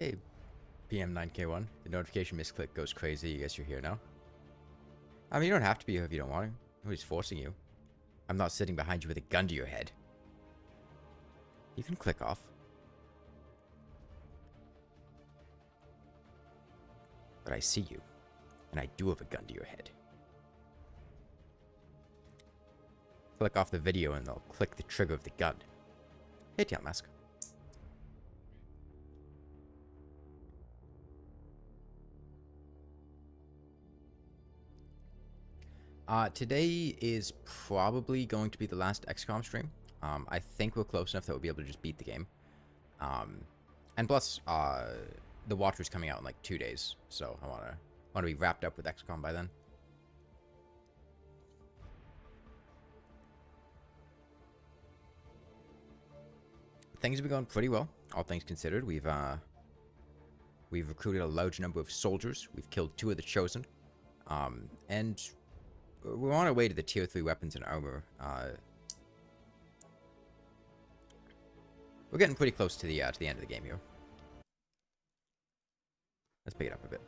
Hey, PM9K1. The notification misclick goes crazy. I guess you're here now. I mean, you don't have to be here if you don't want to. Nobody's forcing you. I'm not sitting behind you with a gun to your head. You can click off. But I see you. And I do have a gun to your head. Click off the video and they'll click the trigger of the gun. Hey, Tail Mask. Today is probably going to be the last XCOM stream. I think we're close enough that we'll be able to just beat the game. And plus, the Watcher's coming out in like 2 days, so I want to be wrapped up with XCOM by then. Things have been going pretty well, all things considered. We've recruited a large number of soldiers. We've killed 2 of the Chosen, and we're on our way to the tier 3 weapons and armor. We're getting pretty close to the end of the game here. Let's pick it up a bit.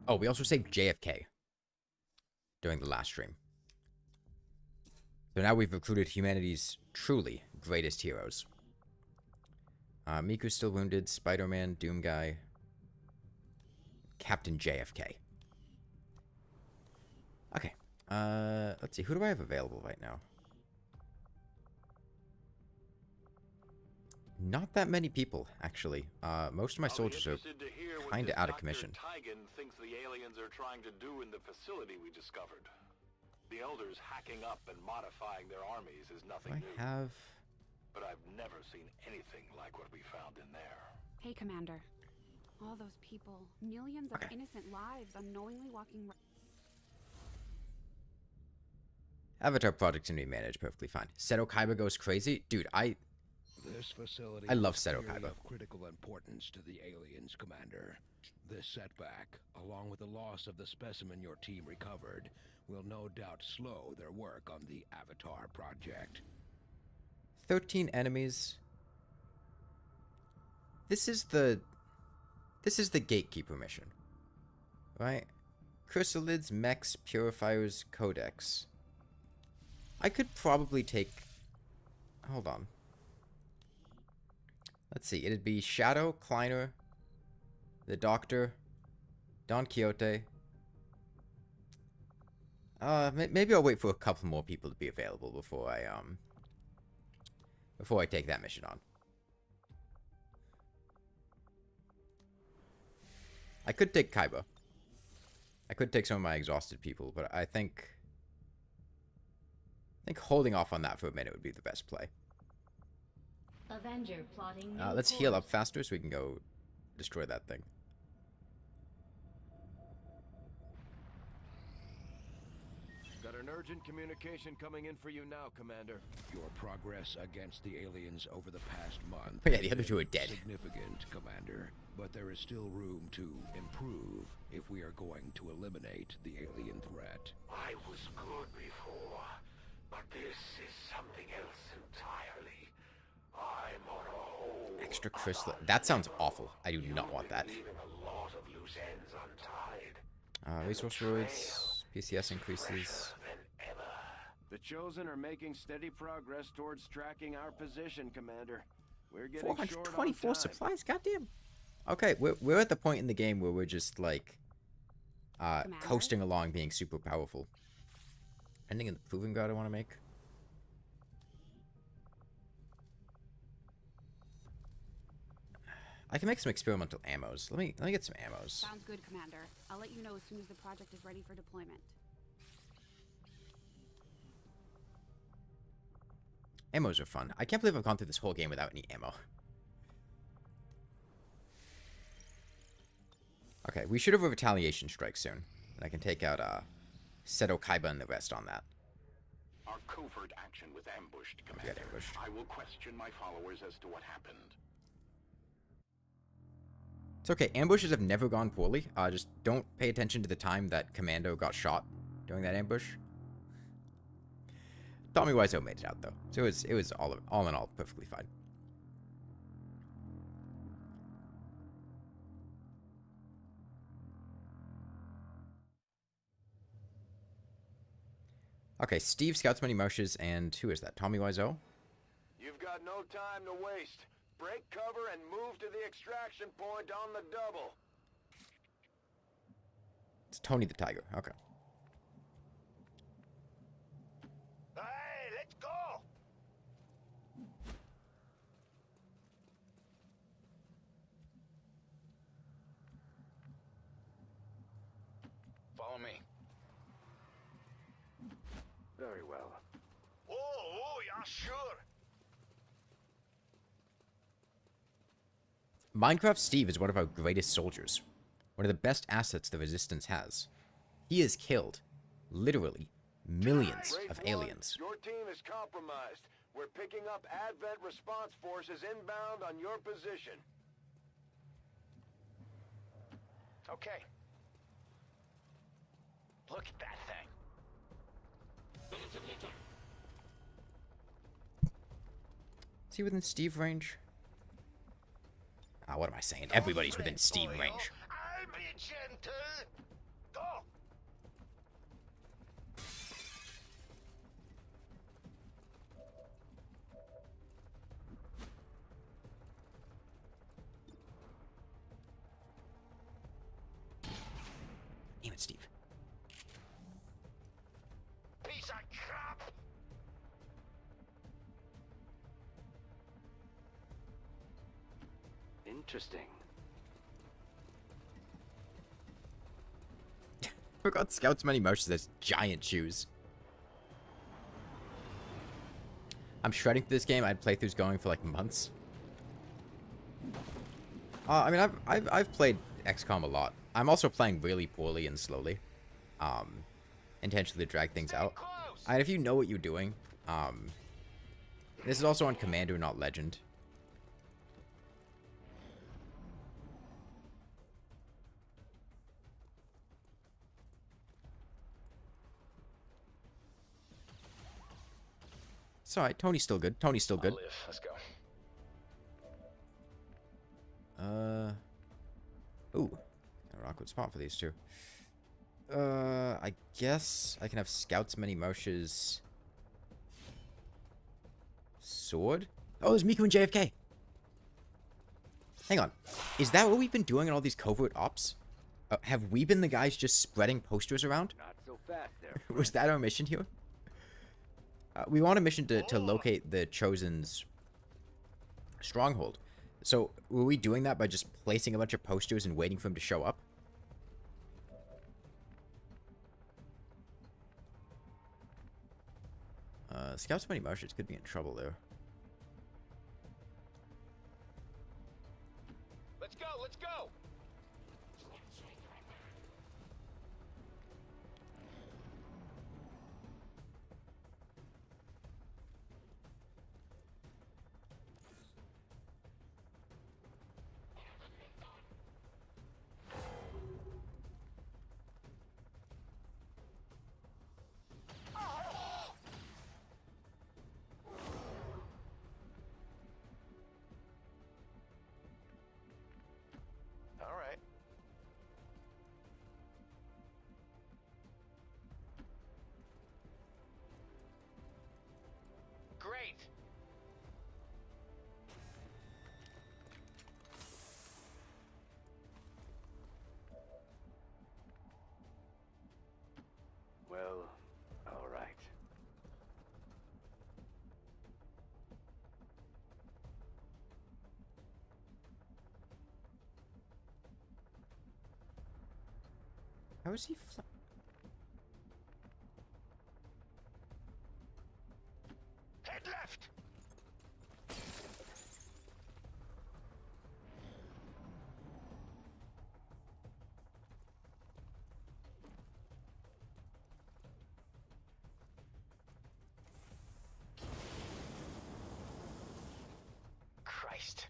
Oh, we also saved JFK during the last stream. So now we've recruited humanity's truly greatest heroes. Miku's still wounded, Spider-Man, Doom Guy, Captain JFK. Okay, let's see, who do I have available right now? Not that many people, actually. Most of my soldiers are kind of out of commission. Tigan thinks the aliens are trying to do in the facility we discovered. The Elders hacking up and modifying their armies is nothing new. I have... But I've never seen anything like what we found in there. Hey, Commander. All those people, millions of innocent lives unknowingly walking... Avatar projects can be managed perfectly fine. Seto Kaiba goes crazy? Dude, This facility I love is Seto clearly Kaiba. of critical importance to the aliens, Commander. This setback, along with the loss of the specimen your team recovered, will no doubt slow their work on the Avatar project. 13 enemies. This is the gatekeeper mission. Right? Chrysalids, mechs, purifiers, codex. I could probably take... Hold on. Let's see. It'd be Shadow, Kleiner, the Doctor, Don Quixote. Maybe I'll wait for a couple more people to be available before I take that mission on. I could take Kaiba. I could take some of my exhausted people, but I think holding off on that for a minute would be the best play. Avenger plotting Let's heal up faster so we can go destroy that thing. Got an urgent communication coming in for you now, Commander. Your progress against the aliens over the past month Oh yeah, the other 2 are dead. significant, Commander, but there is still room to improve if we are going to eliminate the alien threat. I was good before, but this is something else entirely. I'm on a whole... Extra crystal. That sounds awful. I do not want that. Leaving a lot of loose ends untied. Resource rewards, PCS increases. The Chosen are making steady progress towards tracking our position, Commander. We're getting short on 424 time. supplies? Goddamn. Okay, we're at the point in the game where we're just, like, coasting along being super powerful. Ending in the Proving Ground I want to make. I can make some experimental ammos. Let me get some ammos. Sounds good, Commander. I'll let you know as soon as the project is ready for deployment. Ammos are fun. I can't believe I've gone through this whole game without any ammo. Okay, we should have a retaliation strike soon. And I can take out Seto Kaiba and the rest on that. Our covert action was ambushed, got Commander. ambushed. I will question my followers as to what happened. It's okay. Ambushes have never gone poorly. Just don't pay attention to the time that Commando got shot during that ambush. Tommy Wiseau made it out though, so it was all in all perfectly fine. Okay, Steve scouts many Moshes, and who is that? Tommy Wiseau? You've got no time to waste. Break cover and move to the extraction point on the double. It's Tony the Tiger. Okay. Hey, let's go! Follow me. Very well. Oh, yeah, sure. Minecraft Steve is one of our greatest soldiers. One of the best assets the Resistance has. He has killed, literally, millions Race of one, aliens. your team is compromised. We're picking up Advent response forces inbound on your position. Okay. Look at that thing. Is he within Steve range? Ah, what am I saying? Everybody's within Steve range. I'll be gentle. Go. Damn it, Steve. Piece of crap. Interesting. Forgot Scout's many motions as giant shoes. I'm shredding through this game. I had playthroughs going for like months. I mean, I've played XCOM a lot. I'm also playing really poorly and slowly, intentionally to drag things out. And if you know what you're doing, this is also on Commander, not Legend. It's alright. Tony's still good. Tony's still good. I'll live. Let's go. Ooh. An awkward spot for these two. I guess I can have Scouts many Moshes. Sword? Oh, there's Miku and JFK. Hang on. Is that what we've been doing in all these covert ops? Have we been the guys just spreading posters around? Not so fast there. Was that our mission here? We want a mission to locate the Chosen's stronghold. So, were we doing that by just placing a bunch of posters and waiting for him to show up? Scouts many Motions could be in trouble there. Let's go. Let's go. All right. Great. Well, all right. How is he Head left. Christ.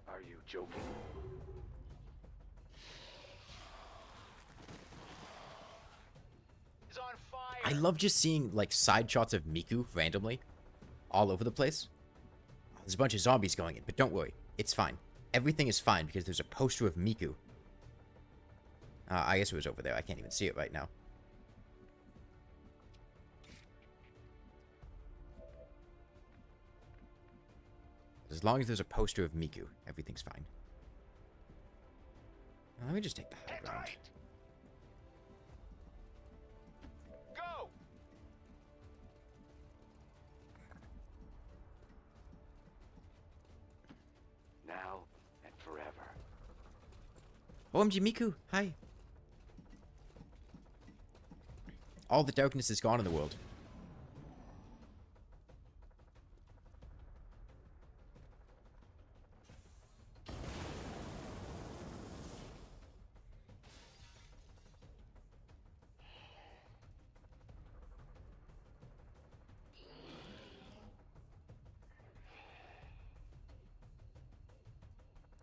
Are you joking? He's on fire. I love just seeing, like, side shots of Miku randomly all over the place. There's a bunch of zombies going in, but don't worry. It's fine. Everything is fine because there's a poster of Miku. I guess it was over there. I can't even see it right now. As long as there's a poster of Miku, everything's fine. Let me just take the high ground. Right. Go. Now and forever. OMG Miku, hi. All the darkness is gone in the world.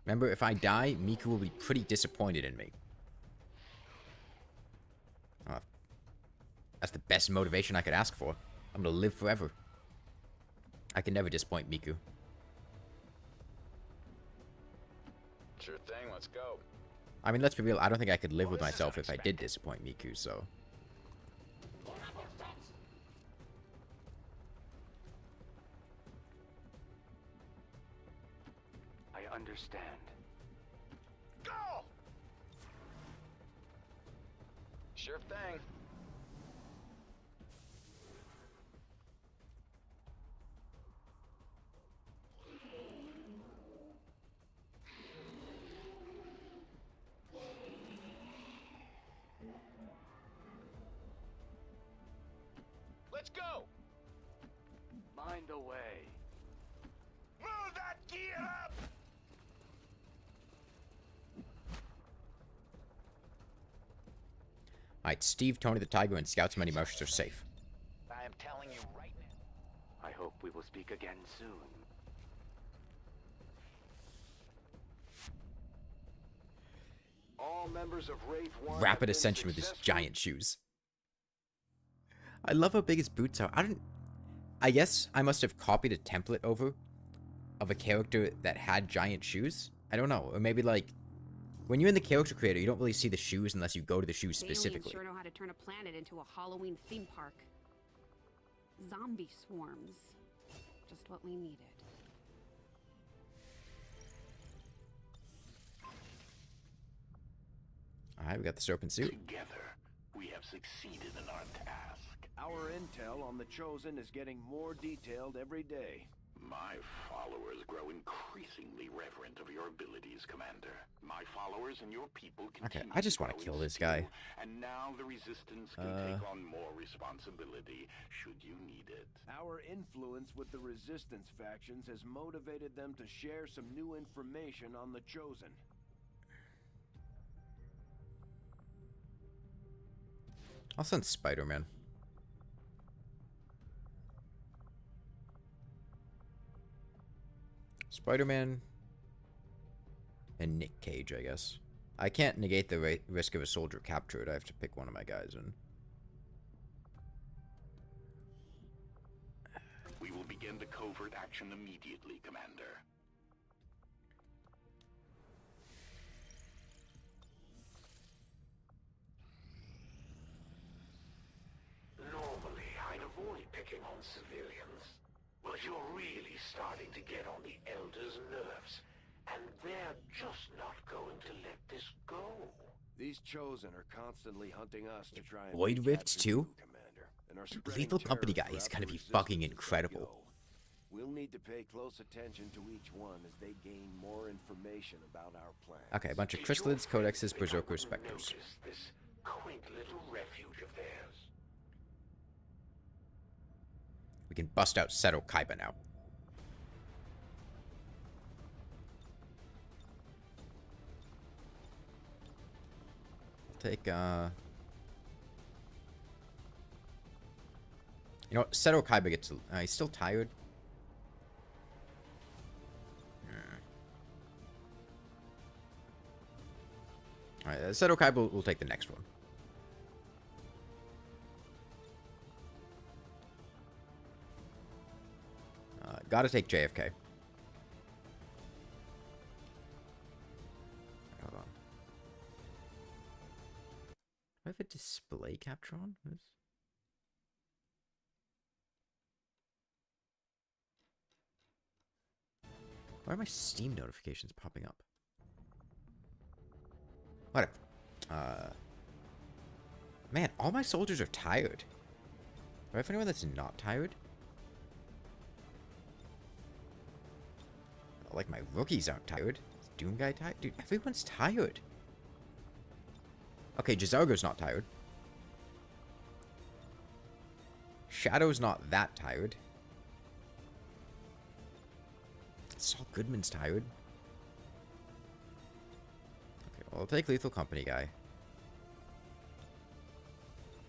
Remember, if I die, Miku will be pretty disappointed in me. That's the best motivation I could ask for. I'm gonna live forever. I can never disappoint Miku. Sure thing, let's go. I mean, let's be real. I don't think I could live with myself if I did disappoint Miku, so... I understand. Go! Sure thing. Let's go! Mind away. Move that gear up! Alright, Steve, Tony the Tiger, and Scout's Many Marshals are safe. I am telling you right now. I hope we will speak again soon. All members of Wraith 1 Rapid have been ascension with his successfully- giant shoes. I love how big his boots are. I guess I must have copied a template over of a character that had giant shoes. I don't know. Or maybe, like, when you're in the character creator, you don't really see the shoes unless you go to the shoes The aliens specifically. sure know how to turn a planet into a Halloween theme park. Zombie swarms. Just what we needed. Alright, we got the serpent suit. Together, we have succeeded in our task. Our intel on the Chosen is getting more detailed every day. My followers grow increasingly reverent of your abilities, Commander. My followers and your people continue I just wanna grow in kill this skill, guy. And now the Resistance can take on more responsibility, should you need it. Our influence with the Resistance factions has motivated them to share some new information on the Chosen. I'll send Spider-Man. Spider-Man and Nick Cage, I guess. I can't negate the risk of a soldier captured. I have to pick one of my guys in. We will begin the covert action immediately, Commander. Normally, I'd avoid picking on civilians, but you're really starting to get on the Elders' nerves, and they're just not going to let this go. These Chosen are constantly hunting us to try and Void Rift recapture too? you, Commander, and are spreading Lethal Company terror guy is throughout gonna the be fucking Resistance as they incredible. go. We'll need to pay close attention to each one as they gain more information about our plans. Okay, a bunch of Did your chrysalids, friends codexes, think I berserkers, wouldn't specters. notice this quaint little refuge of theirs? We can bust out Seto Kaiba now. I'll take, You know, Seto Kaiba gets... he's still tired. Alright, Seto Kaiba will take the next one. Gotta take JFK. Hold on. Do I have a display capture on? Why are my Steam notifications popping up? Whatever. Man, all my soldiers are tired. Do I have anyone that's not tired? Like, my rookies aren't tired. Is Doom Guy tired? Dude, everyone's tired. Okay, Jazargo's not tired. Shadow's not that tired. Saul Goodman's tired. Okay, well, I'll take Lethal Company guy.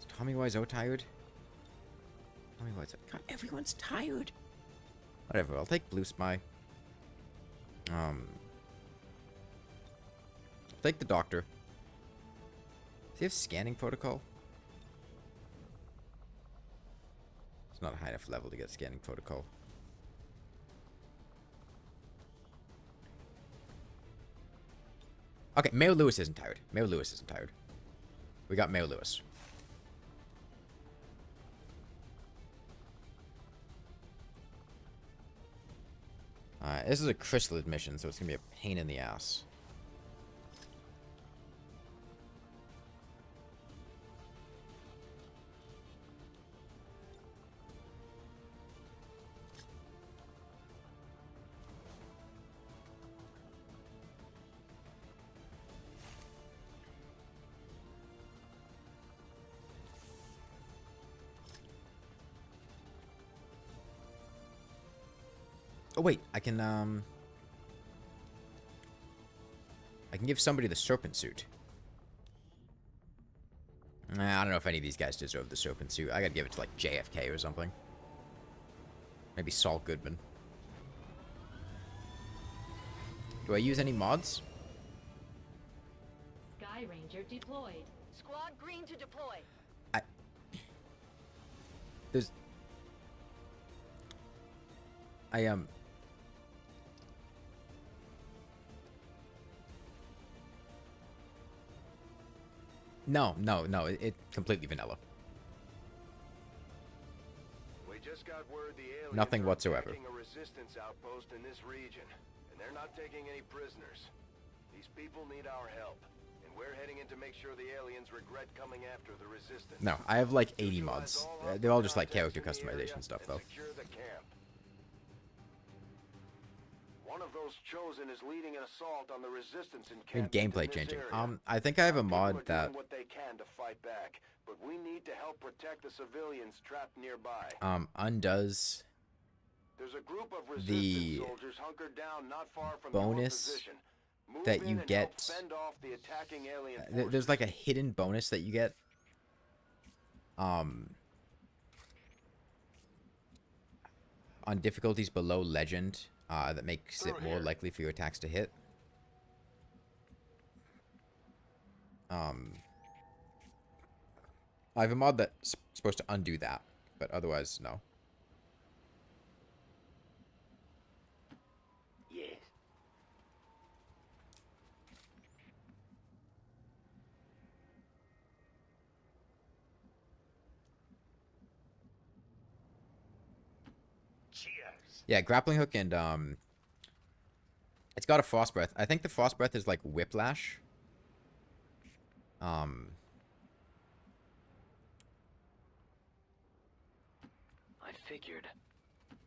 Is Tommy Wiseau tired? Tommy Wiseau. God, everyone's tired. Whatever, I'll take Blue Spy. I'll take the Doctor. Does he have scanning protocol? It's not a high enough level to get scanning protocol. Okay, Mayor Lewis isn't tired. Mayor Lewis isn't tired. We got Mayor Lewis. This is a chrysalid mission, so it's gonna be a pain in the ass. Oh wait, I can give somebody the serpent suit. I don't know if any of these guys deserve the serpent suit. I gotta give it to like JFK or something. Maybe Saul Goodman. Do I use any mods? Sky Ranger deployed. Squad green to deploy. There's... No, it's completely vanilla. We just got word the aliens Nothing are whatsoever. attacking a resistance outpost in this region, and they're not taking any prisoners. These people need our help, and we're heading in to make sure the aliens regret coming after the resistance. No, I have like 80 mods. They're all just like character customization stuff, though. Secure the camp. One of those chosen is leading an assault on the resistance in I mean, camp gameplay in this changing. area. I think I have a People are mod doing that what they can to fight back, but we need to help protect the civilians trapped nearby. undoes There's a group of the resistance soldiers hunkered down not far from bonus your position. Move that in you and get. help fend off the attacking alien There's like a hidden bonus that you get. On difficulties below legend, that makes it more likely for your attacks to hit. I have a mod that's supposed to undo that, but otherwise, no. Yes. Cheers. Yeah, grappling hook and it's got a frost breath. I think the frost breath is like whiplash. I figured.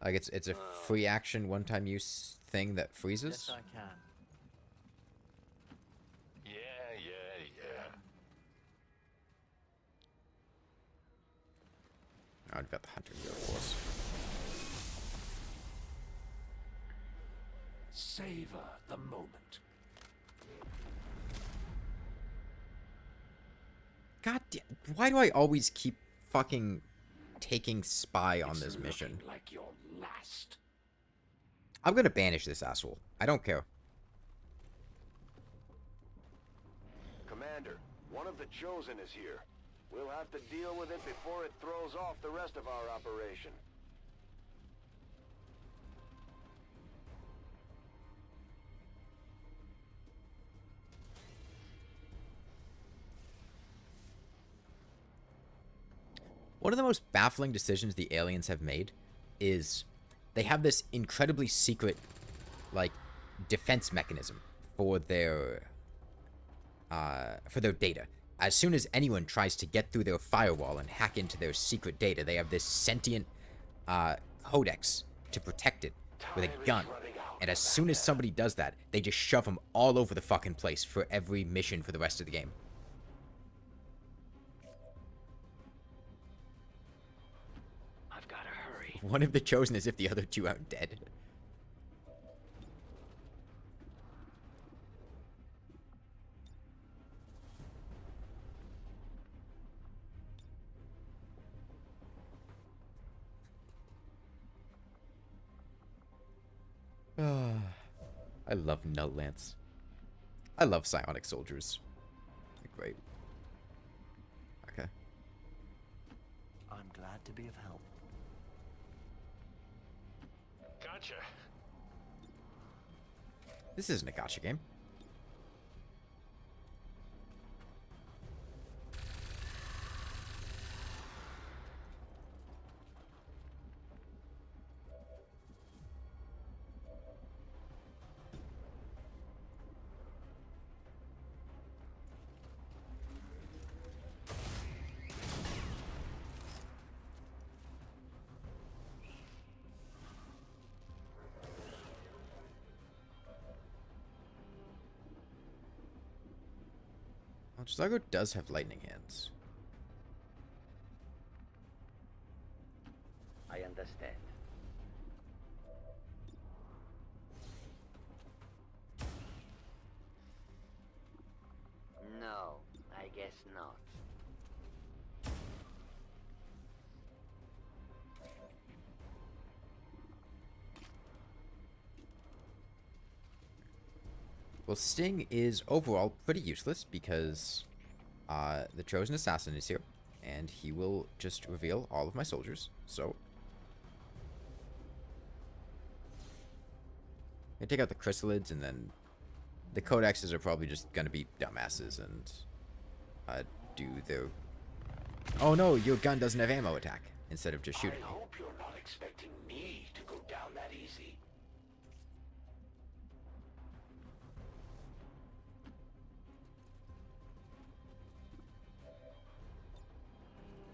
Like it's a free action one-time use thing that freezes. Yes, I can. Yeah. Oh, I've got the hunter here, of course. Savor the moment. God damn, why do I always keep fucking taking spy on It's this mission. looking like your last. I'm gonna banish this asshole. I don't care. Commander, one of the Chosen is here. We'll have to deal with it before it throws off the rest of our operation. One of the most baffling decisions the aliens have made is they have this incredibly secret, like, defense mechanism for their data. As soon as anyone tries to get through their firewall and hack into their secret data, they have this sentient codex to protect it with a gun. And as soon as somebody does that, they just shove them all over the fucking place for every mission for the rest of the game. I've got to hurry. One of the Chosen as if the other two aren't dead. I love Nutlance. I love psionic soldiers. They're great. Okay. I'm glad to be of help. Gotcha. This isn't a gacha game. Well, Chisago does have lightning hands. I understand. No, I guess not. Well, Sting is overall pretty useless because the Chosen Assassin is here, and he will just reveal all of my soldiers. So, I take out the chrysalids, and then the codexes are probably just gonna be dumbasses and do their. Oh no, your gun doesn't have ammo attack instead of just shooting I me. hope you're not expecting me to go down that easy.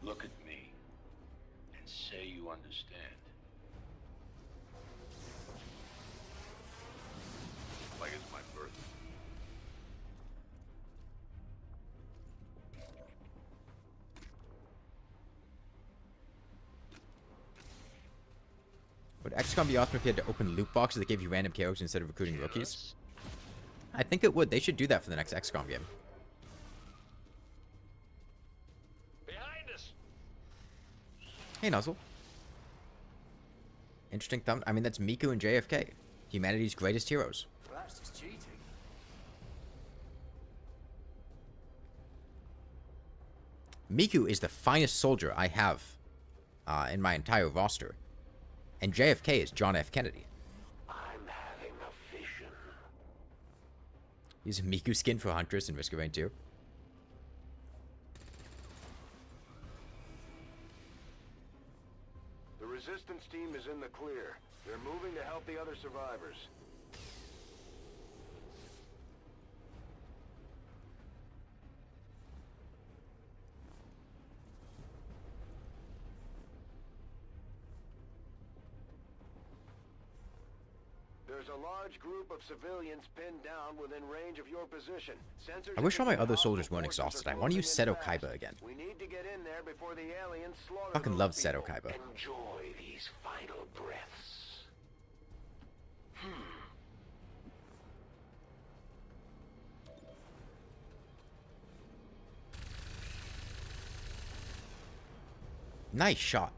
Look at me and say you understand. Like it's my birthday. Would XCOM be awesome if you had to open loot boxes that gave you random characters instead of recruiting rookies? I think it would. They should do that for the next XCOM game. Behind us. Hey, Nuzzle. Interesting thumb. I mean, that's Miku and JFK. Humanity's greatest heroes. Well, that's just cheating. Miku is the finest soldier I have in my entire roster. And JFK is John F. Kennedy. I'm having a vision. Use a Miku skin for Huntress in Risk of Rain 2. The resistance team is in the clear. They're moving to help the other survivors. There's a large group of civilians pinned down within range of your position. Sensors I wish all my indicate other hostile soldiers weren't forces are exhausted. I want to use closing in Seto fast. Kaiba again. We need to get in there before the aliens slaughter Fucking those love people. Seto Kaiba. Enjoy these final breaths. Nice shot.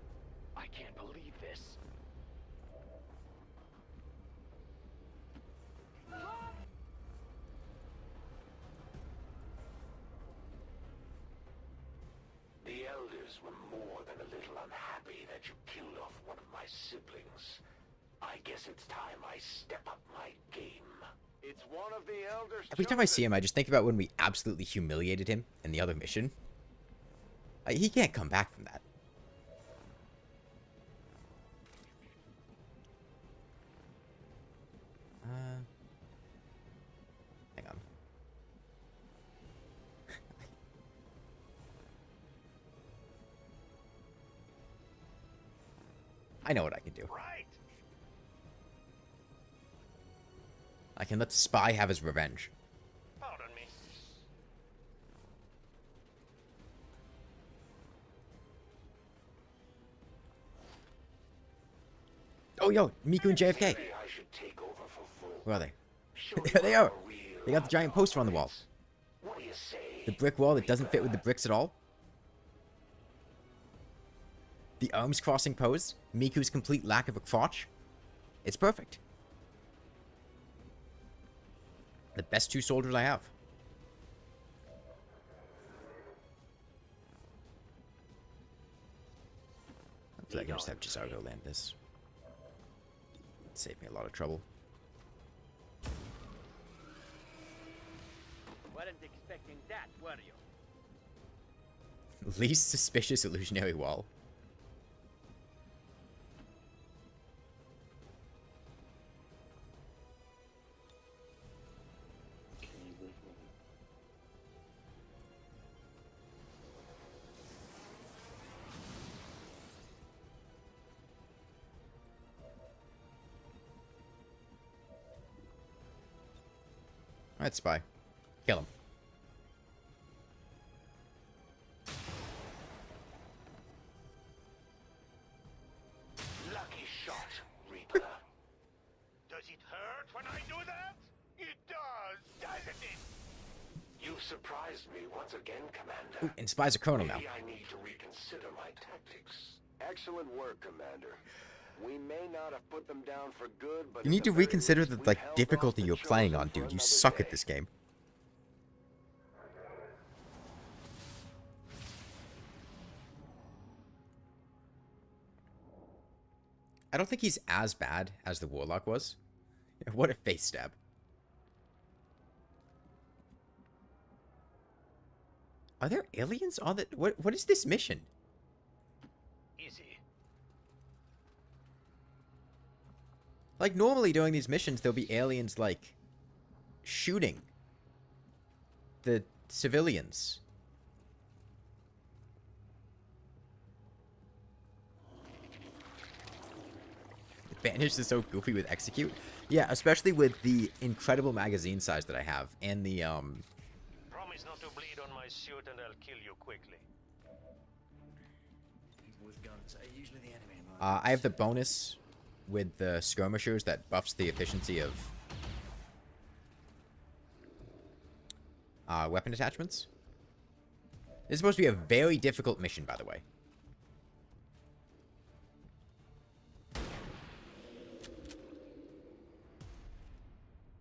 I can't believe this. The elders were more than a little unhappy that you killed off one of my siblings. I guess it's time I step up my game. It's one of the elders. Every time I see him, I just think about when we absolutely humiliated him in the other mission. He can't come back from that. Hang on. I know what I can do. Right. I can let Spy have his revenge. Pardon me. Oh, yo, Miku and JFK. Maybe I should take over for full. Where are they? Show There they are. you real They got the giant poster on the wall. What do you say? The brick wall that doesn't fit with the bricks at all. The arms crossing pose. Miku's complete lack of a crotch. It's perfect. The best two soldiers I have. Hopefully I can just have Gisardo land this. Save me a lot of trouble. Weren't expecting that, were you? Least suspicious illusionary wall. Alright, Spy. Kill him. Lucky shot, Reaper. Does it hurt when I do that? It does, doesn't it? You've surprised me once again, Commander. Ooh, and Spy's a colonel now. Maybe I need to reconsider my tactics. Excellent work, Commander. We may not have put them down for good, but You at need to the very reconsider least, the, we've like, held difficulty off the you're playing chosen on, for dude. You another suck at day. this game. I don't think he's as bad as the Warlock was. What a face stab. Are there aliens on the... What is this mission? Easy. Like, normally during these missions, there'll be aliens, like, shooting the civilians. Banish is so goofy with Execute. Yeah, especially with the incredible magazine size that I have. And the, Promise not to bleed on my suit and I'll kill you quickly. With guns, usually the enemy. I have the bonus with the skirmishers that buffs the efficiency of weapon attachments. This is supposed to be a very difficult mission, by the way.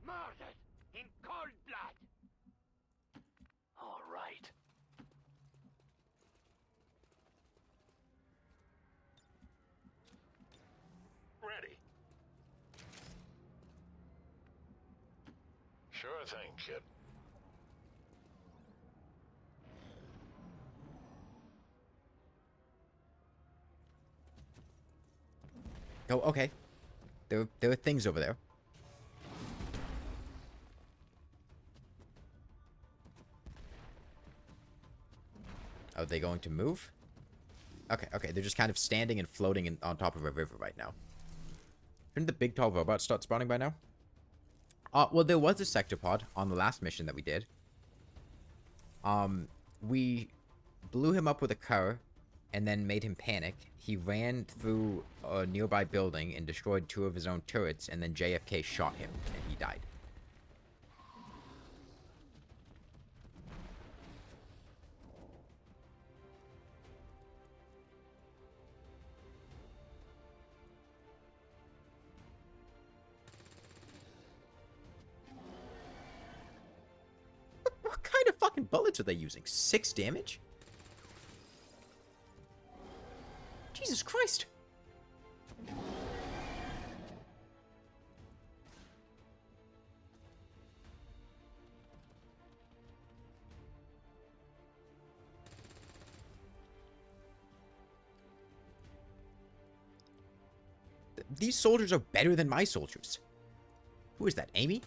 Murdered in cold blood. All right. Ready. Sure thing, kid. Oh, okay. There are things over there. Are they going to move? Okay, okay. They're just kind of standing and floating on top of a river right now. Shouldn't the big tall robots start spawning by now? Well, there was a sector pod on the last mission that we did. We blew him up with a car and then made him panic. He ran through a nearby building and destroyed 2 of his own turrets, and then JFK shot him, and he died. fucking bullets are they using? 6 damage? Jesus Christ. These soldiers are better than my soldiers. Who is that, Amy?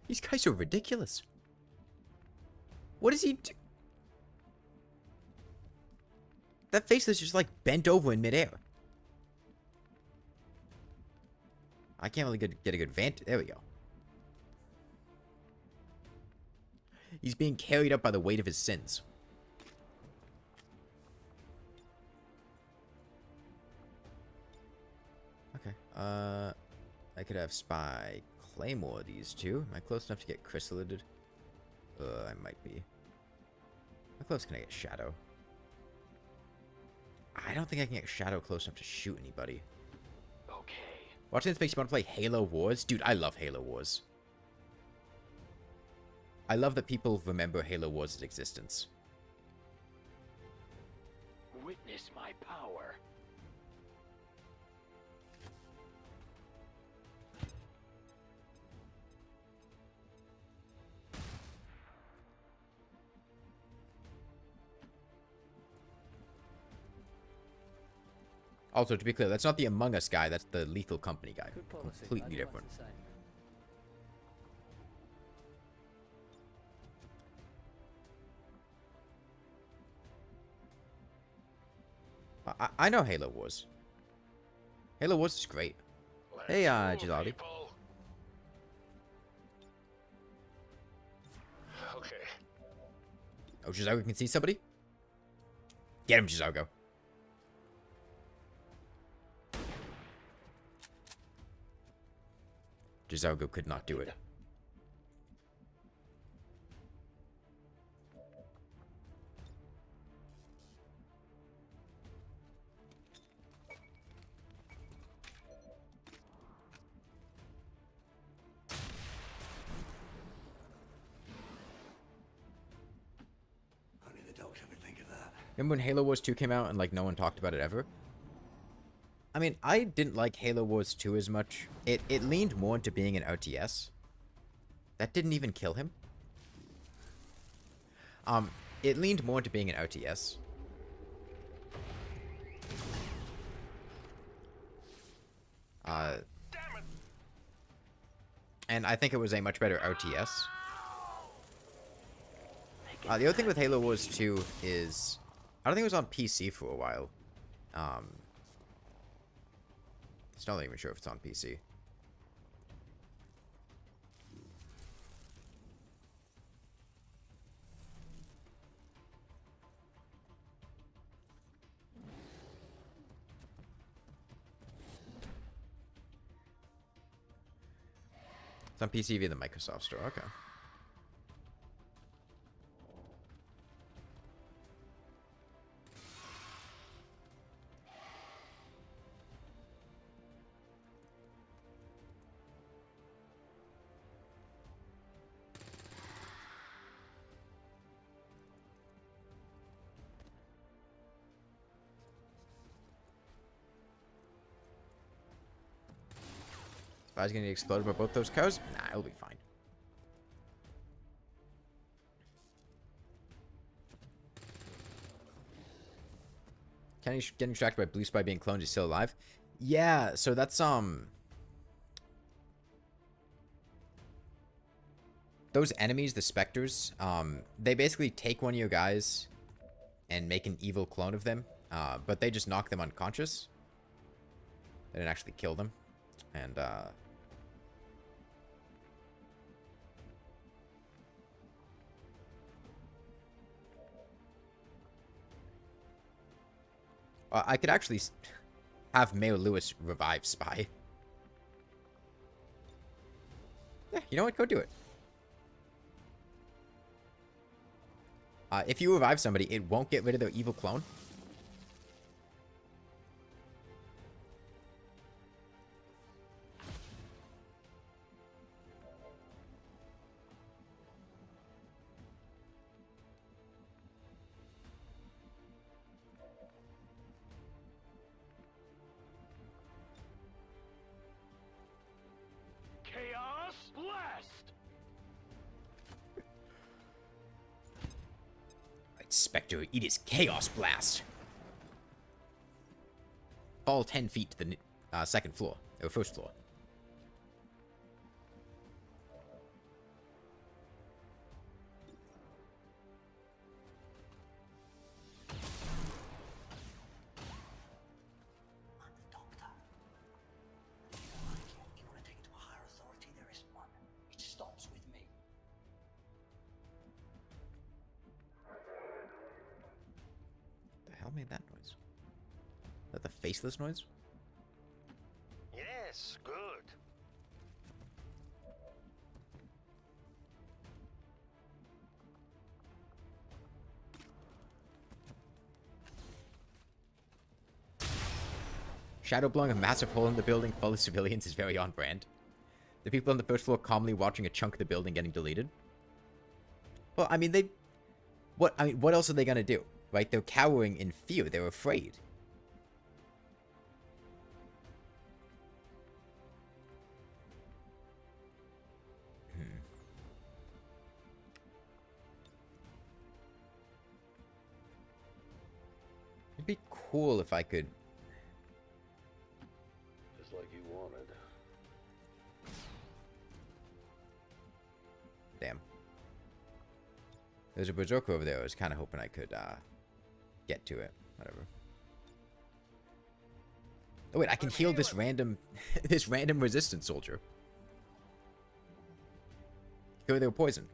These guys are ridiculous. What is he do? That face is just like bent over in midair. I can't really get a good vantage. There we go. He's being carried up by the weight of his sins. Okay. I could have Spy Claymore these two. Am I close enough to get Chrysalidded? I might be. How close can I get Shadow? I don't think I can get Shadow close enough to shoot anybody. Okay. Watching this makes me want to play Halo Wars. Dude, I love Halo Wars. I love that people remember Halo Wars' existence. Witness my power. Also, to be clear, that's not the Among Us guy, that's the Lethal Company guy. Completely different. I know Halo Wars. Halo Wars is great. Hey, Gisardi. Okay. Oh, Gisargo can see somebody? Get him, Gisargo. Gisargo could not do it. Only the doctor would think of that. Remember when Halo Wars 2 came out and, like, no one talked about it ever? I mean, I didn't like Halo Wars 2 as much. It leaned more into being an RTS. That didn't even kill him. It leaned more into being an RTS. And I think it was a much better RTS. The other thing with Halo Wars 2 is, I don't think it was on PC for a while. Still not even sure if it's on PC. It's on PC via the Microsoft Store. Okay. If I was gonna get exploded by both those cars, nah, it'll be fine. Kenny getting distracted by Blue Spy being cloned. He's still alive. Yeah, so that's those enemies, the Spectres, they basically take one of your guys and make an evil clone of them, but they just knock them unconscious. They didn't actually kill them, and I could actually have Mayor Lewis revive Spy. Yeah, you know what? Go do it. If you revive somebody, it won't get rid of their evil clone. Chaos Blast! Spectre, eat his Chaos Blast. Fall 10 feet to the second floor, or first floor. I'm the doctor. If you don't like it, you want to take it to a higher authority, there isn't one. It stops with me. The hell made that noise? Is that the faceless noise? Yes, good. Shadow blowing a massive hole in the building full of civilians is very on brand. The people on the first floor calmly watching a chunk of the building getting deleted. Well, I mean, what else are they gonna do? Right? They're cowering in fear. They're afraid. It'd be cool if I could... Just like you wanted. Damn. There's a berserker over there. I was kind of hoping I could get to it. Whatever. Oh wait, I can heal this random this random resistance soldier. Go, they were poisoned.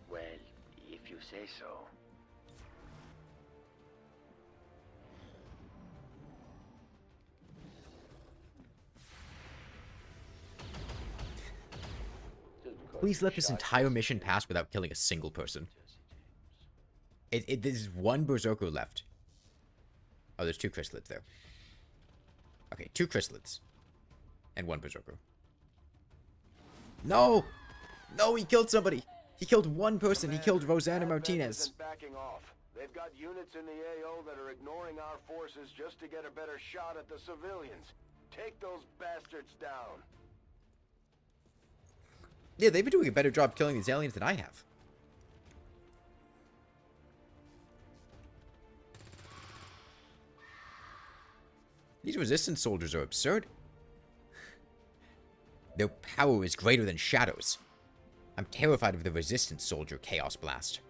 Well, if you say so. Please let this entire mission pass without killing a single person. There's one berserker left. Oh, there's two chrysalids there. Okay, two chrysalids. And one berserker. No! No, he killed somebody! He killed one person. He killed Rosanna Martinez. Backing off. They've got units in the AO that are ignoring our forces just to get a better shot at the civilians. Take those bastards down. Yeah, they've been doing a better job killing these aliens than I have. These resistance soldiers are absurd. Their power is greater than Shadow's. I'm terrified of the resistance soldier Chaos Blast.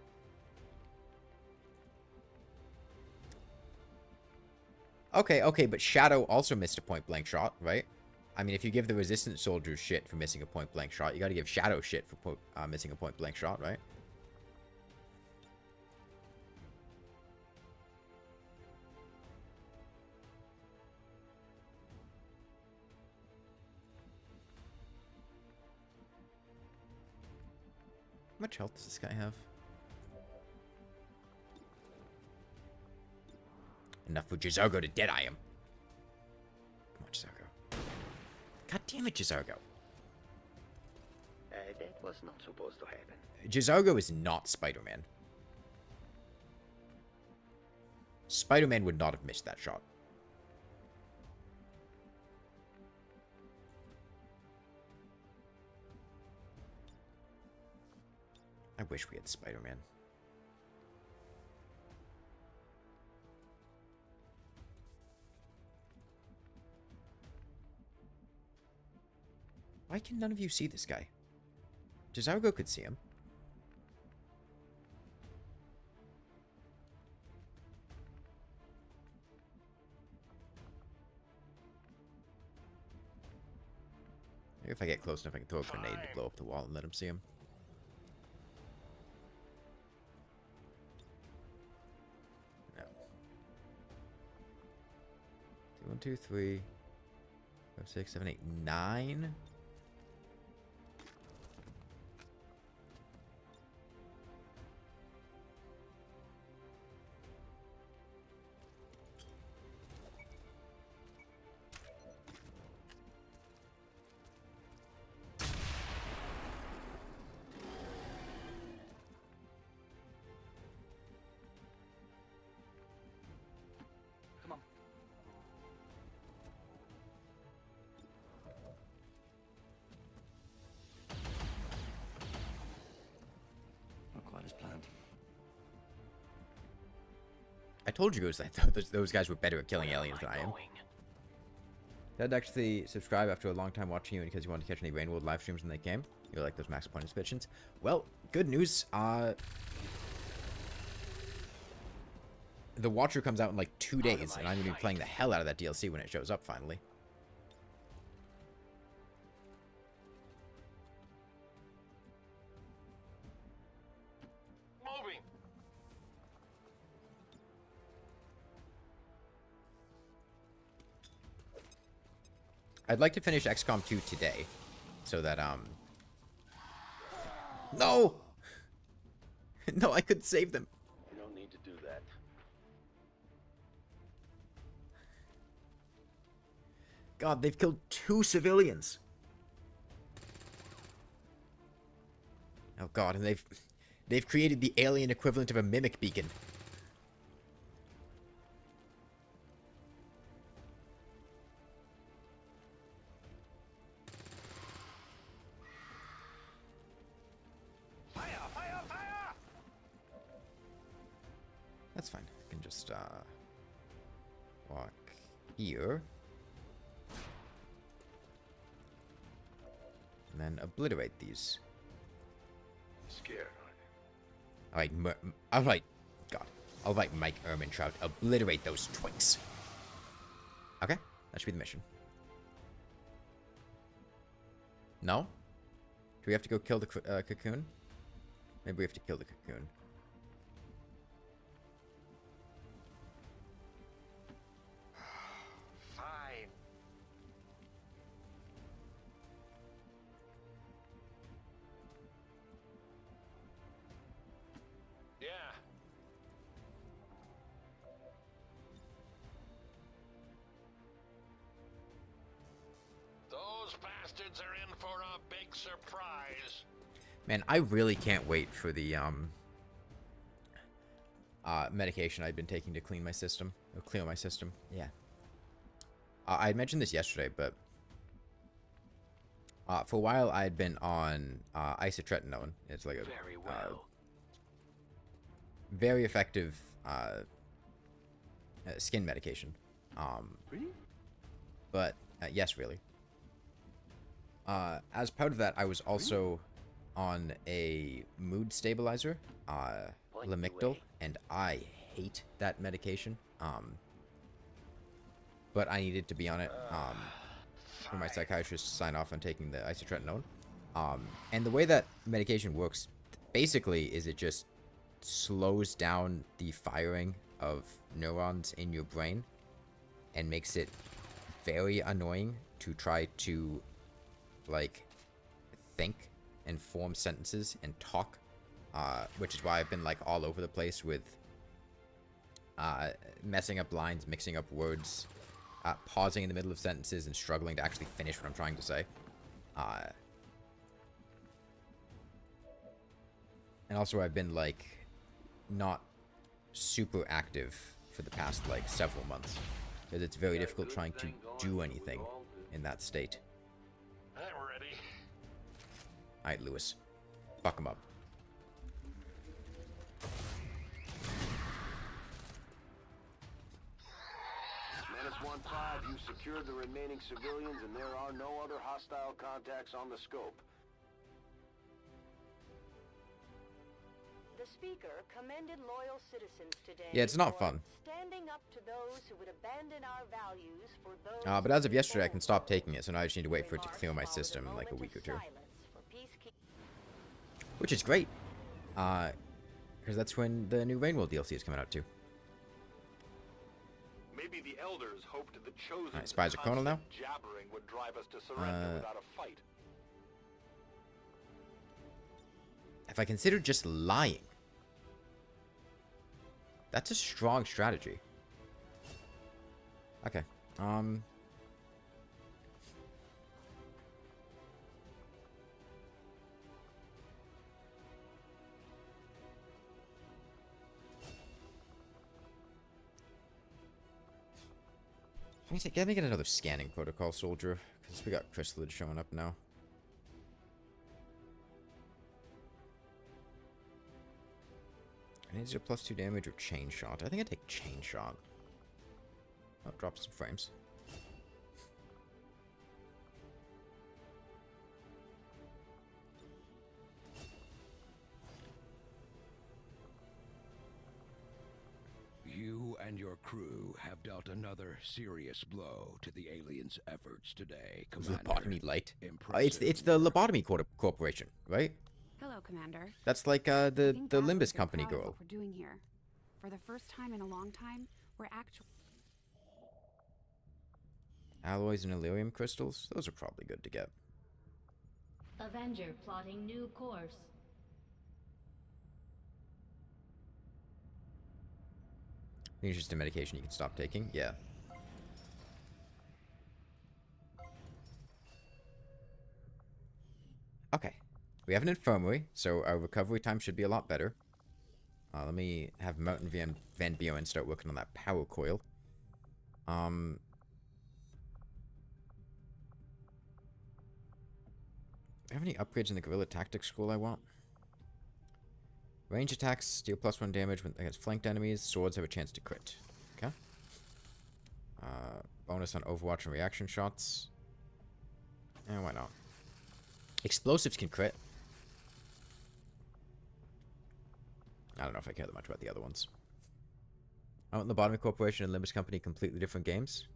Okay, but Shadow also missed a point-blank shot, right? I mean, if you give the resistance soldier shit for missing a point-blank shot, you gotta give Shadow shit for missing a point-blank shot, right? How much health does this guy have? Enough for Jizargo to deadeye him. Come on, Jizargo. God damn it, Jizargo. That was not supposed to happen. Jizargo is not Spider-Man. Spider-Man would not have missed that shot. I wish we had Spider-Man. Why can none of you see this guy? Jizargo could see him. Maybe if I get close enough, I can throw a grenade to blow up the wall and let him see him. No. 1, 2, 3, 5, 6, 7, 8, 9. I told you guys that those guys were better at killing aliens than I am. Dad actually subscribe after a long time watching you because you wanted to catch any Rainworld live streams when they came. You're like those Max Point expansions. Well, good news. The Watcher comes out in like 2 days, and I'm going to be playing the hell out of that DLC when it shows up finally. Moving. I'd like to finish XCOM 2 today, so that, No! No, I could save them. You don't need to do that. God, they've killed 2 civilians. Oh God, and they've created the alien equivalent of a mimic beacon. Fire! Fire! Fire! That's fine. I can just walk here. And then obliterate these. Scared, Alright, God. Alright, Mike Ehrmantraut. Obliterate those twinks. Okay, that should be the mission. No? Do we have to go kill the cocoon? Maybe we have to kill the cocoon. Fine. Yeah. Those bastards are in for a big surprise. Man, I really can't wait for the medication I've been taking to clean my system. Or clear my system. Yeah. I mentioned this yesterday, but for a while I had been on isotretinoin. It's like a very effective skin medication. Really? But yes, really. As part of that, I was also on a mood stabilizer, Lamictal, and I hate that medication. But I needed to be on it for my psychiatrist to sign off on taking the isotretinoin. And the way that medication works, basically, is it just slows down the firing of neurons in your brain and makes it very annoying to try to, like, think and form sentences and talk, which is why I've been, like, all over the place with messing up lines, mixing up words, pausing in the middle of sentences and struggling to actually finish what I'm trying to say. And also I've been, like, not super active for the past, like, several months, because it's very difficult trying to do anything in that state. I'm ready. Alright, Lewis. Fuck him up. Menace 1-5, you've secured the remaining civilians and there are no other hostile contacts on the scope. The speaker commended loyal citizens today. Yeah, it's not for fun. Standing up to those who would abandon our values for those. But as of yesterday, I can stop taking it, so now I just need to wait for it to clear my system in like a week or two. Which is great. Because that's when the new Rainbow DLC is coming out too. Maybe the elders hoped the chosen Alright, spies are Colonel now. jabbering would drive us to surrender without a fight. If I consider just lying, that's a strong strategy. Okay. Let me get another scanning protocol soldier, because we got Chrysalid showing up now. I need to do +2 damage or chain shot. I think I take chain shot. Oh, drop some frames. You and your crew have dealt another serious blow to the aliens' efforts today, Commander. Lobotomy Light. Impressive. It's the Lobotomy Corporation, right? Hello, Commander. That's like I the think Dad Limbus would be Company proud of girl. What we're doing here. For the first time in a long time, we're actually. Alloys and Illyrium crystals. Those are probably good to get. Avenger plotting new course. I think it's just a medication you can stop taking. Yeah. Okay. We have an infirmary, so our recovery time should be a lot better. Let me have Mountain Van Buren start working on that power coil. Do I have any upgrades in the Guerrilla Tactics School I want? Range attacks deal +1 damage when against flanked enemies. Swords have a chance to crit. Okay. Bonus on Overwatch and reaction shots. Why not? Explosives can crit. I don't know if I care that much about the other ones. Out in the Lobotomy Corporation and Limbus Company, completely different games.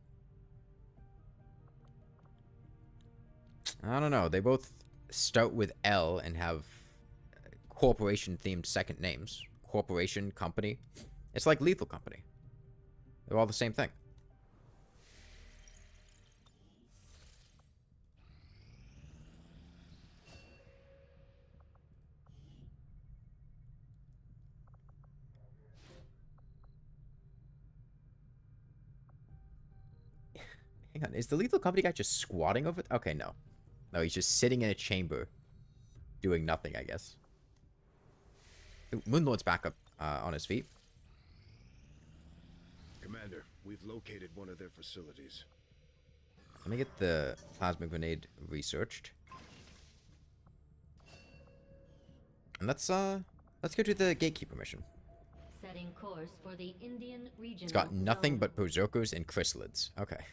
I don't know. They both start with L and have corporation-themed second names. Corporation, company. It's like Lethal Company. They're all the same thing. Hang on, is the Lethal Company guy just squatting over? Okay, no. No, he's just sitting in a chamber, doing nothing, I guess. Ooh, Moonlord's back up on his feet. Commander, we've located one of their facilities. Let me get the plasma grenade researched. And let's go to the Gatekeeper mission. Setting course for the Indian region. It's got nothing but berserkers and chrysalids. Okay.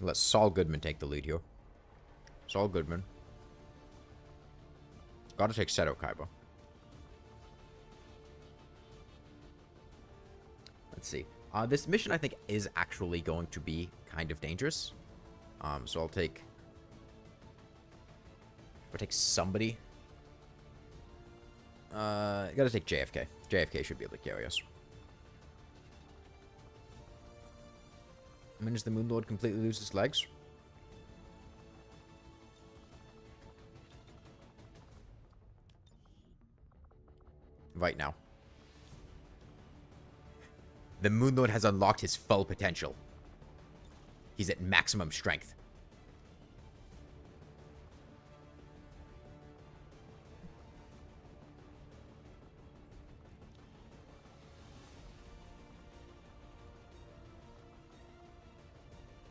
Let Saul Goodman take the lead here. Saul Goodman. Gotta take Seto Kaiba. Let's see. This mission, I think, is actually going to be kind of dangerous. So I'll take somebody. Gotta take JFK. JFK should be able to carry us. When does the Moonlord completely lose his legs? Right now. The Moonlord has unlocked his full potential. He's at maximum strength.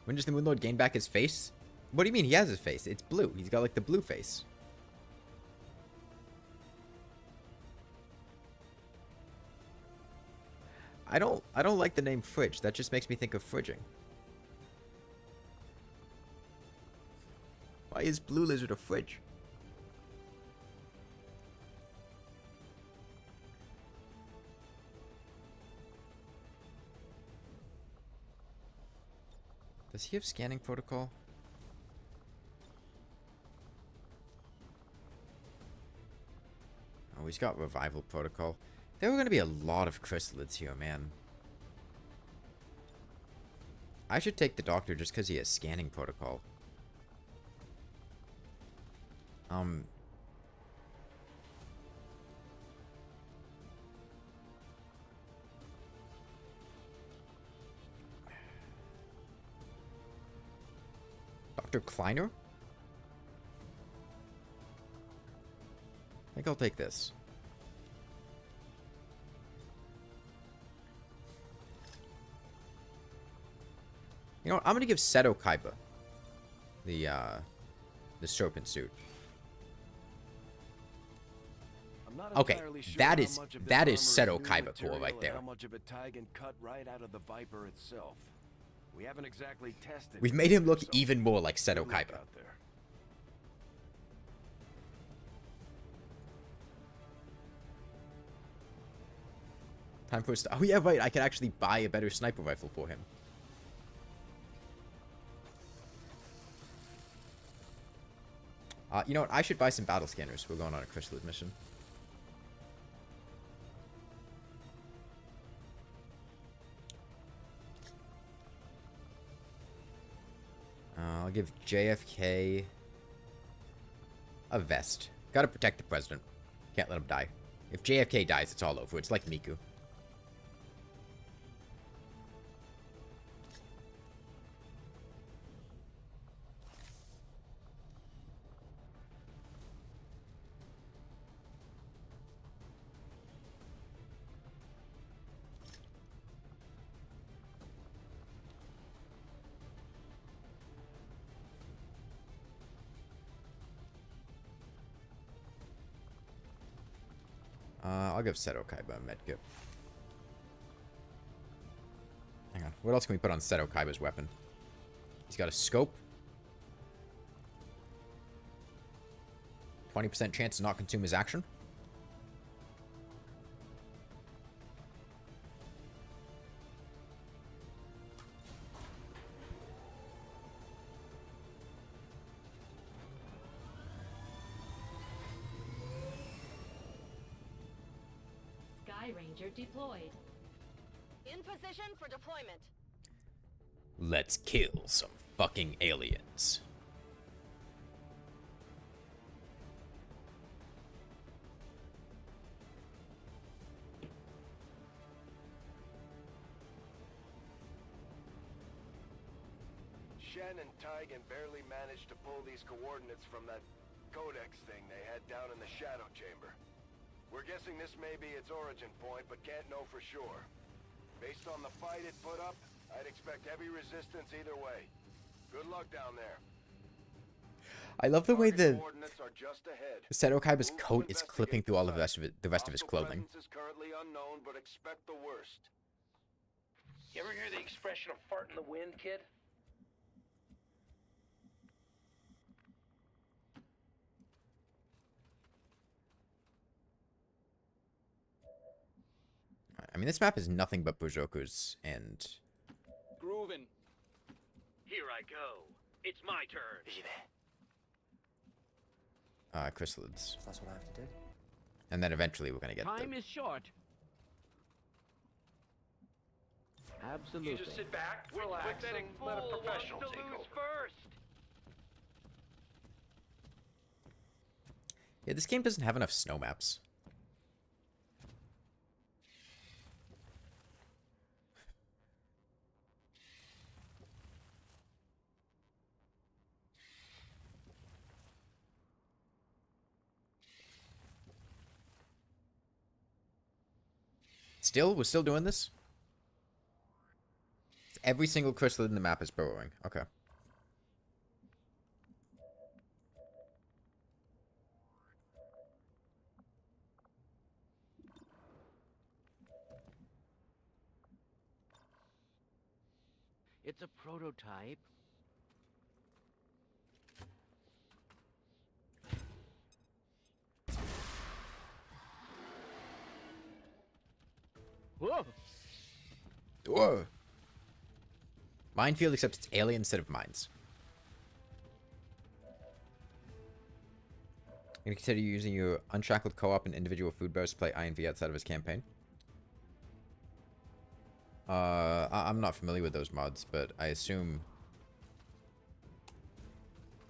When does the Moonlord gain back his face? What do you mean he has his face? It's blue. He's got like the blue face. I don't like the name fridge. That just makes me think of fridging. Why is Blue Lizard a fridge? Does he have scanning protocol? Oh, he's got revival protocol. There were going to be a lot of chrysalids here, man. I should take the doctor just because he has scanning protocol. Dr. Kleiner? I think I'll take this. You know what? I'm gonna give Seto Kaiba the serpent suit. Okay, that is Seto Kaiba cool right there. How much of it Taigen cut right out of the Viper itself? We haven't exactly tested. We've made him look even more like Seto Kaiba. Time for oh yeah, right. I can actually buy a better sniper rifle for him. You know what? I should buy some battle scanners. We're going on a chrysalid mission. I'll give JFK a vest. Gotta protect the president. Can't let him die. If JFK dies, it's all over. It's like Miku. I'll give Seto Kaiba a medkit. Hang on. What else can we put on Seto Kaiba's weapon? He's got a scope. 20% chance to not consume his action. Ranger deployed. In position for deployment. Let's kill some fucking aliens. Shen and Taigen barely managed to pull these coordinates from that codex thing they had down in the shadow chamber. We're guessing this may be its origin point, but can't know for sure. Based on the fight it put up, I'd expect heavy resistance either way. Good luck down there. I love the way the coordinates are just ahead. Seto Kaiba's coat is clipping through all of the rest of his clothing. Is currently unknown, but expect the worst. You ever hear the expression of fart in the wind, kid? I mean, this map is nothing but Berserkers and... Groovin'. Here I go. It's my turn. Chrysalids. So that's what I have to do. And then eventually we're gonna get Time is short. Absolutely. You just sit back, relax, and let a professional take over. First. Yeah, this game doesn't have enough snow maps. Still? We're still doing this? Every single chrysalid in the map is burrowing. Okay. It's a prototype. Whoa! Whoa! Minefield, except it's alien instead of mines. You can consider using your unshackled co-op and individual food bears to play INV outside of his campaign. I'm not familiar with those mods, but I assume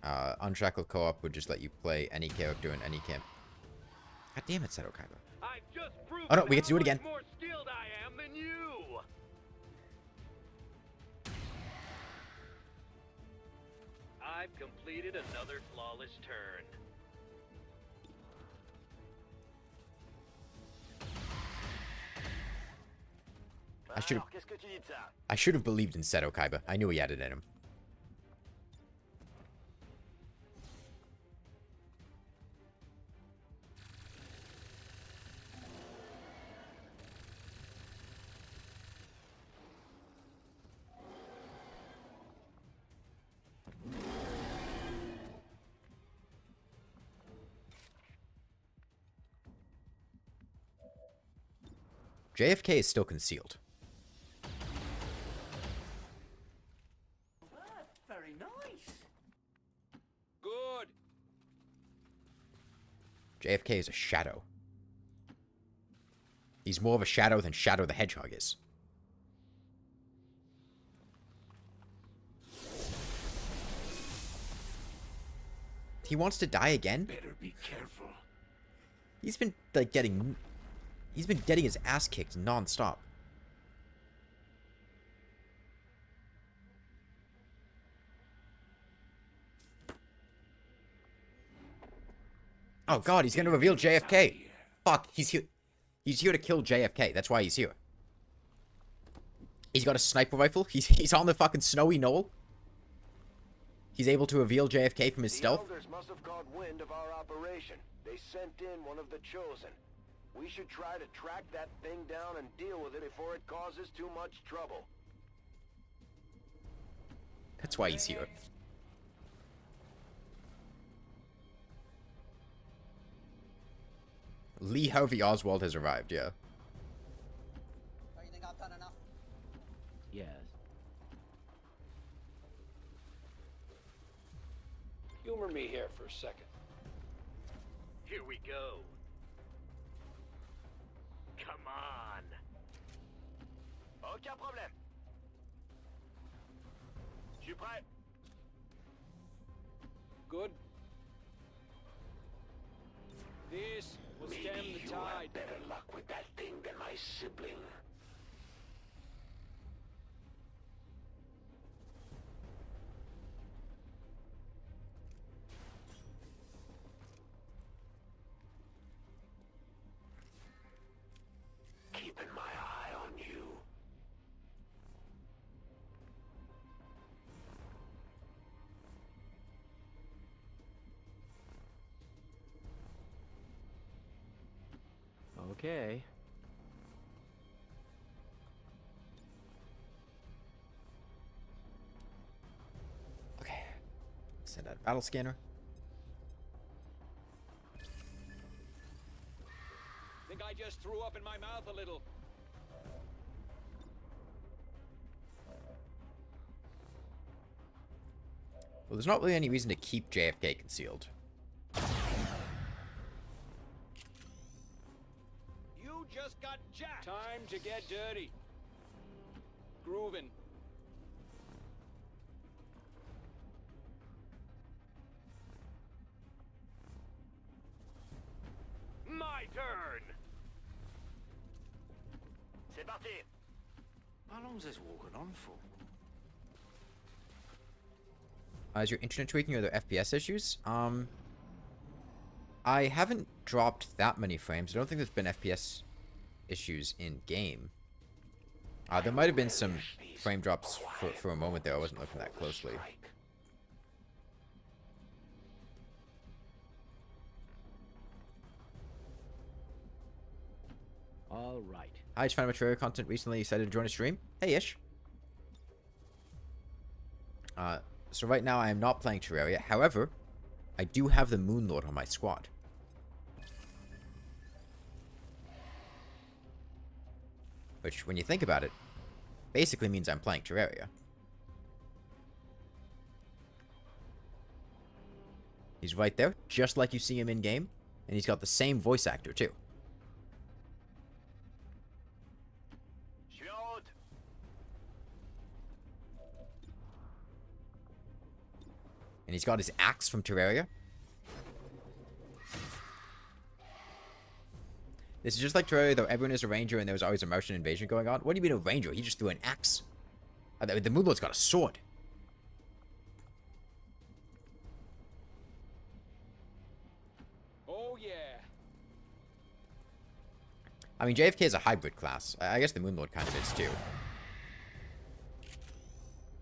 unshackled co-op would just let you play any character in any camp. God damn it, Seto Kaiba. Oh no, we get to do it again. More skilled I am than you. I've completed another flawless turn. I should have believed in Seto Kaiba. I knew he had it in him. JFK is still concealed. Very nice. Good. JFK is a shadow. He's more of a shadow than Shadow the Hedgehog is. He wants to die again? Better be careful. He's been, like, getting his ass kicked non-stop. Oh god, he's gonna reveal JFK. Fuck, he's here. He's here to kill JFK. That's why he's here. He's got a sniper rifle. He's on the fucking snowy knoll. He's able to reveal JFK from his stealth. The elders must have caught wind of our operation. They sent in one of the chosen. We should try to track that thing down and deal with it before it causes too much trouble. That's why he's here. Lee Harvey Oswald has arrived, yeah. Don't you think I've done enough? Yes. Humor me here for a second. Here we go. Come on. Aucun problème. Je suis prêt. Good. This will Maybe stem the you tide. have better luck with that thing than my sibling. Keeping my eye on you. Okay. Okay. Send out battle scanner. Think I just threw up in my mouth a little. Well, there's not really any reason to keep JFK concealed. You just got jacked. Time to get dirty. Groovin'. My turn. C'est parti. How long's this walking on for? Is your internet tweaking or the FPS issues? I haven't dropped that many frames. I don't think there's been FPS issues in game. There might have been some frame drops for a moment there. I wasn't looking that closely. All right. I just found my trailer content recently. Excited to join a stream? Hey, Ish. So right now I am not playing Terraria. However, I do have the Moon Lord on my squad. Which, when you think about it, basically means I'm playing Terraria. He's right there, just like you see him in-game. And he's got the same voice actor, too. And he's got his axe from Terraria. This is just like Terraria, though everyone is a ranger and there was always a Martian invasion going on. What do you mean a ranger? He just threw an axe. The Moonlord's got a sword. Oh, yeah. I mean, JFK is a hybrid class. I guess the Moonlord kind of is, too.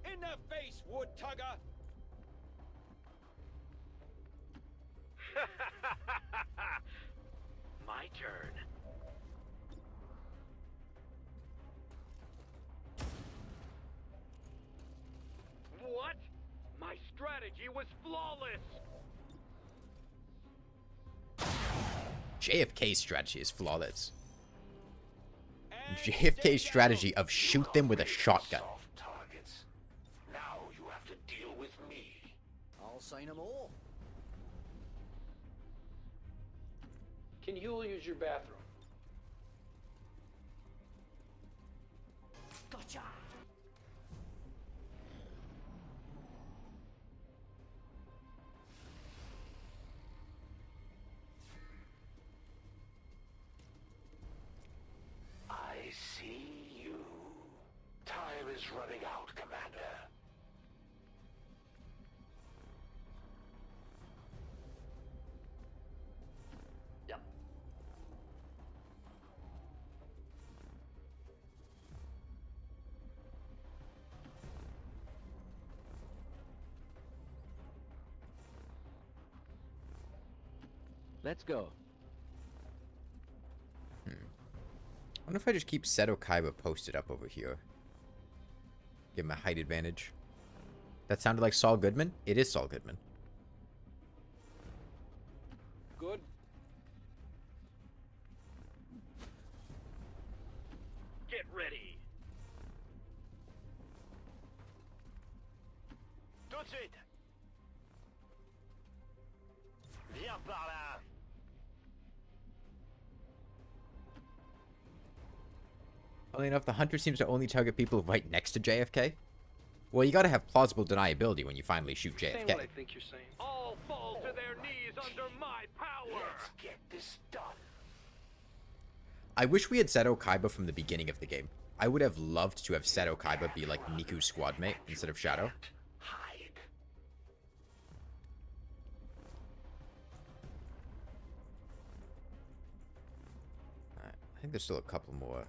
In the face, wood tugger! My turn. What? My strategy was flawless! JFK's strategy is flawless. JFK's strategy of shoot them with a shotgun. Soft targets. Now you have to deal with me. I'll say no more. Can you use your bathroom? Gotcha. I see you. Time is running out, Commander. Yep. Let's go. I wonder if I just keep Seto Kaiba posted up over here. Give him a height advantage. That sounded like Saul Goodman? It is Saul Goodman. Good. Get ready! Tout de suite! Viens par là! Funnily enough, the hunter seems to only target people right next to JFK. Well, you gotta have plausible deniability when you finally shoot Saying what I JFK. think you're saying. All fall to their knees under my power! Let's get this done. I wish we had Seto Kaiba from the beginning of the game. I would have loved to have Seto Kaiba be like Miku's squad mate instead of Shadow. Hide. I think there's still a couple more.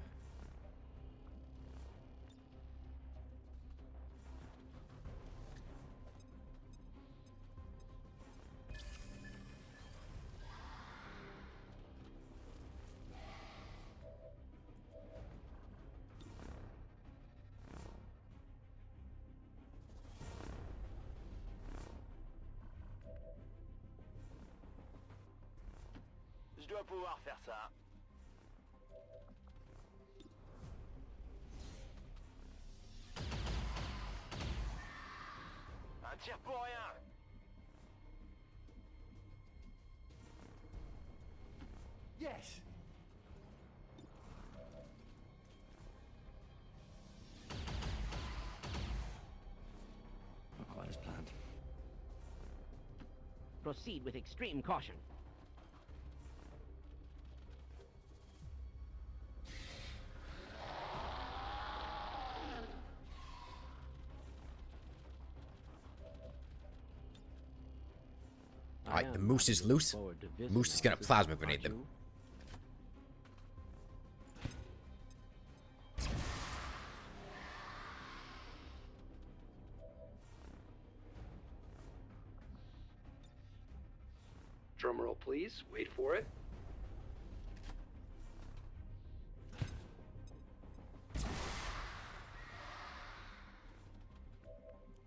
Je dois pouvoir faire ça. Un tir pour rien. Yes. Not quite as planned. Proceed with extreme caution. Alright, the moose is loose. Moose is gonna plasma grenade them. Drumroll, please. Wait for it.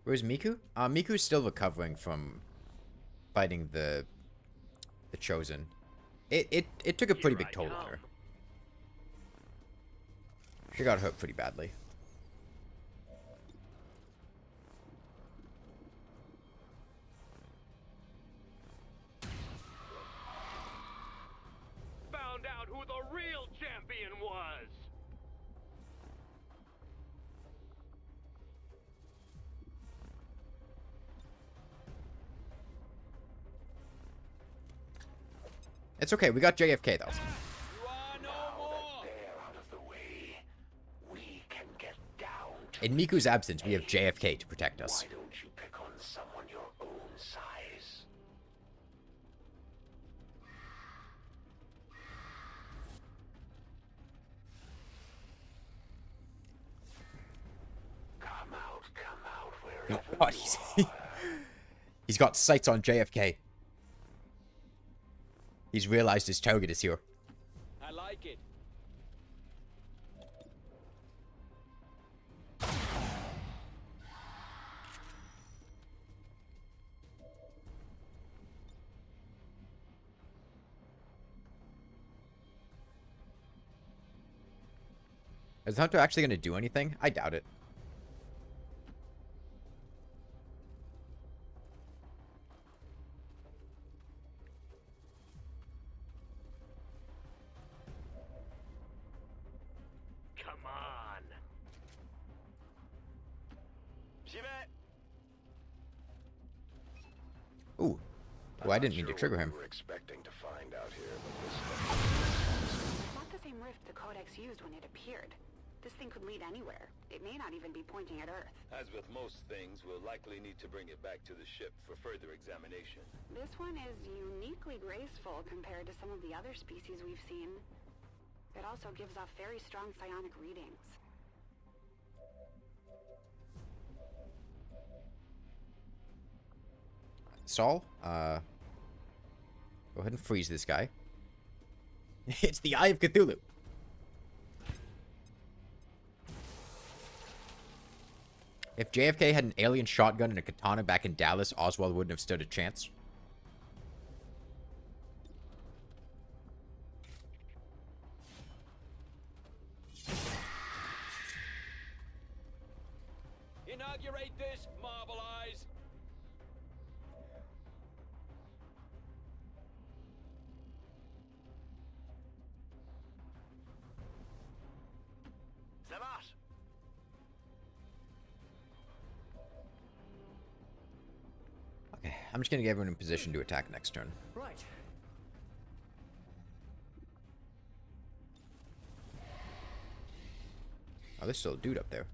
Where's Miku? Miku's still recovering from fighting the Chosen. It took a pretty big toll on her. She got hurt pretty badly. Found out who the real champion was! It's okay, we got JFK though. In Miku's absence, we have JFK to protect us. Why don't you pick on someone your own size? Come out, wherever Oh, God, he's got sights on JFK. He's realized his target is here. I like it. Is the hunter actually going to do anything? I doubt it. Come on. Ooh. Oh, I didn't mean to trigger him. We're expecting to find out here, but this It's not the same rift the Codex used when it appeared. This thing could lead anywhere. It may not even be pointing at Earth. As with most things, we'll likely need to bring it back to the ship for further examination. This one is uniquely graceful compared to some of the other species we've seen. It also gives off very strong psionic readings. Saul, go ahead and freeze this guy. It's the Eye of Cthulhu. If JFK had an alien shotgun and a katana back in Dallas, Oswald wouldn't have stood a chance. Inaugurate this, Marble Eyes. Zamash! Okay, I'm just gonna get everyone in position to attack next turn. Right. Oh, there's still a dude up there.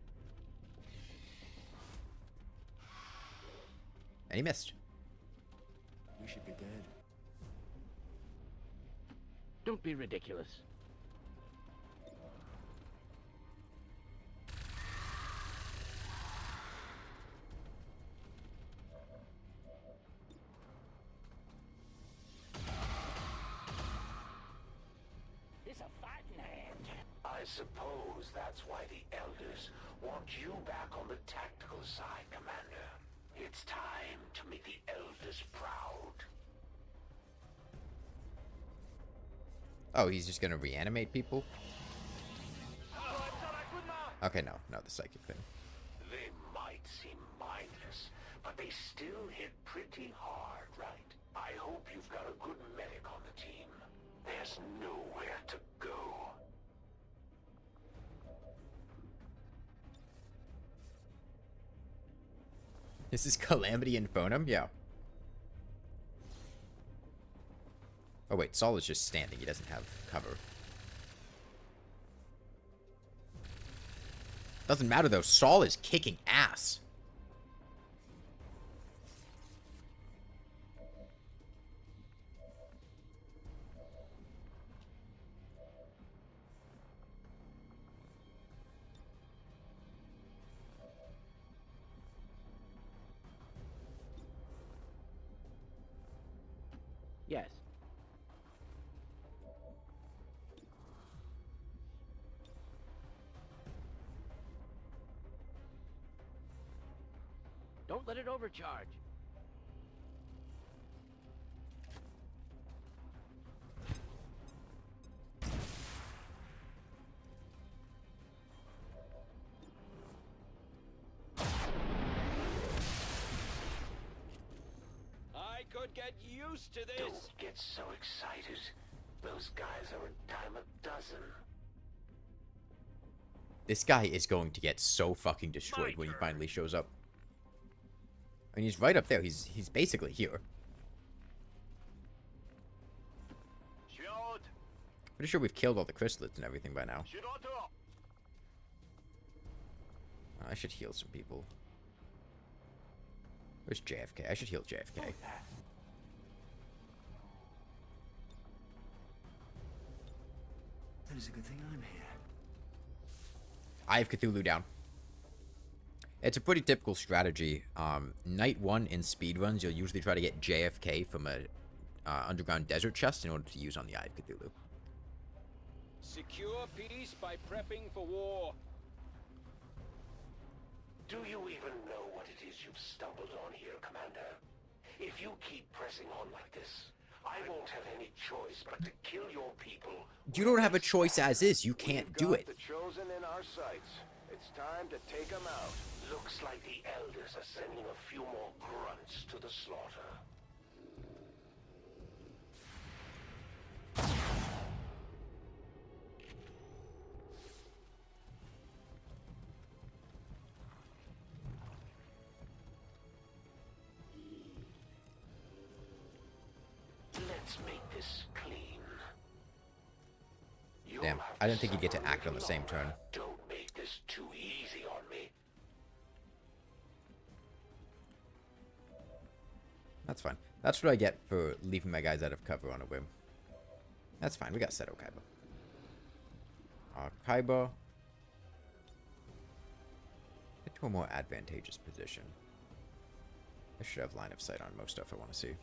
And he missed. We should be dead. Don't be ridiculous. It's a fighting hand. I suppose that's why the Elders want you back on the tactical side, Commander. It's time to make the Elders proud. Oh, he's just gonna reanimate people? Okay, no, the psychic thing. They might seem mindless, but they still hit pretty hard, right? I hope you've got a good medic on the team. There's nowhere to go. This is Calamity and Phonum? Yeah. Oh wait, Saul is just standing. He doesn't have cover. Doesn't matter though. Saul is kicking ass. Yes. Don't let it overcharge. I could get used to this. Don't get so excited. Those guys are a dime a dozen. This guy is going to get so fucking destroyed when he finally shows up. I mean, he's right up there. He's basically here. Pretty sure we've killed all the chrysalids and everything by now. I should heal some people. Where's JFK? I should heal JFK. That is a good thing I'm here. I have Cthulhu down. It's a pretty typical strategy. Night 1 in speedruns, you'll usually try to get JFK from a underground desert chest in order to use on the Eye of Cthulhu. Secure peace by prepping for war. Do you even know what it is you've stumbled on here, Commander? If you keep pressing on like this, I won't have any choice but to kill your people. You don't have a choice as is. You can't do it. The Chosen in our sights. It's time to take them out. Looks like the Elders are sending a few more grunts to the slaughter. Let's make this clean. Damn, I didn't think you'd get to act on the same turn. Don't make this too easy on me. That's fine. That's what I get for leaving my guys out of cover on a whim. That's fine. We got Seto Kaiba. Kaiba. Get to a more advantageous position. I should have line of sight on most stuff I want to see.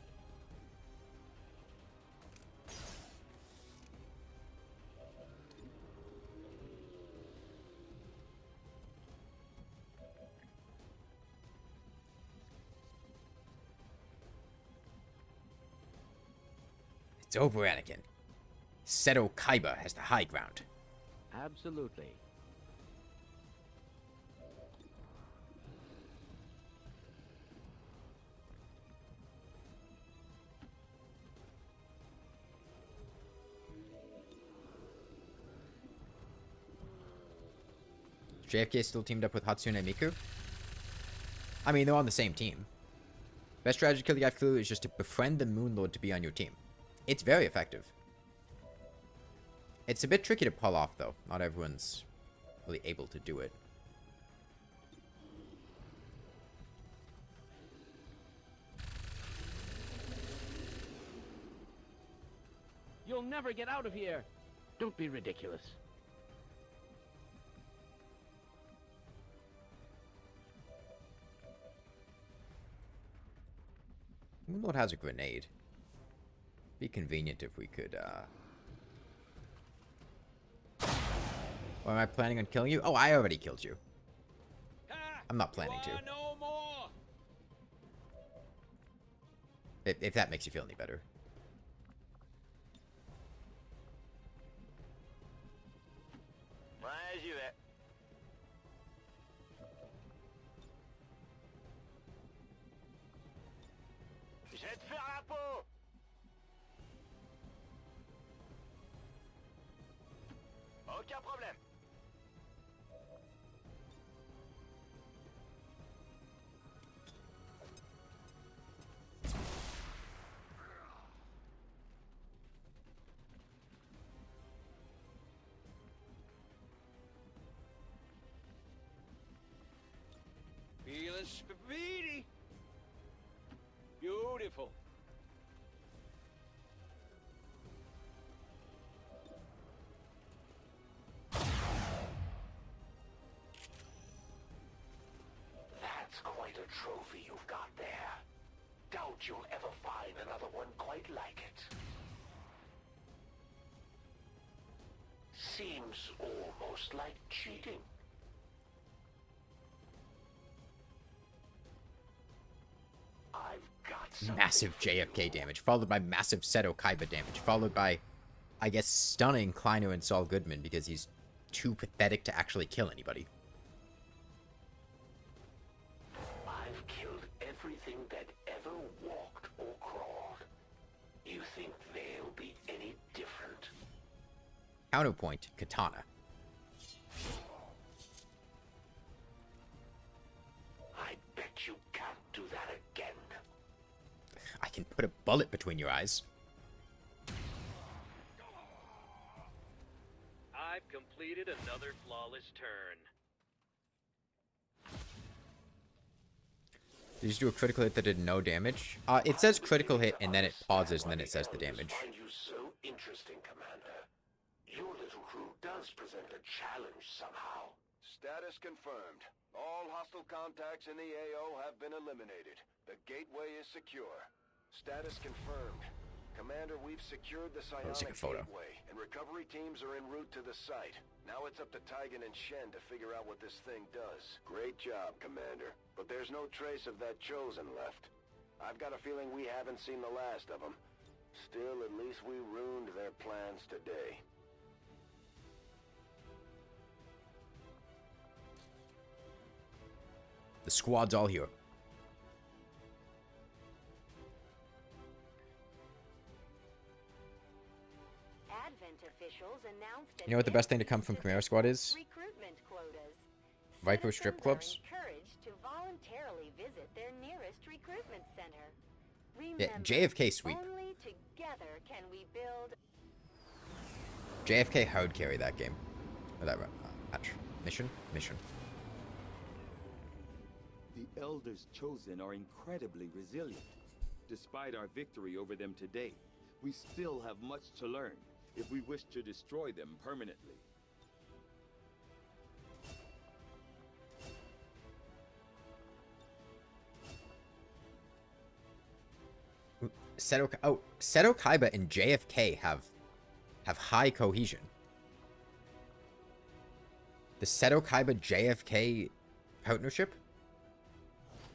It's over, Anakin. Seto Kaiba has the high ground. Absolutely. JFK still teamed up with Hatsune and Miku? I mean, they're on the same team. Best strategy to kill the Eye of Cthulhu is just to befriend the Moon Lord to be on your team. It's very effective. It's a bit tricky to pull off, though. Not everyone's really able to do it. You'll never get out of here. Don't be ridiculous. Moon Lord has a grenade. Be convenient if we could, Or am I planning on killing you? Oh, I already killed you. I'm not planning to. No more. If that makes you feel any better. Ouais, j'y vais. Je vais te faire la peau. Aucun problème. Feeling speedy. Beautiful. That's quite a trophy you've got there. Doubt you'll ever find another one quite like it. Seems almost like cheating. massive JFK damage, followed by massive Seto Kaiba damage, followed by, I guess, stunning Kleiner and Saul Goodman because he's too pathetic to actually kill anybody. I've killed everything that ever walked or crawled. You think they'll be any different? Counterpoint, Katana. I bet you can't do that again. I can put a bullet between your eyes. I've completed another flawless turn. Did you just do a critical hit that did no damage? It says critical hit, and then it pauses, and then it says the damage. I find you so interesting, Commander. Your little crew does present a challenge somehow. Status confirmed. All hostile contacts in the AO have been eliminated. The gateway is secure. Status confirmed. Commander, we've secured the psionic gateway, and recovery teams are en route to the site. Now it's up to Taigen and Shen to figure out what this thing does. Great job, Commander. But there's no trace of that Chosen left. I've got a feeling we haven't seen the last of them. Still, at least we ruined their plans today. The squad's all here. You know what the best thing to come from Chimera Squad is? Recruitment quotas. Viper strip clubs. Encouraged to voluntarily visit their nearest recruitment center. Yeah, JFK sweep. Only together can we build. JFK hard carry that game. Or that match. Mission? Mission. The Elders Chosen are incredibly resilient. Despite our victory over them today, we still have much to learn if we wish to destroy them permanently. Seto Kaiba and JFK have high cohesion. The Seto Kaiba JFK partnership?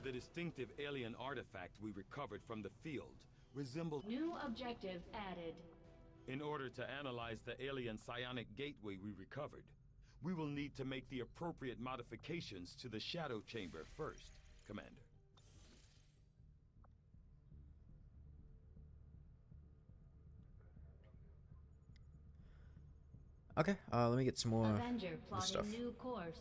The distinctive alien artifact we recovered from the field resembled... New objective added. In order to analyze the alien psionic gateway we recovered, we will need to make the appropriate modifications to the shadow chamber first, Commander. Okay, let me get some more Avenger plotting stuff. New course.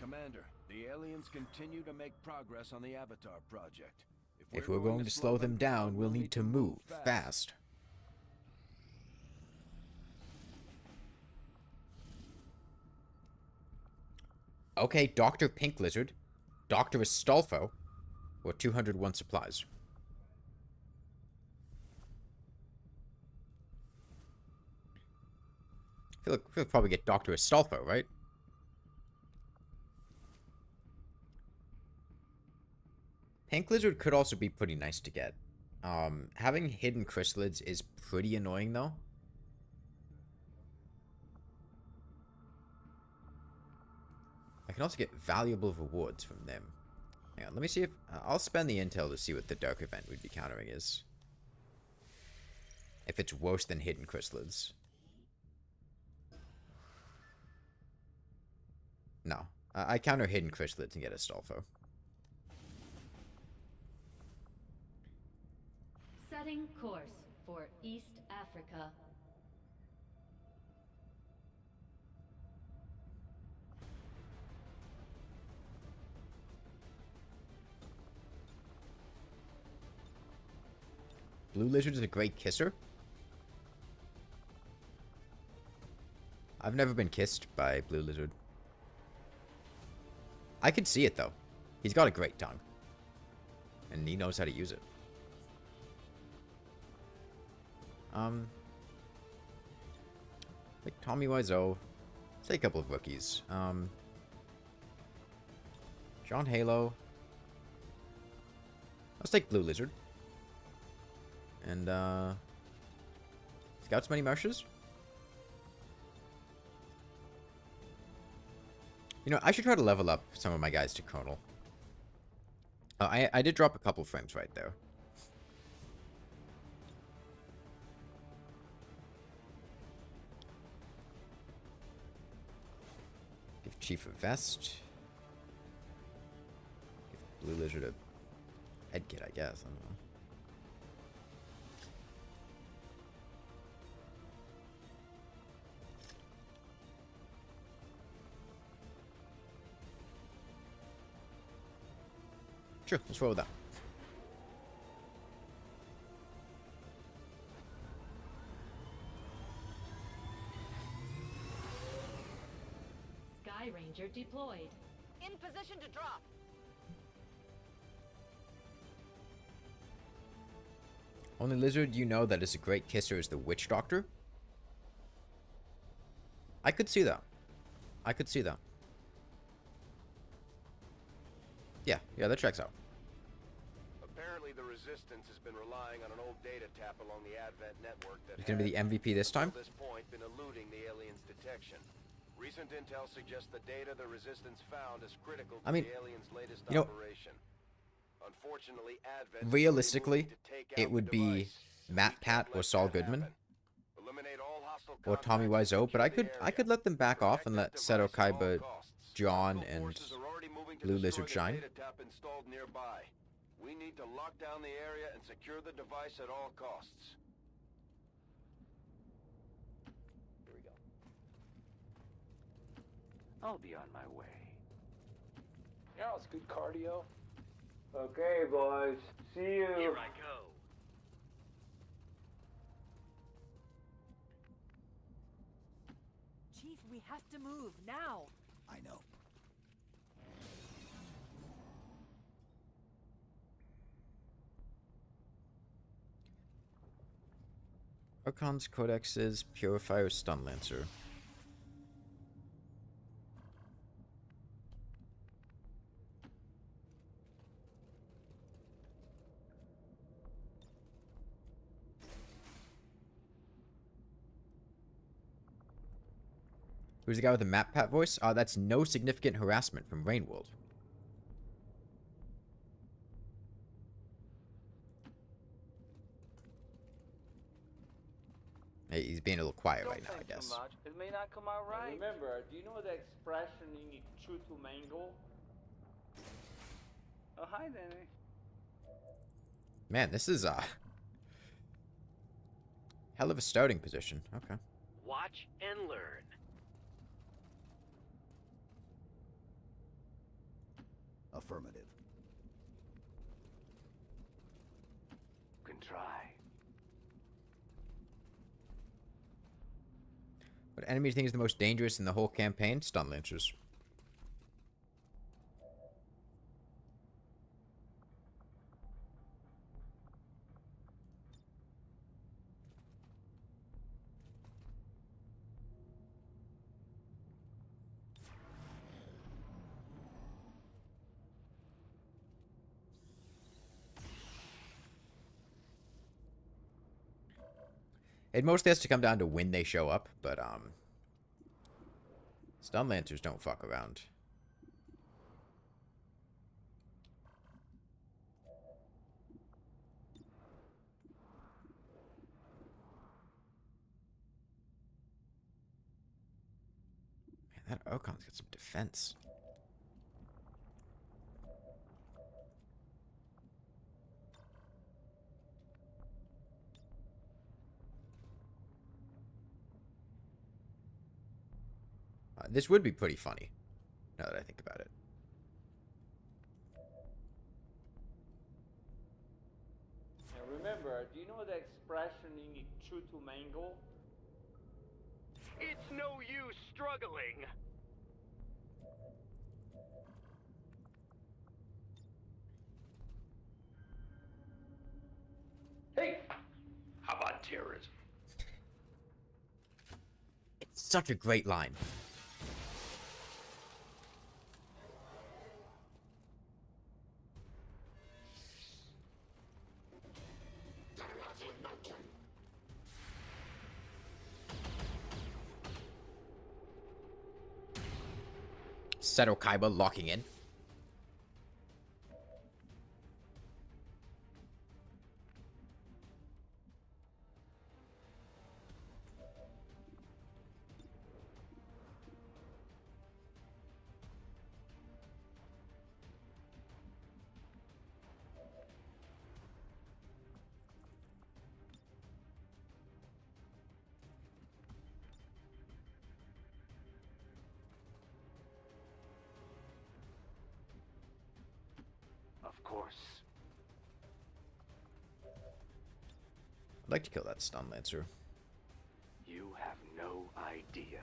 Commander, the aliens continue to make progress on the Avatar project. If we're going to slow them down, we'll need to move fast. Okay, Dr. Pink Lizard, Dr. Astolfo, or 201 supplies. I feel like we'll probably get Dr. Astolfo, right? Pink Lizard could also be pretty nice to get. Having hidden chrysalids is pretty annoying, though. I can also get valuable rewards from them. Hang on, let me see if... I'll spend the intel to see what the dark event we'd be countering is. If it's worse than hidden chrysalids. No. I counter hidden chrysalids and get Astolfo. Setting course for East Africa. Blue Lizard is a great kisser. I've never been kissed by Blue Lizard. I could see it, though. He's got a great tongue. And he knows how to use it. Like Tommy Wiseau. Say a couple of rookies. John Halo. Let's take Blue Lizard. And, Scouts many marshes? You know, I should try to level up some of my guys to Colonel. I did drop a couple frames right there. Give Chief a vest. Give Blue Lizard a head kit, I guess. I don't know. Sure, let's roll with that. Sky Ranger deployed. In position to drop. Only lizard you know that is a great kisser is the Witch Doctor. I could see that. I could see that. Yeah, that checks out. Apparently the Resistance has been relying on an old data tap along the Advent network that He's gonna be the MVP this time? At this point been eluding the aliens' detection. Recent intel suggests the data the Resistance found is critical to the aliens' latest operation. Unfortunately, Advent Realistically, it would be Matt Pat or Saul Goodman or Tommy Wiseau, but I could let them back off and let Seto Kaiba, John, and Blue Lizard shine. We need to lock down the area and secure the device at all costs. Here we go. I'll be on my way. Yeah, it's good cardio. Okay, boys. See you. Here I go. Chief, we have to move now. I know. Archon's Codex is Purifier Stun Lancer. Who's the guy with the Map Pat voice? That's No Significant Harassment from Rainworld. Hey, he's being a little quiet right now, I guess. It may not come out right. Remember, do you know the expression in chew to mango? Oh, hi, Danny. Man, this is hell of a starting position. Okay. Watch and learn. Affirmative. Can try. What enemy do you think is the most dangerous in the whole campaign? Stun Lancers. It mostly has to come down to when they show up, but Stun Lancers don't fuck around. Man, that Okon's got some defense. This would be pretty funny, now that I think about it. And remember, do you know the expression in chew to mango? It's no use struggling. Hey! How about terrorism? It's such a great line. Seto Kaiba locking in. Of course. I'd like to kill that stun lancer. You have no idea.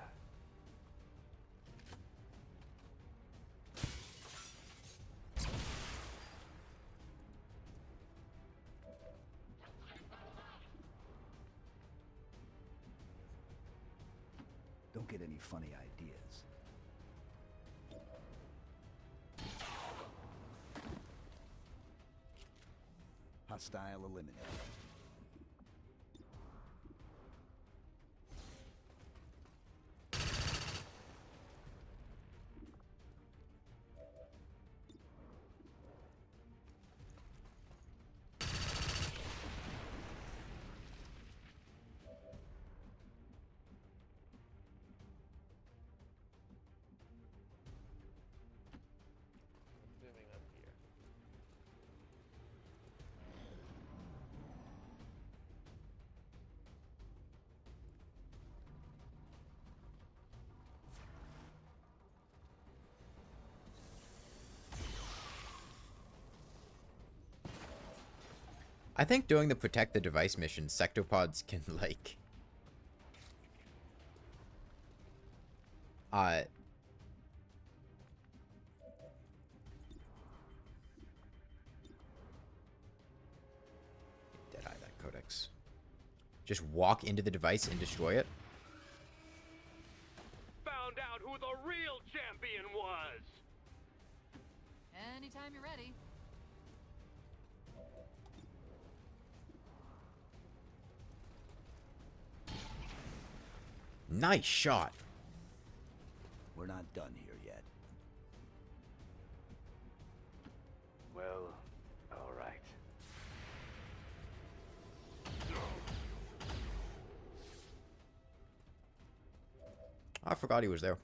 Don't get any funny ideas. Hostile eliminated. Moving up here. I think during the protect the device mission, sectopods can like Deadeye that codex. Just walk into the device and destroy it. Found out who the real champion was. Anytime you're ready. Nice shot. We're not done here yet. Well, all right. I forgot he was there.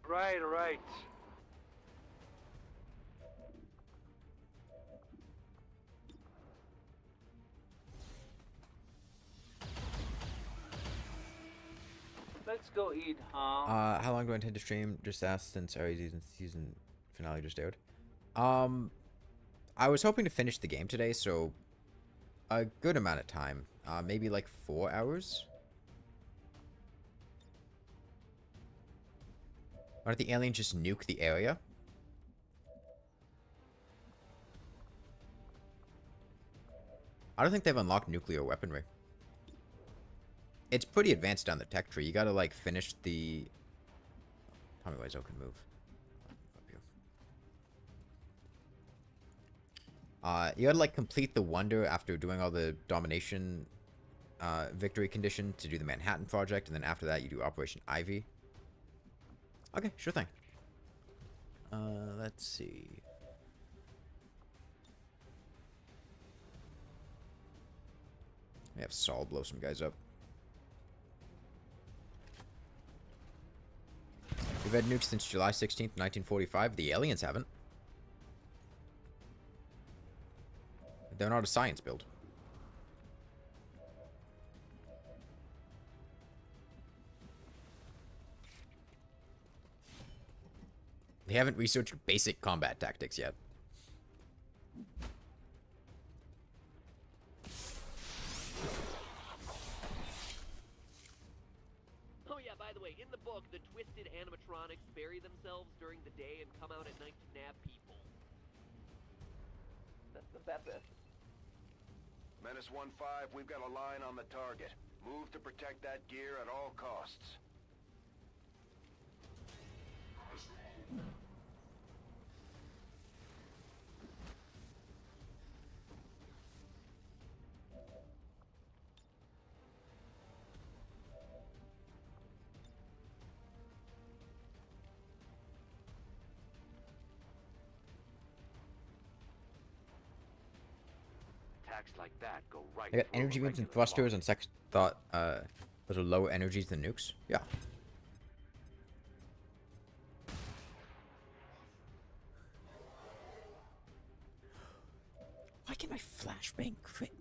Right, right. Let's go eat, huh? How long do I intend to stream? Just asked since our season finale just aired. I was hoping to finish the game today, so a good amount of time. Maybe like 4 hours. Why don't the aliens just nuke the area? I don't think they've unlocked nuclear weaponry. It's pretty advanced down the tech tree. You gotta, like, finish the... Tommy Wiseau can move. Up here. You gotta, like, complete the wonder after doing all the domination victory condition to do the Manhattan Project, and then after that you do Operation Ivy. Okay, sure thing. Let's see. We have Saul blow some guys up. We've had nukes since July 16th, 1945. The aliens haven't. They're not a science build. They haven't researched basic combat tactics yet. Oh yeah, by the way, in the book, the twisted animatronics bury themselves during the day and come out at night to nab people. That's the better. Menace 1-5, we've got a line on the target. Move to protect that gear at all costs. attacks like that go right They got through energy a beams and regular thrusters, and Sex thought those are lower energies than nukes. Yeah. Why can my flashbang crit?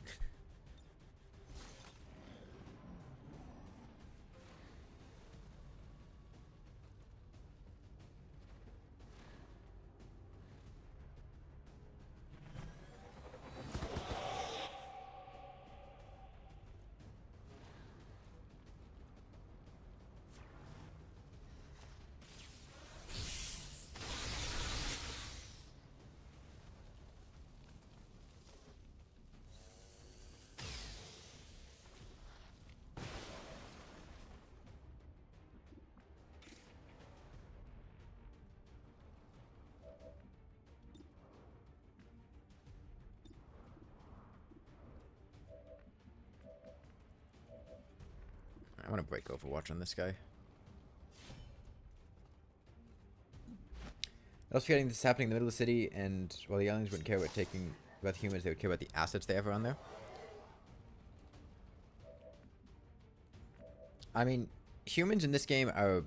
I want to break Overwatch on this guy. I was forgetting this is happening in the middle of the city, and while the aliens wouldn't care about taking about the humans, they would care about the assets they have around there. I mean, humans in this game are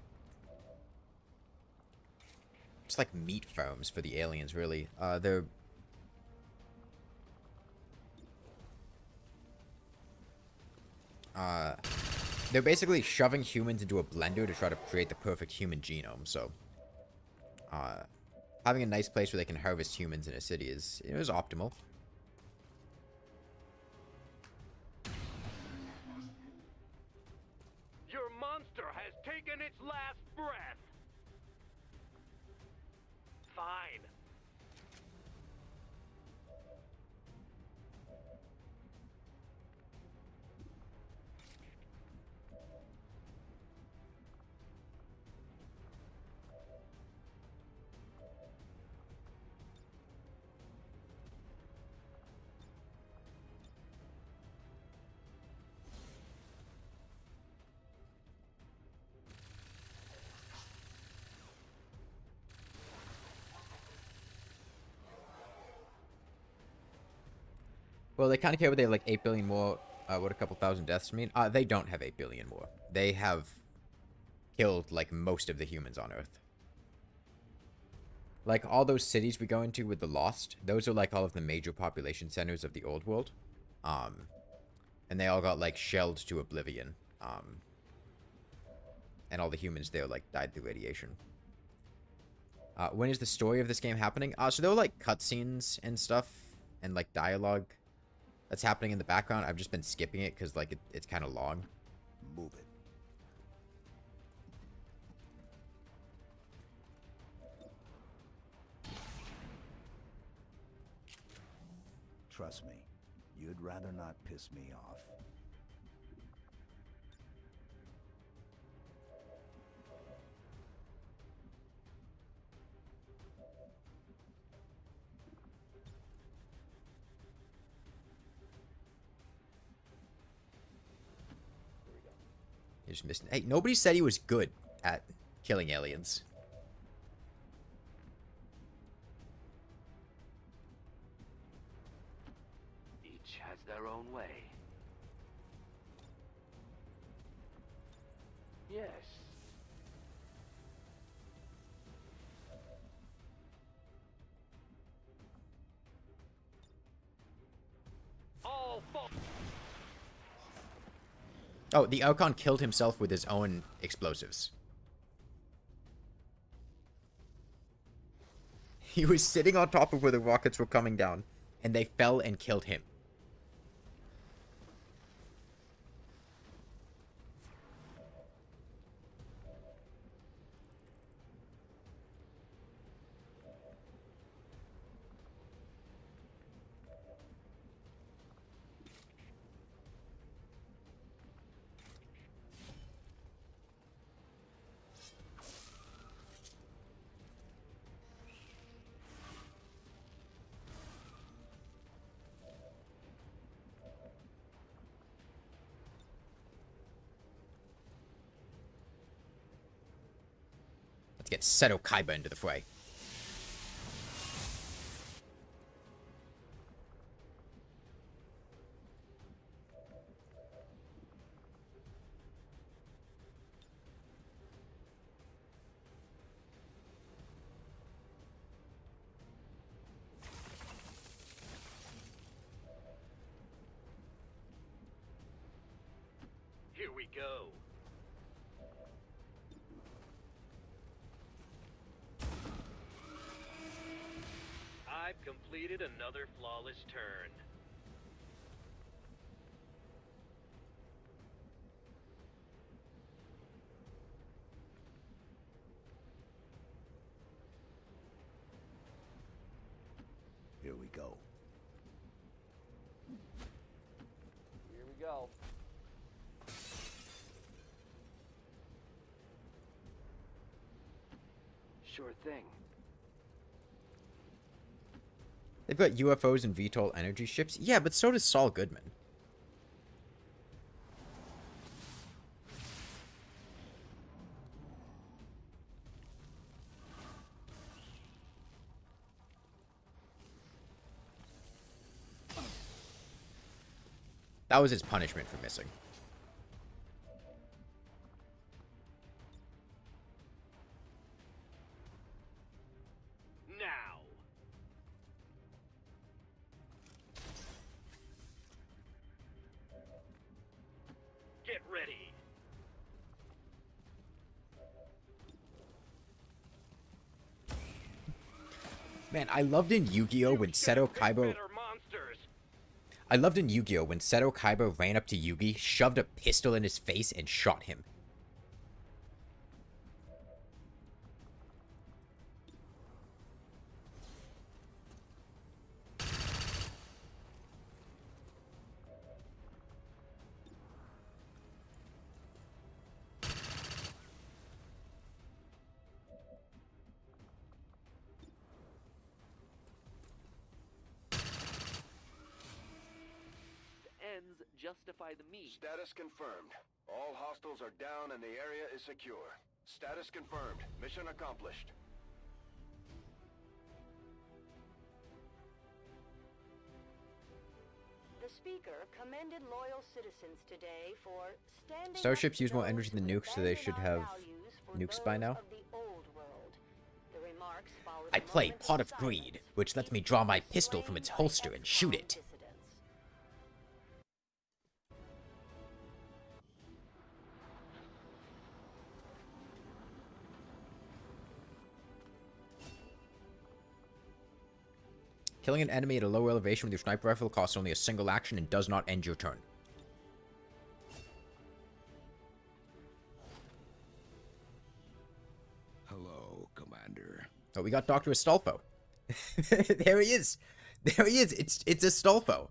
just like meat farms for the aliens, really. They're basically shoving humans into a blender to try to create the perfect human genome, so having a nice place where they can harvest humans in a city is optimal. Your monster has taken its last breath. Fine. Well, they kind of care what they have, like 8 billion more. What a couple thousand deaths mean. They don't have 8 billion more. They have killed, like, most of the humans on Earth. Like, all those cities we go into with the Lost, those are, like, all of the major population centers of the old world. And they all got, like, shelled to oblivion. And all the humans there, like, died through radiation. When is the story of this game happening? So there were, like, cutscenes and stuff, and, like, dialogue that's happening in the background. I've just been skipping it because, like, it's kind of long. Move it. Trust me, you'd rather not piss me off. You just missed. Hey, nobody said he was good at killing aliens. Each has their own way. Yes. All fall. Oh, the Archon killed himself with his own explosives. He was sitting on top of where the rockets were coming down, and they fell and killed him. Let's get Seto Kaiba into the fray. go. I've completed another flawless turn. Here we go. Here we go. Sure thing. They've got UFOs and VTOL energy ships. Yeah, but so does Saul Goodman. That was his punishment for missing. Now. Get ready. Man, I loved in Yu-Gi-Oh! When Seto Kaiba... I loved in Yu-Gi-Oh! When Seto Kaiba ran up to Yugi, shoved a pistol in his face, and shot him. Ends justify the means. Status confirmed. All hostiles are down and the area is secure. Status confirmed. Mission accomplished. The speaker commended loyal citizens today for standing Starships use more energy than nukes, so they should have nukes by now. I play Pot of Greed, which lets me draw my pistol from its holster and shoot it. Killing an enemy at a low elevation with your sniper rifle costs only a single action and does not end your turn. Hello, Commander. Oh, we got Dr. Astolfo. There he is. There he is. It's Astolfo.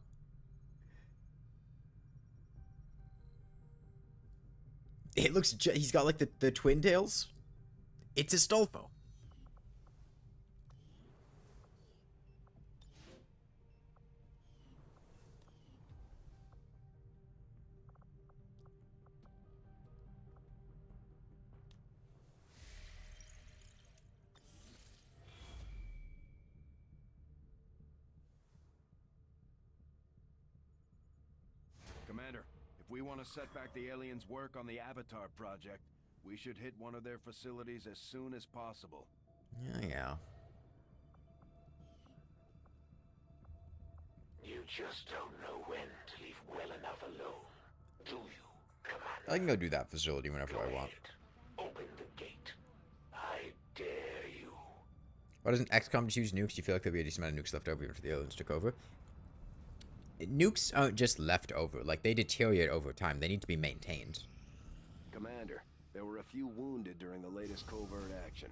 It looks... He's got, like, the twin tails. It's Astolfo. Commander, if we want to set back the aliens' work on the Avatar project, we should hit one of their facilities as soon as possible. Yeah. You just don't know when to leave well enough alone, do you, Commander? I can go do that facility whenever I want. Open the gate. I dare you. Why doesn't XCOM just use nukes? Do you feel like there'll be a decent amount of nukes left over even if the aliens took over? Nukes aren't just left over. Like, they deteriorate over time. They need to be maintained. Commander, there were a few wounded during the latest covert action.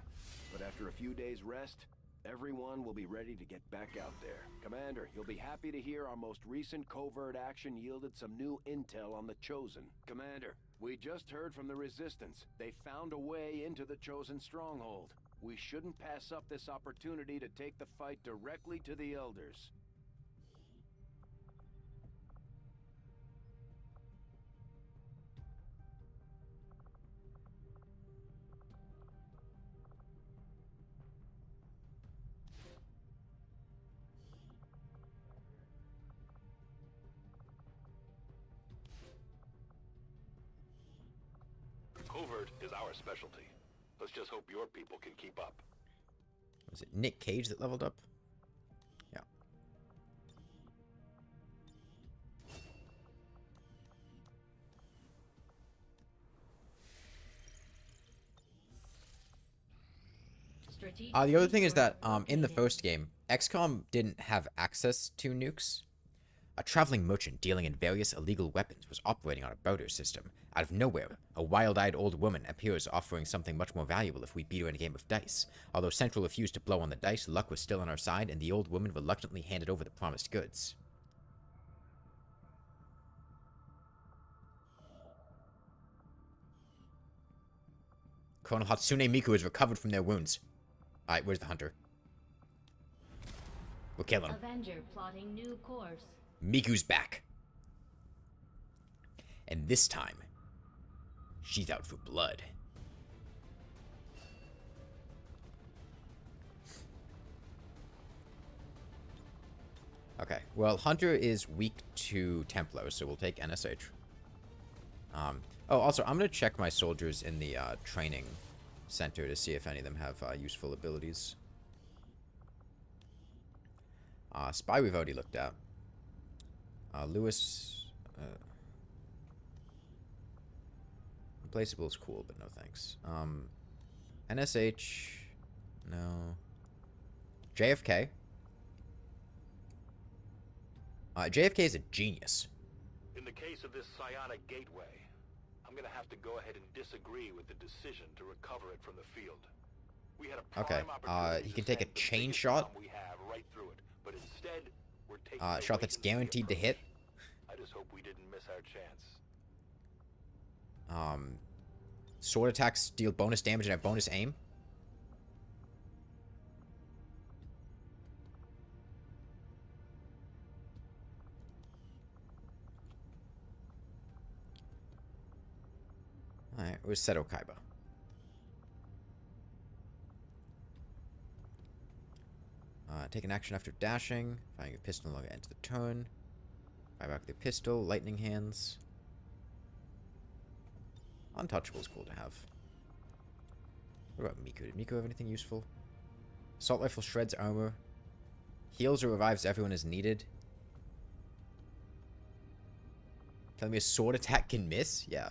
But after a few days' rest, everyone will be ready to get back out there. Commander, you'll be happy to hear our most recent covert action yielded some new intel on the Chosen. Commander, we just heard from the Resistance. They found a way into the Chosen stronghold. We shouldn't pass up this opportunity to take the fight directly to the Elders. Covert is our specialty. Let's just hope your people can keep up. Was it Nick Cage that leveled up? Yeah. The other thing is that in the first game, XCOM didn't have access to nukes. A traveling merchant dealing in various illegal weapons was operating on a barter system. Out of nowhere, a wild-eyed old woman appears offering something much more valuable if we beat her in a game of dice. Although Central refused to blow on the dice, luck was still on our side, and the old woman reluctantly handed over the promised goods. Colonel Hatsune Miku has recovered from their wounds. Alright, where's the hunter? We'll kill him. Avenger plotting new course. Miku's back. And this time, she's out for blood. Okay, well, Hunter is weak to Templar, so we'll take NSH. Oh, also, I'm going to check my soldiers in the training center to see if any of them have useful abilities. Spy we've already looked at. Lewis... Replaceable is cool, but no thanks. NSH... No. JFK. JFK is a genius. In the case of this psionic gateway, I'm gonna have to go ahead and disagree with the decision to recover it from the field. We had a prime opportunity he can take a chain shot. we have right through it, but instead we're taking Shot that's guaranteed to hit. I just hope we didn't miss our chance. Sword attacks deal bonus damage and have bonus aim. Alright, where's Seto Kaiba? Take an action after dashing. Firing a pistol at the end of the turn. Fire back the pistol. Lightning hands. Untouchable is cool to have. What about Miku? Did Miku have anything useful? Assault rifle shreds armor. Heals or revives everyone as needed. Telling me a sword attack can miss? Yeah.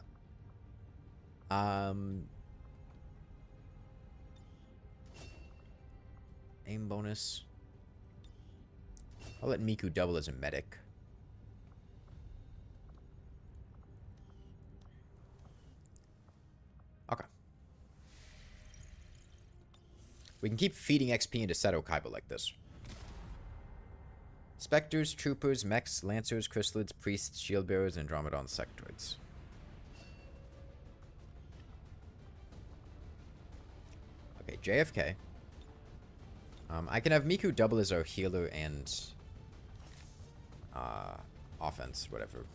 Aim bonus. I'll let Miku double as a medic. Okay. We can keep feeding XP into Seto Kaiba like this. Spectres, troopers, mechs, lancers, chrysalids, priests, shield bearers, and Andromedon sectoids. Okay, JFK. I can have Miku double as our healer and offense, whatever.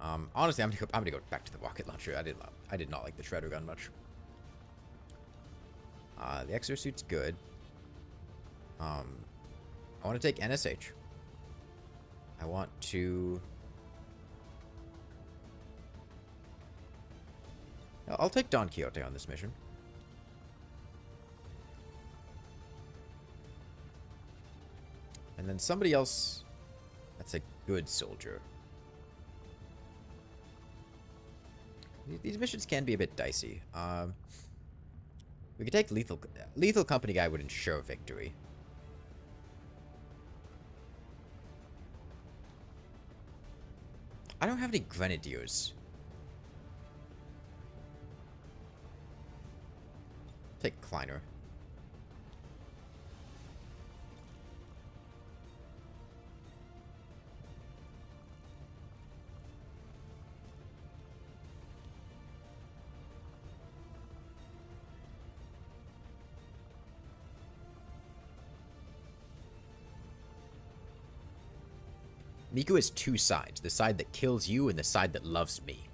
Honestly, I'm gonna go back to the rocket launcher. I did not like the shredder gun much. The exosuit's good. I want to take NSH. I want to... I'll take Don Quixote on this mission. And then somebody else that's a good soldier. These missions can be a bit dicey. We could take Lethal... Lethal Company guy would ensure victory. I don't have any Grenadiers. Take Kleiner. Miku has two sides, the side that kills you and the side that loves me.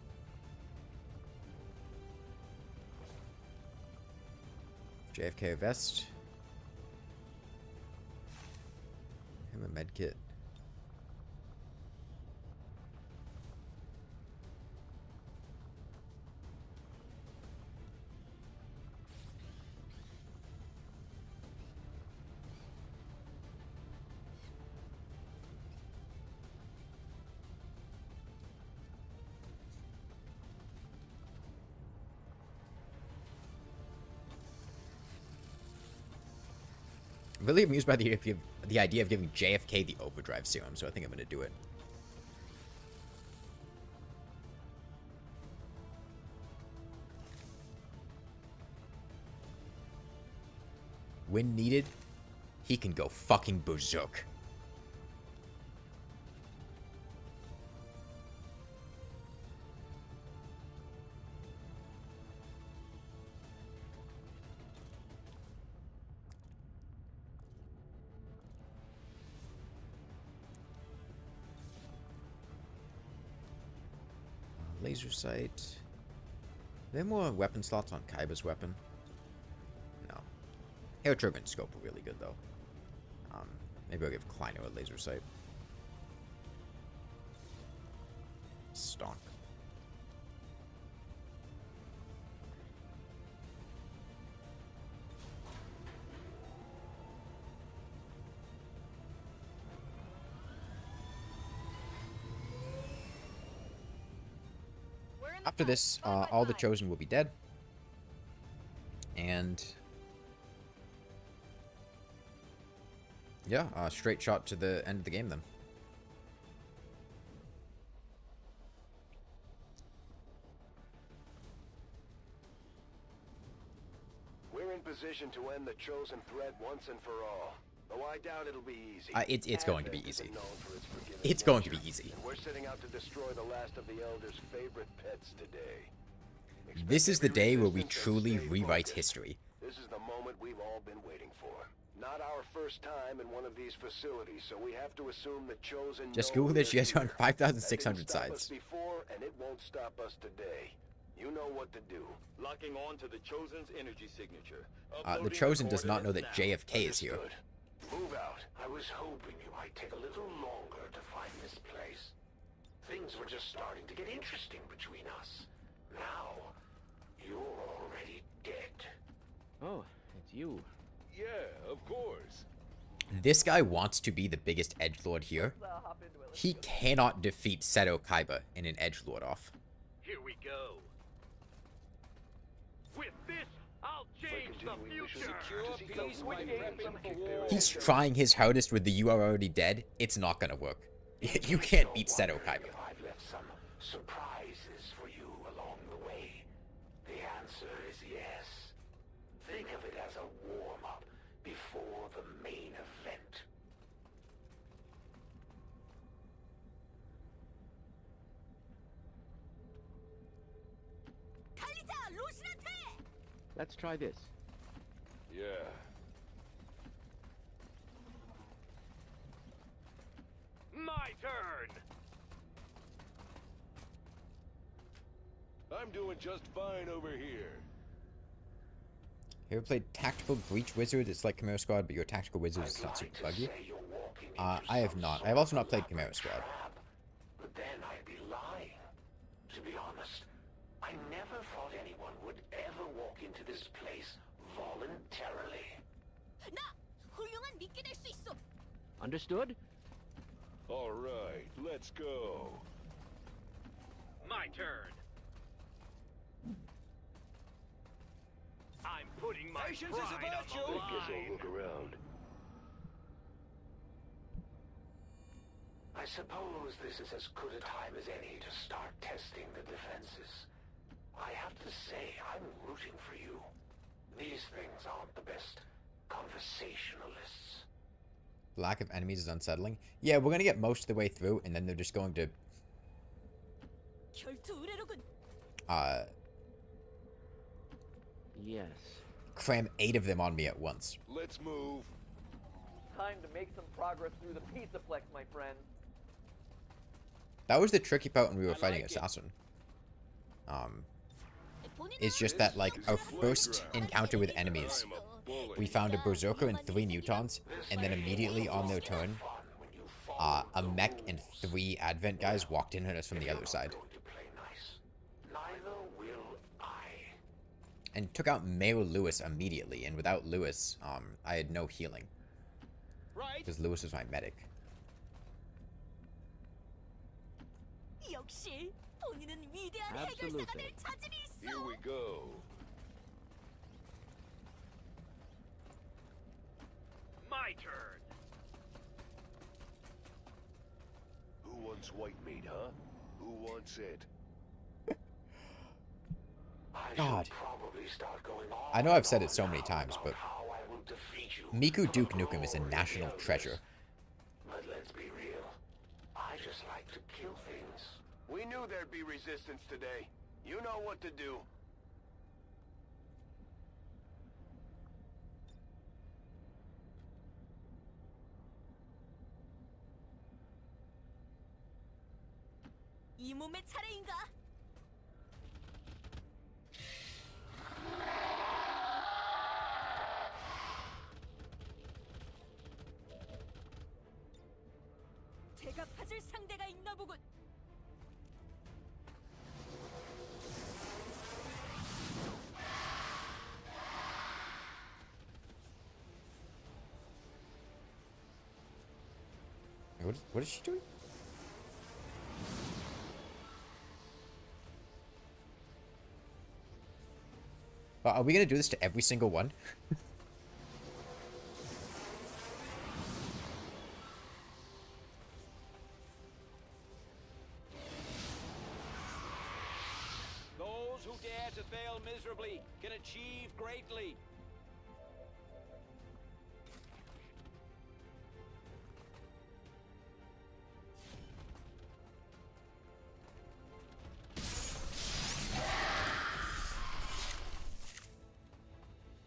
JFK vest. Him a medkit. Really amused by the idea of giving JFK the overdrive serum, so I think I'm going to do it. When needed, he can go fucking berserk. Laser sight. Are there more weapon slots on Kaiba's weapon? No. Hair trigger and scope are really good though. Maybe I'll give Kleiner a laser sight. Stonk. After this, all the Chosen will be dead. And yeah, straight shot to the end of the game then. We're in position to end the Chosen threat once and for all. Though I doubt it'll be easy. It's going to be easy. It's going to be easy. And we're setting out to destroy the last of the Elder's favorite pets today. This is the day where we truly rewrite history. This is the moment we've all been waiting for. Not our first time in one of these facilities, so we have to assume the Chosen. Just Google this. She has around 5,600 sides. Before, and it won't stop us today. You know what to do. Locking on to the Chosen's energy signature. The Chosen does not know that JFK is here. Move out. I was hoping you might take a little longer to find this place. Things were just starting to get interesting between us. Now, you're already dead. Oh, it's you. Yeah, of course. This guy wants to be the biggest edgelord here. He cannot defeat Seto Kaiba in an edgelord off. Here we go. With this, I'll change the future. He's trying his hardest with the "you are already dead." It's not gonna work. You can't beat Seto Kaiba. I've left some surprises for you along the way. The answer is yes. Think of it as a warm-up before the main event. Let's try this. Yeah. My turn. I'm doing just fine over here. You ever played Tactical Breach Wizard? It's like Chimera Squad, but your Tactical Wizard is not super buggy. I have not. I have also not played Chimera Squad. But then I'd be lying. To be honest, I never thought anyone would ever walk into this place voluntarily. Understood? All right, let's go. My turn. I'm putting my Patience is a pride on virtue. the Guess I'll line. look around. I suppose this is as good a time as any to start testing the defenses. I have to say, I'm rooting for you. These things aren't the best conversationalists. Lack of enemies is unsettling. Yeah, we're gonna get most of the way through, and then they're just going to yes. cram 8 of them on me at once. Let's move. Time to make some progress through the Pizzaplex, my friend. That was the tricky part when we were fighting Assassin. It's just that, like, our first encounter with enemies, we found a Berserker and 3 Mutons, and then immediately on their turn, a mech and 3 Advent guys walked in on us from the other side. And took out Mayor Lewis immediately, and without Lewis, I had no healing. Because Lewis was my medic. Absolutely. Here we go. My my turn. Who wants white meat, huh? Who wants it? God. Probably start going on I know I've said it so many times, but how I will defeat you. Miku Duke Nukem is a national treasure. But let's be real. I just like to kill things. We knew there'd be resistance today. You know what to do. 이 몸의 차례인가? 제가 파줄 상대가 있나 보군. What is she doing? Are we gonna do this to every single one? Those who dare to fail miserably can achieve greatly.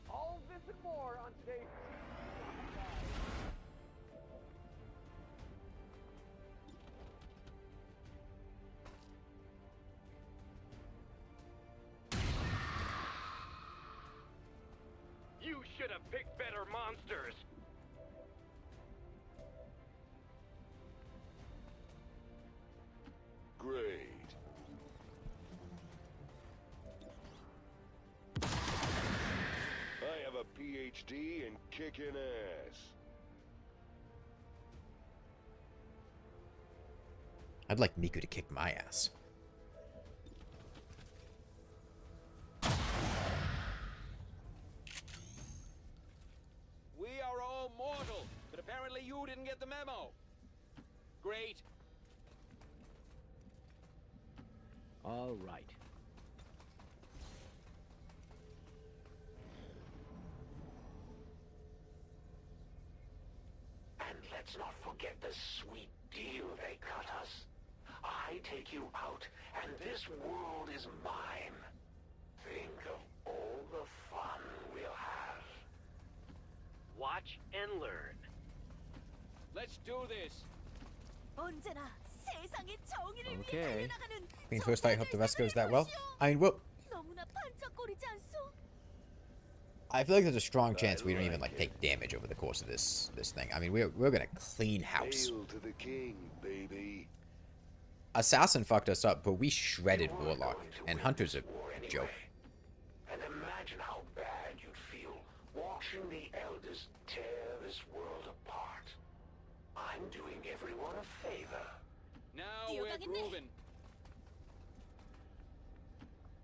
All this and more on today's You should have picked better monsters. Great. I have a PhD in kicking ass. I'd like Miku to kick my ass. We are all mortal, but apparently you didn't get the memo. Great. All right. And let's not forget the sweet deal they cut us. I take you out, and this world is mine. Think of all the fun we'll have. Watch and learn. Let's do this. 언제나 세상의 정의를 Okay. 위해 달려나가는 I mean, first fight, hope the rest goes that well. I mean, well, 너무나 반짝거리지 않소? I feel like there's a strong chance we don't even like take damage over the course of this thing. I mean, we're gonna clean house. Hail to the king, baby. Assassin fucked us up, but we shredded Warlock, and Hunter's a joke. And imagine how bad you'd feel watching the elders tear this world apart. I'm doing everyone a favor. Now we're grooving.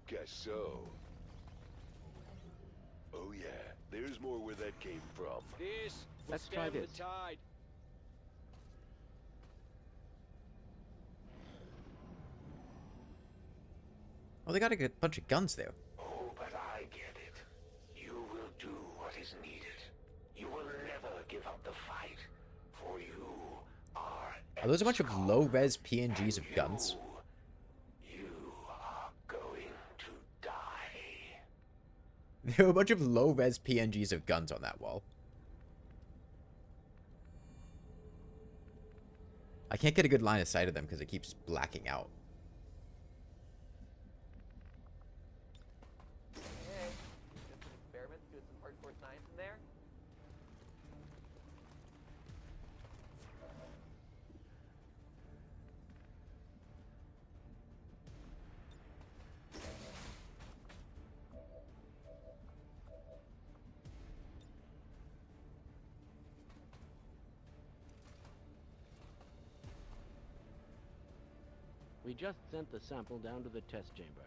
Guess so. Oh yeah, there's more where that came from. This will Let's try stem this. the tide. Oh, they got a bunch of guns there. Oh, but I get it. You will do what is needed. You will never give up the fight, for you are Are those a bunch of low-res PNGs of guns? you are going to die. There were a bunch of low-res PNGs of guns on that wall. I can't get a good line of sight of them because it keeps blacking out. Okay, did some experiments, doing some hardcore science in there. We just sent the sample down to the test chamber.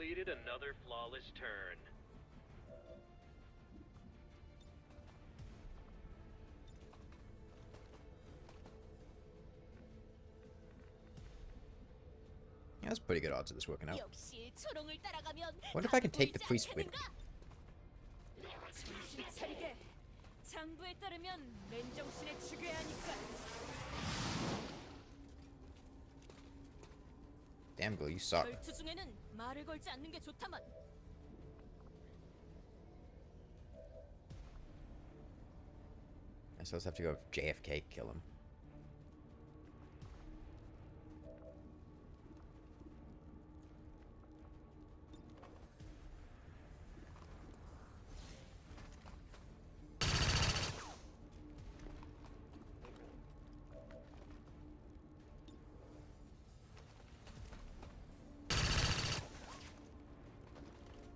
completed another flawless turn. Yeah, that's pretty good odds of this working out. 역시 초롱을 따라가면 Wonder if I can take the priest with me. 정신 차리게. 장부에 따르면 맨정신에 죽여야 하니까. Damn girl, you suck. 전투 중에는 말을 걸지 않는 게 좋다만. I suppose I have to go JFK kill him.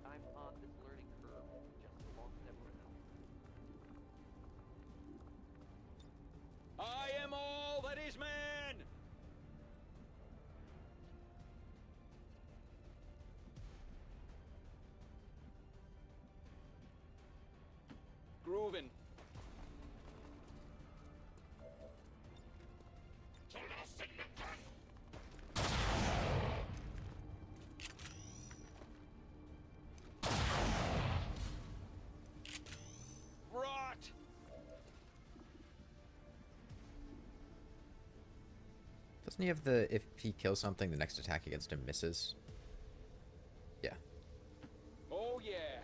I'm on this learning curve just along with everyone else. I am all that is man! Groovin'. Rot! Doesn't he have the, if he kills something, the next attack against him misses? Yeah. Oh yeah.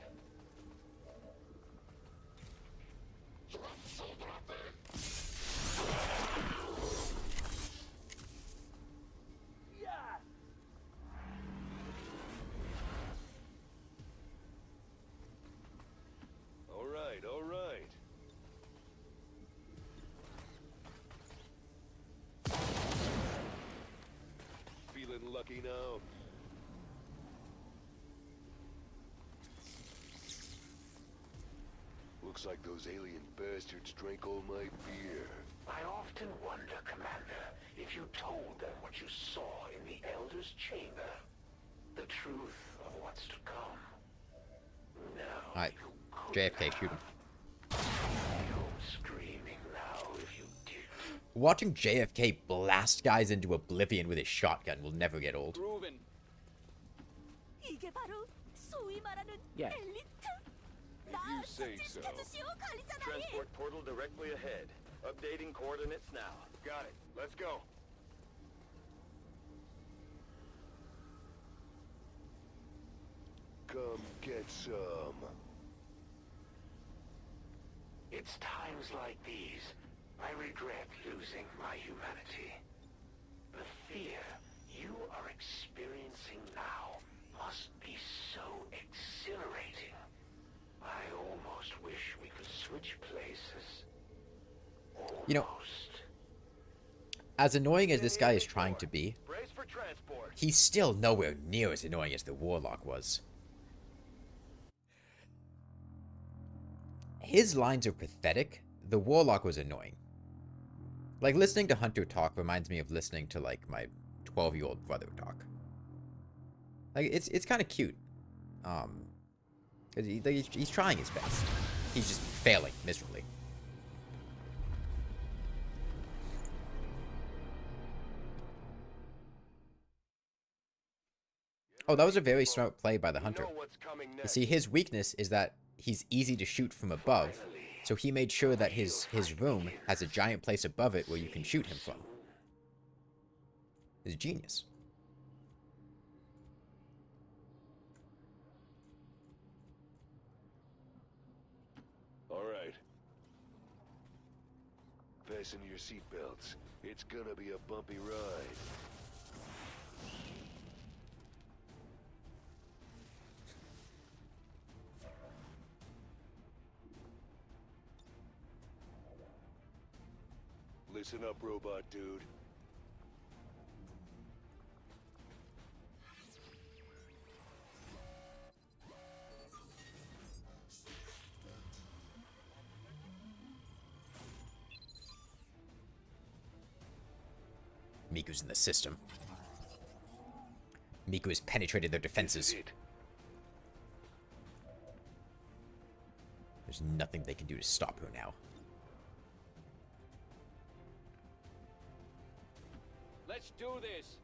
All right, all right. Feeling lucky now? Looks like those alien bastards drank all my beer. I often wonder, Commander, if you told them what you saw in the Elder's Chamber. The truth of what's to come. No. Alright, JFK, shoot him. Screaming now if you did. Watching JFK blast guys into oblivion with his shotgun will never get old. Groovin'. 이게 바로 소위 말하는 Yes. 엘리트? If you say so. 시켜주시오, 관리자님. Transport portal directly ahead. Updating coordinates now. Got it. Let's go. Come get some. It's times like these I regret losing my humanity. The fear you are experiencing now must be so exhilarating. I almost wish we could switch places. You know, as annoying as this guy is trying to be, Brace for transport. he's still nowhere near as annoying as the Warlock was. His lines are pathetic. The Warlock was annoying. Like, listening to Hunter talk reminds me of listening to, like, my 12-year-old brother talk. Like, it's kind of cute. He's trying his best. He's just failing miserably. Oh, that was a very smart play by the Hunter. You see, his weakness is that he's easy to shoot from above, so he made sure that his room has a giant place above it where you can shoot him from. It's genius. All right. Fasten your seatbelts. It's gonna be a bumpy ride. Listen up, robot dude. Miku's in the system. Miku has penetrated their defenses. There's nothing they can do to stop her now. Let's do this.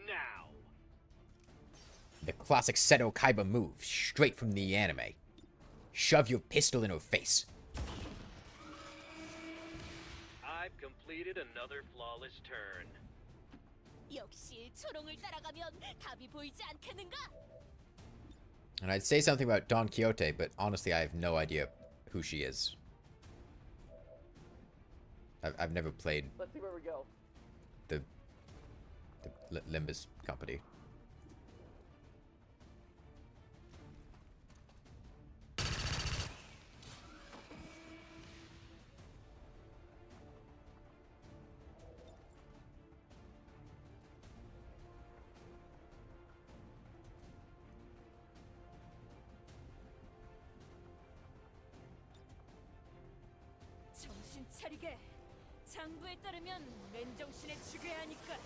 Now. The classic Seto Kaiba move, straight from the anime. Shove your pistol in her face. I've completed another flawless turn. 역시 초롱을 따라가면 답이 보이지 않겠는가? And I'd say something about Don Quixote, but honestly, I have no idea who she is. I've never played. Let's see where we go. The Limbus company. 정신 차리게. 장부에 따르면 맨정신에 죽여야 하니까.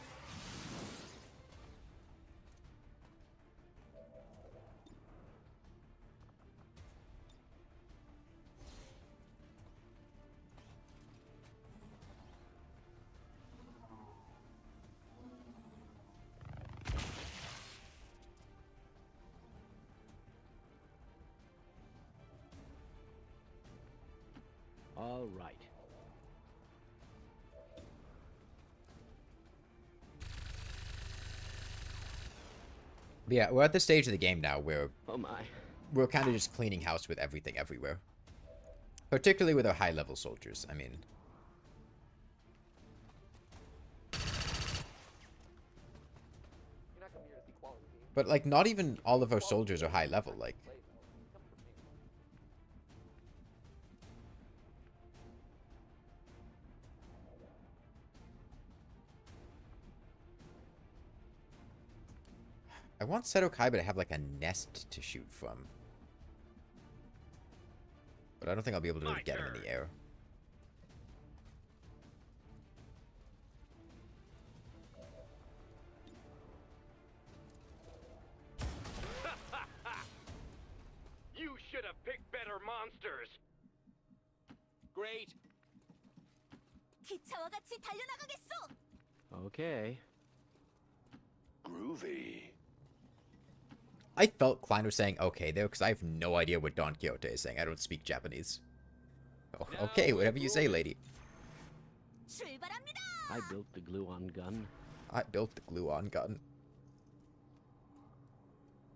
All right. But yeah, we're at the stage of the game now where we're kind of just cleaning house with everything everywhere. Particularly with our high-level soldiers, I mean. But, like, not even all of our soldiers are high-level, like. I want Seto Kaiba to have, like, a nest to shoot from. But I don't think I'll be able to really get him in the air. You should have picked better monsters. Great. 기차와 같이 달려나가겠소. Okay. Groovy. I felt Klein was saying okay there, because I have no idea what Don Quixote is saying. I don't speak Japanese. Oh, okay, whatever you say, lady. I built the glue-on gun. I built the glue-on gun.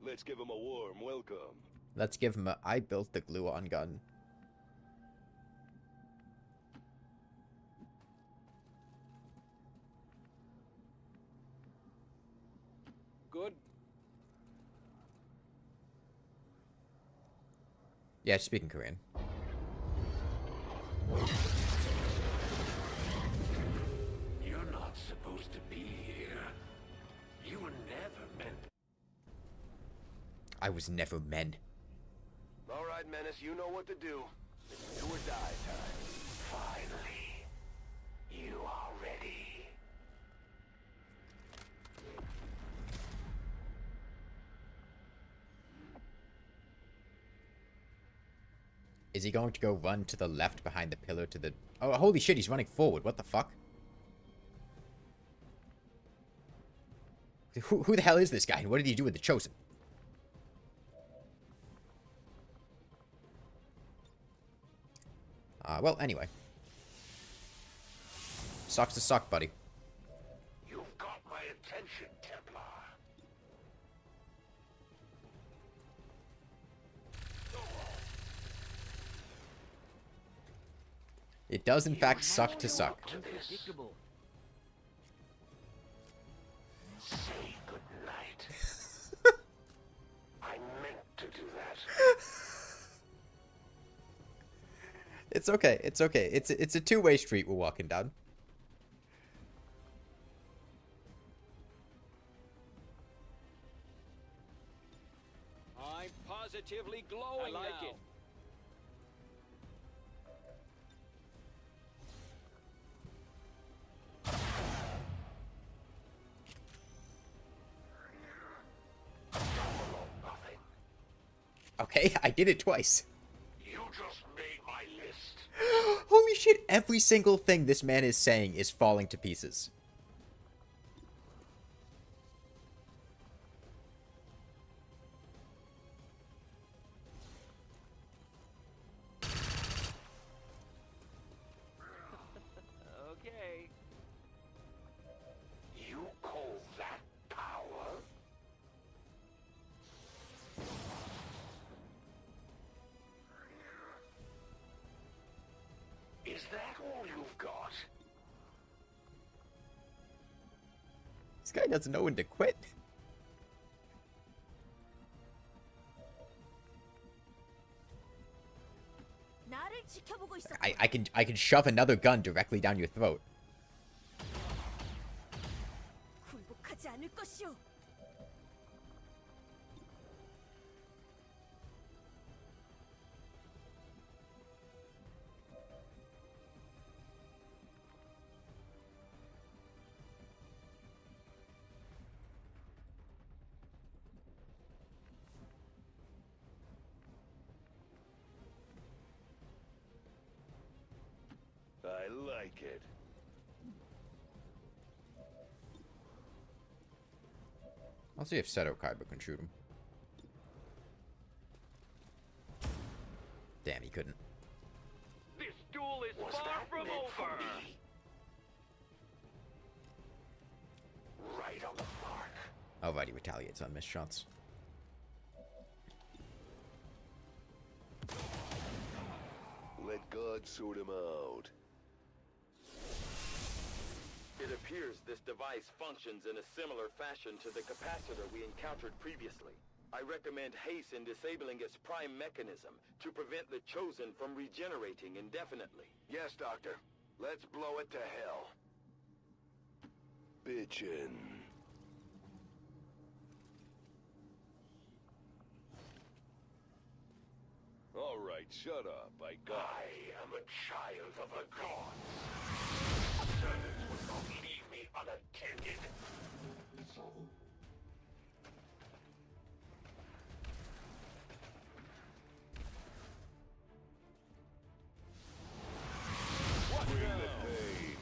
Let's give him a warm welcome. Let's give him a I built the glue-on gun. Good. Yeah, speaking Korean. You're not supposed to be here. You were never meant. I was never men. All right, Menace, you know what to do. It's do or die time. Finally, you are ready. Is he going to go run to the left behind the pillar to the... Oh, holy shit, he's running forward. What the fuck? Who the hell is this guy? And what did he do with the Chosen? Well, anyway. Sucks to suck, buddy. You've got my attention, Templar. It does, in fact, suck to suck. do that. It's okay. It's okay. It's a two-way street we're walking down. I'm positively glowing I like now. it. Okay, I did it twice. You just made my list. Holy shit, every single thing this man is saying is falling to pieces. Okay. You call that power? Is that all you've got? This guy doesn't know when to quit. 나를 지켜보고 있어. I can shove another gun directly down your throat. 굴복하지 않을 것이오. I like it. I'll see if Seto Kaiba can shoot him. Damn, he couldn't. This duel is far from over. Right on the mark. Alright, he retaliates on missed shots. Let God sort him out. It appears this device functions in a similar fashion to the capacitor we encountered previously. I recommend haste in disabling its prime mechanism to prevent the Chosen from regenerating indefinitely. Yes, Doctor. Let's blow it to hell. Bitchin'. All right, shut up. I got it. I am a child of the gods. Servants would not leave me unattended. Bring the pain.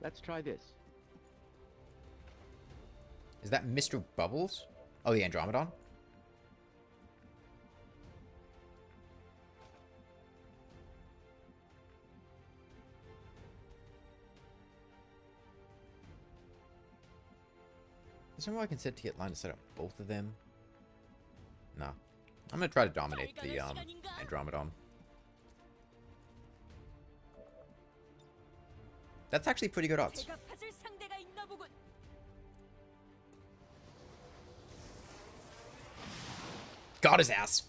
Let's try this. Is that Mr. Bubbles? Oh, the Andromedon? Is there more I can set to get line of sight on both of them? No. I'm gonna try to dominate the Andromedon. That's actually pretty good odds. Got his ass.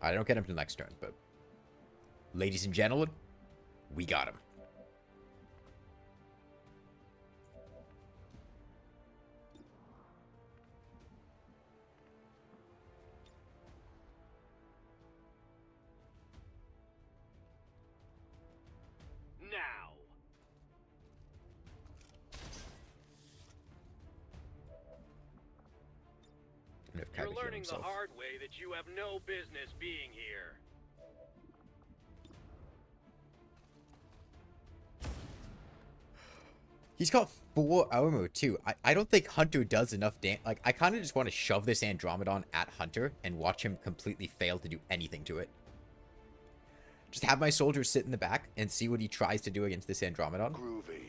I don't get him to the next turn, but ladies and gentlemen, we got him. Now. You're learning the hard way that you have no business being here. He's got 4 armor, too. I don't think Hunter does enough damage. Like, I kind of just want to shove this Andromedon at Hunter and watch him completely fail to do anything to it. Just have my soldiers sit in the back and see what he tries to do against this Andromedon. Groovy.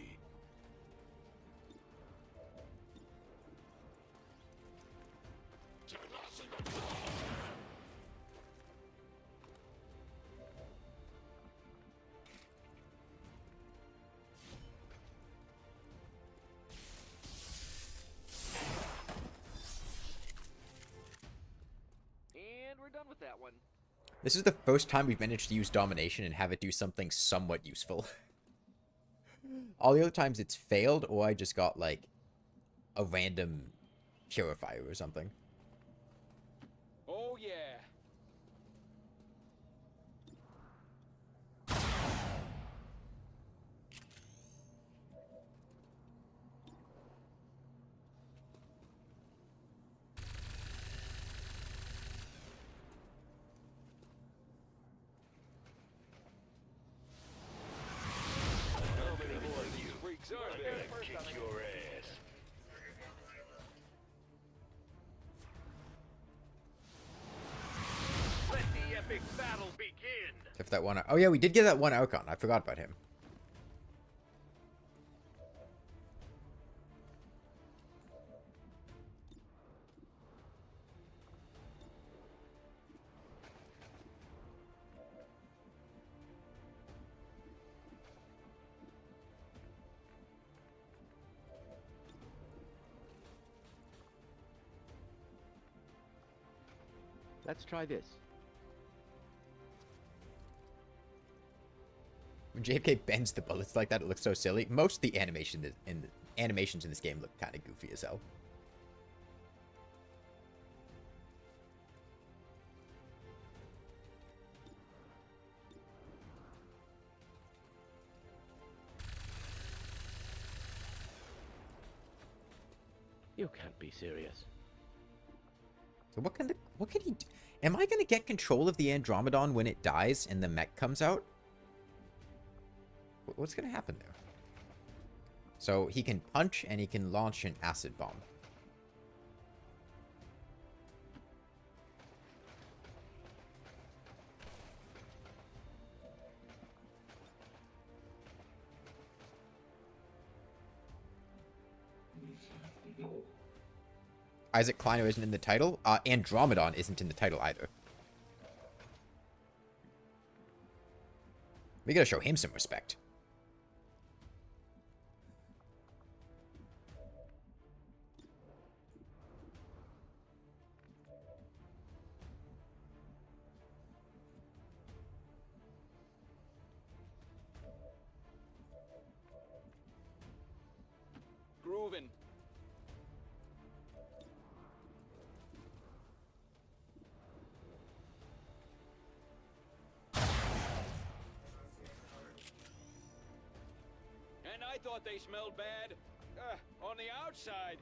Done with that one. This is the first time we've managed to use domination and have it do something somewhat useful. All the other times it's failed, or I just got like a random purifier or something. Oh yeah. Sorbet, kick your ass. Let the epic battle begin. If that one, oh yeah, we did get that one Archon. I forgot about him. Let's try this. When JFK bends the bullets like that, it looks so silly. Most of the animations in this game look kind of goofy as hell. You can't be serious. So what can he do? Am I gonna get control of the Andromedon when it dies and the mech comes out? What's gonna happen there? So he can punch and he can launch an acid bomb. Isaac Kleiner isn't in the title. Andromedon isn't in the title either. We gotta show him some respect. Groovin'. And I thought they smelled bad. On the outside.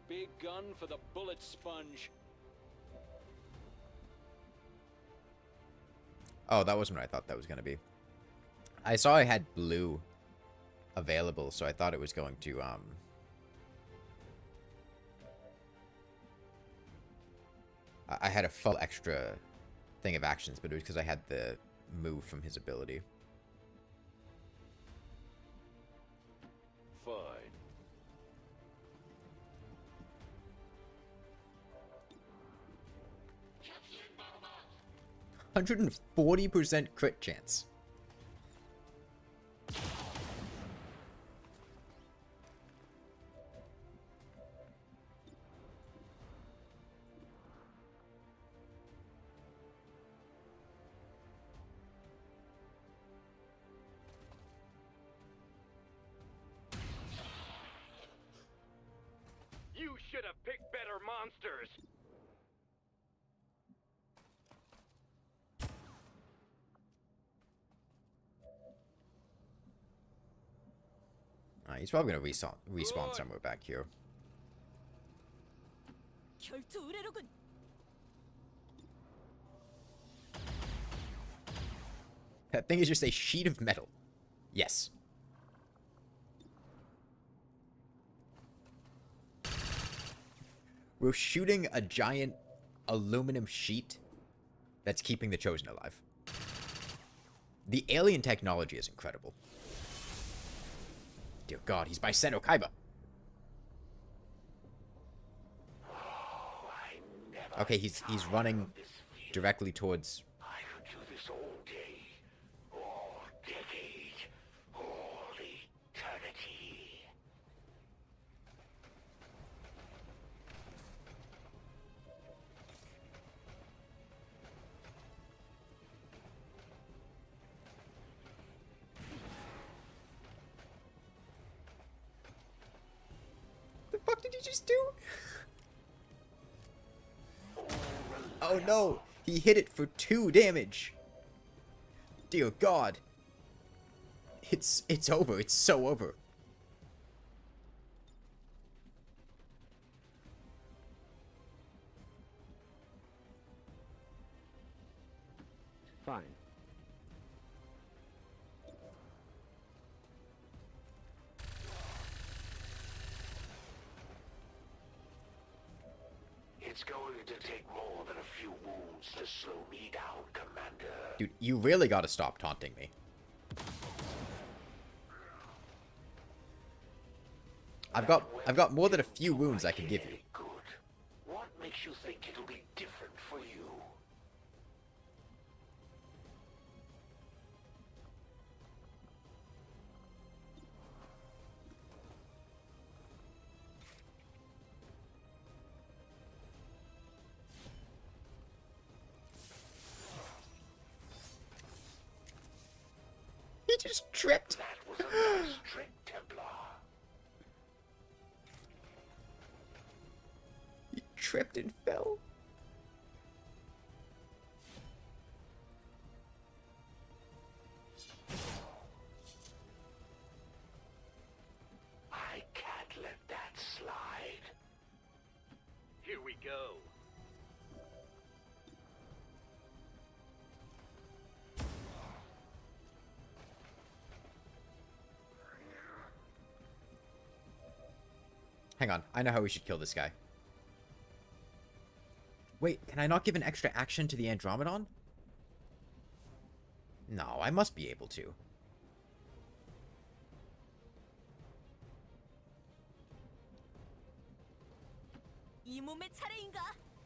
Big gun for the bullet sponge. Oh, that wasn't what I thought that was going to be. I saw I had blue available, so I thought it was going to, I had a full extra thing of actions, but it was because I had the move from his ability. Fine. 140% crit chance. You should have picked better monsters. He's probably going to respawn somewhere back here. 결투 의뢰로군. That thing is just a sheet of metal. Yes. We're shooting a giant aluminum sheet that's keeping the Chosen alive. The alien technology is incredible. Dear God, he's by Senno Kaiba. Okay, he's running directly towards... I could do this all day, all decade, all eternity. The fuck did you just do? Oh no! He hit it for 2 damage! Dear God! It's over. It's so over. Fine. It's going to take more than a few wounds to slow me down, Commander. Dude, you really gotta stop taunting me. I've got more than a few wounds I can give you. Good. What makes you think it'll be different for you? He just tripped. That was a nice trick, Templar. He tripped and fell. I can't let that slide. Here we go. Hang on, I know how we should kill this guy. Wait, can I not give an extra action to the Andromedon? No, I must be able to.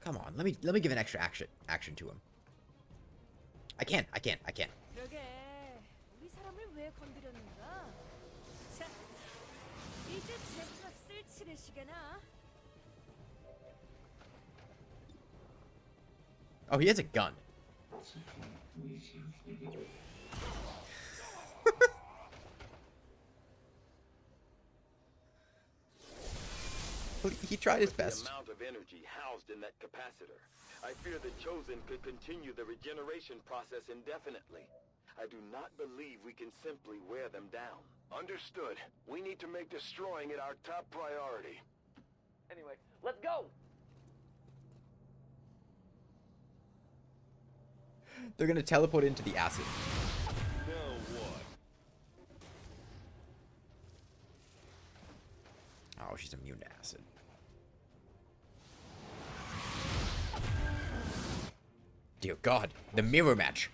Come on, let me give an extra action to him. I can. 그러게, 우리 사람을 왜 건드렸는가? 자, 이제 제값을 치르시게나. Oh, he has a gun. He tried his best. The amount of energy housed in that capacitor. I fear the Chosen could continue the regeneration process indefinitely. I do not believe we can simply wear them down. Understood. We need to make destroying it our top priority. Anyway, let's go! They're gonna teleport into the acid. Now what? Oh, she's immune to acid. Dear God, the mirror match.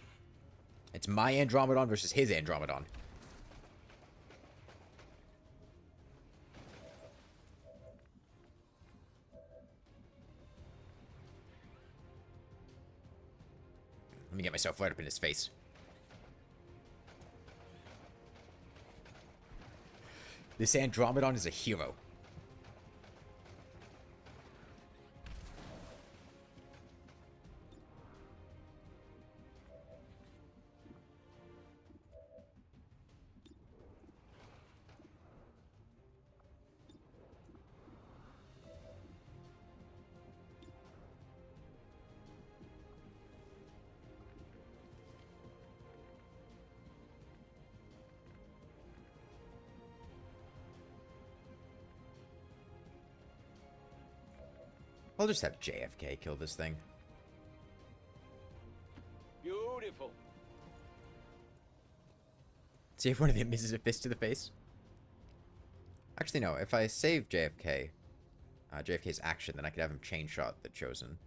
It's my Andromedon versus his Andromedon. Let me get myself right up in his face. This Andromedon is a hero. I'll just have JFK kill this thing. Beautiful. See if one of them misses a fist to the face. Actually, no. If I save JFK, JFK's action, then I could have him chain shot the Chosen.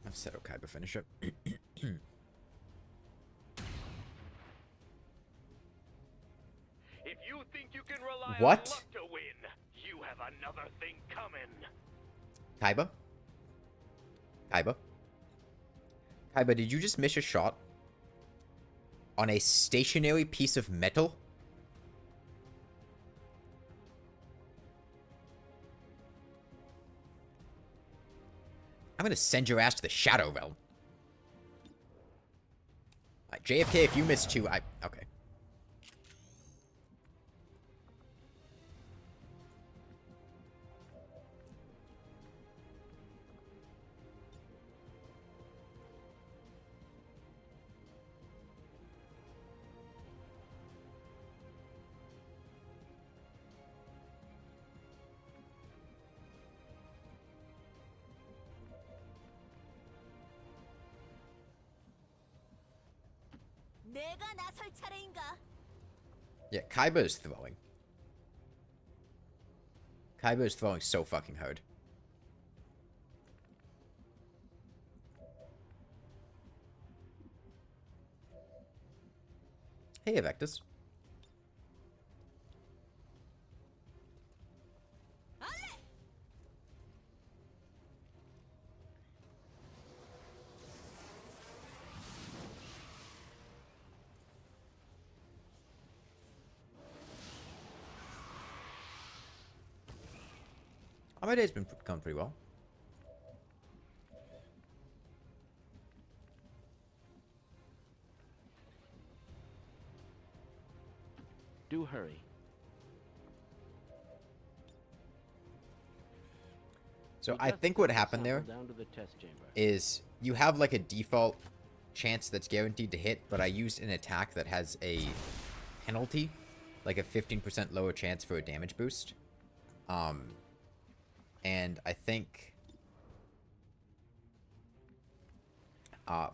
I've said okay, but finish it. If you think you can rely on luck to win, you have another thing coming. Kaiba? Kaiba? Kaiba, did you just miss a shot on a stationary piece of metal? I'm gonna send your ass to the Shadow Realm. JFK, if you miss two, okay. Yeah, Kaiba is throwing. Kaiba is throwing so fucking hard. Hey, Evectus. Oh, my day's been going pretty well. Do hurry. So I think what happened there is you have like a default chance that's guaranteed to hit, but I used an attack that has a penalty, like a 15% lower chance for a damage boost. And I think,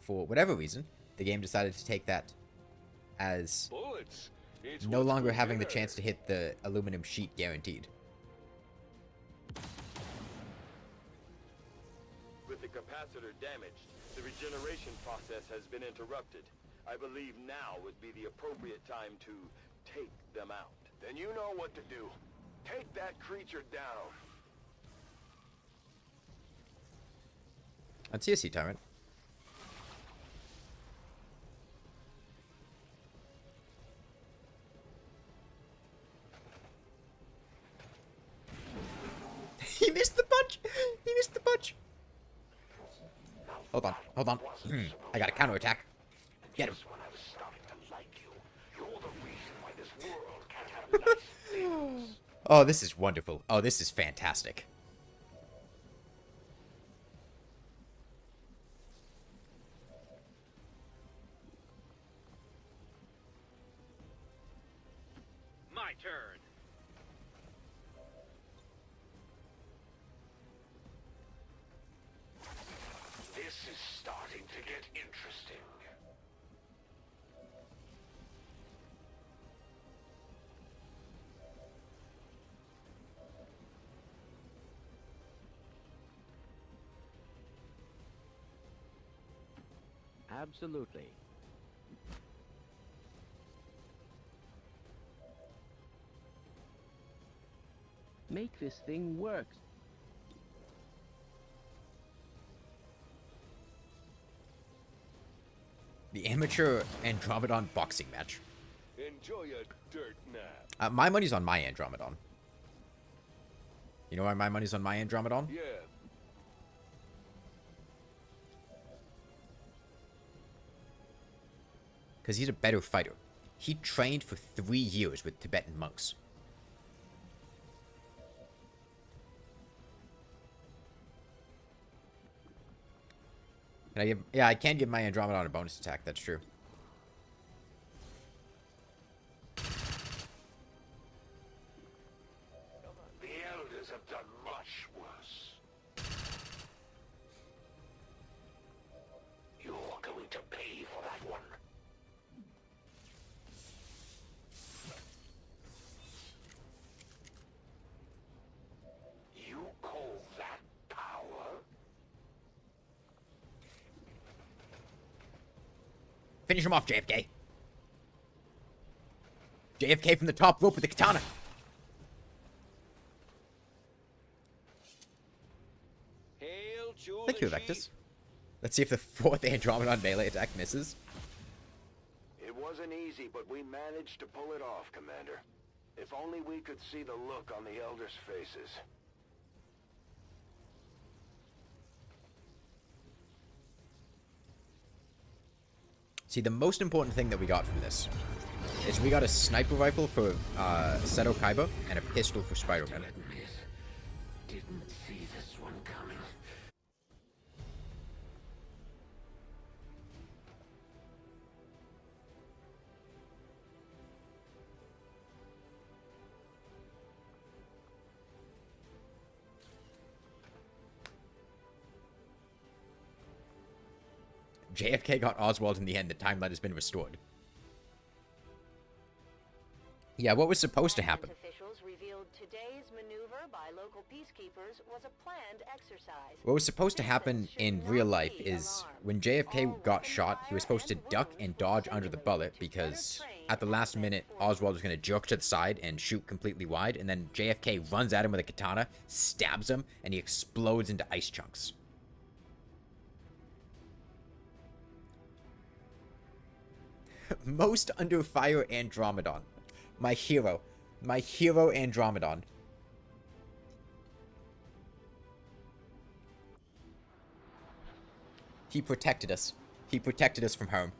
for whatever reason, the game decided to take that as no longer having the chance to hit the aluminum sheet guaranteed. With the capacitor damaged, the regeneration process has been interrupted. I believe now would be the appropriate time to take them out. Then you know what to do. Take that creature down. On CSC Tyrant. He missed the punch! He missed the punch! Hold on, hold on. I got a counterattack. Get him. Oh, this is wonderful. Oh, this is fantastic. My turn. This is starting to get interesting. Absolutely. Make this thing work. The amateur Andromedon boxing match. Enjoy a dirt nap. My money's on my Andromedon. You know why my money's on my Andromedon? Yeah. Because he's a better fighter. He trained for 3 years with Tibetan monks. Can I give... Yeah, I can give my Andromedon a bonus attack. That's true. The Elders have done much worse. You're going to pay for that one. You call that power? Finish him off, JFK. JFK from the top rope with the katana. Hail to Thank the you, chief. Vectus. Let's see if the 4th Andromedon melee attack misses. It wasn't easy, but we managed to pull it off, Commander. If only we could see the look on the Elders' faces. See, the most important thing that we got from this is we got a sniper rifle for Seto Kaiba and a pistol for Spider-Man. Didn't see this one coming. JFK got Oswald in the end. The timeline has been restored. Yeah, what was supposed to happen? Officials revealed today's maneuver by local peacekeepers was a planned exercise. What was supposed to happen in real life is when JFK got shot, he was supposed to duck and dodge under the bullet because at the last minute, Oswald was going to jerk to the side and shoot completely wide, and then JFK runs at him with a katana, stabs him, and he explodes into ice chunks. Most under fire Andromedon. My hero. My hero Andromedon. He protected us. He protected us from harm.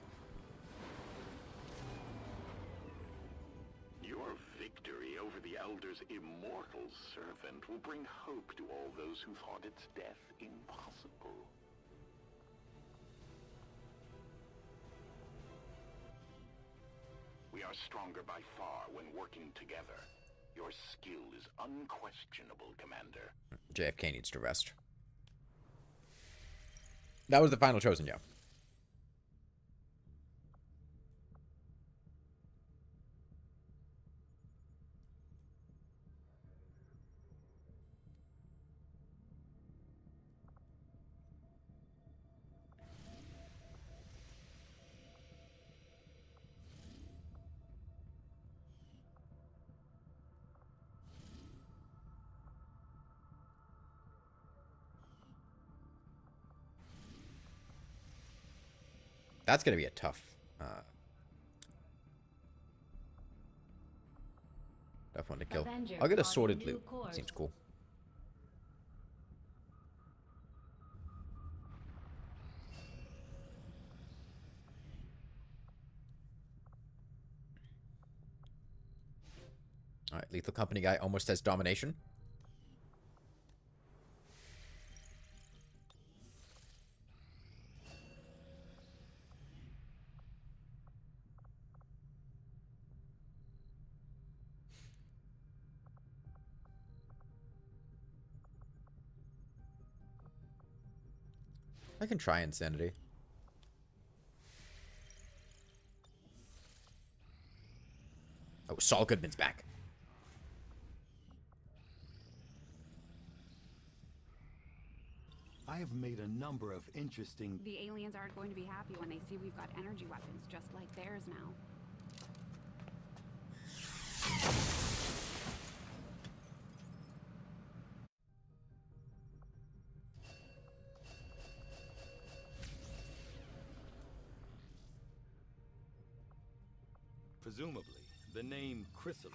Your victory over the Elder's immortal servant will bring hope to all those who thought its death impossible. We are stronger by far when working together. Your skill is unquestionable, Commander. JFK needs to rest. That was the final chosen, yeah. That's going to be a tough one to kill. I'll get a sorted loot. Seems cool. Alright, Lethal Company guy almost has domination. I can try Insanity. Oh, Saul Goodman's back. I have made a number of interesting... The aliens aren't going to be happy when they see we've got energy weapons just like theirs now. Presumably, the name Chrysalid.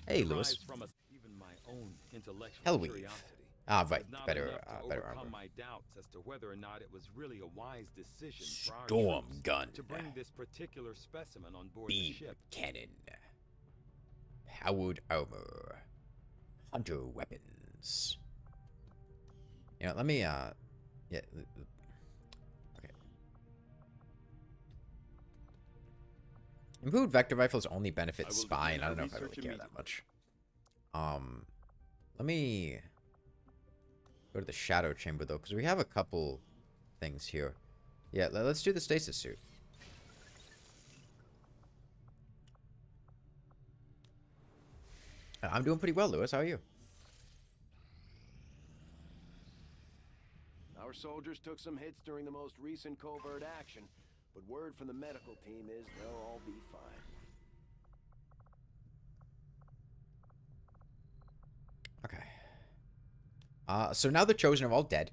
Hey, Lewis. From even my own intellectual Hellweave. curiosity. Ah, right. Is not Better, enough to better overcome armor. my doubts as to whether or not it was really a wise decision for our Storm troops gun. to bring this particular specimen on board Beam the ship. cannon. Powered armor. Hunter weapons. You know, let me, yeah. Okay. Improved vector rifles only benefit spine. I don't know if I really care that much. Let me go to the shadow chamber though, because we have a couple things here. Yeah, let's do the stasis suit. I'm doing pretty well, Lewis. How are you? Our soldiers took some hits during the most recent covert action, but word from the medical team is they'll all be fine. Okay. So now the Chosen are all dead.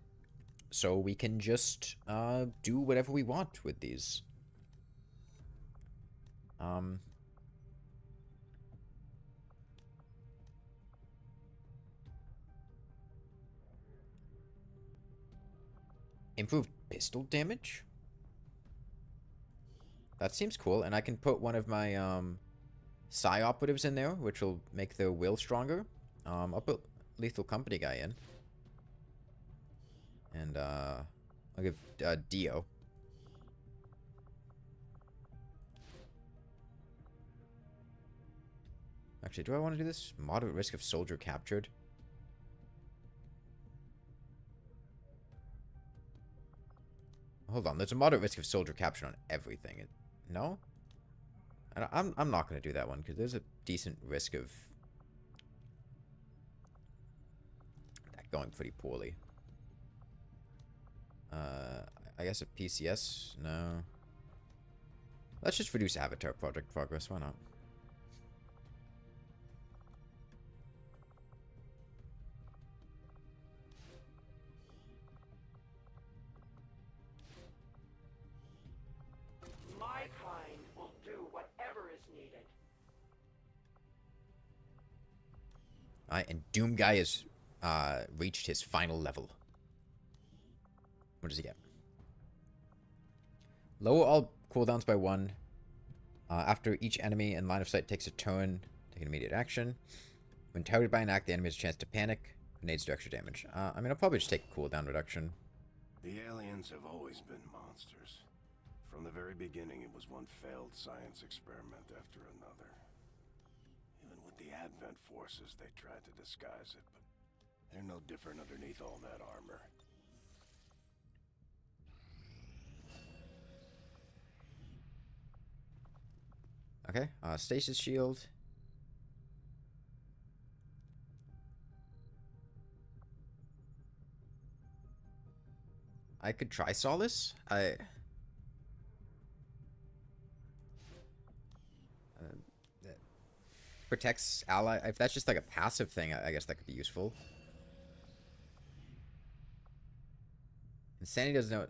So we can just do whatever we want with these. Improved pistol damage? That seems cool. And I can put one of my Psi operatives in there, which will make their will stronger. I'll put Lethal Company guy in. And I'll give Dio. Actually, do I want to do this? Moderate risk of soldier captured. Hold on, there's a moderate risk of soldier capture on everything. No? I'm not going to do that one, because there's a decent risk of that going pretty poorly. I guess a PCS? No. Let's just reduce Avatar project progress, why not? Alright, and Doom Guy has reached his final level. What does he get? Lower all cooldowns by 1. After each enemy in line of sight takes a turn, take an immediate action. When targeted by an act, the enemy has a chance to panic. Grenades do extra damage. I mean, I'll probably just take a cooldown reduction. The aliens have always been monsters. From the very beginning, it was one failed science experiment after another. Even with the Advent forces, they tried to disguise it, but they're no different underneath all that armor. Okay, stasis shield. I could try Solace. Protects ally. If that's just like a passive thing, I guess that could be useful. Insanity does a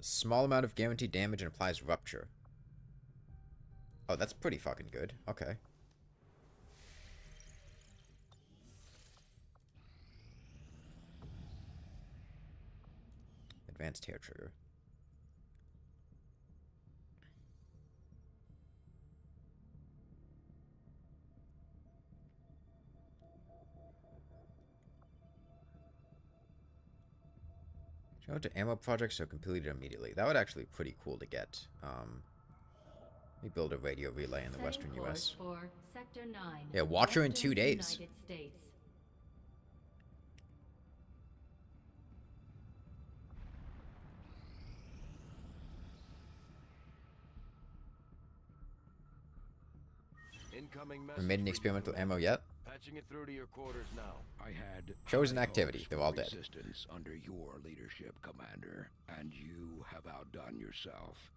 small amount of guaranteed damage and applies rupture. Oh, that's pretty fucking good. Okay. Advanced hair trigger. Show it to ammo projects so completed immediately. That would actually be pretty cool to get. Let me build a radio relay in the western U.S. For Sector 9, yeah, Watcher in 2 days. United States. We made any experimental ammo yet? Patching it through to your quarters now. I had chosen activity. They're all dead. Resistance under your leadership, Commander, and you have outdone yourself.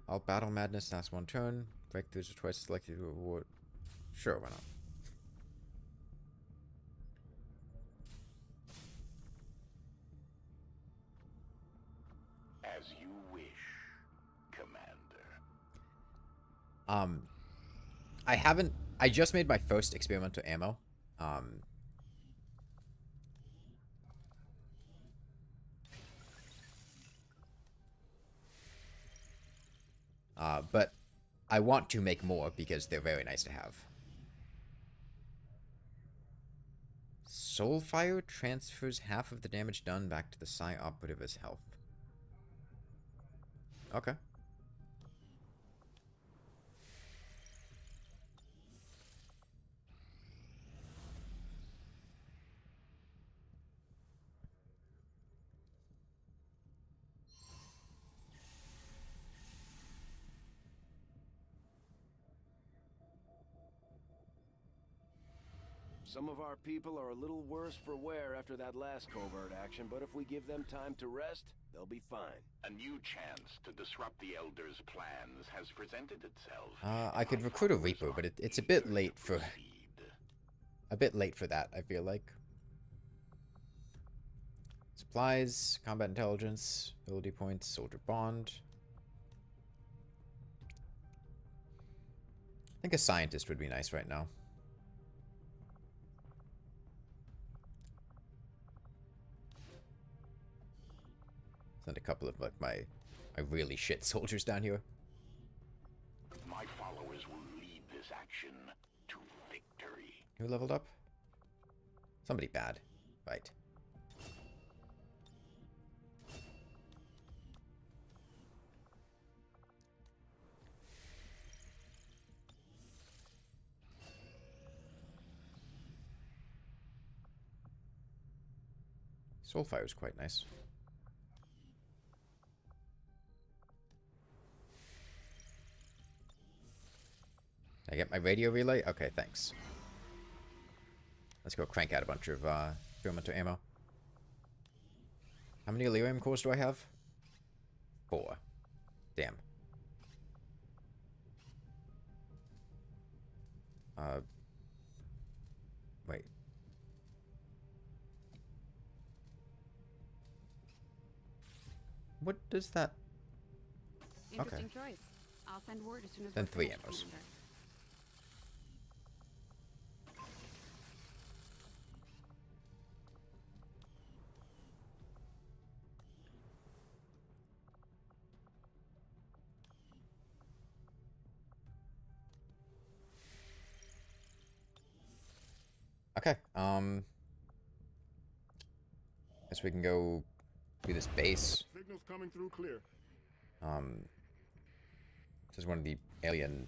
All battle madness lasts 1 turn. Breakthroughs are twice selected to reward. Sure, why not? As you wish, Commander. I just made my first experimental ammo. But I want to make more because they're very nice to have. Soulfire transfers half of the damage done back to the Psi operative as health. Okay. Some of our people are a little worse for wear after that last covert action, but if we give them time to rest, they'll be fine. A new chance to disrupt the Elders' plans has presented itself. I could recruit a Reaper, but it's a bit late for... A bit late for that, I feel like. Supplies, combat intelligence, ability points, soldier bond. I think a scientist would be nice right now. Send a couple of like my really shit soldiers down here. My followers will lead this action to victory. Who leveled up? Somebody bad. Right. Soulfire is quite nice. Can I get my radio relay? Okay, thanks. Let's go crank out a bunch of experimental ammo. How many Elerium cores do I have? 4. Damn. Wait. What does that... Interesting choice. I'll send word as soon as Then we're 3 finished, ammos. Commander. Okay, guess we can go do this base. Signals coming through clear. This is one of the alien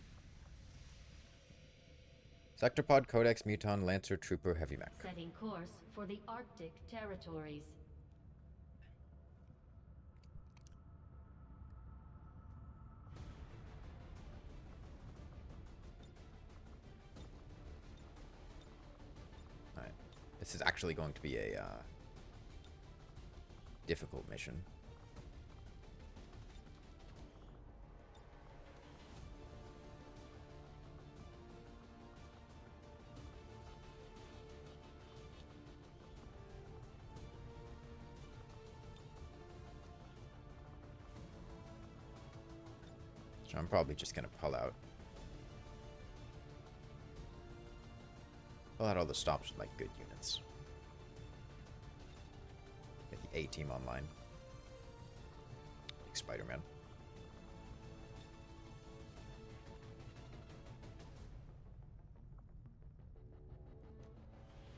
Sectorpod, Codex, Muton, Lancer, Trooper, Heavy Mech. Setting course for the Arctic territories. Alright. This is actually going to be a difficult mission. So I'm probably just gonna pull out all the stops with like good units. Get the A-team online. Big Spider-Man.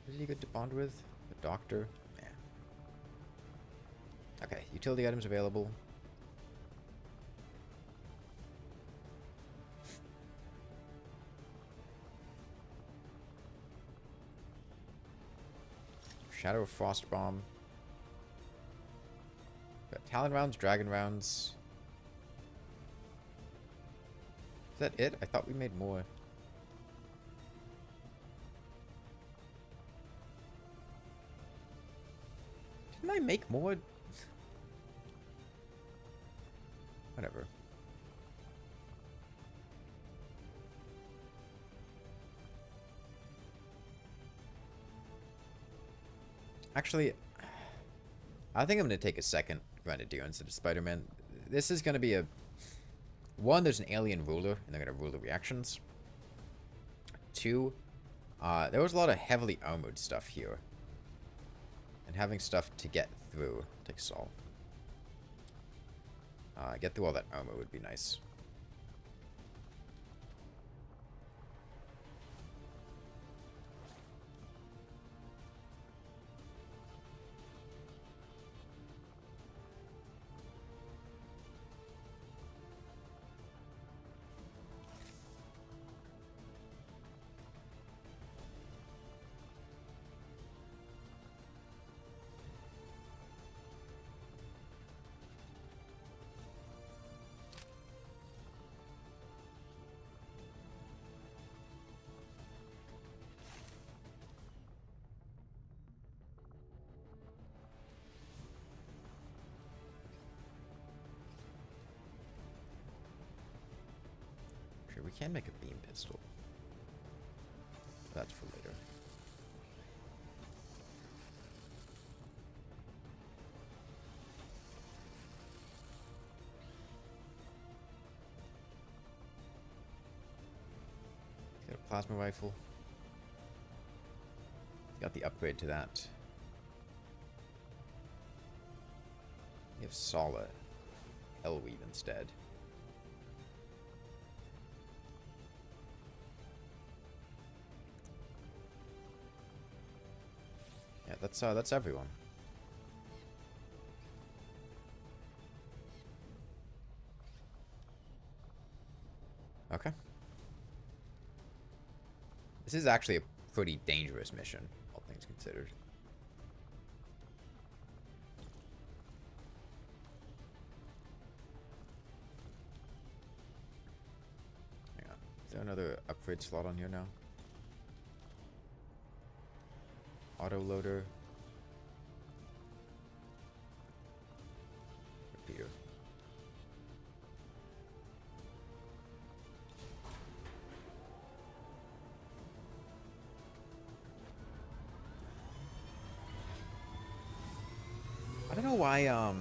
Is he good to bond with? The doctor? Nah. Okay, utility items available. Shadow of Frost Bomb. Got Talon rounds, Dragon rounds. Is that it? I thought we made more. Didn't I make more? Whatever. Actually, I think I'm going to take a second Grenadier instead of Spider-Man. This is going to be a... One, there's an alien ruler, and they're going to rule the reactions. 2, there was a lot of heavily armored stuff here. And having stuff to get through. Take Saul. Get through all that armor would be nice. Okay, we can make a beam pistol. That's for later. Got a plasma rifle. Got the upgrade to that. We have Sala. Hellweave instead. Yeah, that's everyone. Okay. This is actually a pretty dangerous mission, all things considered. Hang on. Is there another upgrade slot on here now? Autoloader. Repeater. I don't know why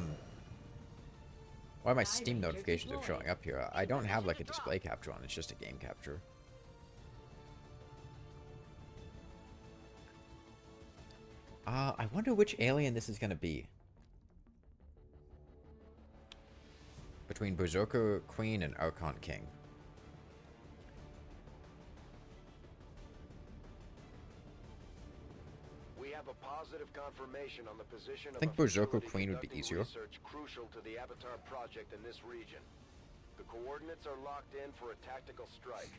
my Steam notifications are showing up here. I don't have like a display capture on, it's just a game capture. I wonder which alien this is gonna be. Between Berserker Queen and Archon King. We have a positive confirmation on the position I think Berserker Queen would be easier. Research crucial to the Avatar project in this region. The coordinates are locked in for a tactical strike.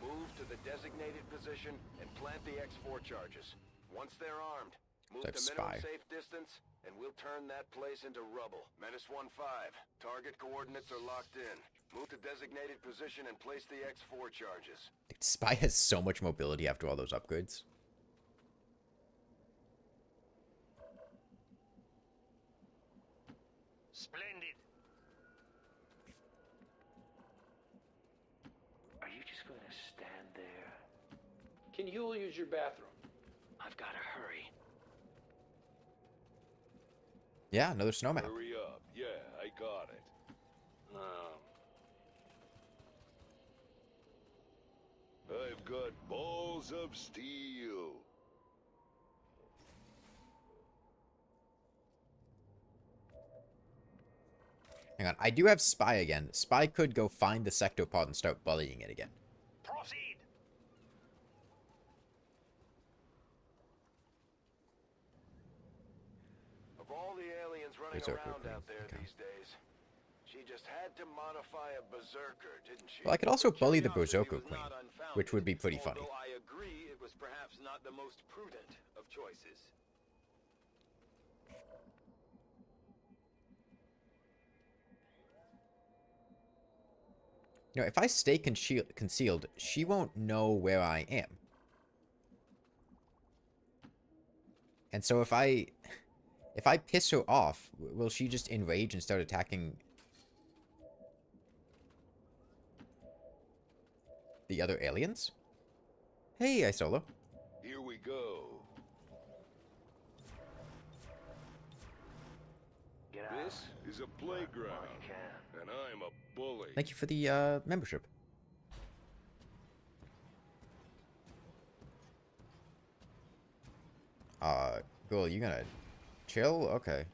Move to the designated position and plant the X4 charges. Once they're armed, move to minimum safe distance, and we'll turn that place into rubble. Menace 1-5. Target coordinates are locked in. Move to designated position and place the X4 charges. Dude, Spy has so much mobility after all those upgrades. Splendid. Are you just going to stand there? Can you use your bathroom? I've got to hurry. Yeah, another snowman. Hurry up. Yeah, I got it. I've got balls of steel. Hang on, I do have Spy again. Spy could go find the sectopod and start bullying it again. Proceed. Of all the aliens running around out there these days, she just had to modify a berserker, didn't she? Well, I could also bully the Berserker Queen, which would be pretty funny. Although I agree it was perhaps not the most prudent of choices. You know, if I stay concealed, she won't know where I am. And so if I piss her off, will she just enrage and start attacking the other aliens? Hey, Isolo. Here we go. This is a playground, and I'm a bully. Thank you for the membership. Girl, you gonna chill? Okay.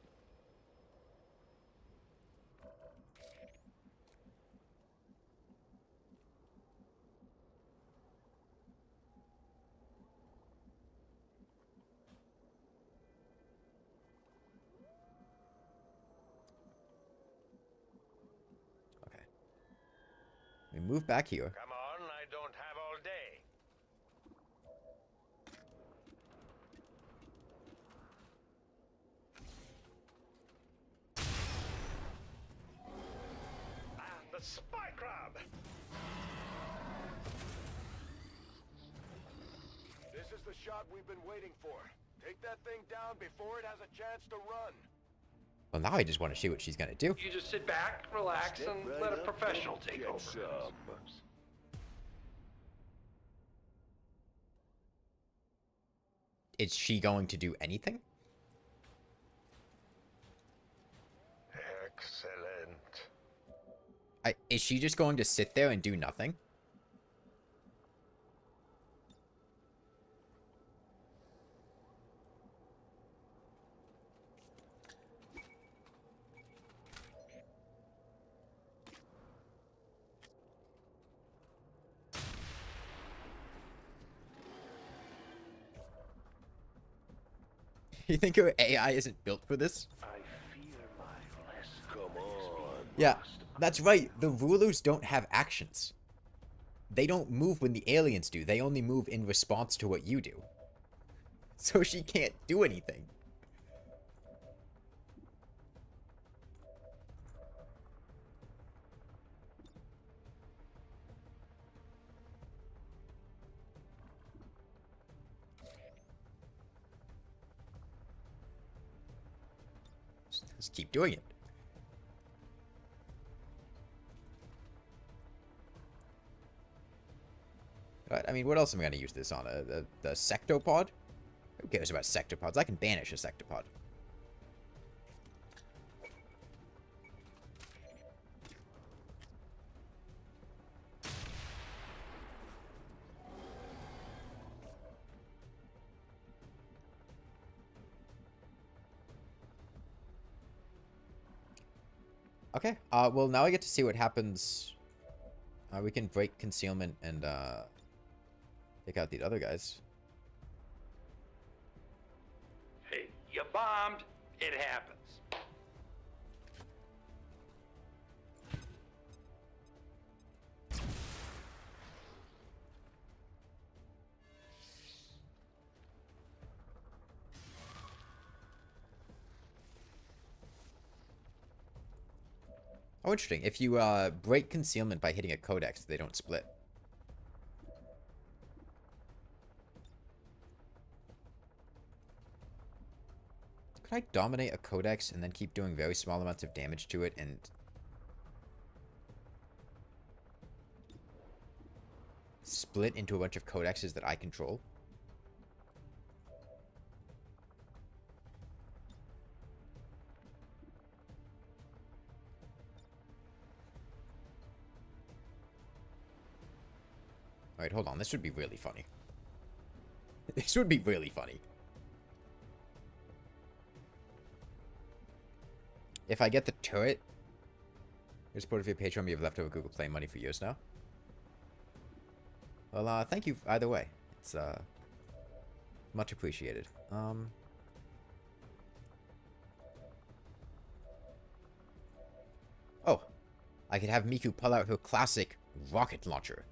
We move back here. Come on, I don't have all day. The spy crab! This is the shot we've been waiting for. Take that thing down before it has a chance to run. Well, now I just want to see what she's gonna do. You just sit back, relax, and let a professional take over. is she going to do anything? Excellent. Is she just going to sit there and do nothing? You think her AI isn't built for this? I fear my flesh. Come on. Yeah, that's right. The rulers don't have actions. They don't move when the aliens do. They only move in response to what you do. So she can't do anything. Just keep doing it. Right, I mean, what else am I going to use this on? The sectopod? Who cares about sectopods? I can banish a sectopod. Okay, well, now I get to see what happens. We can break concealment and, take out these other guys. Hey, you bombed. It happens. Oh, interesting. If you, break concealment by hitting a codex, they don't split. Could I dominate a codex and then keep doing very small amounts of damage to it and split into a bunch of codexes that I control? Alright, hold on. This would be really funny. This would be really funny. If I get the turret, you're supportive of your Patreon, you've left over Google Play money for years now. Well, thank you either way. It's, much appreciated. Oh, I could have Miku pull out her classic rocket launcher.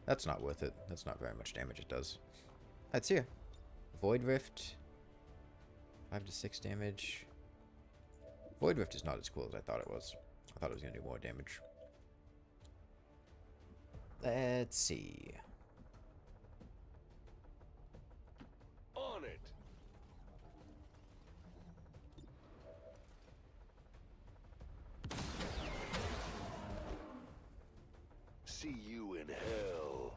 That's not worth it. That's not very much damage it does. Let's see. Void Rift. 5 to 6 damage. Void Rift is not as cool as I thought it was. I thought it was going to do more damage. Let's see. On it. See you in hell.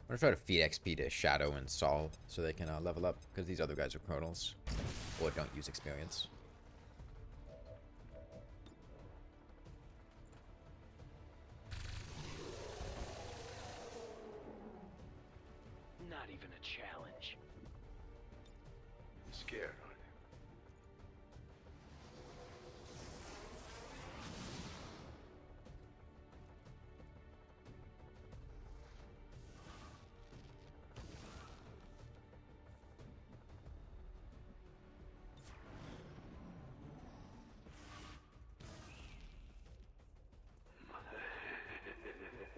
I'm gonna try to feed XP to Shadow and Saul so they can level up, because these other guys are colonels. Or don't use experience. Not even a challenge. Scared, aren't you?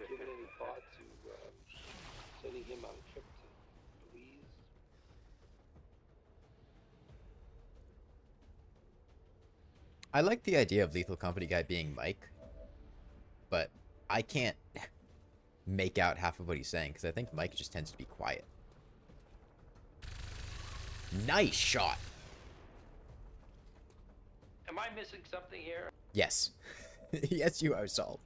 Given any thought to sending him on a trip to Belize? I like the idea of Lethal Company guy being Mike, but I can't make out half of what he's saying, because I think Mike just tends to be quiet. Nice shot! Am I missing something here? Yes. Yes, you are, Saul.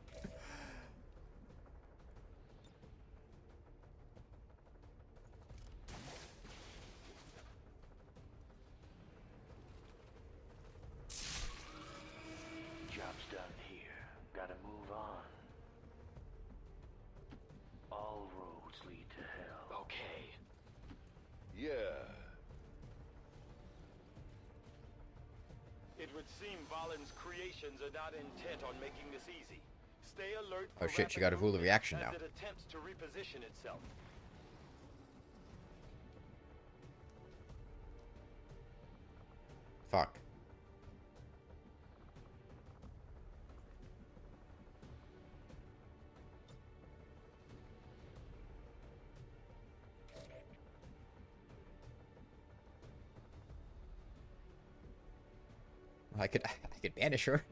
Job's done here. Gotta move on. All roads lead to hell. Okay. Yeah. It would seem Valen's creations are not intent on making this easy. Stay alert Oh for shit, she rapid got a rule of movement reaction as now. it attempts to reposition itself. Fuck. I could banish her.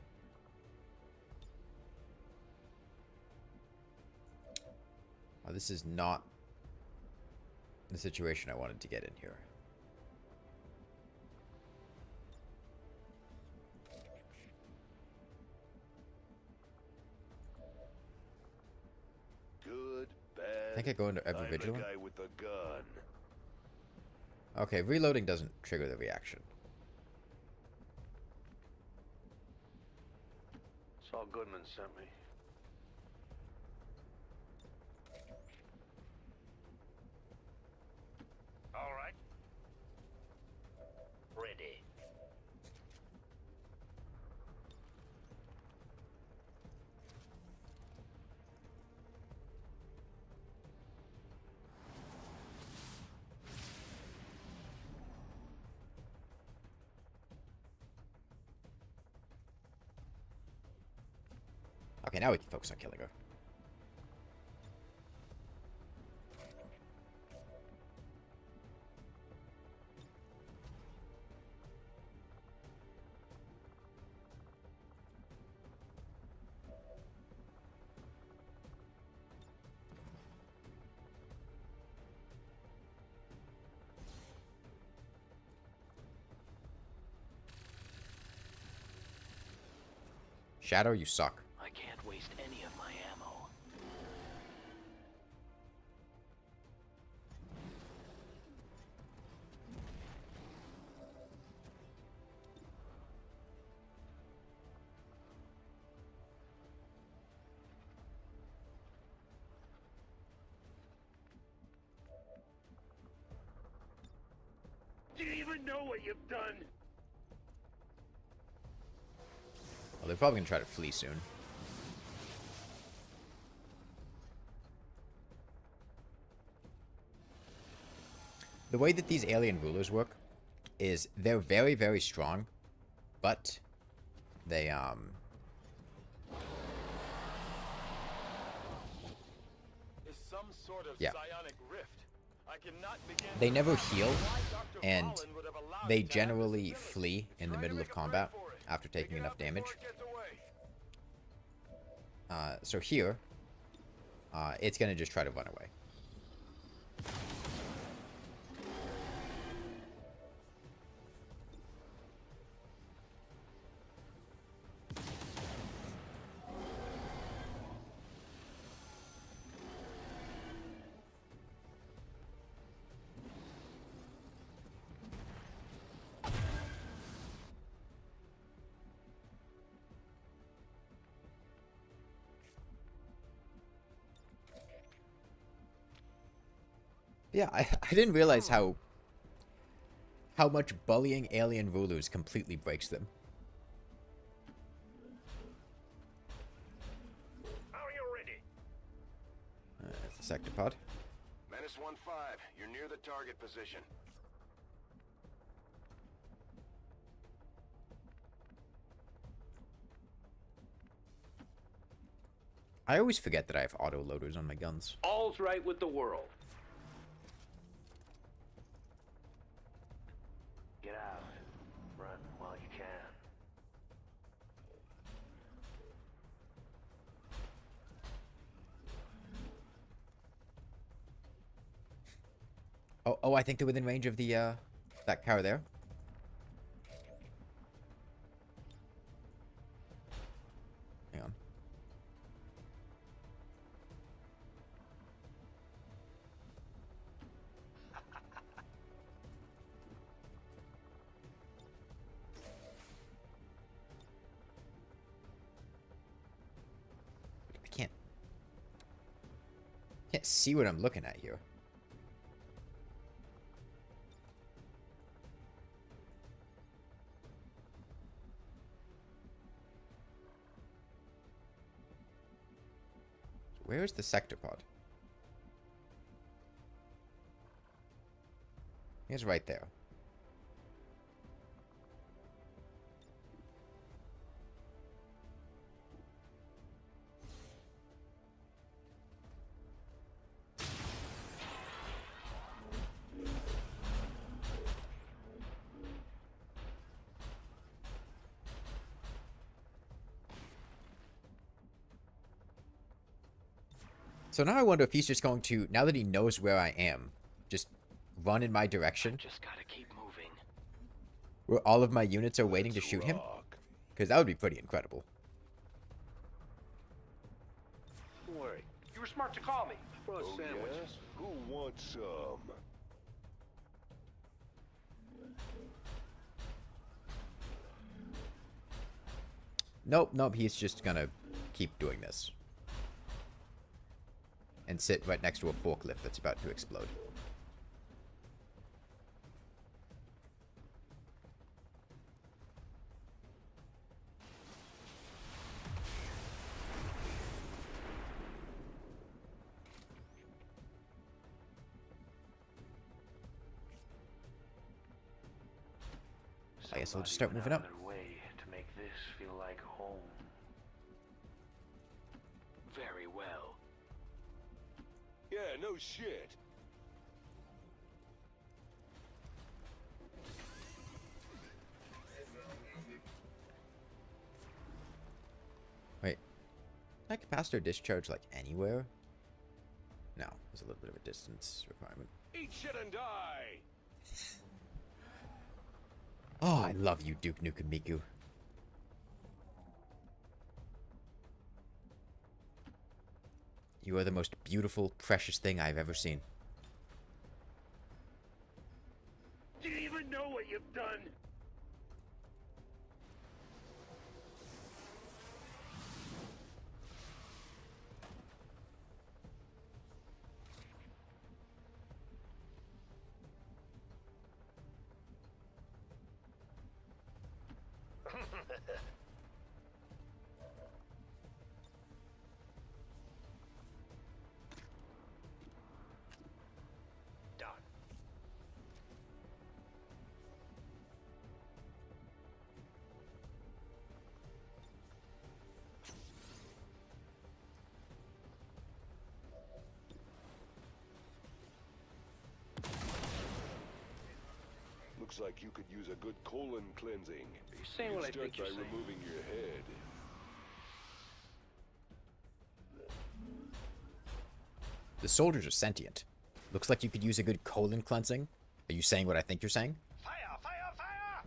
Oh, this is not the situation I wanted to get in here. Good, bad. I think I go into ever I'm vigilant. the guy with the gun. Okay, reloading doesn't trigger the reaction. Saul Goodman sent me. All right. Ready. Okay, now we can focus on killing her. Shadow, you suck. I can't waste any of my ammo. Do you even know what you've done? Well, they're probably gonna try to flee soon. The way that these alien rulers work is they're very, very strong, but they, Is some sort of yeah. psionic rift. I cannot begin They to never fathom heal, why Dr. and Valen would have allowed they it to happen generally to Phyllis. flee in the middle of combat after taking enough damage. So here, it's gonna just try to run away. Yeah, I didn't realize how much bullying alien rulers completely breaks them. Are you ready? That's the sector pod. Menace 1-5, you're near the target position. I always forget that I have auto loaders on my guns. All's right with the world. Get out. Run while you can. Oh, I think they're within range of the, that car there. Hang on. I can't see what I'm looking at here. Where is the sector pod? It's right there. So now I wonder if he's just going to, now that he knows where I am, just run in my direction. Just gotta keep moving. Where all of my units are waiting to shoot him? Because that would be pretty incredible. Don't worry. You were smart to call me. I brought sandwiches. Yes? Who wants some? Nope, he's just gonna keep doing this. And sit right next to a forklift that's about to explode. I guess I'll just start moving up. Way to make this feel like home. Very well. Yeah, no shit. Wait. Can I capacitor discharge like anywhere? No, there's a little bit of a distance requirement. Eat shit and die. Oh, I love you, Duke Nukem Miku. You are the most beautiful, precious thing I've ever seen. Do you even know what you've done? Looks like you could use a good colon cleansing. You're saying what I think you're Start by saying. removing your head. The soldiers are sentient. Looks like you could use a good colon cleansing. Are you saying what I think you're saying? Fire! Fire! Fire!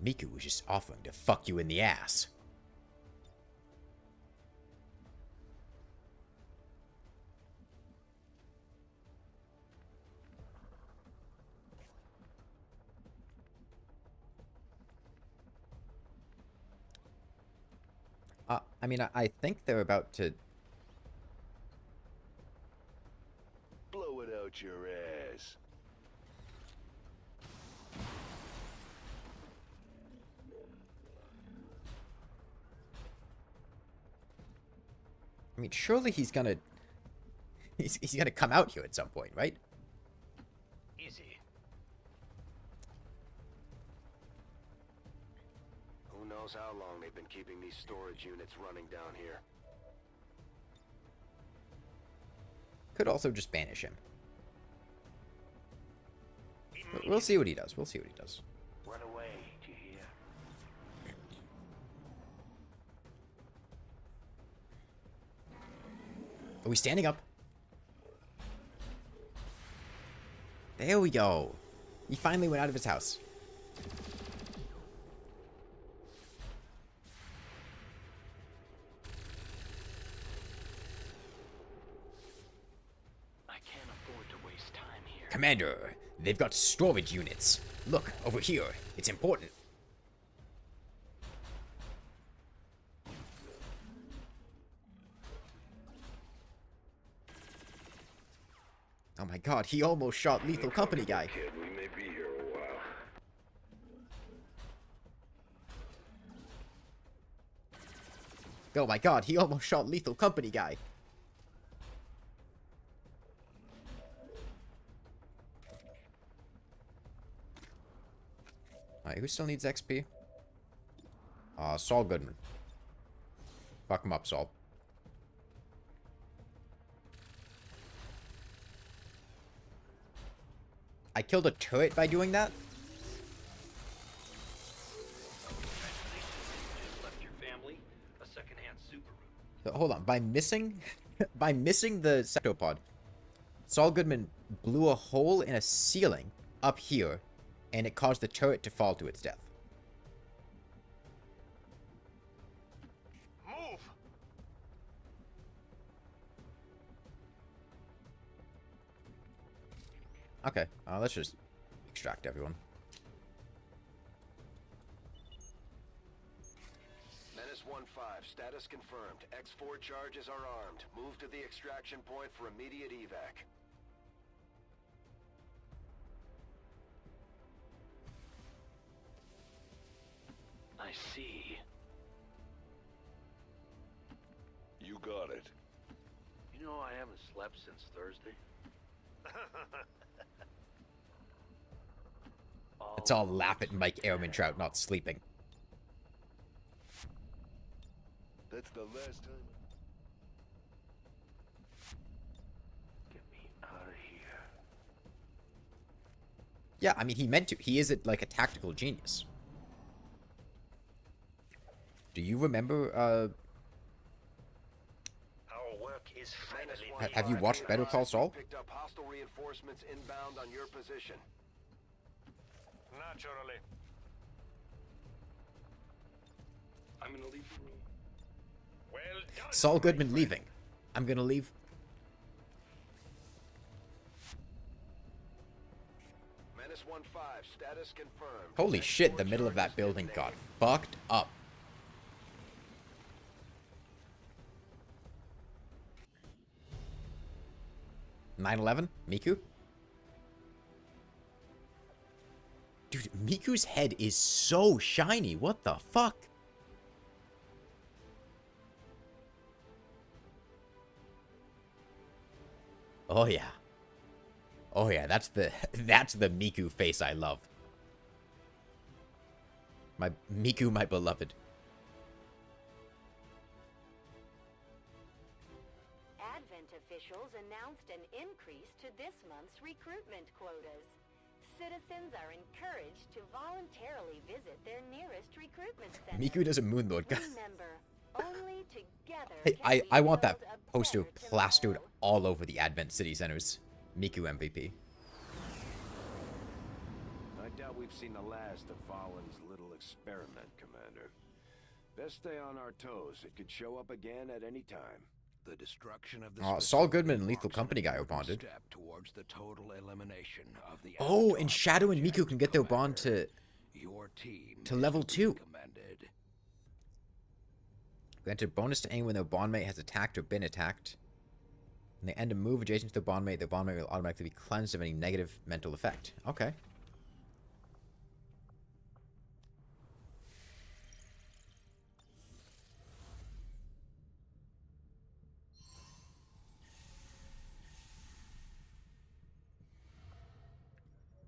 Miku was just offering to fuck you in the ass. I mean, I think they're about to... Blow it out your ass. I mean, surely he's gonna... He's gonna come out here at some point, right? Easy. Who knows how long they've been keeping these storage units running down here. Could also just banish him. We'll see what he does. We'll see what he does. Run away, do you hear? Are we standing up? There we go. He finally went out of his house. I can't afford to waste time here. Commander, they've got storage units. Look, over here. It's important. Oh my god, he almost shot Lethal Company guy. Kid, we may be here a while. Oh my god, he almost shot Lethal Company guy. Alright, who still needs XP? Saul Goodman. Fuck him up, Saul. I killed a turret by doing that? So, hold on, by missing by missing the sectopod, Saul Goodman blew a hole in a ceiling up here, and it caused the turret to fall to its death. Move! Okay, let's just extract everyone. Menace 1-5, status confirmed. X4 charges are armed. Move to the extraction point for immediate evac. I see. You got it. You know I haven't slept since Thursday. It's all laugh at Mike Ehrmantraut not sleeping. That's the last time. Get me out of here. Yeah, I mean, he meant to. He is like a tactical genius. Do you remember, Our work is finally have you watched Better Call Saul? Picked up hostile reinforcements inbound on your position. Naturally. I'm gonna leave the room. Well done. Saul Goodman leaving. I'm gonna leave. Menace 1-5, status confirmed. Holy shit, the middle of that building got fucked up. (9/11) Miku? Dude, Miku's head is so shiny. What the fuck? Oh yeah. Oh yeah, that's the Miku face I love. My Miku, my beloved. Advent officials announced an increase to this month's recruitment quotas. Citizens are encouraged to voluntarily visit their nearest recruitment center. Miku does a moonlord. Remember, only together I want that poster plastered all over the Advent City Centers. Miku MVP. I doubt we've seen the last of Fallen's little experiment, Commander. Best stay on our toes. It could show up again at any time. The destruction of the Saul Goodman and Lethal Company guy are bonded. Step towards the total elimination of the Oh, and Shadow and Miku can get their bond to level 2. Granted bonus to anyone their bondmate has attacked or been attacked. When they end a move adjacent to their bondmate will automatically be cleansed of any negative mental effect. Okay.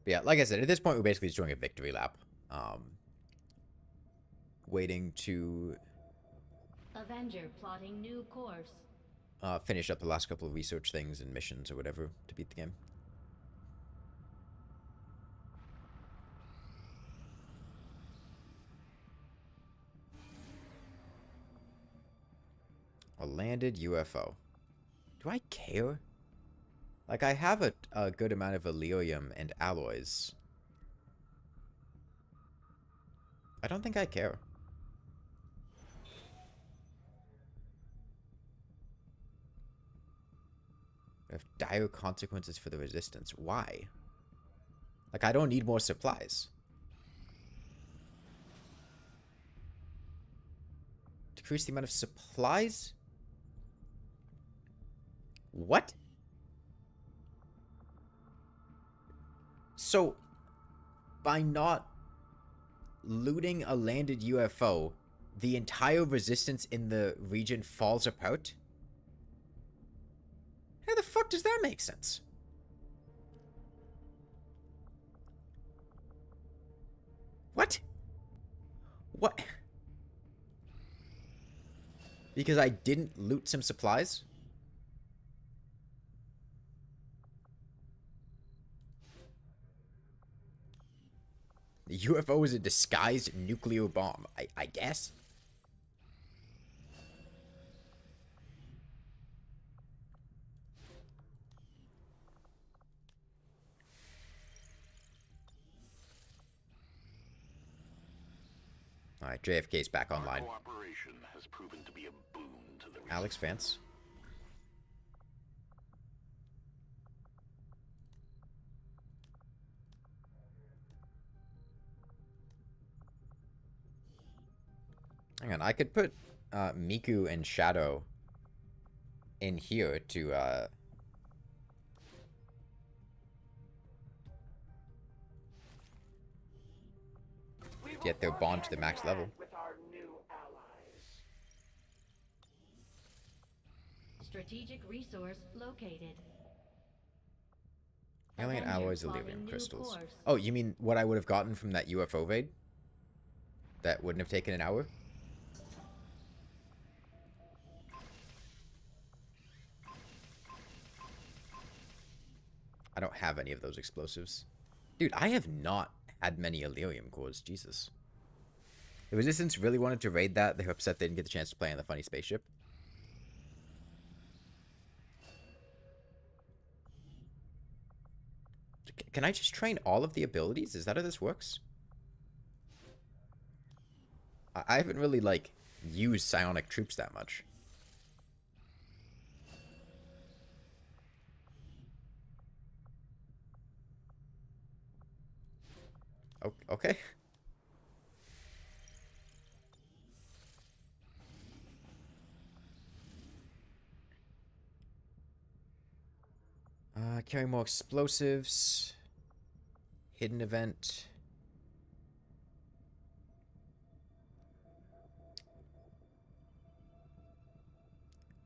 But yeah, like I said, at this point we're basically just doing a victory lap. Waiting to Avenger plotting new course. Finish up the last couple of research things and missions or whatever to beat the game. A landed UFO. Do I care? Like, I have a good amount of Elerium and alloys. I don't think I care. We have dire consequences for the resistance. Why? Like, I don't need more supplies. Decrease the amount of supplies? What? So, by not looting a landed UFO, the entire resistance in the region falls apart? How the fuck does that make sense? What? What? Because I didn't loot some supplies? The UFO is a disguised nuclear bomb, I guess. Alright, JFK's back online. Cooperation has proven to be a boon to the Alex Vance. Hang on, I could put Miku and Shadow in here to get their bond to the max level. Strategic resource located. Alien Avenger alloys, plotting Elerium new crystals. course. Oh, you mean what I would have gotten from that UFO raid? That wouldn't have taken an hour? I don't have any of those explosives. Dude, I have not had many Elerium cores. Jesus. The Resistance really wanted to raid that. They're upset they didn't get the chance to play on the funny spaceship. Can I just train all of the abilities? Is that how this works? I haven't really, like, used psionic troops that much. Okay. Carry more explosives. Hidden event.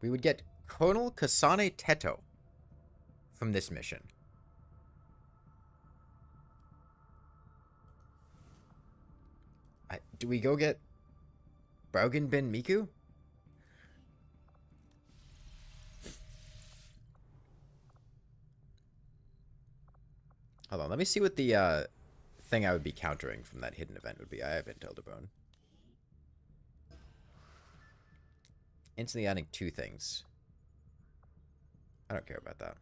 We would get Colonel Kasane Teto from this mission. Do we go get Brogan Ben Miku? Hold on, let me see what the thing I would be countering from that hidden event would be. I have intel to bone. Instantly adding 2 things. I don't care about that.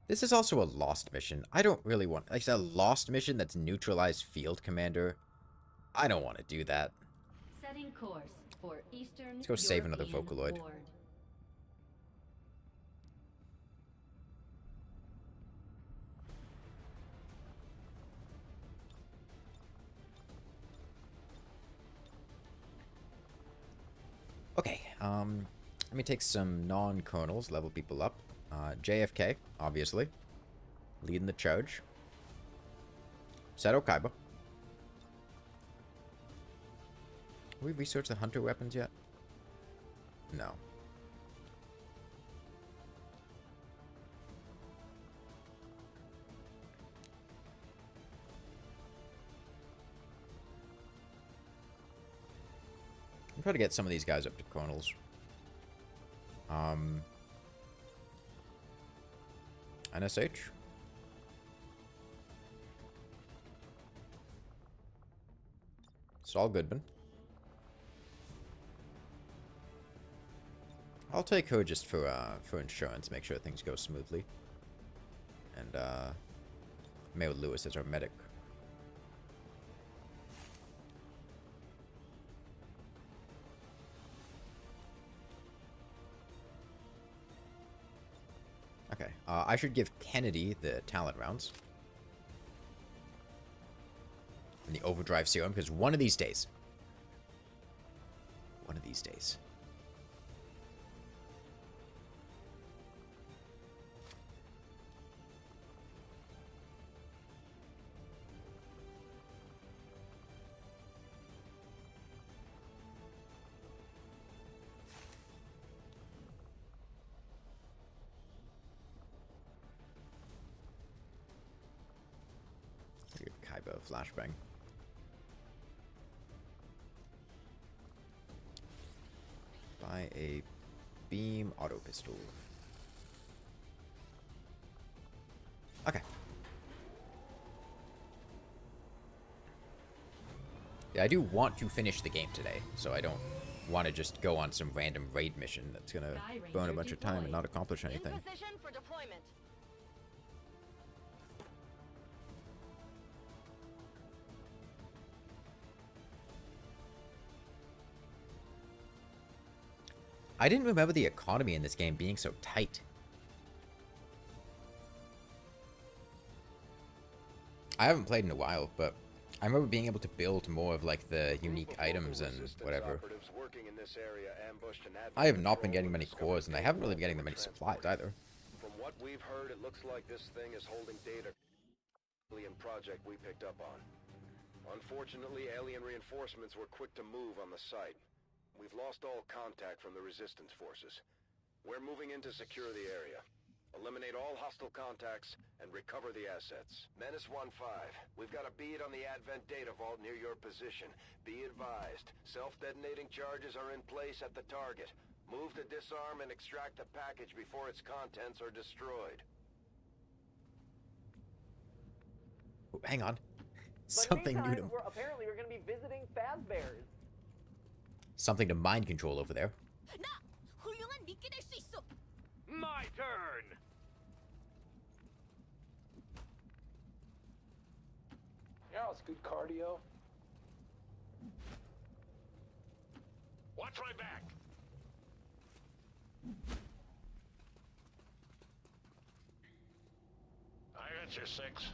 This is also a lost mission. I don't really want... Like, a lost mission that's neutralized field commander. I don't want to do that. Setting course for Eastern Let's go save another European Vocaloid. ward. Okay, let me take some non-colonels, level people up. JFK, obviously. Leading the charge. Seto Kaiba. Have we researched the hunter weapons yet? No. I'll try to get some of these guys up to colonels. NSH. Saul Goodman. I'll take her just for insurance, make sure things go smoothly. And Mayor Lewis as our medic. Okay, I should give Kennedy the talent rounds. And the overdrive serum, because one of these days. Give Kaiba a flashbang. Buy a beam auto pistol. Okay. Yeah, I do want to finish the game today, so I don't want to just go on some random raid mission that's gonna burn a bunch of time and not accomplish anything. In position for deployment. I didn't remember the economy in this game being so tight. I haven't played in a while, but I remember being able to build more of like the unique items and whatever. I have not been getting many cores, and I haven't really been getting that many supplies either. From what we've heard, it looks like this thing is holding data alien project we picked up on. Unfortunately, alien reinforcements were quick to move on the site. We've lost all contact from the resistance forces. We're moving in to secure the area. Eliminate all hostile contacts and recover the assets. Menace 1-5, we've got a bead on the Advent data vault near your position. Be advised, self-detonating charges are in place at the target. Move to disarm and extract the package before its contents are destroyed. Oh, hang on. But Something new to... Apparently we're going to be visiting Fazbear's. Something to mind control over there. My turn! Yeah, it's good cardio. Watch my back! I got your 6.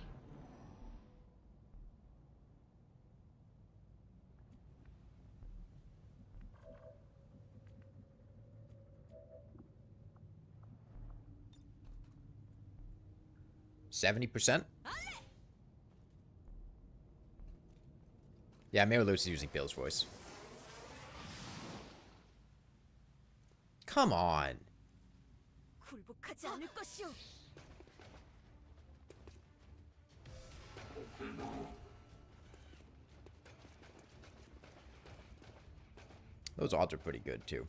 %? Yeah, Mayor Lewis is using Bill's voice. Come on. Those odds are pretty good, too.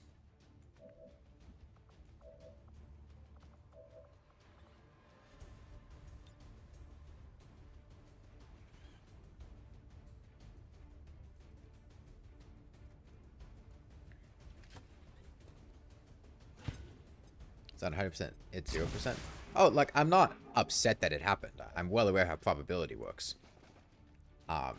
It's not 100%. It's 0%. Oh, like, I'm not upset that it happened. I'm well aware how probability works. But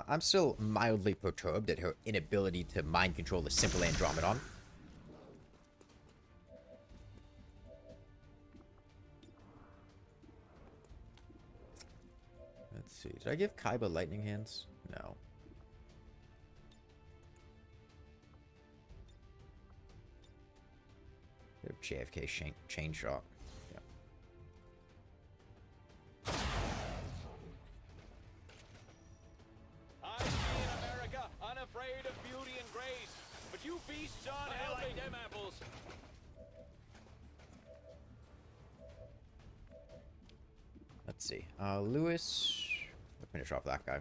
I'm still mildly perturbed at her inability to mind control the simple Andromedon. Let's see. Did I give Kaiba lightning hands? No. JFK chain shot. Yeah. I see in America, unafraid of beauty and grace, but you feast on helping them apples. Let's see. Lewis. We'll finish off that guy.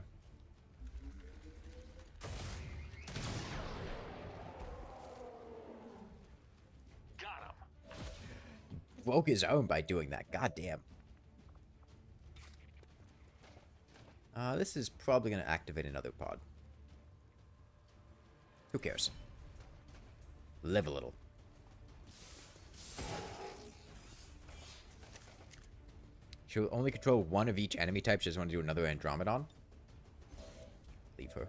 Broke his own by doing that. God damn. This is probably going to activate another pod. Who cares? Live a little. She'll only control one of each enemy type. She doesn't want to do another Andromedon. Leave her.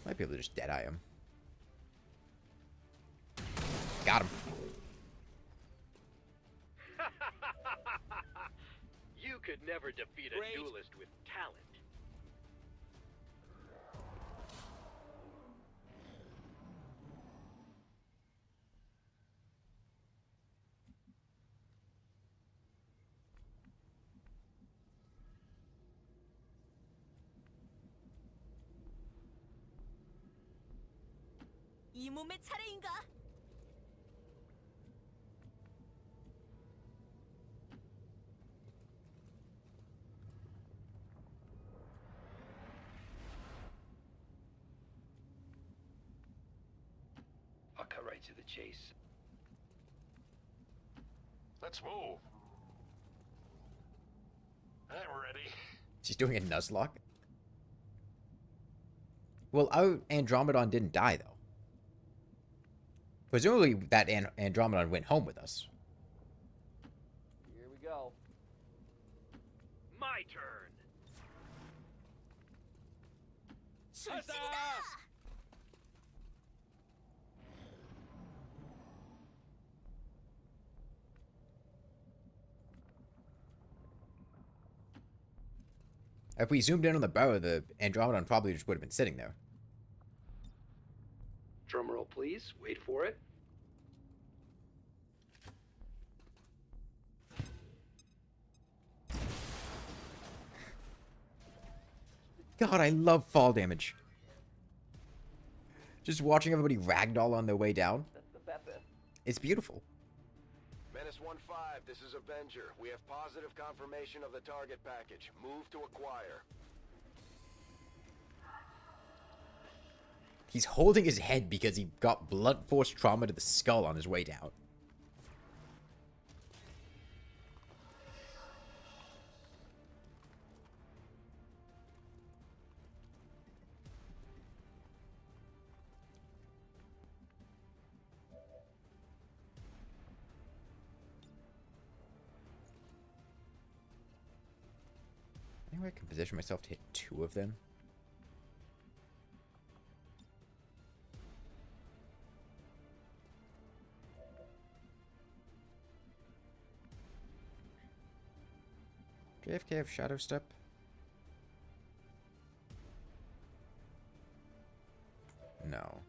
Might be able to just Deadeye him. Got him. You could never defeat a duelist with talent. 이 몸의 차례인가? I'll cut right to the chase. Let's move. I'm ready. She's doing a Nuzlocke? Well, our Andromedon didn't die, though. Presumably, that Andromedon went home with us. Here we go. My turn. If we zoomed in on the barrel, the Andromedon probably just would have been sitting there. Drumroll, please. Wait for it. God, I love fall damage. Just watching everybody ragdoll on their way down. It's beautiful. Menace 1-5, this is Avenger. We have positive confirmation of the target package. Move to acquire. He's holding his head because he got blunt force trauma to the skull on his way down. Anyway, I can position myself to hit 2 of them. JFK have Shadow Step? No.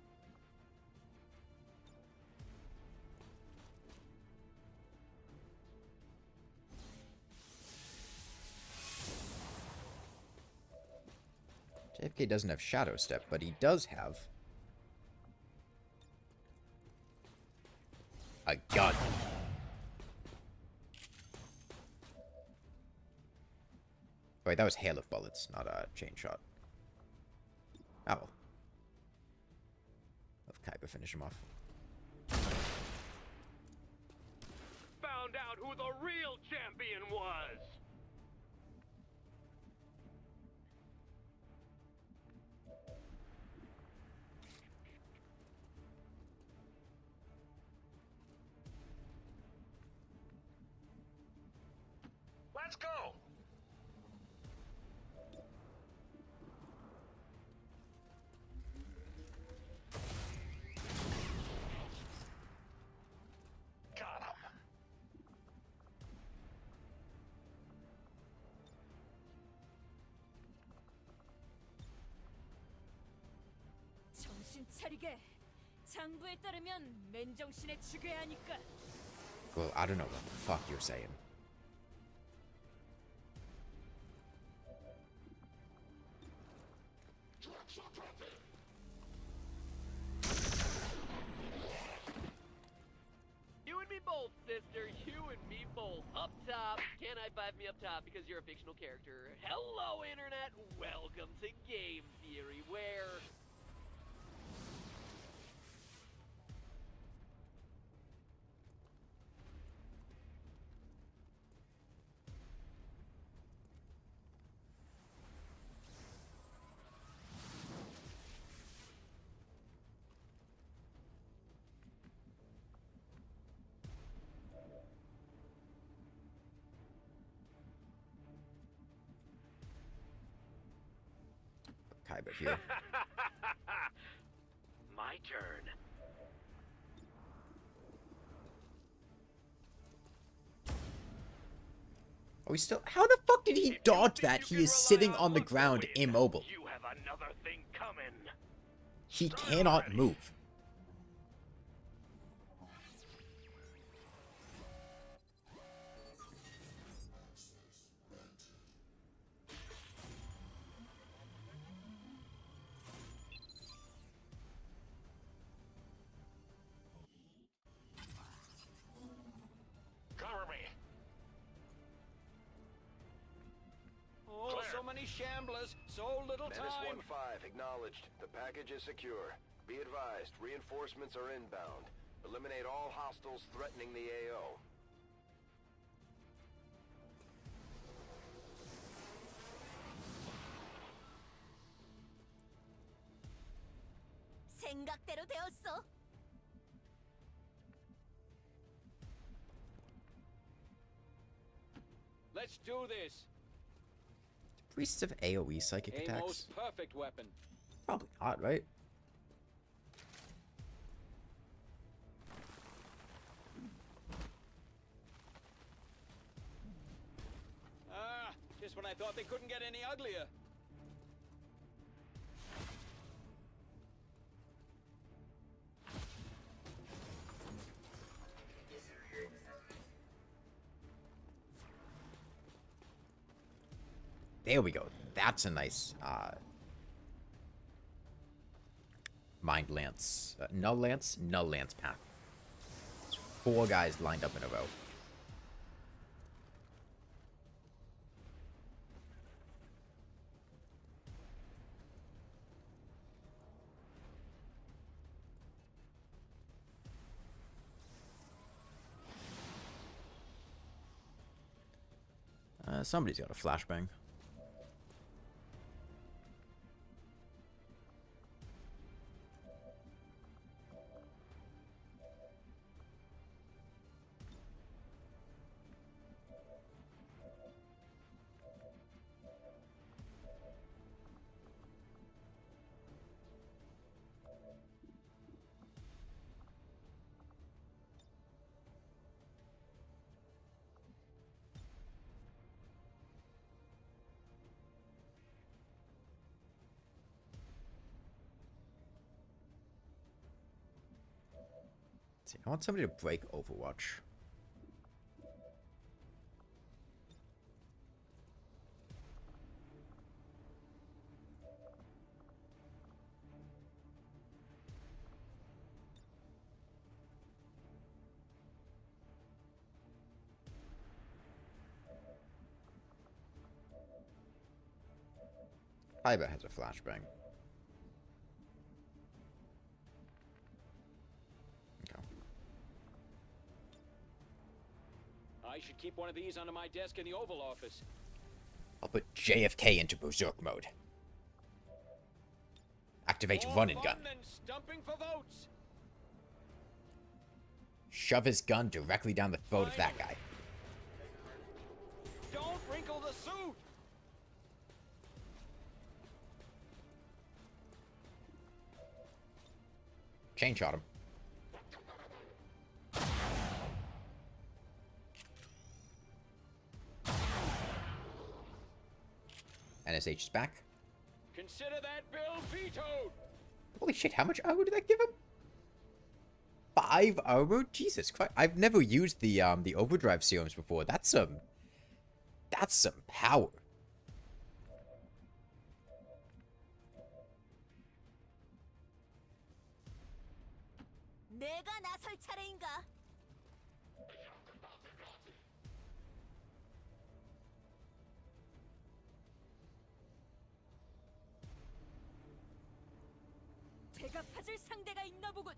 JFK doesn't have Shadow Step, but he does have a gun. Wait, that was hail of bullets, not a chain shot. Oh well. Let Kuiper finish him off. Found out who the real champion was. Let's go. Got him. 정신 차리게. 장부에 따르면 맨정신에 죽여야 하니까. Well, I don't know what the fuck you're saying. You and me both, sister. You and me both. Up top. Can I five me up top because you're a fictional character? Hello, Internet. Welcome to Game Theory, where... Kaiba here. My turn. Are we still? How the fuck did he dodge that? He is sitting on the ground, immobile. You have another thing coming. He cannot move. Cover me. Oh, so many shamblers, so little Menace time. 1-5, acknowledged. The package is secure. Be advised, reinforcements are inbound. Eliminate all hostiles threatening the AO. 생각대로 되었어. Let's do this. Priests have AoE psychic A attacks? most perfect weapon. Probably not, right? Ah, just when I thought they couldn't get any uglier. There we go. That's a nice Mind Lance. Null Lance? Null Lance path. 4 guys lined up in a row. Somebody's got a flashbang. See, I want somebody to break Overwatch. Iba has a flashbang. I should keep one of these under my desk in the Oval Office. I'll put JFK into Berserk mode. Activate run and gun. Stumping for votes. Shove his gun directly down the throat of that guy. Don't wrinkle the suit. Chain shot him. NSH is back. Consider that bill vetoed. Holy shit, how much armor did that give him? 5 armor? Jesus Christ. I've never used the overdrive serums before. That's some power. 내가 나설 차례인가? 제가 파줄 상대가 있나 보군.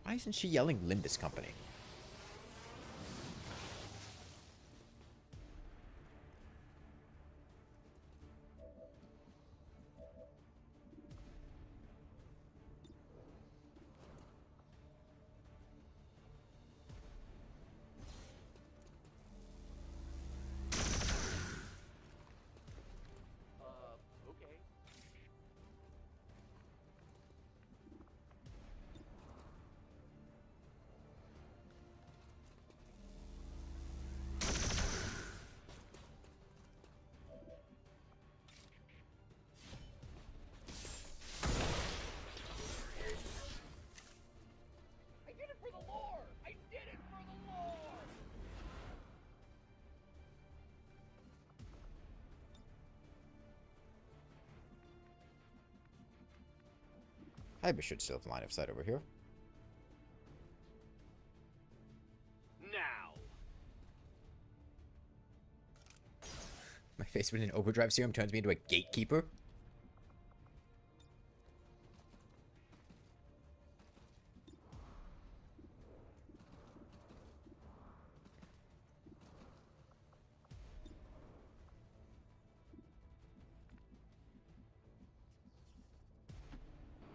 Why isn't she yelling Lindis Company? I should still have line of sight over here. Now. My face with an overdrive serum turns me into a gatekeeper.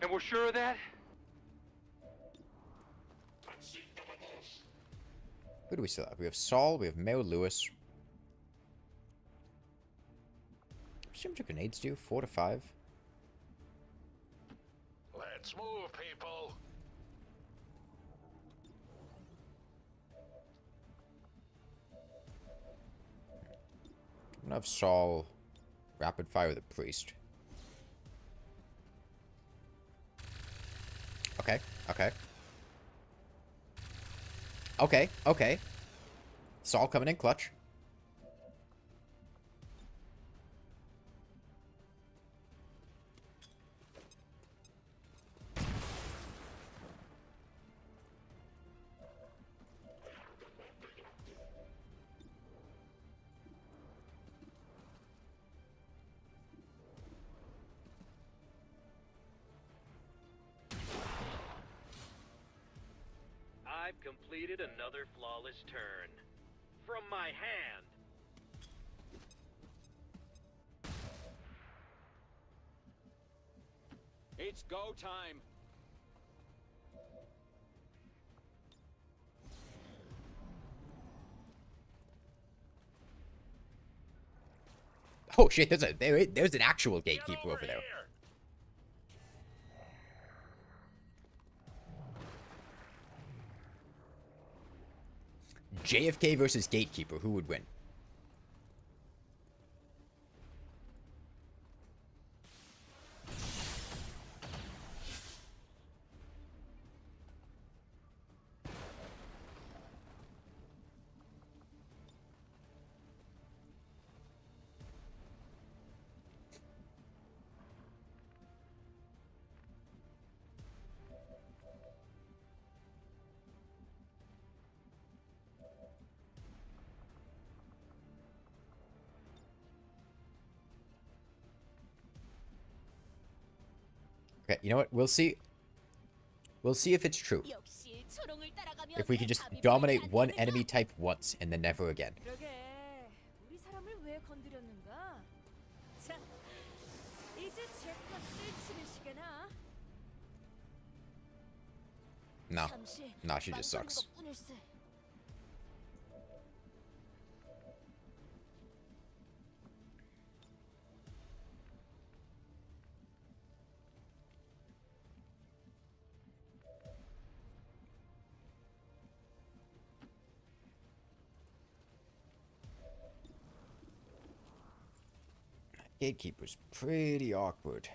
And we're sure of that? Who do we still have? We have Saul, we have Mayo Lewis. How much do grenades do? 4 to 5? Let's move, people. I'm gonna have Saul rapid fire the priest. Okay, okay. Okay, okay. Saul coming in clutch. I've completed another flawless turn. From my hand. It's go time. Oh shit, there's an actual gatekeeper over there. JFK versus Gatekeeper, who would win? Okay, you know what? We'll see. We'll see if it's true. If we can just dominate one enemy type once and then never again. No. Nah, she just sucks. Gatekeeper's pretty awkward.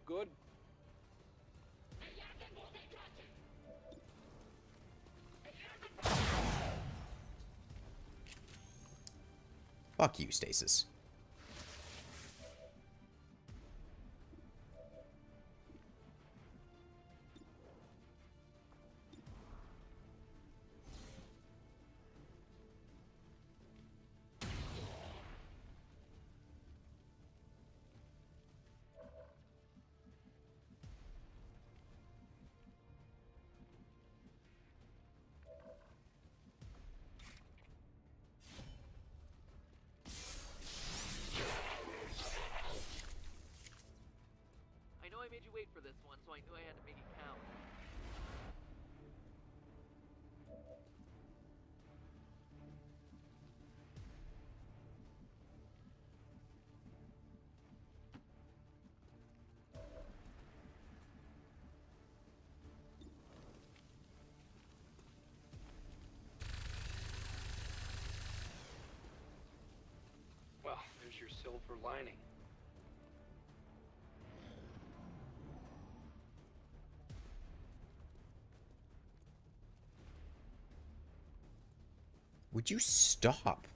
Good. Fuck you, Stasis. there's your silver lining. Would you stop?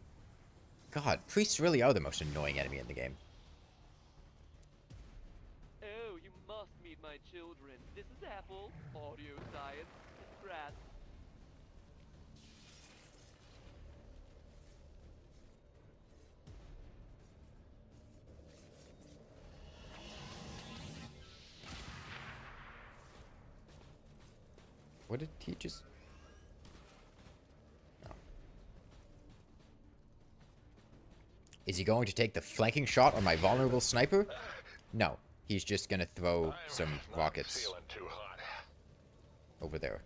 God, priests really are the most annoying enemy in the game. Oh, you must meet my children. This is Apple, audio science, Congrats. What did he just... Oh. Is he going to take the flanking shot on my vulnerable sniper? No. He's just gonna throw some rockets over there.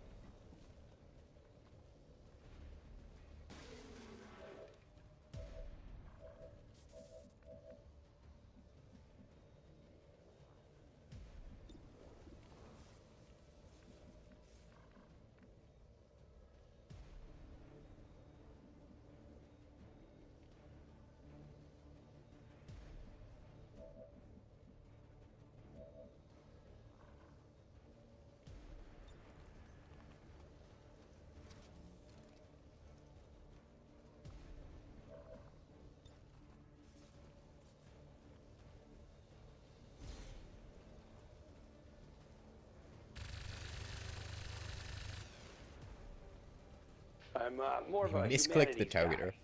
I'm more of a Misclicked the humanities targeter. guy.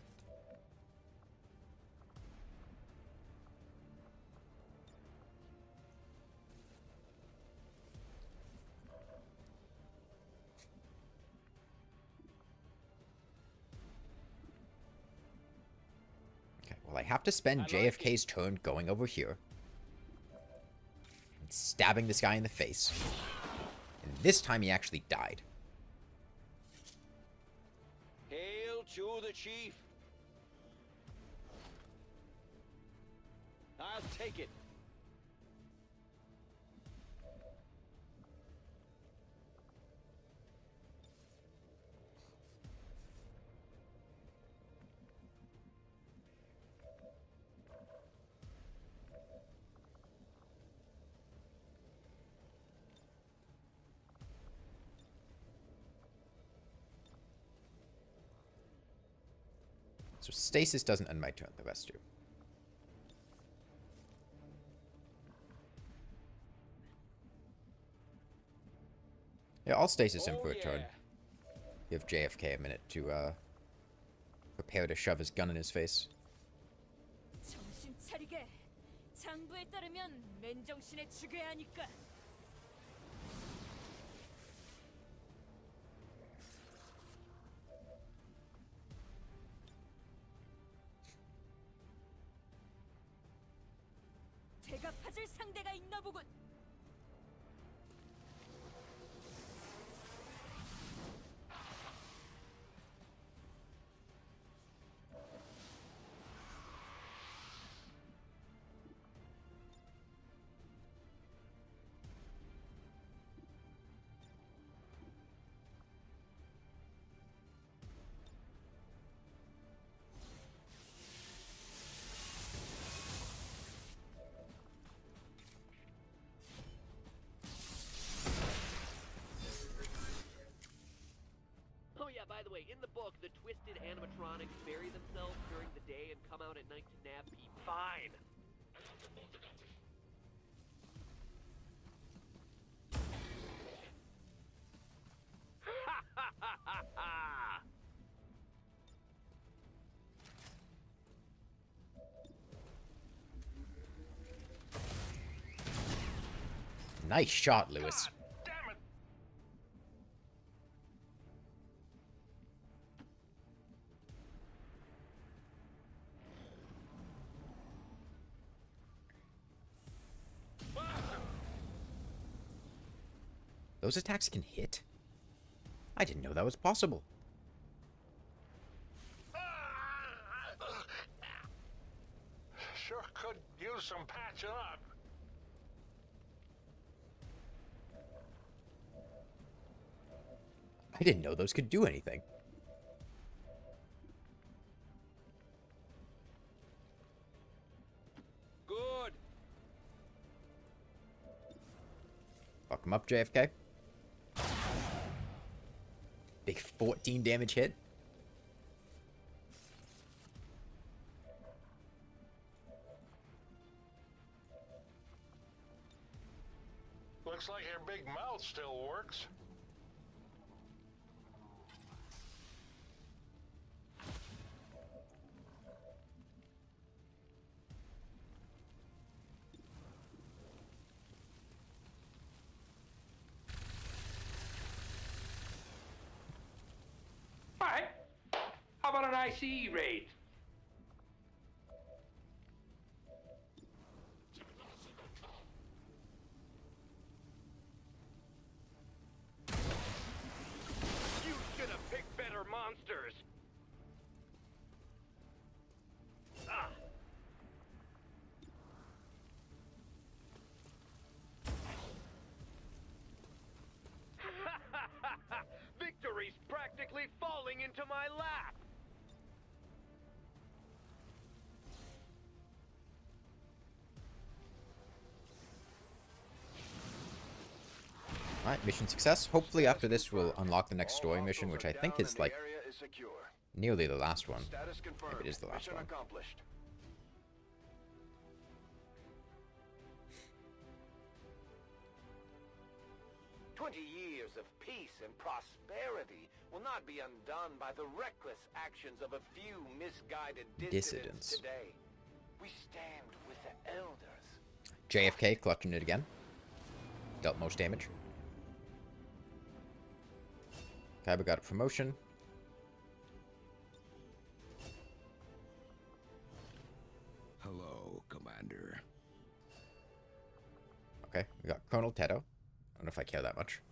Okay, well, I have to spend JFK's turn going over here and stabbing this guy in the face. And this time he actually died. Hail to the chief. I'll take it. So stasis doesn't end my turn, the rest do. Yeah, I'll stasis him for a turn. Give JFK a minute to prepare to shove his gun in his face. 정신 차리게. 장부에 따르면 맨정신에 죽여야 하니까. 대갚아줄 상대가 있나 보군. Oh yeah, by the way, in the book, the twisted animatronics bury themselves during the day and come out at night to nab people. Fine. Ha ha ha ha ha! Nice shot, Lewis. Those attacks can hit? I didn't know that was possible. Sure could use some patching up. I didn't know those could do anything. him up, JFK. Big 14 damage hit. Looks like your big mouth still works. Alright. How about an ICE raid? You should have picked better monsters. Ah. Victory's practically falling into my lap. Alright, mission success. Hopefully after this we'll unlock the next story mission, which I think is like nearly the last one. Maybe it is the last one. 20 years of peace and prosperity will not be undone by the reckless actions of a few misguided dissidents today. We stand with the elders. JFK clutching it again. Dealt most damage. Kaiba got a promotion. Hello, Commander. Okay, we got Colonel Teto. I don't know if I care that much.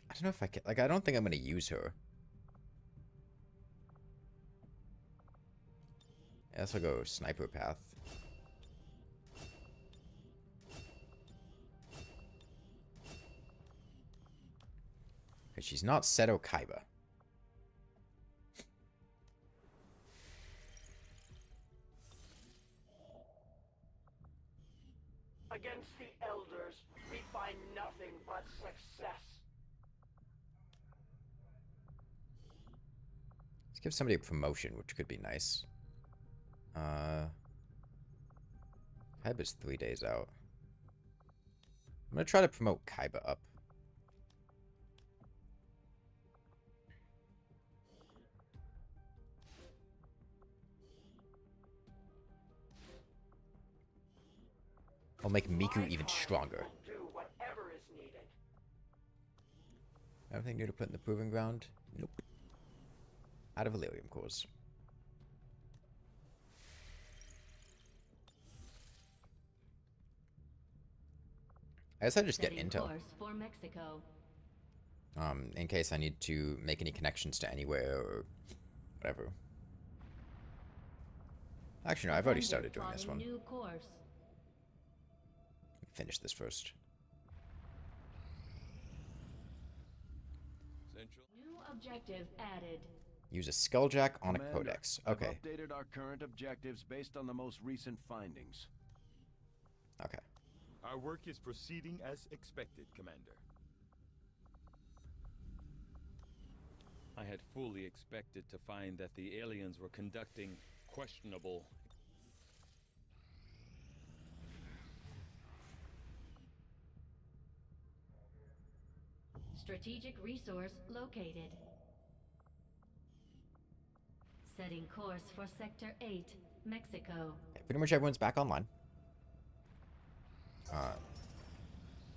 I don't know if I can. Like, I don't think I'm going to use her. I guess I'll go sniper path. Because she's not Seto Kaiba. Against the elders, we find nothing but success. Let's give somebody a promotion, which could be nice. Kaiba's 3 days out. I'm gonna try to promote Kaiba up. I'll make Miku even stronger. Do whatever is needed. Everything new to put in the proving ground? Nope. Out of Illyrium cores. I guess I just get intel. For Mexico. In case I need to make any connections to anywhere or whatever. Actually, no, I've already started doing this one. New course. Finish this first. New objective added. Use a skulljack on a codex. Okay. I've updated our current objectives based on the most recent findings. Okay. Our work is proceeding as expected, Commander. I had fully expected to find that the aliens were conducting questionable... Strategic resource located. Setting course for Sector 8, Mexico. Pretty much everyone's back online.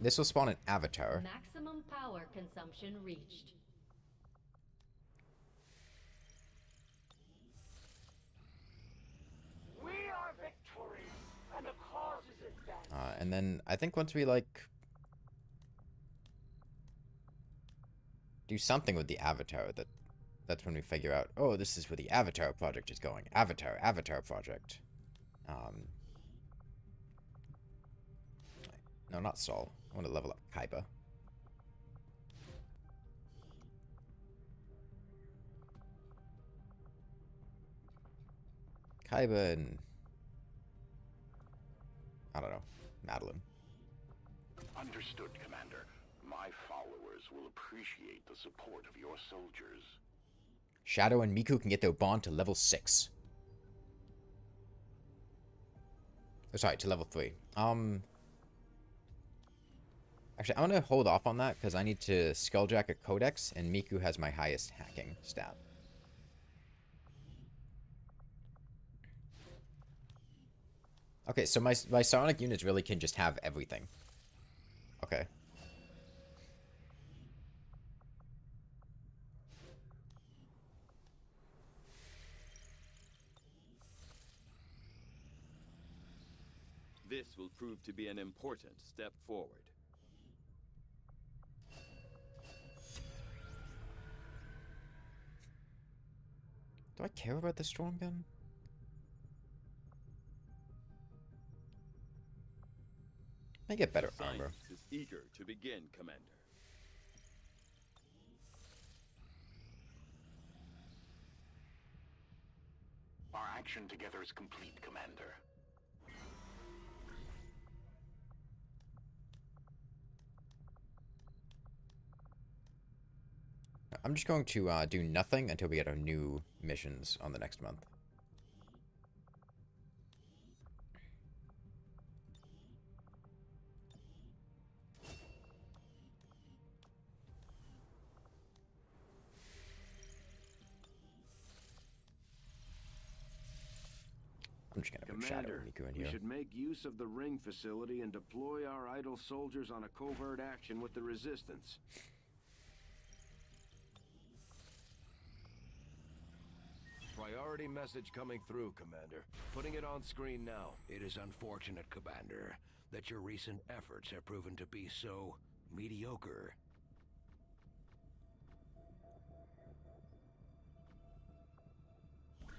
This will spawn an avatar. Maximum power consumption reached. We are victorious, and the cause is advanced. And then I think once we like do something with the avatar, that's when we figure out, oh, this is where the Avatar project is going. Avatar project. No, not Saul. I want to level up Kaiba. Kaiba and... I don't know. Madeline. Understood, Commander. My followers will appreciate the support of your soldiers. Shadow and Miku can get their bond to level 6. Oh, sorry, to level 3. Actually, I'm going to hold off on that because I need to skulljack a codex, and Miku has my highest hacking stat. Okay, so my psionic units really can just have everything. Okay. This will prove to be an important step forward. Do I care about the storm gun? I get better armor. Science is eager to begin, Commander. Our action together is complete, Commander. I'm just going to do nothing until we get our new missions on the next month. I'm just gonna put Shadow and Miku in here. We should make use of the ring facility and deploy our idle soldiers on a covert action with the resistance. Priority message coming through, Commander. Putting it on screen now. It is unfortunate, Commander, that your recent efforts have proven to be so mediocre.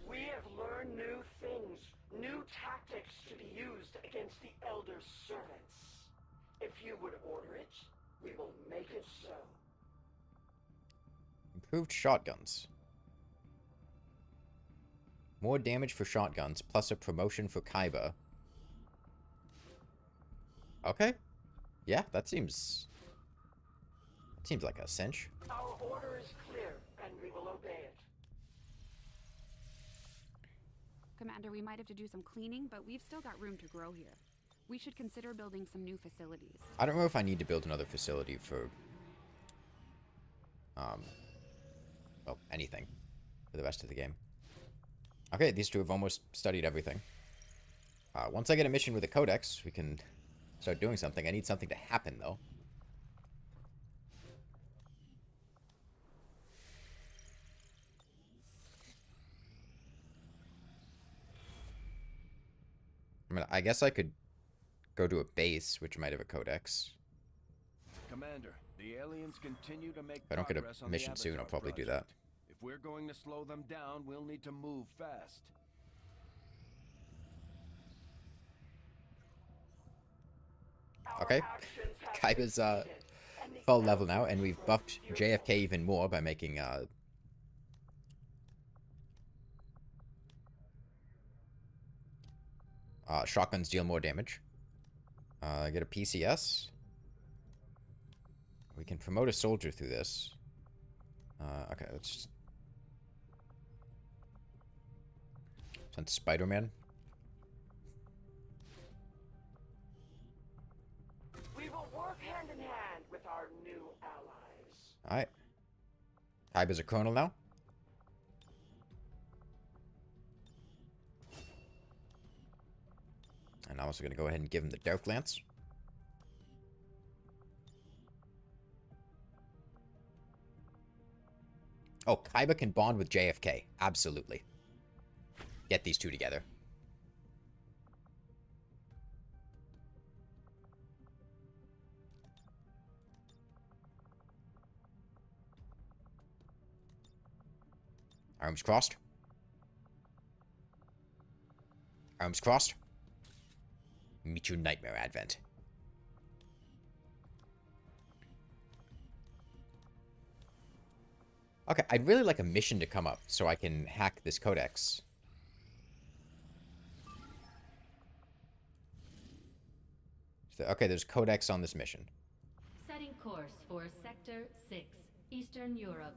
We have learned new things, new tactics to be used against the Elder Servants. If you would order it, we will make it so. Improved shotguns. More damage for shotguns, plus a promotion for Kaiba. Okay. Yeah, that seems like a cinch. Our order is clear, and we will obey it. Commander, we might have to do some cleaning, but we've still got room to grow here. We should consider building some new facilities. I don't know if I need to build another facility for... well, anything for the rest of the game. Okay, these two have almost studied everything. Once I get a mission with a codex, we can start doing something. I need something to happen, though. I mean, I guess I could go to a base, which might have a codex. Commander, the aliens continue to make If I don't get progress a on the mission soon, I'll Avatar probably do project. that. If we're going to slow them down, we'll need to move fast. Okay. Kaiba's full level now, and we've buffed JFK even more by making shotguns deal more damage. Get a PCS. We can promote a soldier through this. Okay, let's just... send Spider-Man. We will work hand in hand with our new allies. Alright. Kaiba's a colonel now. And I'm also going to go ahead and give him the Dark Lance. Oh, Kaiba can bond with JFK. Absolutely. Get these two together. Arms crossed. Arms crossed. Meet your nightmare, Advent. Okay, I'd really like a mission to come up so I can hack this codex. So, okay, there's codex on this mission. Setting course for Sector 6, Eastern Europe.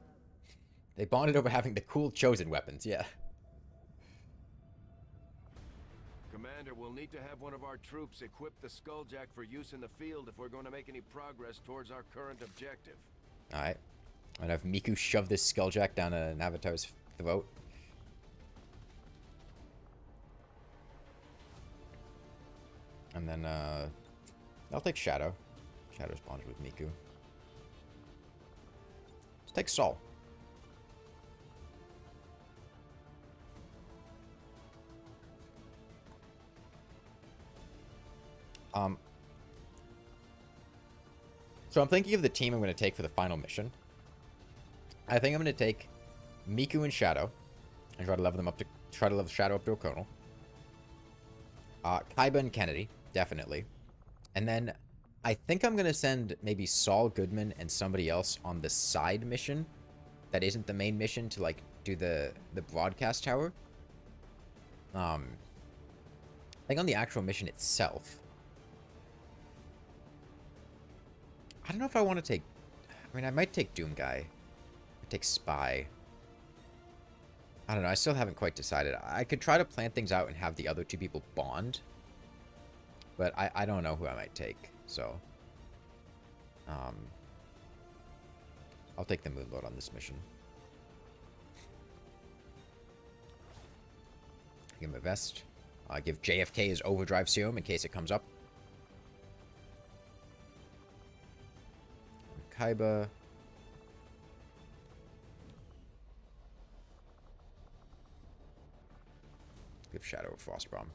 They bonded over having the cool chosen weapons, yeah. Commander, we'll need to have one of our troops equip the Skulljack for use in the field if we're going to make any progress towards our current objective. Alright. I'm gonna have Miku shove this Skulljack down an avatar's throat. And then, I'll take Shadow. Shadow's bonded with Miku. Let's take Sol. So I'm thinking of the team I'm going to take for the final mission. I think I'm going to take Miku and Shadow and try to level them up to Shadow up to a colonel. Kaiba and Kennedy, definitely. And then I think I'm going to send maybe Saul Goodman and somebody else on the side mission that isn't the main mission to like do the broadcast tower. I think on the actual mission itself, I don't know if I want to take... I mean, I might take Doom Guy. I'd take Spy. I don't know. I still haven't quite decided. I could try to plan things out and have the other two people bond. But I don't know who I might take. So... I'll take the Moonlord on this mission. Give him a vest. Give JFK his overdrive serum in case it comes up. Kaiba. Give Shadow a Frost Bomb.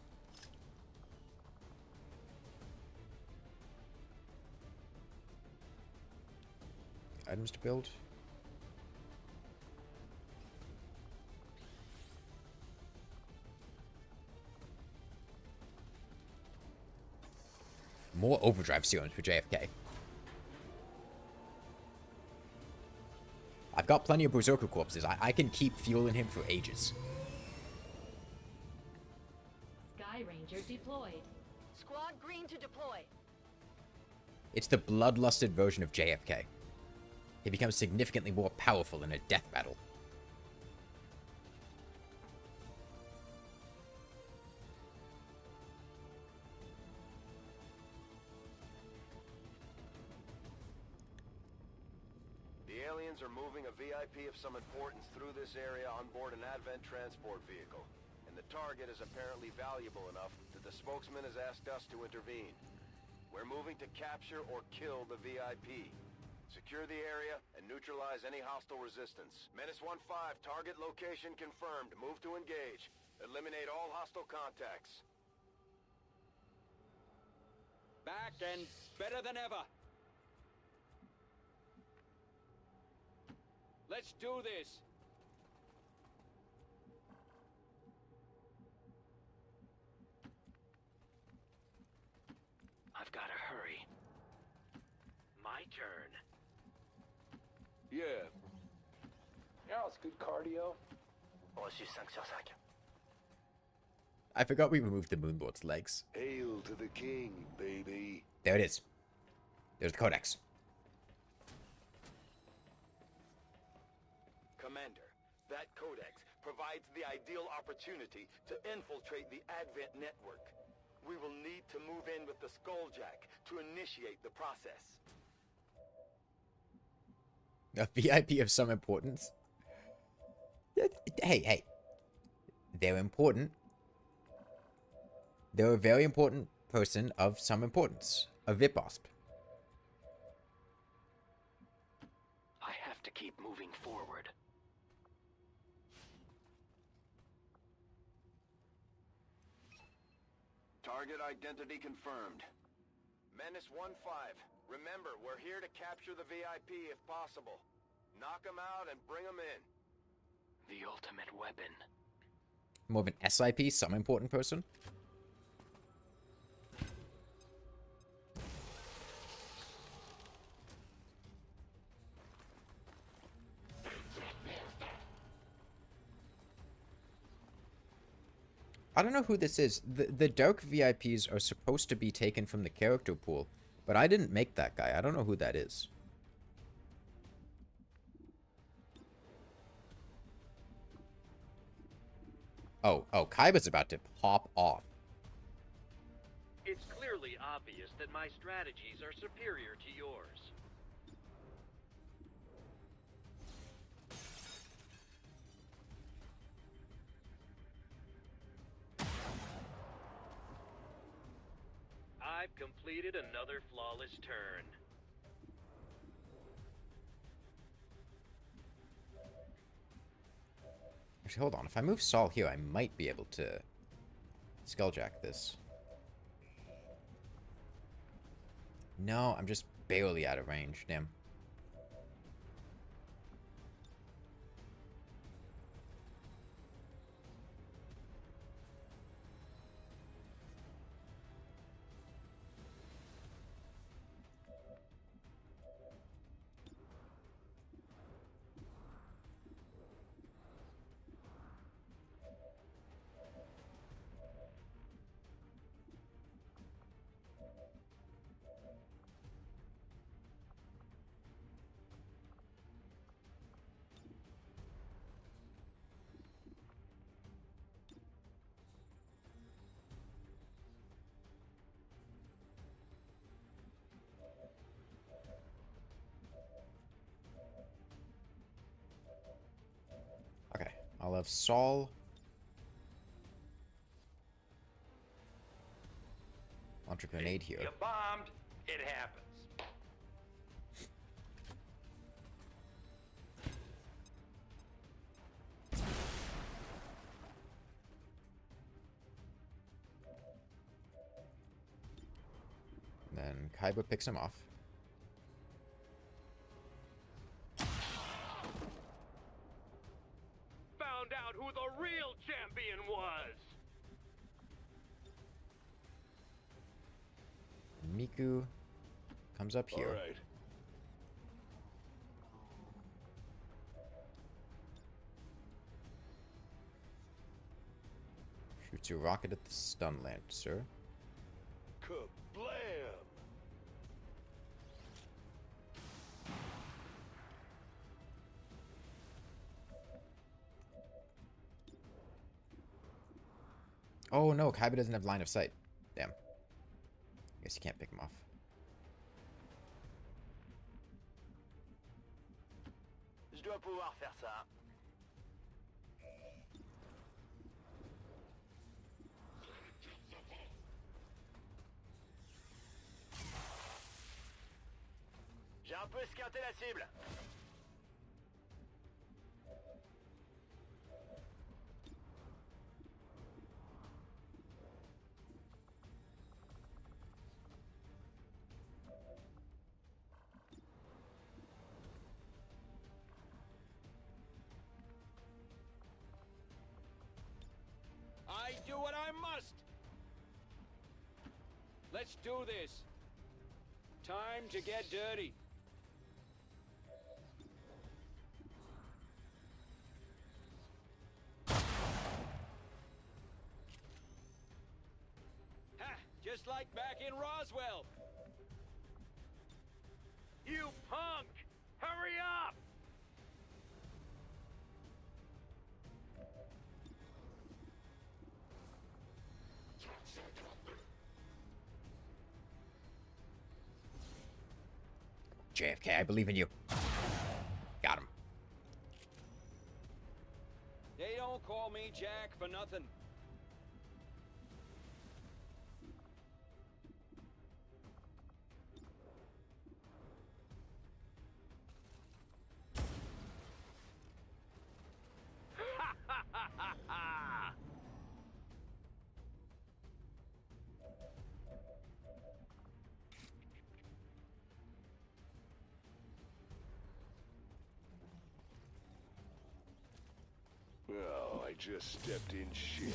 Items to build. More overdrive serums for JFK. I've got plenty of Berserker corpses. I can keep fueling him for ages. Sky Ranger deployed. Squad green to deploy. It's the bloodlusted version of JFK. He becomes significantly more powerful in a death battle. The aliens are moving a VIP of some importance through this area on board an Advent transport vehicle. And the target is apparently valuable enough that the spokesman has asked us to intervene. We're moving to capture or kill the VIP. Secure the area and neutralize any hostile resistance. Menace 1-5, target location confirmed. Move to engage. Eliminate all hostile contacts. Back and better than ever. Let's do this. I've got to hurry. My turn. Yeah. Yeah, it's good cardio. Reçu 5 sur 5. I forgot we removed the Moonlord's legs. Hail to the king, baby. There it is. There's the Codex. Commander, that codex provides the ideal opportunity to infiltrate the Advent network. We will need to move in with the Skulljack to initiate the process. A VIP of some importance? Hey. They're important. They're a very important person of some importance. A VIPOSP. I have to keep moving forward. Target identity confirmed. Menace 1-5. Remember, we're here to capture the VIP if possible. Knock them out and bring them in. The ultimate weapon. More of an SIP, some important person? I don't know who this is. The dark VIPs are supposed to be taken from the character pool, but I didn't make that guy. I don't know who that is. Oh, Kaiba's about to pop off. It's clearly obvious that my strategies are superior to yours. I've completed another flawless turn. Actually, hold on. If I move Saul here, I might be able to skulljack this. No, I'm just barely out of range. Damn. Okay, I'll have Saul. Launch a grenade here. You bombed. It happens. Then Kaiba picks him off. Found out who the real champion was. Miku comes up here. All right. Shoots a rocket at the stun lancer. Kablam! Oh no, Kaiba doesn't have line of sight. Damn. Guess you can't pick him off. Je dois pouvoir faire ça. J'ai un peu esquinté la cible. I do what I must. Let's do this. Time to get dirty. Ha! Just like back in Roswell. You punk! Hurry up! JFK, I believe in you. Got him. They don't call me Jack for nothing. Oh, I just stepped in shit.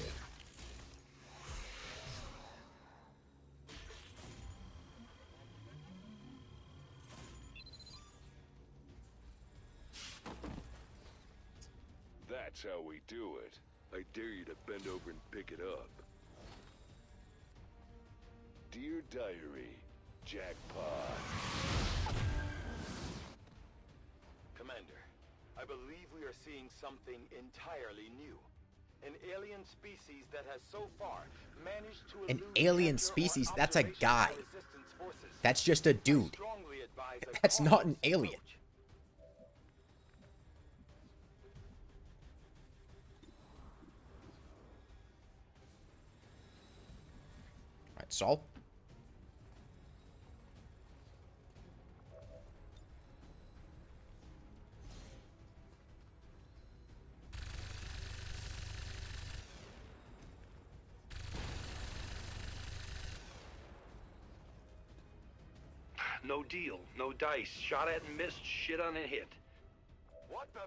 That's how we do it. I dare you to bend over and pick it up. Dear Diary, jackpot. Commander, I believe we are seeing something entirely new. An alien species that has so far managed to An elude alien capture or species? That's a observation guy. by resistance forces. That's just a dude. Strongly advise a That's not an cautious alien. approach. Alright, Saul. No deal, no dice. Shot at and missed, shit on and hit. What the?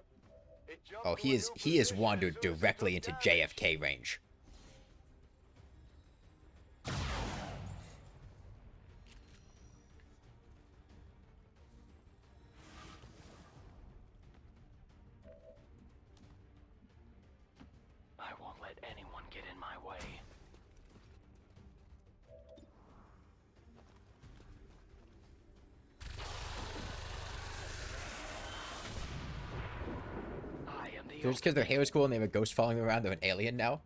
It jumped Oh, to he a is new he is position wandered as soon as it directly took into damage. JFK range. I won't let anyone get in my way. Just because their hair is cool and they have a ghost following them around, they're an alien now?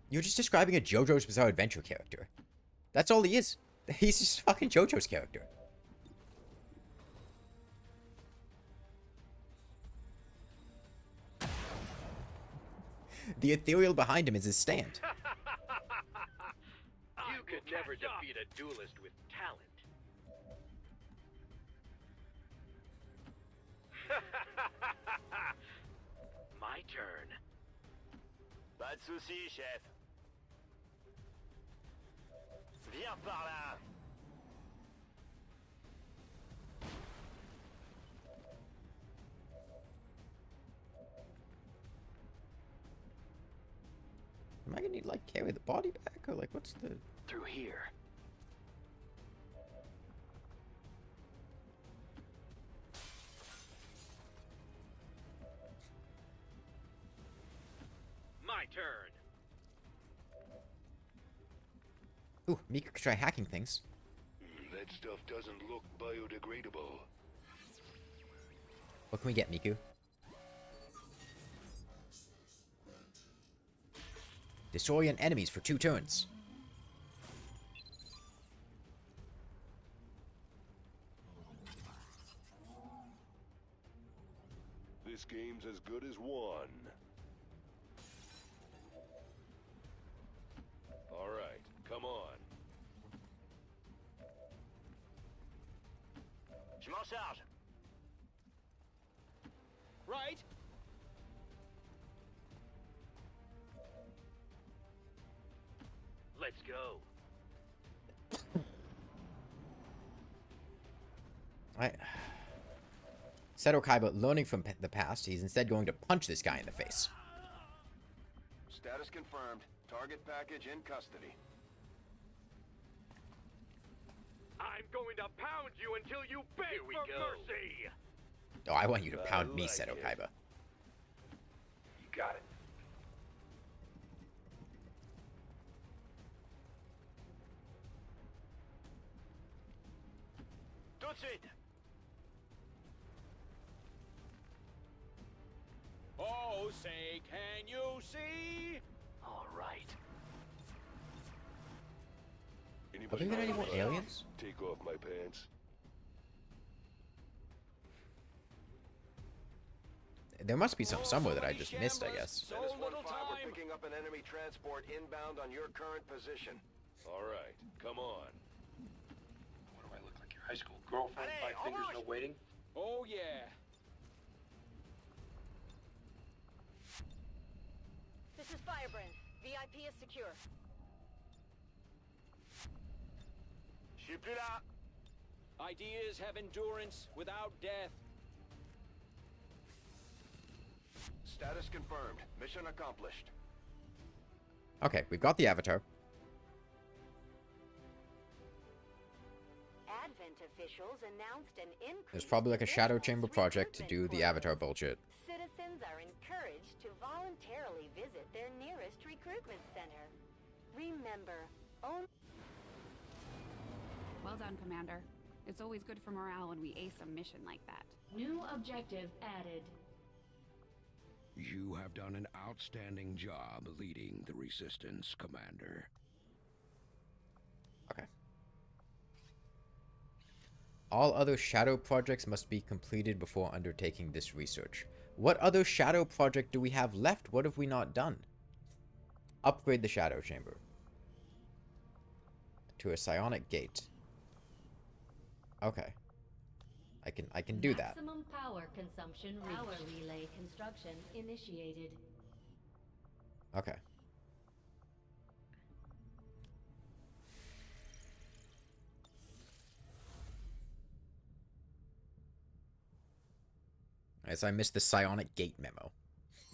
You're just describing a JoJo's Bizarre Adventure character. That's all he is. He's just fucking JoJo's character. The ethereal behind him is his stand. You could never defeat a duelist with talent. My turn. Pas de soucis, chef. Viens par là. Am I gonna need to, like, carry the body back? Or, like, what's the... Through here. My turn. Ooh, Miku could try hacking things. That stuff doesn't look biodegradable. What can we get, Miku? Disorient enemies for 2 turns. This game's as good as one. All right, come on. Je m'en charge. Right? Let's go. Alright. Seto Kaiba, learning from the past, he's instead going to punch this guy in the face. Status confirmed. Target package in custody. I'm going to pound you until you beg for mercy. Oh, I want you to pound me, like Seto it. Kaiba. You got it. Tout de suite. Oh, say, can you see? All right. Are there any more aliens? Take off my pants. There must be some somewhere that I just missed, I guess. Menace 1-5, we're picking up an enemy transport inbound on your current position. All right, come on. What do I look like, your high school girlfriend? Hey, 5 fingers, no waiting? Oh, yeah. This is Firebrand. VIP is secure. Je suis plus là. Ideas have endurance without death. Status confirmed. Mission accomplished. Okay, we've got the avatar. Advent officials announced an increase. There's probably like a shadow chamber project to do the avatar bullshit. Citizens are encouraged to voluntarily member. Own. Well done, Commander. It's always good for morale when we ace a mission like that. New objective added. You have done an outstanding job leading the Resistance, Commander. Okay. All other shadow projects must be completed before undertaking this research. What other shadow project do we have left? What have we not done? Upgrade the shadow chamber to a psionic gate. Okay. I can do that. Maximum power consumption reached. Power relay construction initiated. Okay. As I missed the psionic gate memo.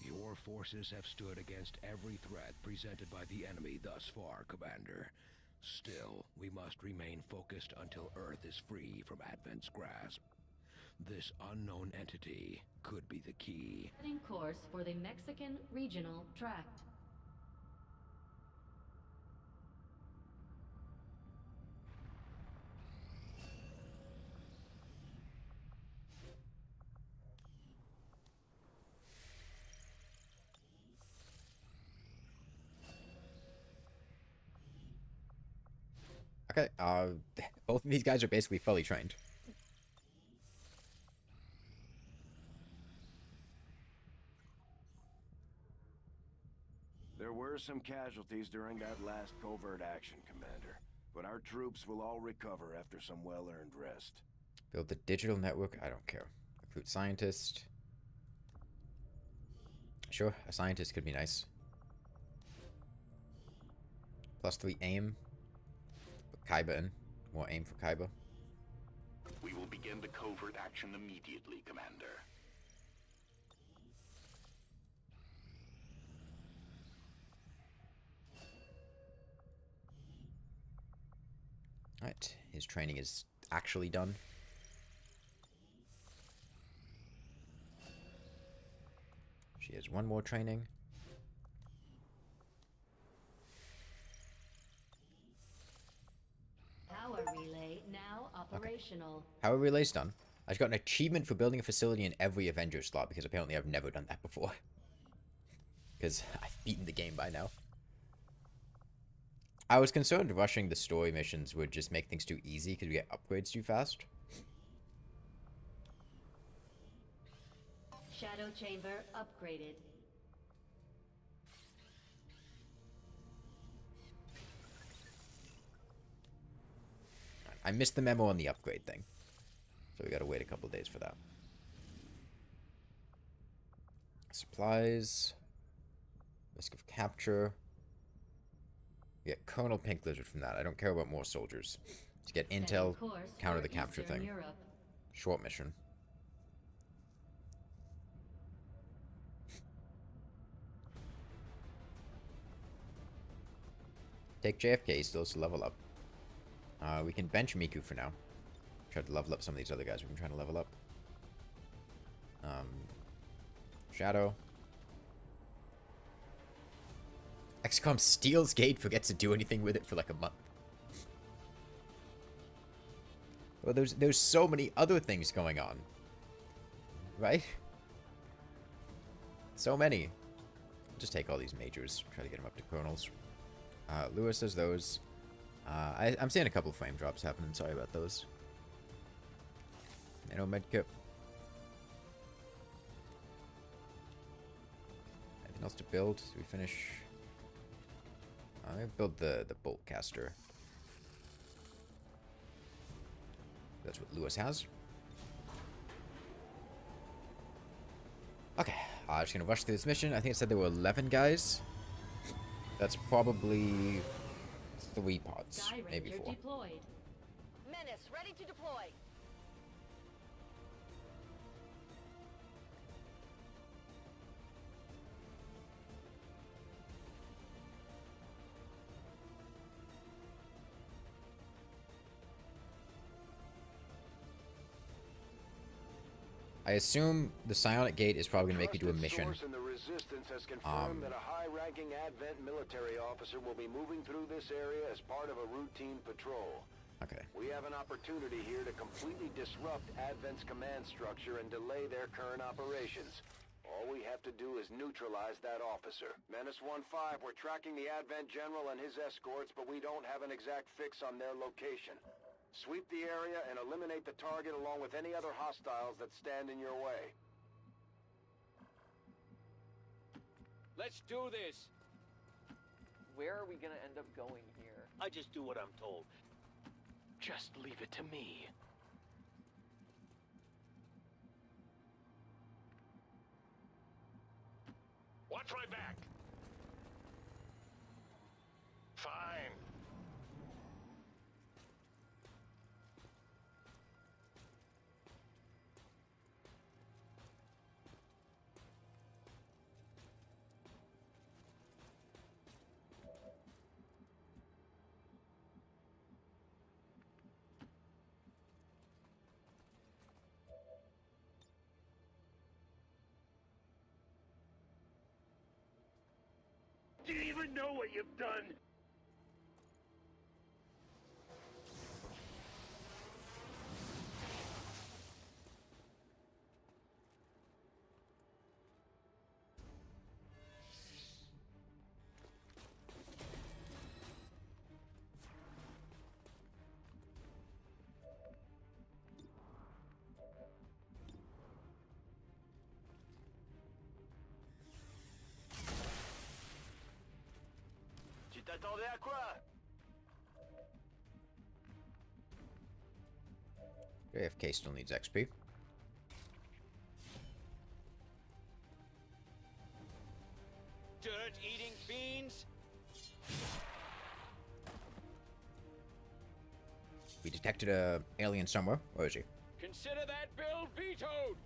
Your forces have stood against every threat presented by the enemy thus far, Commander. Still, we must remain focused until Earth is free from Advent's grasp. This unknown entity could be the key. Setting course for the Mexican Regional Tract. Okay, both of these guys are basically fully trained. There were some casualties during that last covert action, Commander. But our troops will all recover after some well-earned rest. Build the digital network? I don't care. Recruit scientist. Sure, a scientist could be nice. +3 aim. Put Kaiba in. More aim for Kaiba. We will begin the covert action immediately, Commander. Alright, his training is actually done. She has one more training. Power relay now operational. Power relay's done. I just got an achievement for building a facility in every Avenger slot because apparently I've never done that before. Because I've beaten the game by now. I was concerned rushing the story missions would just make things too easy because we get upgrades too fast. Shadow chamber upgraded. I missed the memo on the upgrade thing. So we gotta wait a couple days for that. Supplies. Risk of capture. We get Colonel Pink Lizard from that. I don't care about more soldiers. Just get intel, counter the capture thing. Europe. Short mission. Take JFK, still to level up. We can bench Miku for now. Try to level up some of these other guys we've been trying to level up. Shadow. XCOM steals Gate, forgets to do anything with it for like a month. Well, there's so many other things going on. Right? So many. Just take all these majors. Try to get them up to colonels. Lewis does those. I'm seeing a couple frame drops happening. Sorry about those. Nano medkit. Anything else to build? Do we finish? I'm gonna build the bolt caster. That's what Lewis has. Okay, I'm just gonna rush through this mission. I think it said there were 11 guys. That's probably 3 pods, maybe 4. Deployed. Menace, ready to deploy. I assume the Psionic Gate is probably going to make me do a mission. Source in the Resistance has confirmed that a high-ranking Advent military officer will be moving through this area as part of a routine patrol. Okay. We have an opportunity here to completely disrupt Advent's command structure and delay their current operations. All we have to do is neutralize that officer. Menace 1-5, we're tracking the Advent General and his escorts, but we don't have an exact fix on their location. Sweep the area and eliminate the target along with any other hostiles that stand in your way. Let's do this! Where are we gonna end up going here? I just do what I'm told. Just leave it to me. Watch my back. Fine. Do you even know what you've done? Tu t'attendais à quoi? JFK still needs XP. Dirt-eating fiends? We detected a alien somewhere. Where is he? Consider that bill vetoed!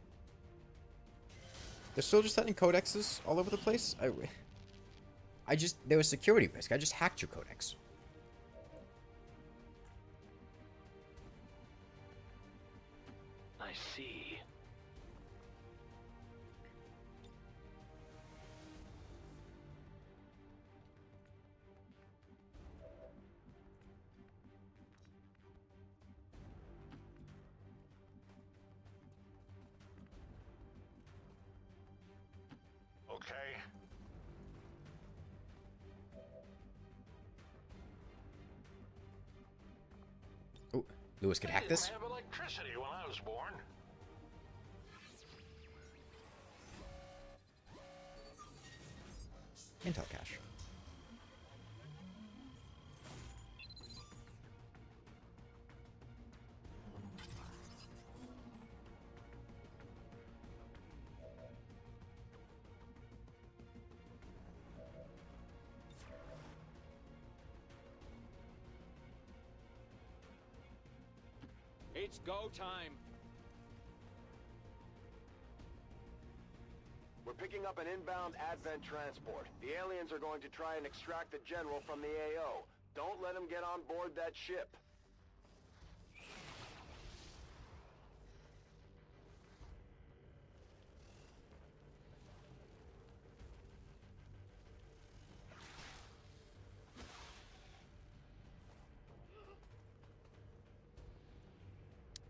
They're still just setting codexes all over the place? There was security risk. I just hacked your codex. I see. Okay. Oh, Lewis could hack this. They didn't have electricity when I was born. Intel cache. It's go time. We're picking up an inbound Advent transport. The aliens are going to try and extract the General from the AO. Don't let him get on board that ship.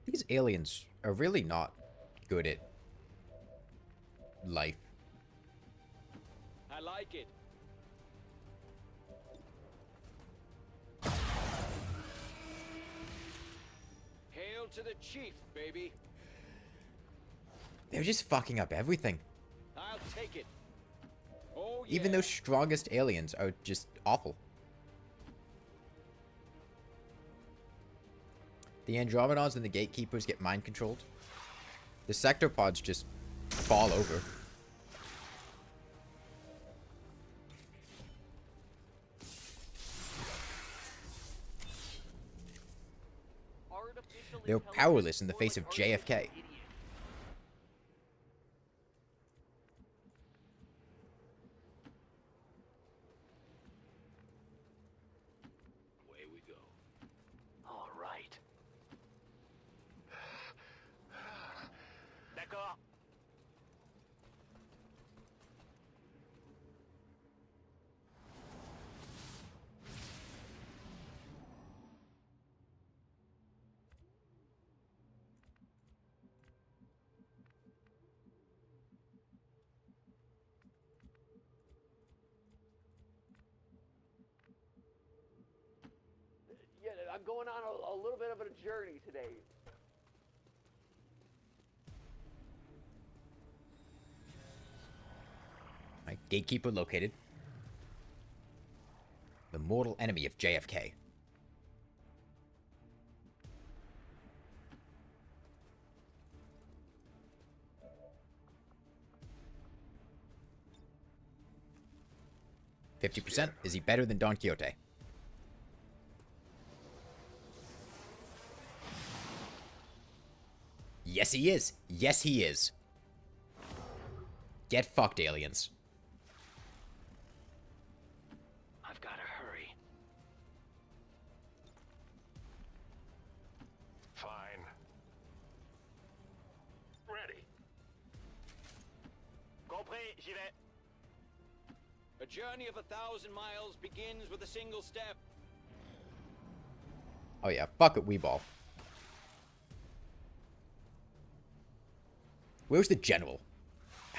These aliens are really not good at life. I like it. Hail to the chief, baby. They're just fucking up everything. I'll take it. Oh, yeah. Even those strongest aliens are just awful. The Andromedons and the Gatekeepers get mind controlled. The Sectopods just fall over. They're powerless in the face of JFK. Away we go. All right. That D'accord. Yeah, I'm going on a little bit of a journey today. Right, gatekeeper located. The mortal enemy of JFK. %. Is he better than Don Quixote? Yes, he is. Yes, he is. Get fucked, aliens. I've got to hurry. Fine. Ready. Compris, j'y vais. A journey of 1,000 miles begins with a single step. Oh yeah, fuck it, Weeball. Where's the general?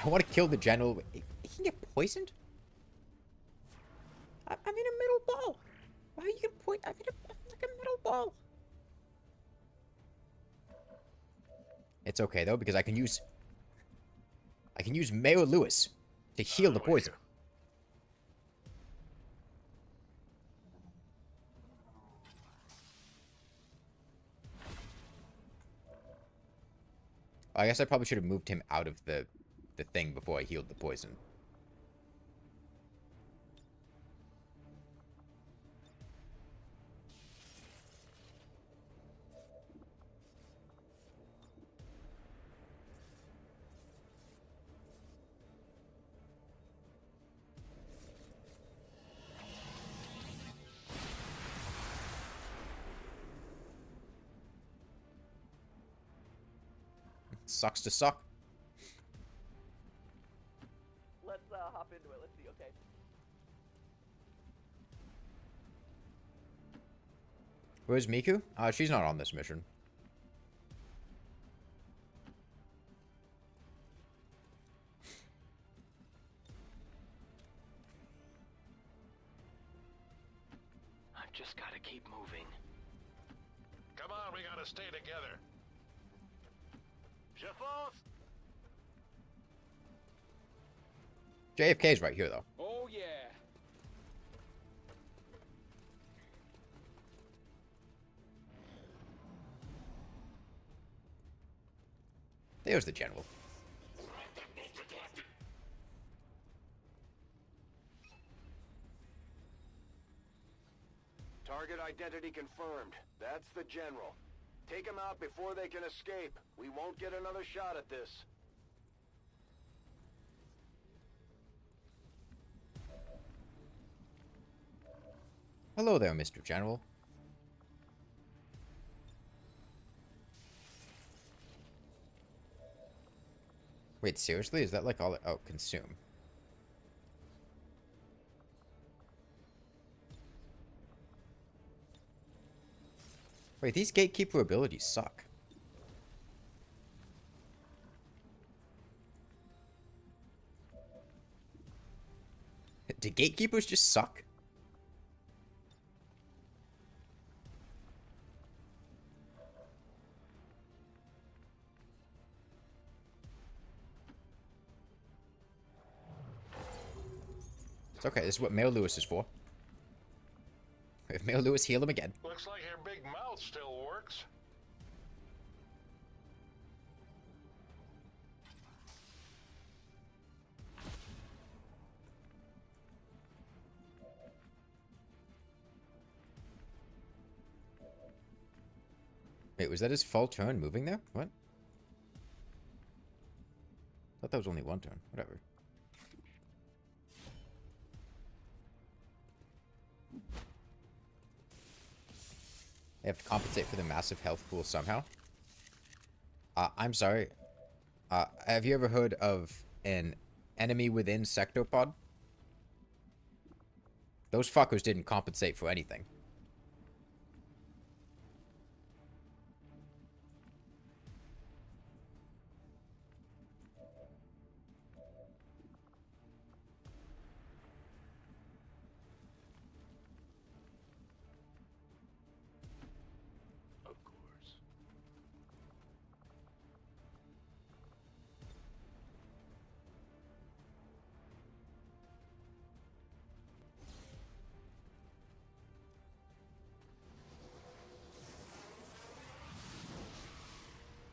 I want to kill the general. He can get poisoned? I'm in a middle ball. Why are you gonna point? I'm like a middle ball. It's okay though, because I can use Mayor Lewis to heal the poison. I guess I probably should have moved him out of the thing before I healed the poison. Sucks to suck. Let's hop into it. Let's see. Okay. Where's Miku? She's not on this mission. I've just got to keep moving. Come on, we gotta stay together. Je fonce. JFK's right here, though. Oh, yeah. There's the general. Target identity confirmed. That's the general. Take him out before they can escape. We won't get another shot at this. Hello there, Mr. General. Wait, seriously? Is that like all... Oh, consume. Wait, these gatekeeper abilities suck. Do gatekeepers just suck? It's okay, this is what Mayor Lewis is for. If Mayor Lewis, heal him again. Looks like your big mouth still works. Wait, was that his full turn moving there? What? I thought that was only one turn. Whatever. They have to compensate for the massive health pool somehow. I'm sorry. Have you ever heard of an enemy within sectopod? Those fuckers didn't compensate for anything.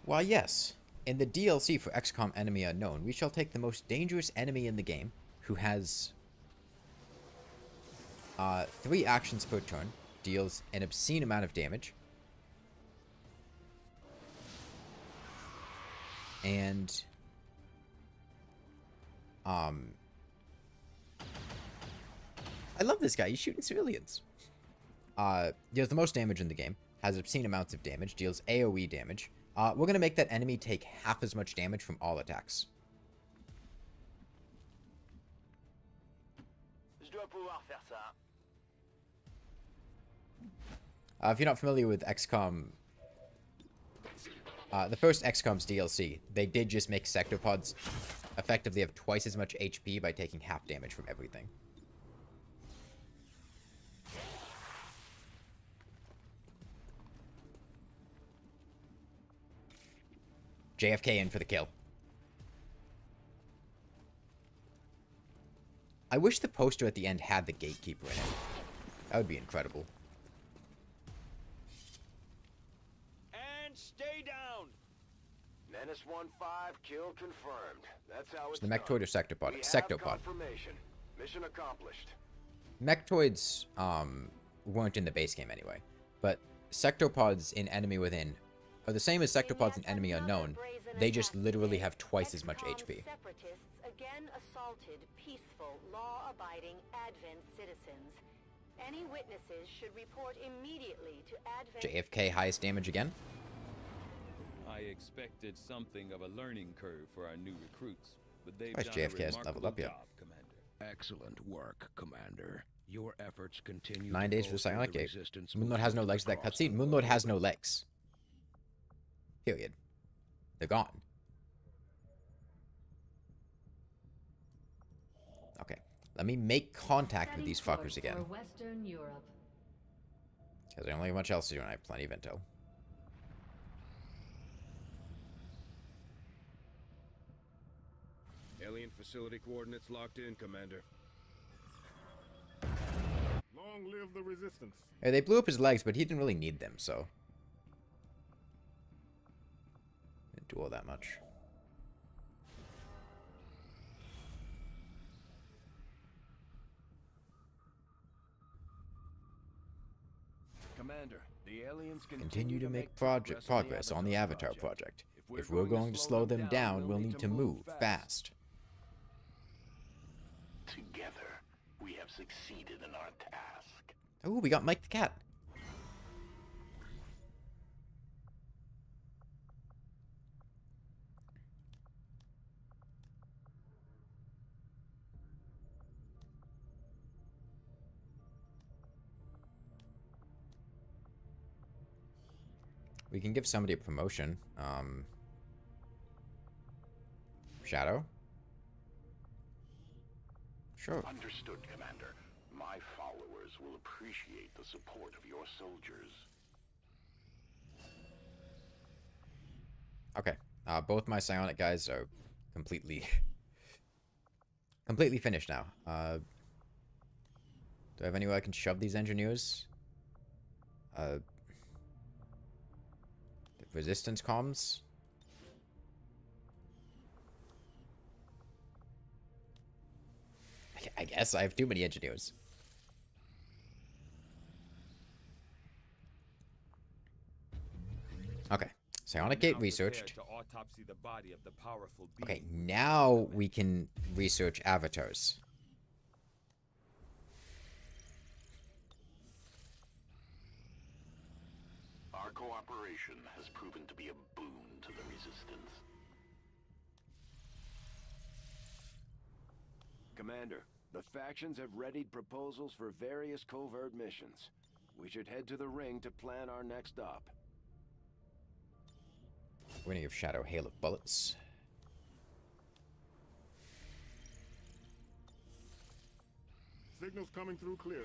Why, yes. In the DLC for XCOM Enemy Unknown, we shall take the most dangerous enemy in the game, who has 3 actions per turn, deals an obscene amount of damage, and I love this guy. He's shooting civilians. Deals the most damage in the game, has obscene amounts of damage, deals AoE damage. We're going to make that enemy take half as much damage from all attacks. If you're not familiar with XCOM, the first XCOM's DLC, they did just make sectopods effectively have twice as much HP by taking half damage from everything. JFK in for the kill. I wish the poster at the end had the gatekeeper in it. That would be incredible. And stay down. Menace 1-5, kill confirmed. That's how it's the Mechtoid or Sectopod? Sectopod. Confirmation. Mission accomplished. Mechtoids weren't in the base game anyway, but Sectopods in Enemy Within are the same as Sectopods in Enemy Unknown. They just literally have twice as much HP. Separatists again assaulted peaceful, law-abiding Advent citizens. Any witnesses should report immediately to Advent. JFK highest damage again. I expected something of a learning curve for our new recruits, but they've Why done JFK a hasn't leveled up yet? job, Commander. Excellent work, Commander. Your efforts continue. 9 days for the bolster Psionic Gate. resistance Moonlord has no legs to that across cutscene. the Moonlord has no globe. legs. Period. They're gone. Okay. Let me make contact with these fuckers again. For Western Europe. Because I don't have much else to do and I have plenty of intel. Alien facility coordinates locked in, Commander. Long live the resistance. Hey, they blew up his legs, but he didn't really need them, so. Didn't do all that much. Commander, the aliens Continue to make progress on the Avatar project. If we're going to slow them down, we'll need to move fast. Together, we have succeeded in our task. Oh, we got Mike the Cat. We can give somebody a promotion. Shadow? Sure. Understood, Commander. My followers will appreciate the support of your soldiers. Okay. Both my psionic guys are completely finished now. Do I have any way I can shove these engineers? Resistance comms? I guess I have too many engineers. Okay. Psionic Gate researched. Okay, now we can research avatars. Our cooperation has proven to be a boon to the Resistance. Commander, the factions have readied proposals for various covert missions. We should head to the ring to plan our next op. Winning of Shadow, Hail of Bullets. Signals coming through clear.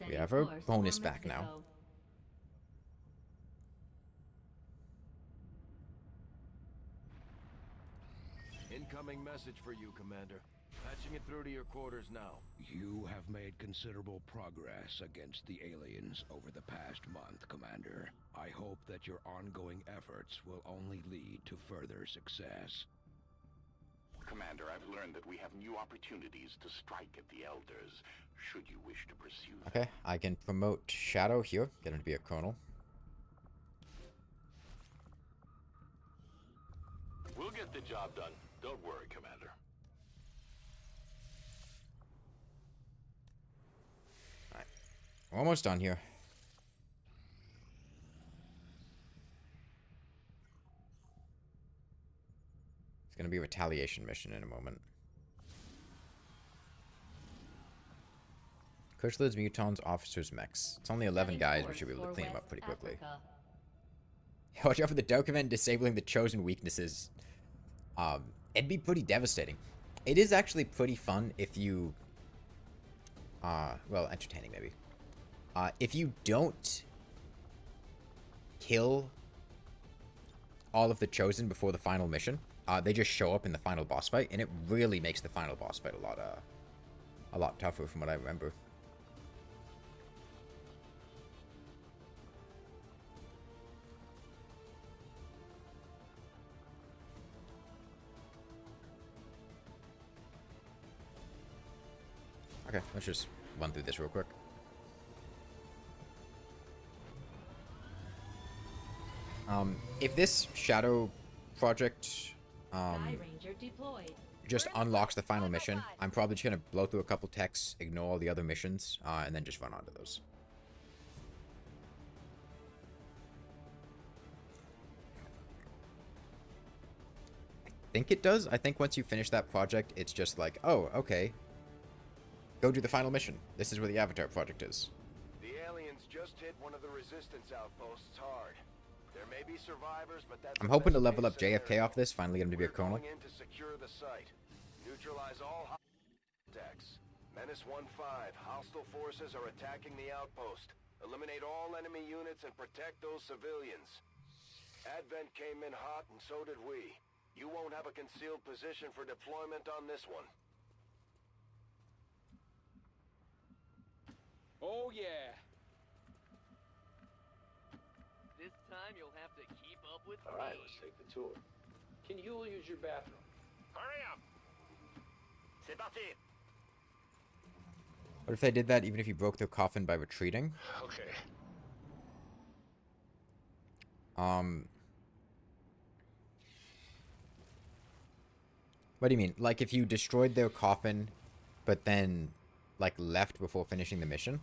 We have our bonus back now. Incoming message for you, Commander. Patching it through to your quarters now. You have made considerable progress against the aliens over the past month, Commander. I hope that your ongoing efforts will only lead to further success. Commander, I've learned that we have new opportunities to strike at the Elders, should you wish to pursue them. Okay, I can promote Shadow here, get him to be a colonel. We'll get the job done. Don't worry, Commander. Alright, we're almost done here. It's gonna be a retaliation mission in a moment. Kushlid's Mutons, Officers, Mechs. It's only 11 guys, we should be able to clean them up pretty quickly. Watch out for the Doke event disabling the chosen weaknesses. It'd be pretty devastating. It is actually pretty fun if you... well, entertaining maybe. If you don't kill all of the chosen before the final mission, they just show up in the final boss fight, and it really makes the final boss fight a lot tougher from what I remember. Okay, let's just run through this real quick. If this Shadow project just unlocks the final mission, I'm probably just going to blow through a couple texts, ignore all the other missions, and then just run onto those. I think it does. I think once you finish that project, it's just like, oh, okay. Go do the final mission. This is where the Avatar project is. The aliens just hit one of the resistance outposts hard. There may be survivors, but that's I'm hoping to level up JFK off this, finally get him to be a colonel. Going in to secure the site. Neutralize all attacks. Menace 1-5. Hostile forces are attacking the outpost. Eliminate all enemy units and protect those civilians. Advent came in hot and so did we. You won't have a concealed position for deployment on this one. Oh, yeah. This time you'll have to keep up with me. All right, let's take the tour. Can you use your bathroom? Hurry up! C'est parti! What if they did that even if you broke their coffin by retreating? Okay. What do you mean? Like if you destroyed their coffin, but then, like, left before finishing the mission?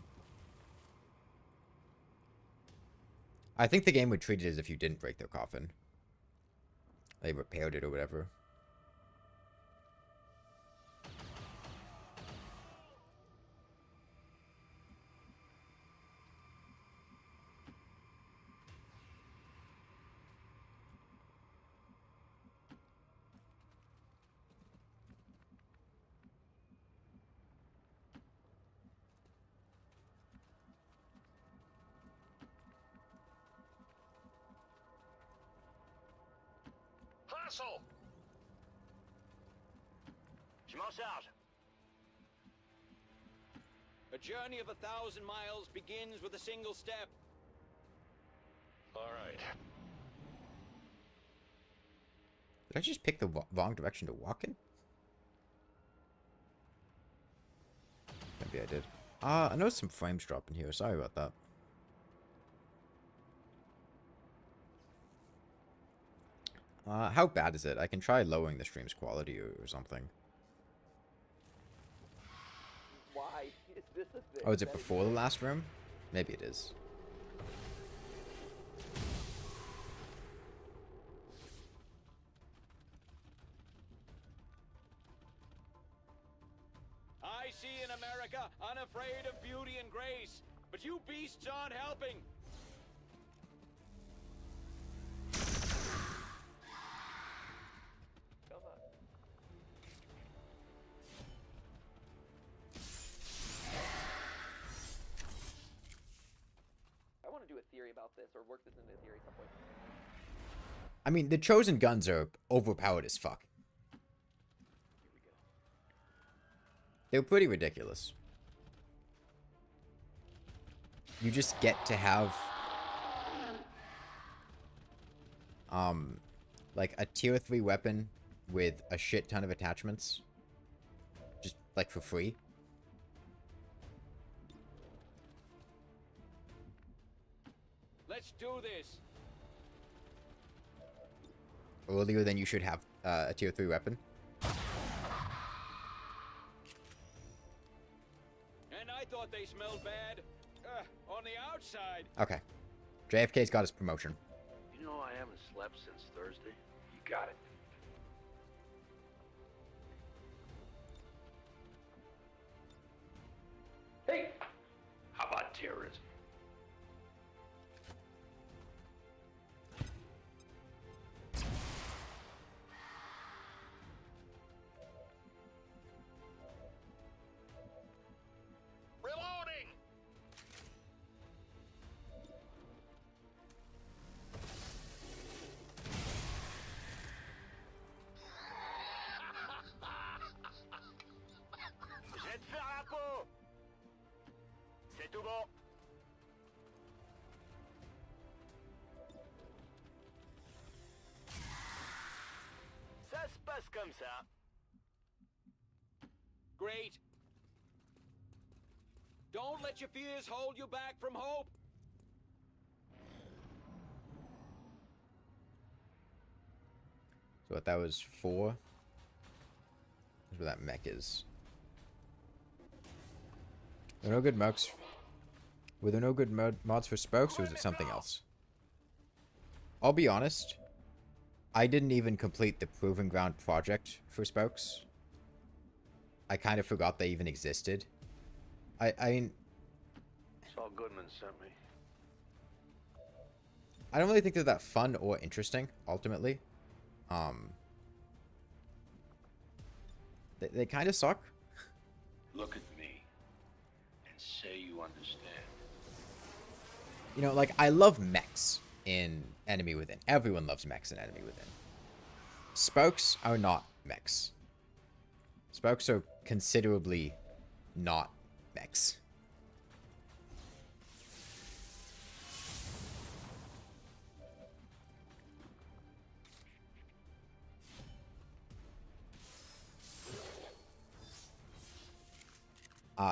I think the game would treat it as if you didn't break their coffin. They repaired it or whatever. Hustle! Je m'en charge. A journey of 1,000 miles begins with a single step. All right. Did I just pick the wrong direction to walk in? Maybe I did. I noticed some frames dropping here. Sorry about that. How bad is it? I can try lowering the stream's quality or something. Why is this a thing? Oh, is it before the last room? Maybe it is. see in America, unafraid of beauty and grace. But you beasts aren't helping. Come on. I want to do a theory about this, or work this into a theory at some point. I mean, the chosen guns are overpowered as fuck. They're pretty ridiculous. You just get to have like a tier 3 weapon with a shit ton of attachments. Just like for free. Let's do this. Earlier than you should have a tier 3 weapon. And I thought they smelled bad. On the outside. Okay. JFK's got his promotion. You know I haven't slept since Thursday. You got it. Hey! How about terrorism? Reloading! Je vais te faire la peau! C'est tout bon. Ça se passe comme ça. Great. Don't let your fears hold you back from hope. So what, that was 4? That's where that mech is. There are no good mods. Were there no good mods for spokes, or is it something else? I'll be honest. I didn't even complete the Proving Ground project for spokes. I kind of forgot they even existed. I mean... Saul Goodman sent me. I don't really think they're that fun or interesting, ultimately. They kind of suck. Look at me and say you understand. You know, like, I love mechs in Enemy Within. Everyone loves mechs in Enemy Within. Spokes are not mechs. Spokes are considerably not mechs.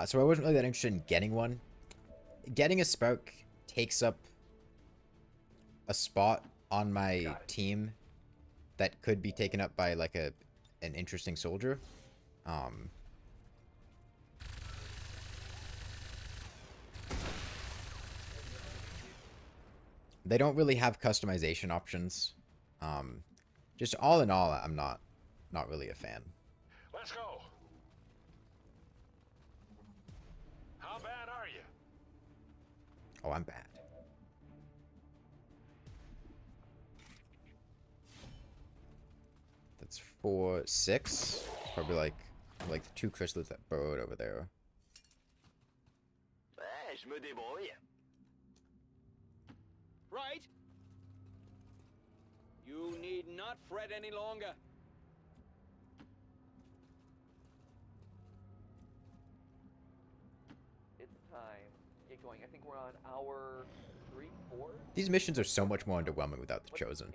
So I wasn't really that interested in getting one. Getting a spoke takes up a spot on my team that could be taken up by like an interesting soldier. They don't really have customization options. Just all in all, I'm not really a fan. Let's go. How bad are you? Oh, I'm bad. That's 4, 6. Probably like the 2 chrysalids that burrowed over there. Je me débrouille. Right? You need not fret any longer. It's time. Get going. I think we're on hour 3, 4. These missions are so much more underwhelming without the Chosen.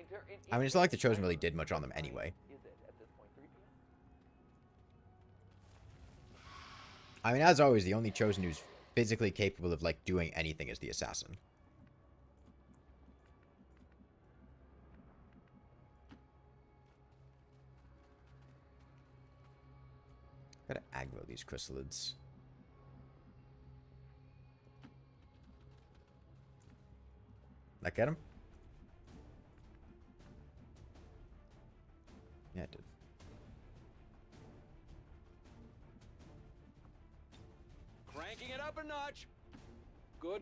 I mean, it's not like the Chosen really did much on them anyway. Is it at this point 3 p.m.? I mean, as always, the only Chosen who's physically capable of, like, doing anything is the Assassin. Gotta aggro these chrysalids. That get him? Yeah, it did. up a notch. Good.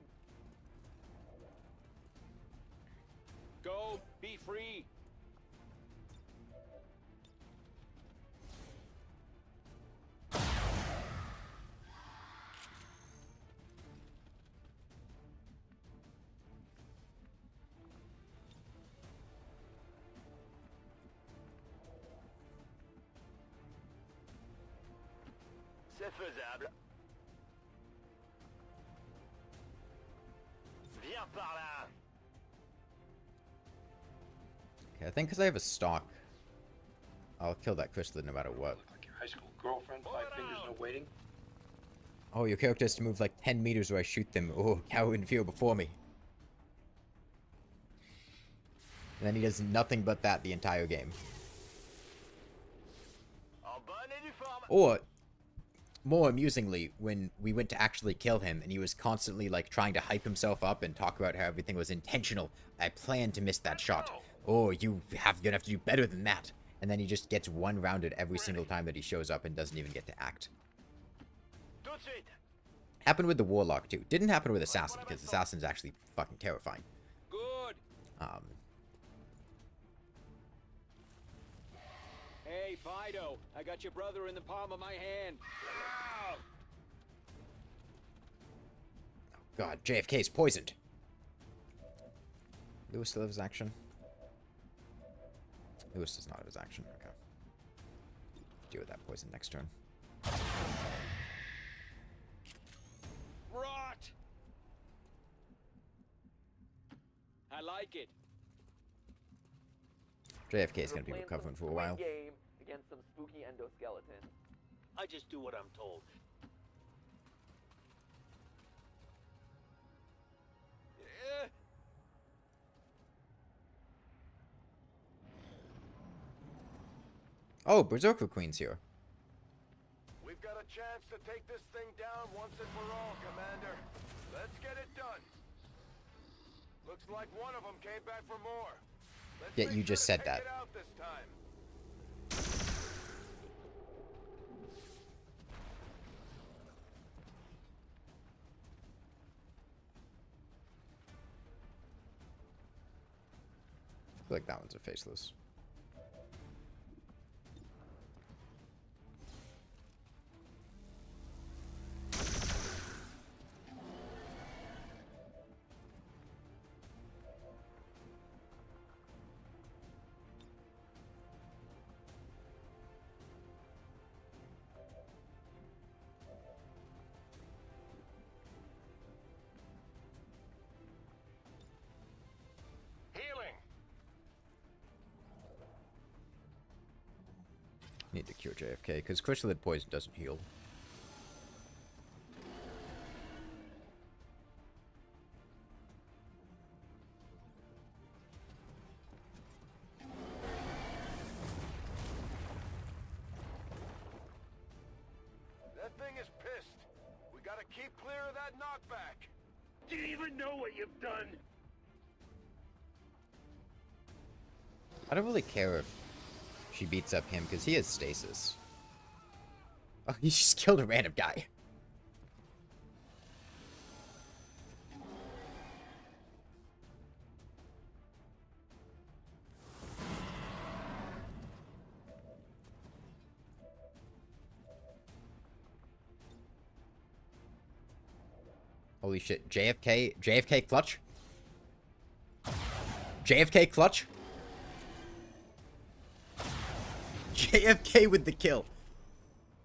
Go. Be free. C'est faisable. Viens par là. Okay, I think because I have a stock, I'll kill that crystal no matter what. Like your high school girlfriend, 5 fingers, no waiting. Oh, your character has to move like 10 meters or I shoot them. Oh, cow in field before me. And then he does nothing but that the entire game. Or, more amusingly, when we went to actually kill him and he was constantly like trying to hype himself up and talk about how everything was intentional. I planned to miss that shot. Oh, you're gonna have to do better than that. And then he just gets one rounded every single time that he shows up and doesn't even get to act. Happened with the Warlock too. Didn't happen with Assassin because Assassin's actually fucking terrifying. Good. Hey, Fido, I got your brother in the palm of my hand. Ow! God, JFK's poisoned. Lewis still have his action? Lewis does not have his action. Okay. Deal with that poison next turn. Rot! I like it. JFK is going to be recovering for a while. Game against some spooky endoskeleton. I just do what I'm told. Oh, Berserker Queen's here. We've got a chance to take this thing down once and for all, Commander. Let's get it done. Looks like one of them came back for more. Let's Yeah, you just said that. Take it out this time. I feel like that one's a faceless. Need to cure JFK, because Chrysalid Poison doesn't heal. That thing is pissed. We gotta keep clear of that knockback. Do you even know what you've done? I don't really care if she beats up him, because he has stasis. Oh, he just killed a random guy. Holy shit. JFK clutch? JFK clutch? JFK with the kill.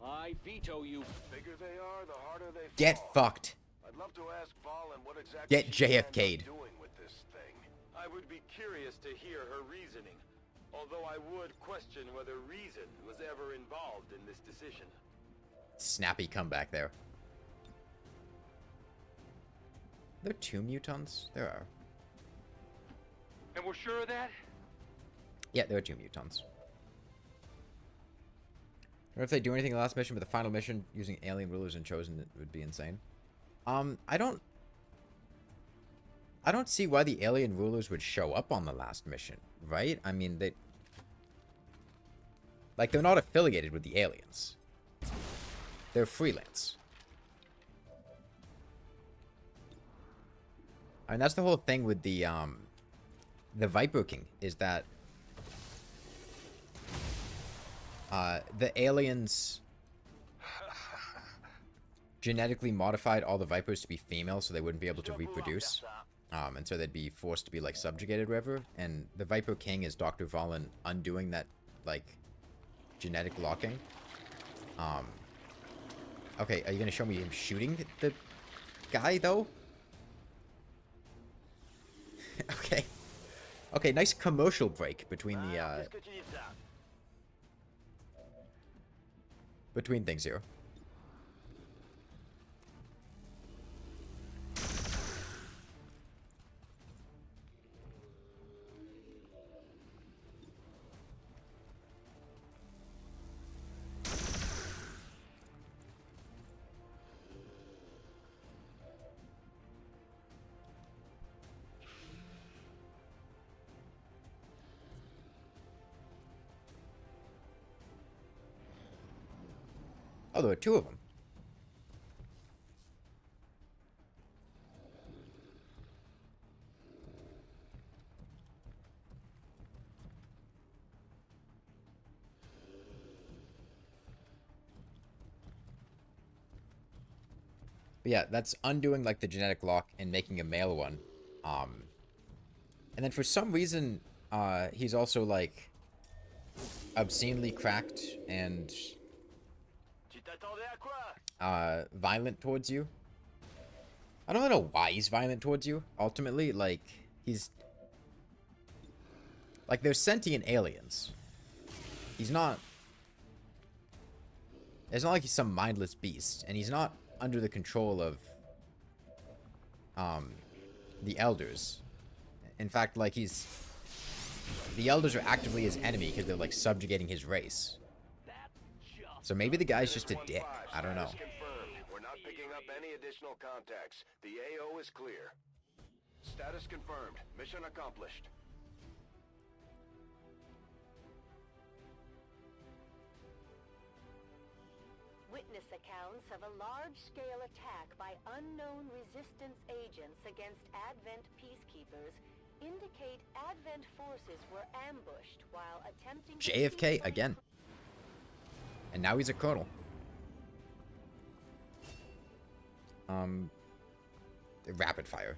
I veto you. The bigger they are, the harder they Get fall. fucked. I'd love to ask Valen what exactly Get she plans on JFK'd. doing with this thing. I would be curious to hear her reasoning, although I would question whether reason was ever involved in this decision. Snappy comeback there. Are there 2 mutons? There are. And we're sure of that? Yeah, there are 2 mutons. I don't know if they do anything in the last mission, but the final mission using alien rulers and chosen would be insane. I don't see why the alien rulers would show up on the last mission, right? I mean, they're not affiliated with the aliens. They're freelance. I mean, that's the whole thing with the Viper King, is that the aliens genetically modified all the Vipers to be female so they wouldn't be able to reproduce. And so they'd be forced to be, like, subjugated or whatever. And the Viper King is Dr. Valen undoing that, like, genetic locking. Okay, are you gonna show me him shooting the guy, though? Okay. Okay, nice commercial break between the, between things here. Oh, there were two of them. But yeah, that's undoing, like, the genetic lock and making a male one. And then for some reason, he's also, like, obscenely cracked and violent towards you. I don't know why he's violent towards you. Ultimately, like, he's... Like, they're sentient aliens. He's not... It's not like he's some mindless beast. And he's not under the control of... the Elders. In fact, like, he's... The Elders are actively his enemy because they're, like, subjugating his race. So maybe the guy's just a dick. I don't know. We're not picking up any additional contacts. The AO is clear. Status confirmed. Mission accomplished. Witness accounts of a large-scale attack by unknown resistance agents against Advent peacekeepers indicate Advent forces were ambushed while attempting to JFK again. And now he's a colonel. Rapid fire.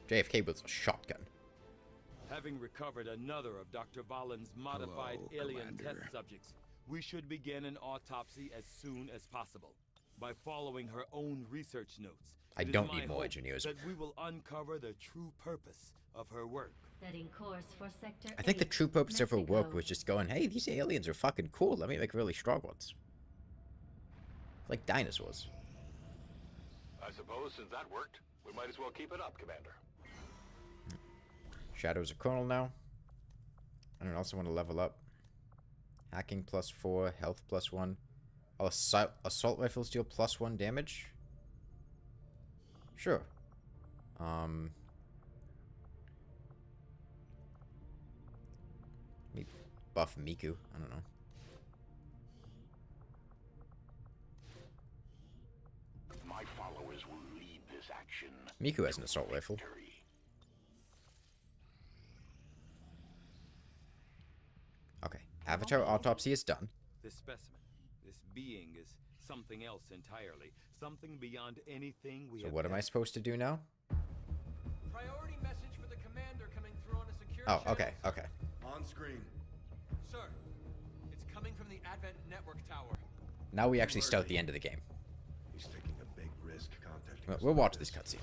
JFK was a shotgun. Having recovered another of Dr. Valen's modified alien test subjects, we should begin an autopsy as soon as possible. By following her own research notes, I don't need more engineers. That we will uncover the true purpose of her work. Setting course for sector I think the 8, true purpose of her work Mexico. was just going, hey, these aliens are fucking cool. Let me make really strong ones. Like dinosaurs. I suppose since that worked, we might as well keep it up, Commander. Shadow's a colonel now. I don't also want to level up. Hacking +4, health +1. Oh, assault rifle steel +1 damage? Sure. Maybe buff Miku. I don't know. My followers will lead this action. Miku has an assault rifle. Okay. Avatar autopsy is done. This specimen, this being is something else entirely. Something beyond anything we So have what am I ever- supposed to do now? Priority message for the commander coming through on a secure Oh, channel. okay, okay. On screen. Sir, it's coming from the Advent network tower. Now we actually start the end of the game. He's taking a big risk contacting us. We'll watch this cutscene.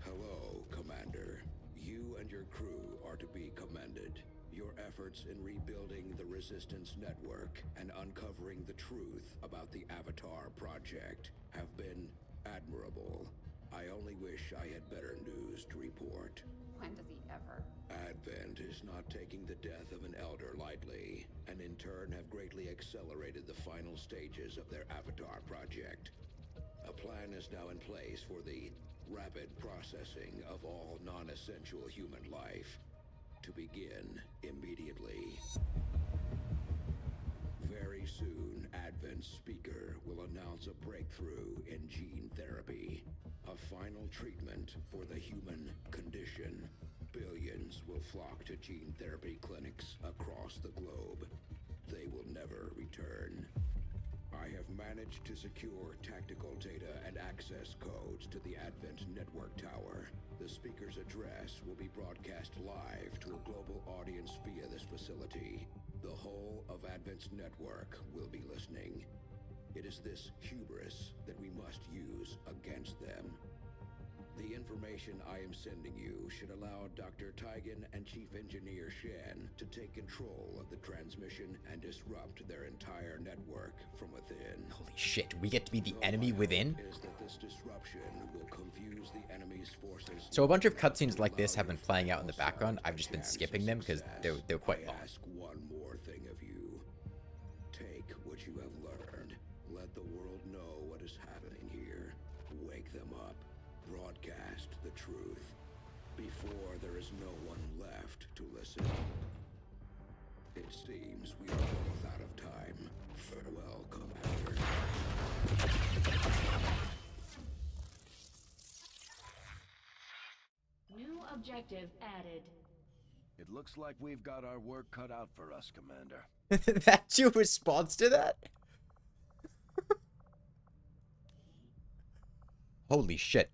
Hello, Commander. You and your crew are to be commended. Your efforts in rebuilding the Resistance Network and uncovering the truth about the Avatar Project have been admirable. I only wish I had better news to report. When does he ever? Advent is not taking the death of an elder lightly, and in turn have greatly accelerated the final stages of their Avatar project. A plan is now in place for the rapid processing of all non-essential human life, to begin immediately. Very soon, Advent's speaker will announce a breakthrough in gene therapy. A final treatment for the human condition. Billions will flock to gene therapy clinics across the globe. They will never return. I have managed to secure tactical data and access codes to the Advent Network Tower. The speaker's address will be broadcast live to a global audience via this facility. The whole of Advent's network will be listening. It is this hubris that we must use against them. The information I am sending you should allow Dr. Taigen and Chief Engineer Shen to take control of the transmission and disrupt their entire network from within. Holy shit, we get to be the enemy within? Is that this disruption will confuse the enemy's forces. So a bunch of cutscenes like this have been playing out in the background. I've just been skipping them because they're quite long. I ask one more thing of you. Take what you have learned. Let the world know what is happening here. Wake them up. Broadcast the truth before there is no one left to listen. It seems we are both out of time. Farewell, Commander. New objective added. It looks like we've got our work cut out for us, Commander. That's your response to that? Holy shit.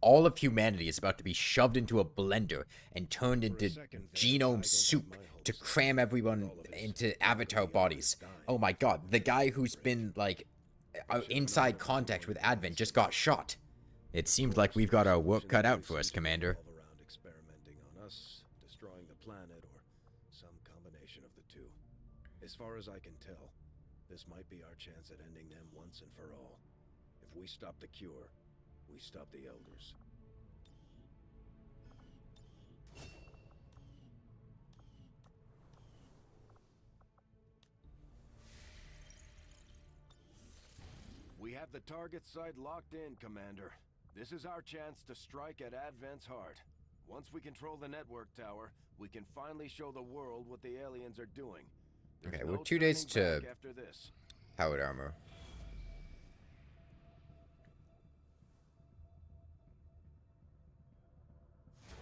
All of humanity is about to be shoved into a blender and turned into genome soup to cram everyone into avatar bodies. Oh my god, the guy who's been, like, inside contact with Advent just got shot. It seems like we've got our work cut out for us, Commander. Around experimenting on us, destroying the planet, or some combination of the two. As far as I can tell, this might be our chance at ending them once and for all. If we stop the cure, we stop the Elders. We have the target site locked in, Commander. This is our chance to strike at Advent's heart. Once we control the network tower, we can finally show the world what the aliens are doing. Okay, we're 2 days to after this. powered armor.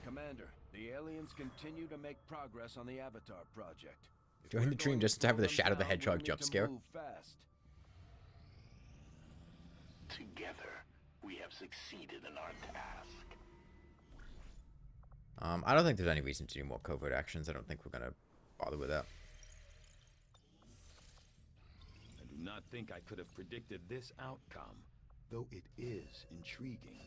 Commander, the aliens continue to make progress on the Avatar project. Join the dream just in time for the Shadow the Hedgehog jump scare. Together, we have succeeded in our task. I don't think there's any reason to do more covert actions. I don't think we're gonna bother with that. I do not think I could have predicted this outcome, though it is intriguing.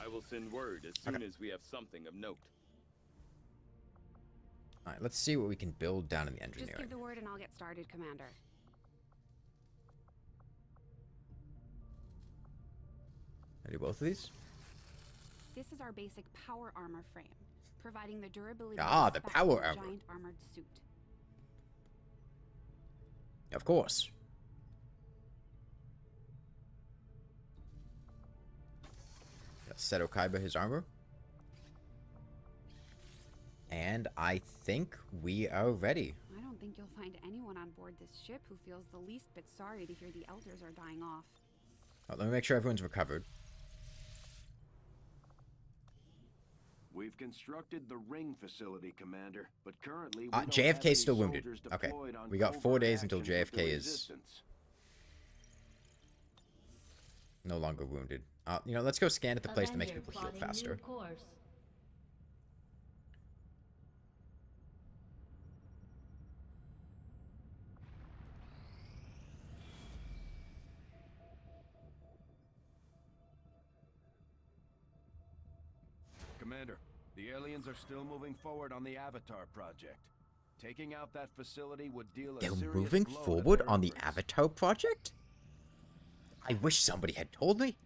I will send word as soon as we have something of note. Alright, let's see what we can build down in the engineering. Just give the word and I'll get started, Commander. I do both of these? This is our basic power armor frame, providing the durability the of a power armor. giant armored suit. Of course. Seto Kaiba his armor. And I think we are ready. I don't think you'll find anyone on board this ship who feels the least bit sorry to hear the Elders are dying off. Oh, let me make sure everyone's recovered. We've constructed the ring facility, Commander, but currently we JFK is still wounded. Okay, we got 4 days until JFK is no longer wounded. You know, let's go scan at the place that makes people heal faster. Commander, the aliens are still moving forward on the Avatar project. Taking out that facility would deal a serious They're moving blow to forward their on the efforts. Avatar project? I wish somebody had told me.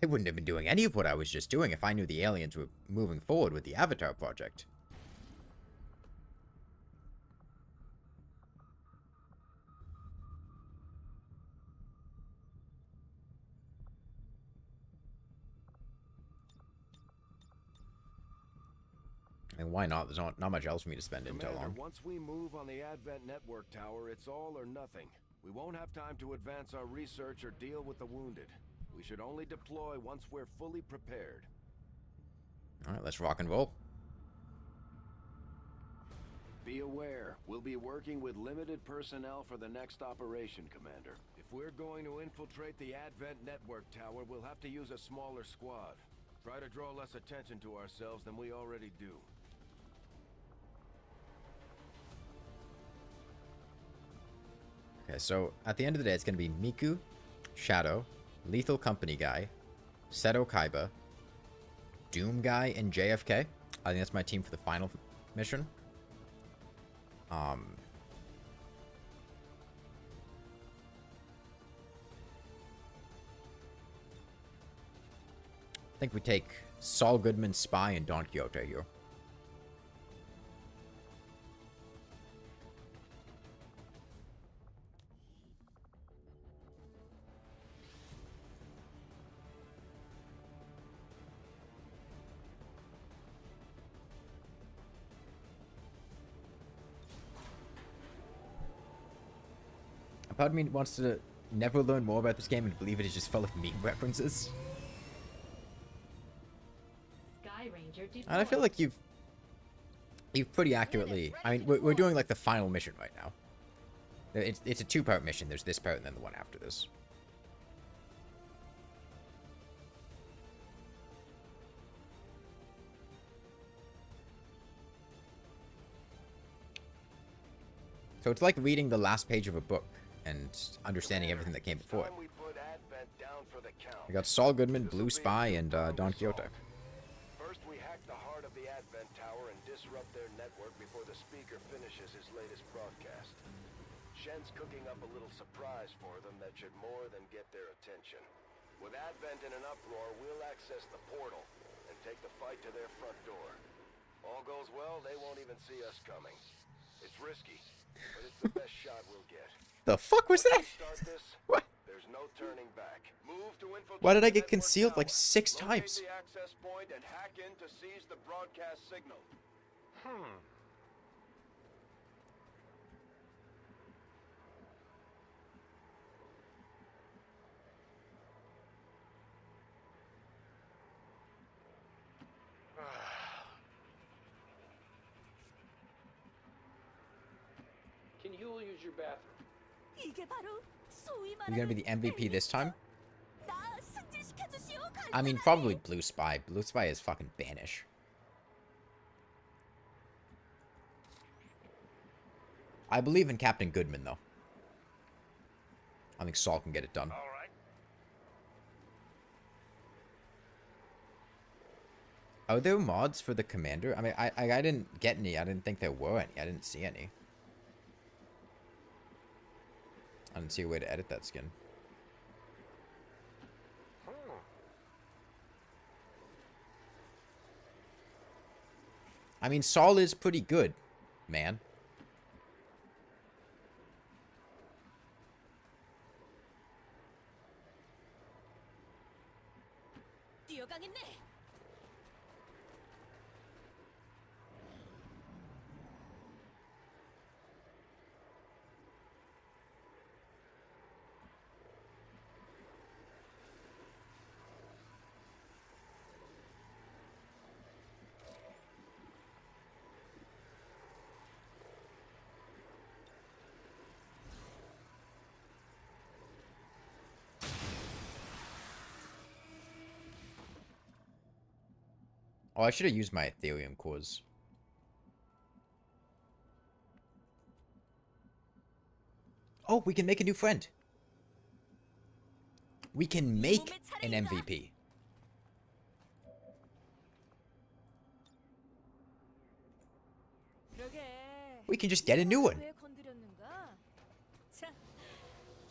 I wouldn't have been doing any of what I was just doing if I knew the aliens were moving forward with the Avatar project. mean, why not? There's not much else for me to spend intel Commander, on. once we move on the Advent Network Tower, it's all or nothing. We won't have time to advance our research or deal with the wounded. We should only deploy once we're fully prepared. Alright, let's rock and roll. Be aware, we'll be working with limited personnel for the next operation, Commander. If we're going to infiltrate the Advent Network Tower, we'll have to use a smaller squad. Try to draw less attention to ourselves than we already do. Okay, so at the end of the day, it's going to be Miku, Shadow, Lethal Company Guy, Seto Kaiba, Doom Guy, and JFK. I think that's my team for the final mission. I think we take Saul Goodman, Spy, and Don Quixote here. A part of me wants to never learn more about this game and believe it is just full of meme references. Sky Ranger And I feel like you've pretty accurately... I mean, we're doing like the final mission right now. It's a two-part mission. There's this part and then the one after this. So it's like reading the last page of a book and understanding everything that came before it. We got Saul Goodman, Blue Spy, and Don Quixote. First, we hack the heart of the Advent Tower and disrupt their network before the speaker finishes his latest broadcast. Shen's cooking up a little surprise for them that should more than get their attention. With Advent in an uproar, we'll access the portal and take the fight to their front door. All goes well, they won't even see us coming. It's risky, but it's the best shot we'll get. The fuck was that? What? There's no turning back. Move to infiltrate. Why did I get concealed like 6 times? Locate the access point and hack in to seize the broadcast signal. Can you use your bathroom? You're gonna be the MVP this time? I mean, probably Blue Spy. Blue Spy is fucking Banish. I believe in Captain Goodman, though. I think Saul can get it done. Are there mods for the commander? I mean, I didn't get any. I didn't think there were any. I didn't see any. I didn't see a way to edit that skin. I mean, Saul is pretty good, man. Oh, I should have used my Ethereum cores. Oh, we can make a new friend. We can make an MVP. We can just get a new one.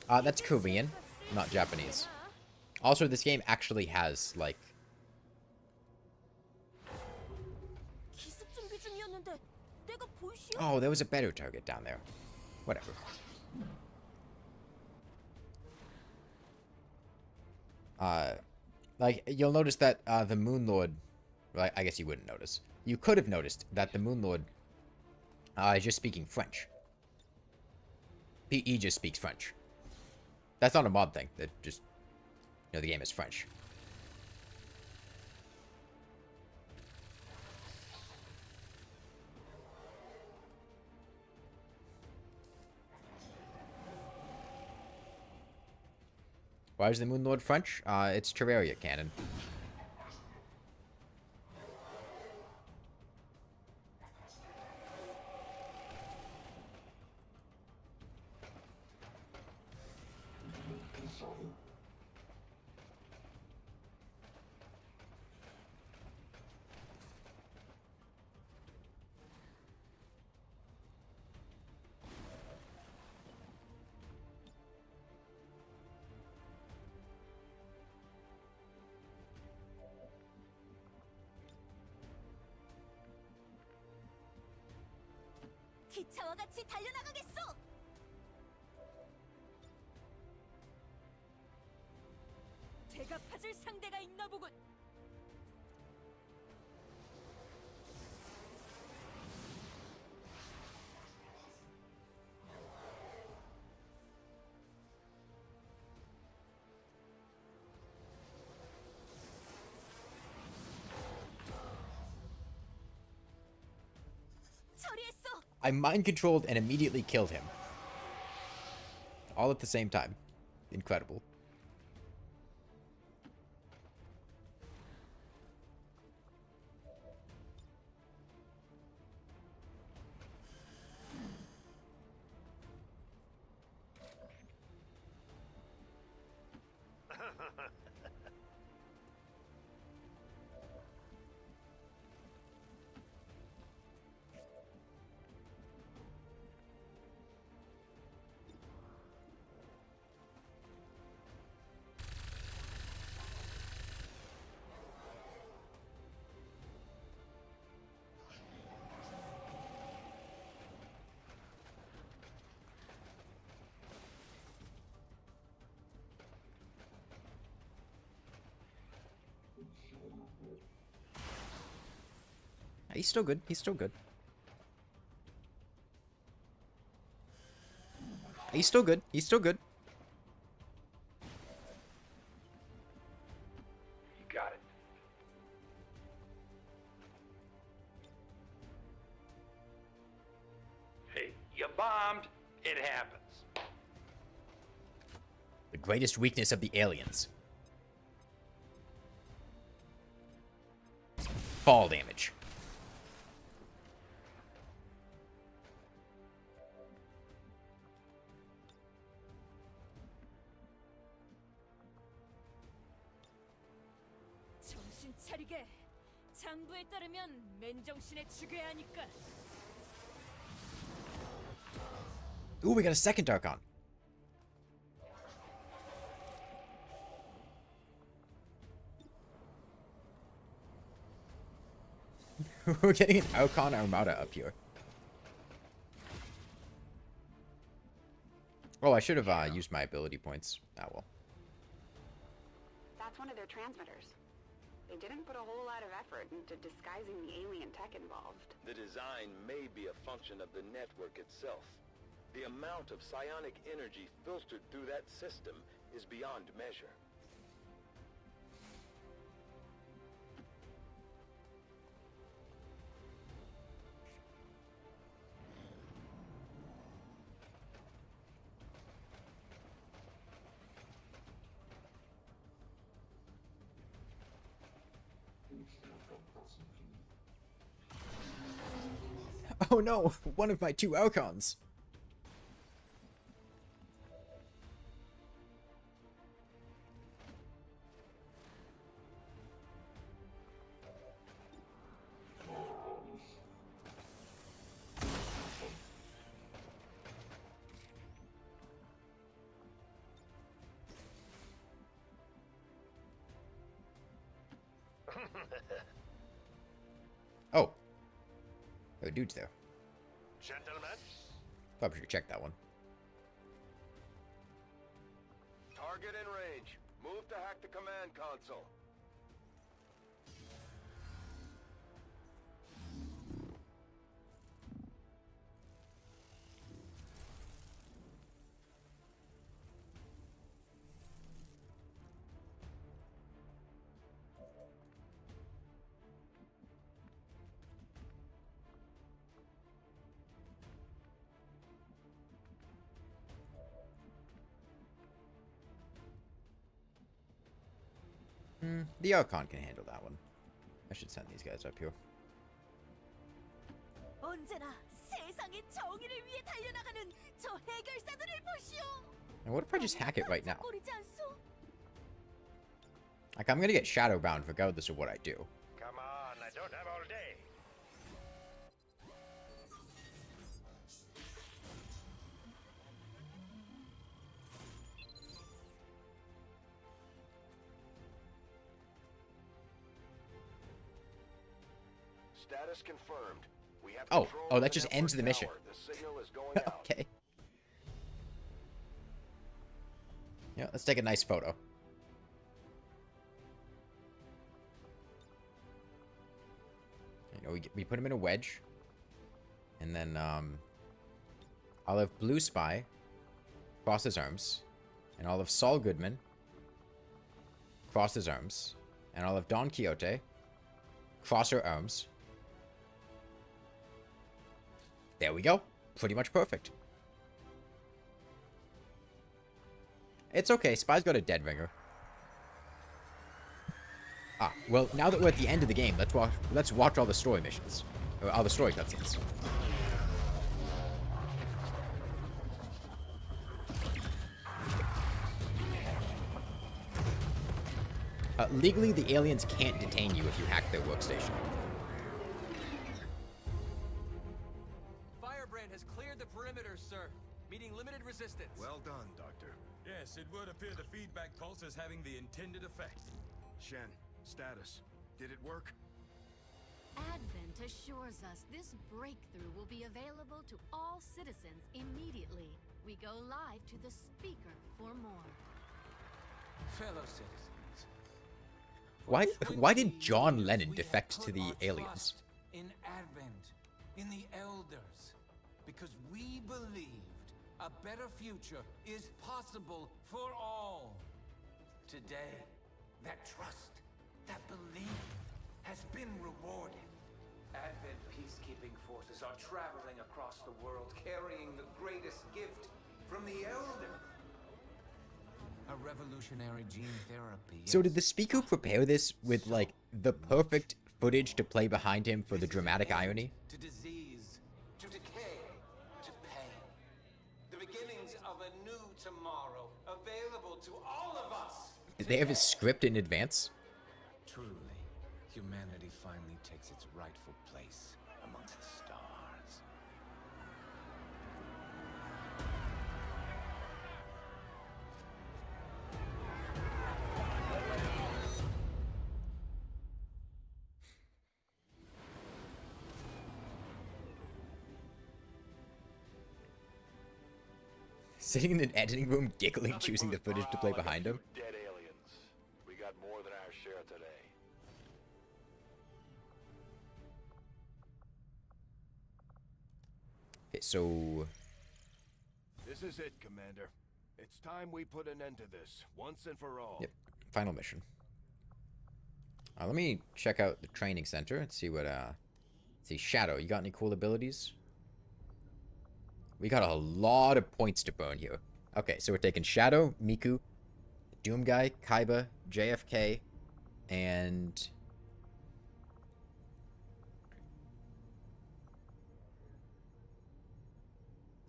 That's Korean, not Japanese. Also, this game actually has, like... Oh, there was a better target down there. Whatever. Like, you'll notice that the Moon Lord... Well, I guess you wouldn't notice. you could have noticed that the Moon Lord is just speaking French. He just speaks French. That's not a mod thing. That just, you know, the game is French. Why is the Moon Lord French? It's Terraria canon. 기차와 같이 달려나가겠소! 대갚아줄 상대가 있나 보군. 처리했어. I mind controlled and immediately killed him. All at the same time. Incredible. He's still good. He's still good. He's still good. He's still good. You got it. Hey, you bombed. It happens. The greatest weakness of the aliens. Fall damage. 정신 차리게. 장부에 따르면 맨정신에 죽여야 하니까. Ooh, we got a second Archon. We're getting an Archon Armada up here. Oh, I should have used my ability points. Ah, well. That's one of their transmitters. They didn't put a whole lot of effort into disguising the alien tech involved. The design may be a function of the network itself. The amount of psionic energy filtered through that system is beyond measure. Oh no, one of my two Archons. Oh. Oh, dude's there. Gentlemen? Probably should check that one. Target in range. Move to hack the command console. The Archon can handle that one. I should send these guys up here. 언제나 세상의 정의를 위해 달려나가는 저 해결사들을 보시오. And what if I just hack it right now? 꼴이지 않소? Like, I'm gonna get shadowbound regardless of what I do. Come on, I don't have all day. Status confirmed. We have Oh, control oh, of that just ends the network mission. tower. The signal is going out. Okay. Yeah, let's take a nice photo. You know, we put him in a wedge. And then, I'll have Blue Spy cross his arms. And I'll have Saul Goodman cross his arms. And I'll have Don Quixote cross her arms. There we go. Pretty much perfect. It's okay. Spy's got a dead ringer. Ah, well, now that we're at the end of the game, let's watch all the story missions. Or all the story cutscenes. Legally, the aliens can't detain you if you hack their workstation. Firebrand has cleared the perimeter, sir. Meeting limited resistance. Well done, Doctor. Yes, it would appear the feedback pulse is having the intended effect. Shen, status. Did it work? Advent assures us this breakthrough will be available to all citizens immediately. We go live to the speaker for more. Fellow citizens. Why did John Lennon defect to the aliens? In Advent, in the Elders, because we believed a better future is possible for all. Today, that trust, that belief has been rewarded. Advent peacekeeping forces are traveling across the world carrying the greatest gift from the Elders. A revolutionary gene therapy. So did the speaker prepare this with, like, the perfect footage to play behind him for the dramatic irony? To disease, to decay, to pain. The beginnings of a new tomorrow, available to all of us. Did they have his script in advance? Truly, humanity finally takes its rightful place amongst the stars. Sitting in an editing room, giggling, choosing the footage to play behind him. Dead aliens. We got more than our share today. Okay, so... This is it, Commander. It's time we put an end to this, once and for all. Yep, final mission. Let me check out the training center and see what, let's see, Shadow, you got any cool abilities? We got a lot of points to burn here. Okay, so we're taking Shadow, Miku, Doom Guy, Kaiba, JFK, and...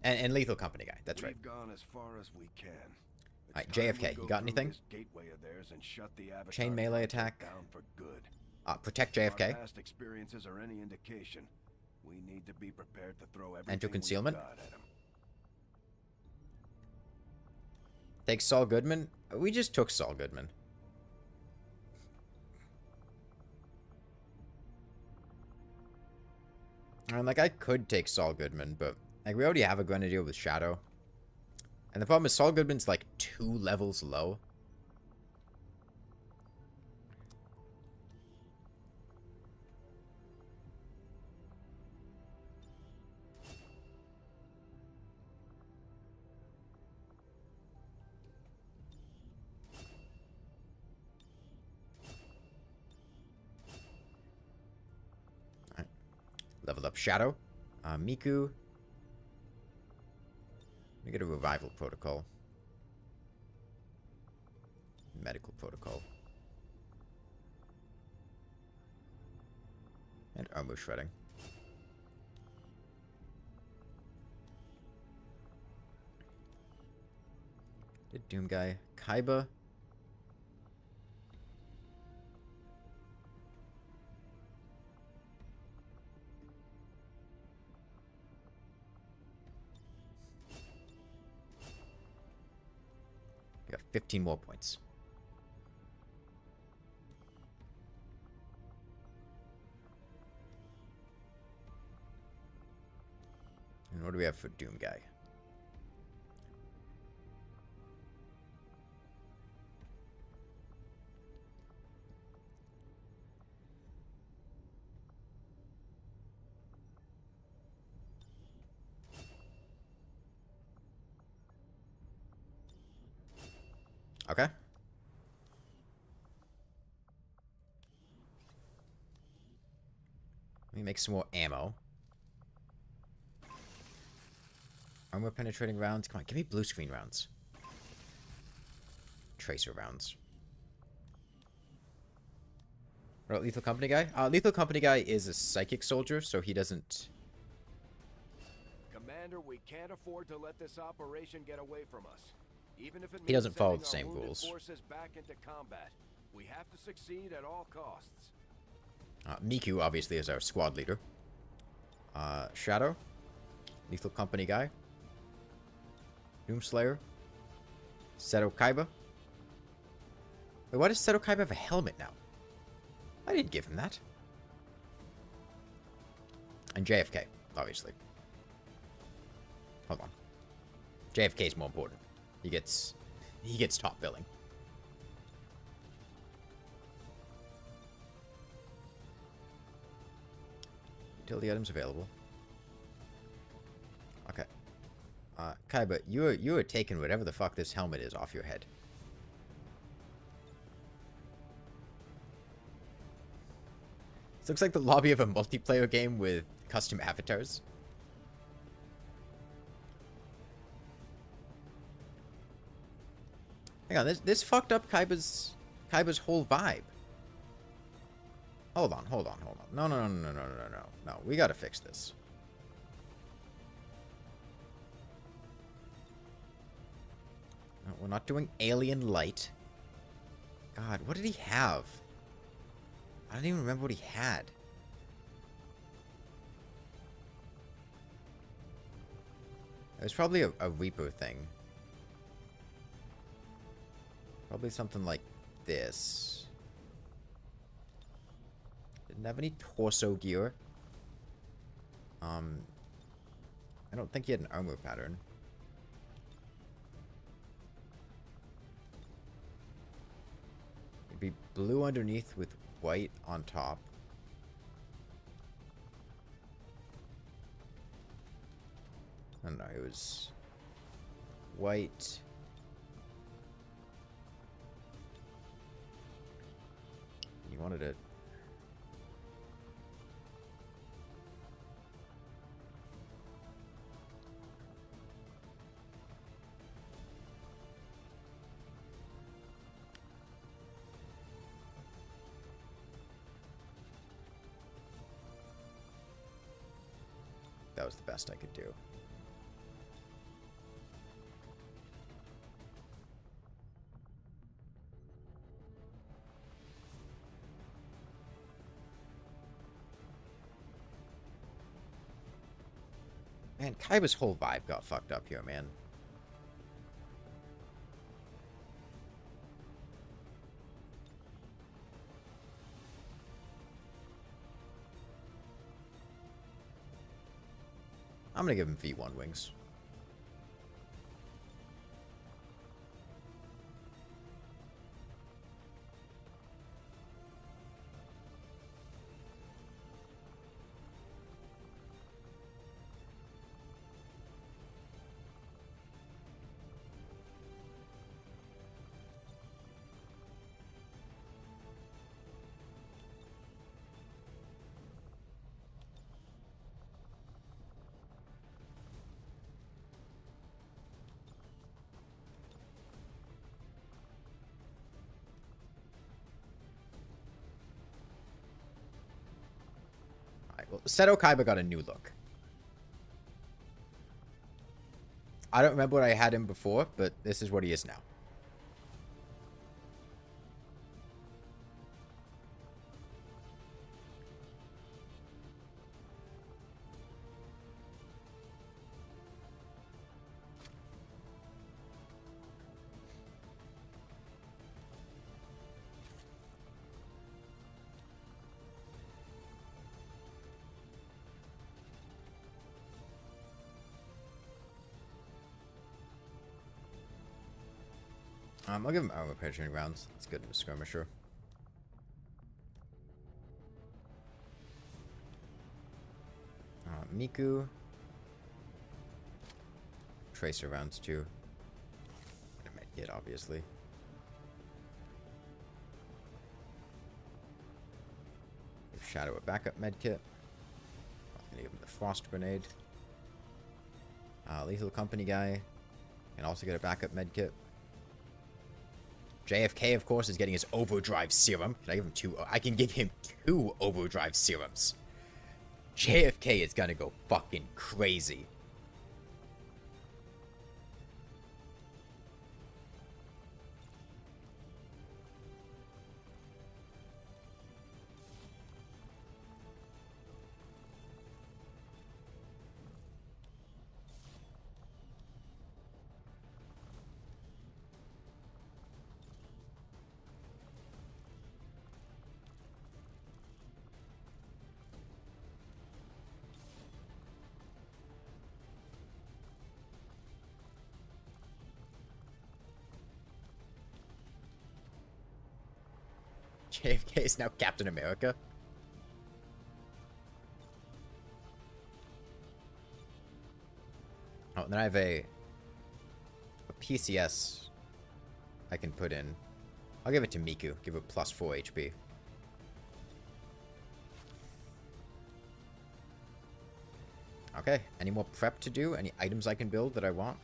And Lethal Company Guy, that's right. We've gone as far as we can. Alright, JFK, you got anything? Gateway of theirs and shut the Avatar Chain melee attack. down for good. Protect JFK. Our past experiences are any indication. We need to be prepared to throw everything Enter concealment. we've got at 'em. Take Saul Goodman. We just took Saul Goodman. And like I could take Saul Goodman, but like we already have a Grenadier with Shadow. And the problem is Saul Goodman's like 2 levels low. Leveled up Shadow. Miku. Let me get a revival protocol. Medical protocol. And armor shredding. The Doom guy. Kaiba. We got 15 more points. And what do we have for Doom guy? Okay. Let me make some more ammo. Armor penetrating rounds. Come on, give me blue screen rounds. Tracer rounds. What about Lethal Company guy? Lethal Company guy is a psychic soldier, so he doesn't... Commander, we can't afford to let this operation get away from us. Even if it He doesn't means follow the sending same our wounded rules. forces back into combat. We have to succeed at all costs. Miku, obviously, is our squad leader. Shadow. Lethal Company guy. Doomslayer. Seto Kaiba. Wait, why does Seto Kaiba have a helmet now? I didn't give him that. And JFK, obviously. Hold on. JFK is more important. He gets top billing. Utility items available. Okay. Kaiba, you are taking whatever the fuck this helmet is off your head. This looks like the lobby of a multiplayer game with custom avatars. Hang on, this fucked up Kaiba's whole vibe. Hold on. No, we gotta fix this. No, we're not doing Alien Light. God, what did he have? I don't even remember what he had. It was probably a Reaper thing. Probably something like this. Didn't have any torso gear. I don't think he had an armor pattern. It'd be blue underneath with white on top. I don't know, it was white. You wanted it. That was the best I could do. Man, Kaiba's whole vibe got fucked up here, man. I'm gonna give him V1 wings. Well, Seto Kaiba got a new look. I don't remember what I had him before, but this is what he is now. I'll give him armor penetrating rounds. It's good in a skirmisher. Miku. Tracer rounds too. And a medkit, obviously. Give Shadow a backup medkit. I'm gonna give him the frost grenade. Lethal company guy can also get a backup medkit. JFK, of course, is getting his overdrive serum. Can I give him 2? I can give him 2 overdrive serums. JFK is gonna go fucking crazy. JFK is now Captain America. Oh, and then I have a PCS I can put in. I'll give it to Miku. Give it plus 4 HP. Okay, any more prep to do? Any items I can build that I want?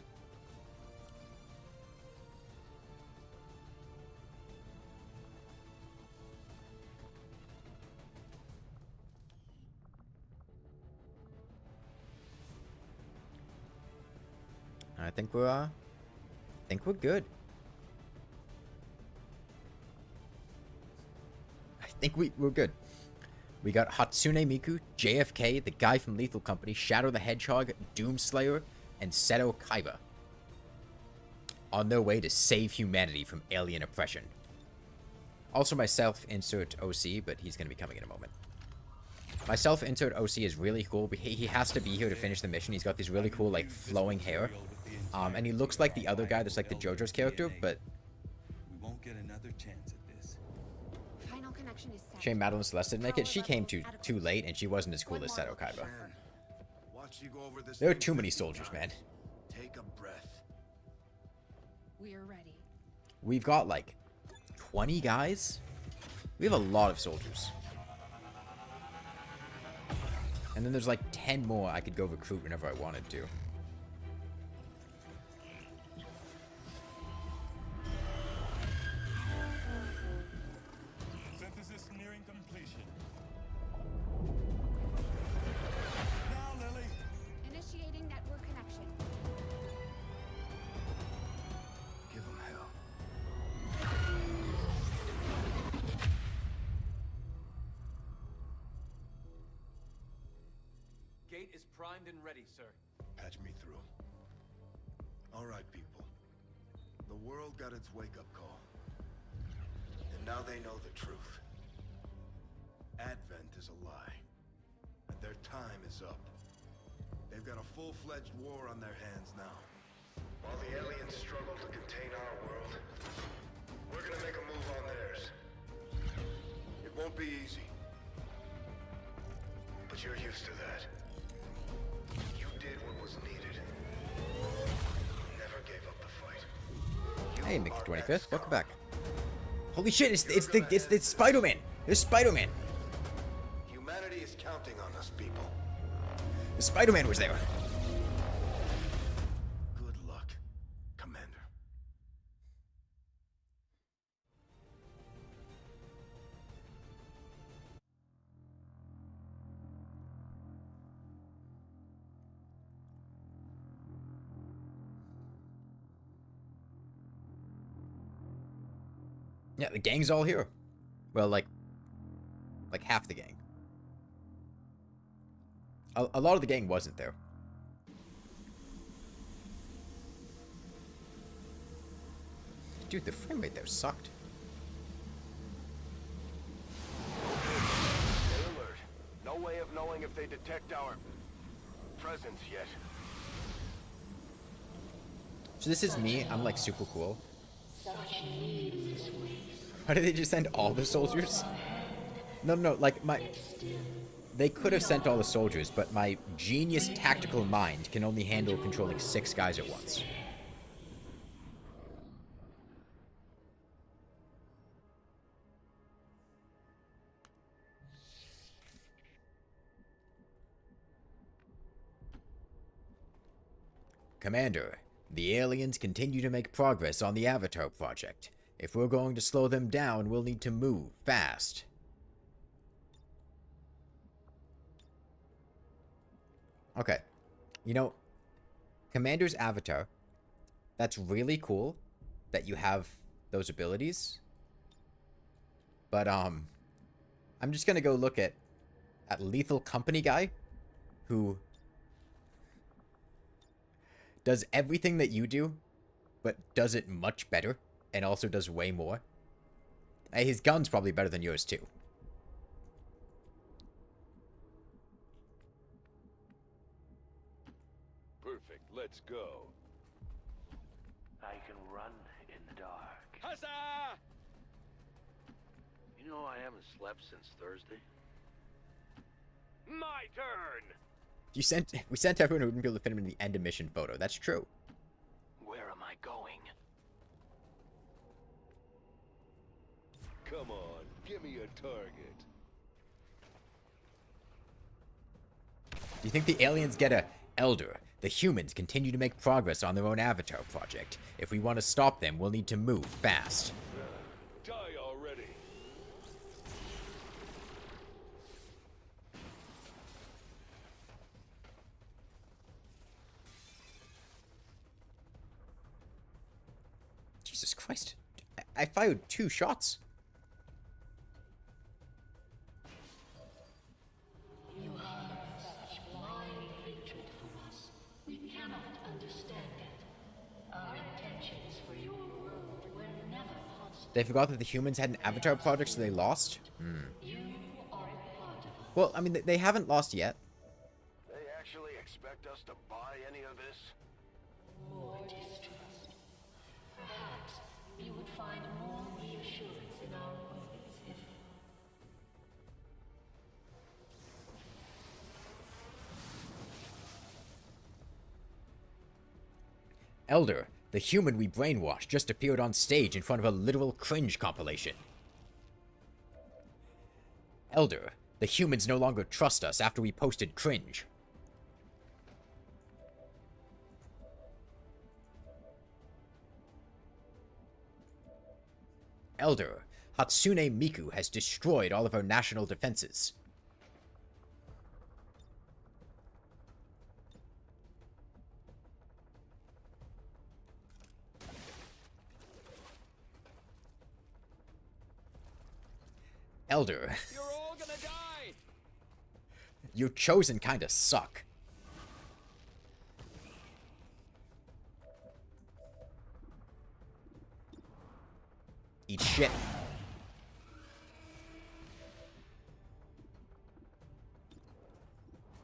I think we're good. I think we're good. We got Hatsune Miku, JFK, the guy from Lethal Company, Shadow the Hedgehog, Doomslayer, and Seto Kaiba on their way to save humanity from alien oppression. Also my self-insert OC, but he's going to be coming in a moment. My self-insert OC is really cool, but he has to be here to finish the mission. He's got these really cool, like, flowing hair. And he looks like the other guy that's like the JoJo's character, but... We won't get another chance at this. Final connection is set. Shame Madeline Celeste didn't make it. She came too late, and she wasn't as cool as Seto Kaiba. There are too many soldiers, man. Take a breath. We are ready. We've got, like, 20 guys? We have a lot of soldiers. And then there's like 10 more I could go recruit whenever I wanted to. Synthesis nearing completion. Now, Lily. Initiating network connection. Give him hell. Gate is primed and ready, sir. Patch me through. All right, people. The world got its wake-up call. And now they know the truth. Advent is a lie. And their time is up. They've got a full-fledged war on their hands now. While the aliens struggle to contain our world, we're gonna make a move on theirs. It won't be easy. But you're used to that. You did what was needed. Never gave up the fight. Hey, Mickey 25th, welcome back. Holy shit, it's Spider-Man. There's Spider-Man. Humanity is counting on us, people. The Spider-Man was there. Good luck, Commander. Yeah, the gang's all here. Well, like half the gang. A lot of the gang wasn't there. Dude, the frame rate there sucked. Stay alert. No way of knowing if they detect our presence yet. So this is me. I'm like super cool. Why did they just send all the soldiers? No, like they could have sent all the soldiers, but my genius tactical mind can only handle controlling 6 guys at once. Commander, the aliens continue to make progress on the Avatar project. If we're going to slow them down, we'll need to move fast. Okay. You know, Commander's Avatar, that's really cool that you have those abilities. But, I'm just gonna go look at Lethal Company guy, who does everything that you do, but does it much better, and also does way more. His gun's probably better than yours, too. Perfect, let's go. I can run in the dark. Huzzah! You know I haven't slept since Thursday. My turn! We sent everyone who wouldn't be able to fit him in the end of mission photo. That's true. Where am I going? Come on, give me a target. Do you think the aliens get a Elder? The humans continue to make progress on their own Avatar project. If we want to stop them, we'll need to move fast. Die already. Jesus Christ. I fired 2 shots. You have such blind hatred for us. We cannot understand it. Our intentions for your world were never hostile. They forgot that the humans had an Avatar project, so they lost? You are a part of us. Well, I mean, they haven't lost yet. They actually expect us to buy any of this? More distrust. Perhaps you would find more reassurance in our words if... Elder, the human we brainwashed, just appeared on stage in front of a literal cringe compilation. Elder, the humans no longer trust us after we posted cringe. Elder, Hatsune Miku has destroyed all of our national defenses. Elder. You're all gonna die! Your chosen kinda suck. Eat shit.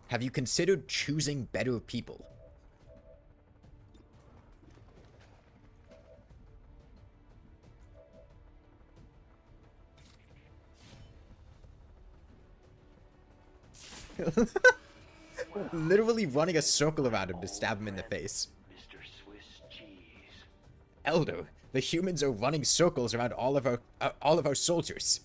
Have you considered choosing better people? Literally running a circle around him to stab him in the face. Mr. Swiss cheese. Elder, the humans are running circles around all of our soldiers.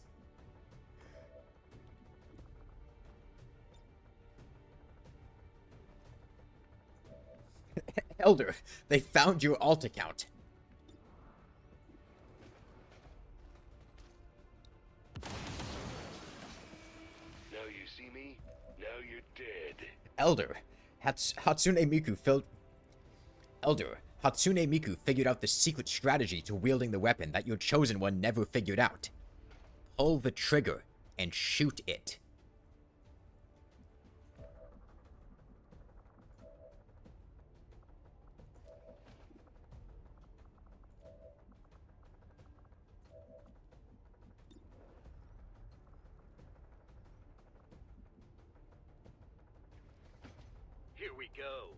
Elder, they found your alt account. Now you see me? Now you're dead. Elder, Hatsune Miku filled... Elder, Hatsune Miku figured out the secret strategy to wielding the weapon that your chosen one never figured out. Pull the trigger and shoot it. Here we go.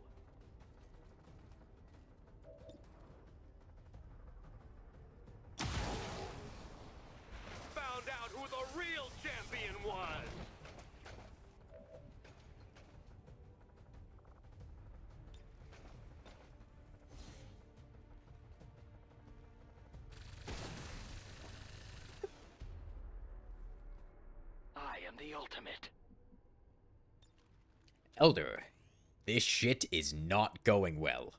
Found out who the real champion was. I am the ultimate. Elder, this shit is not going well.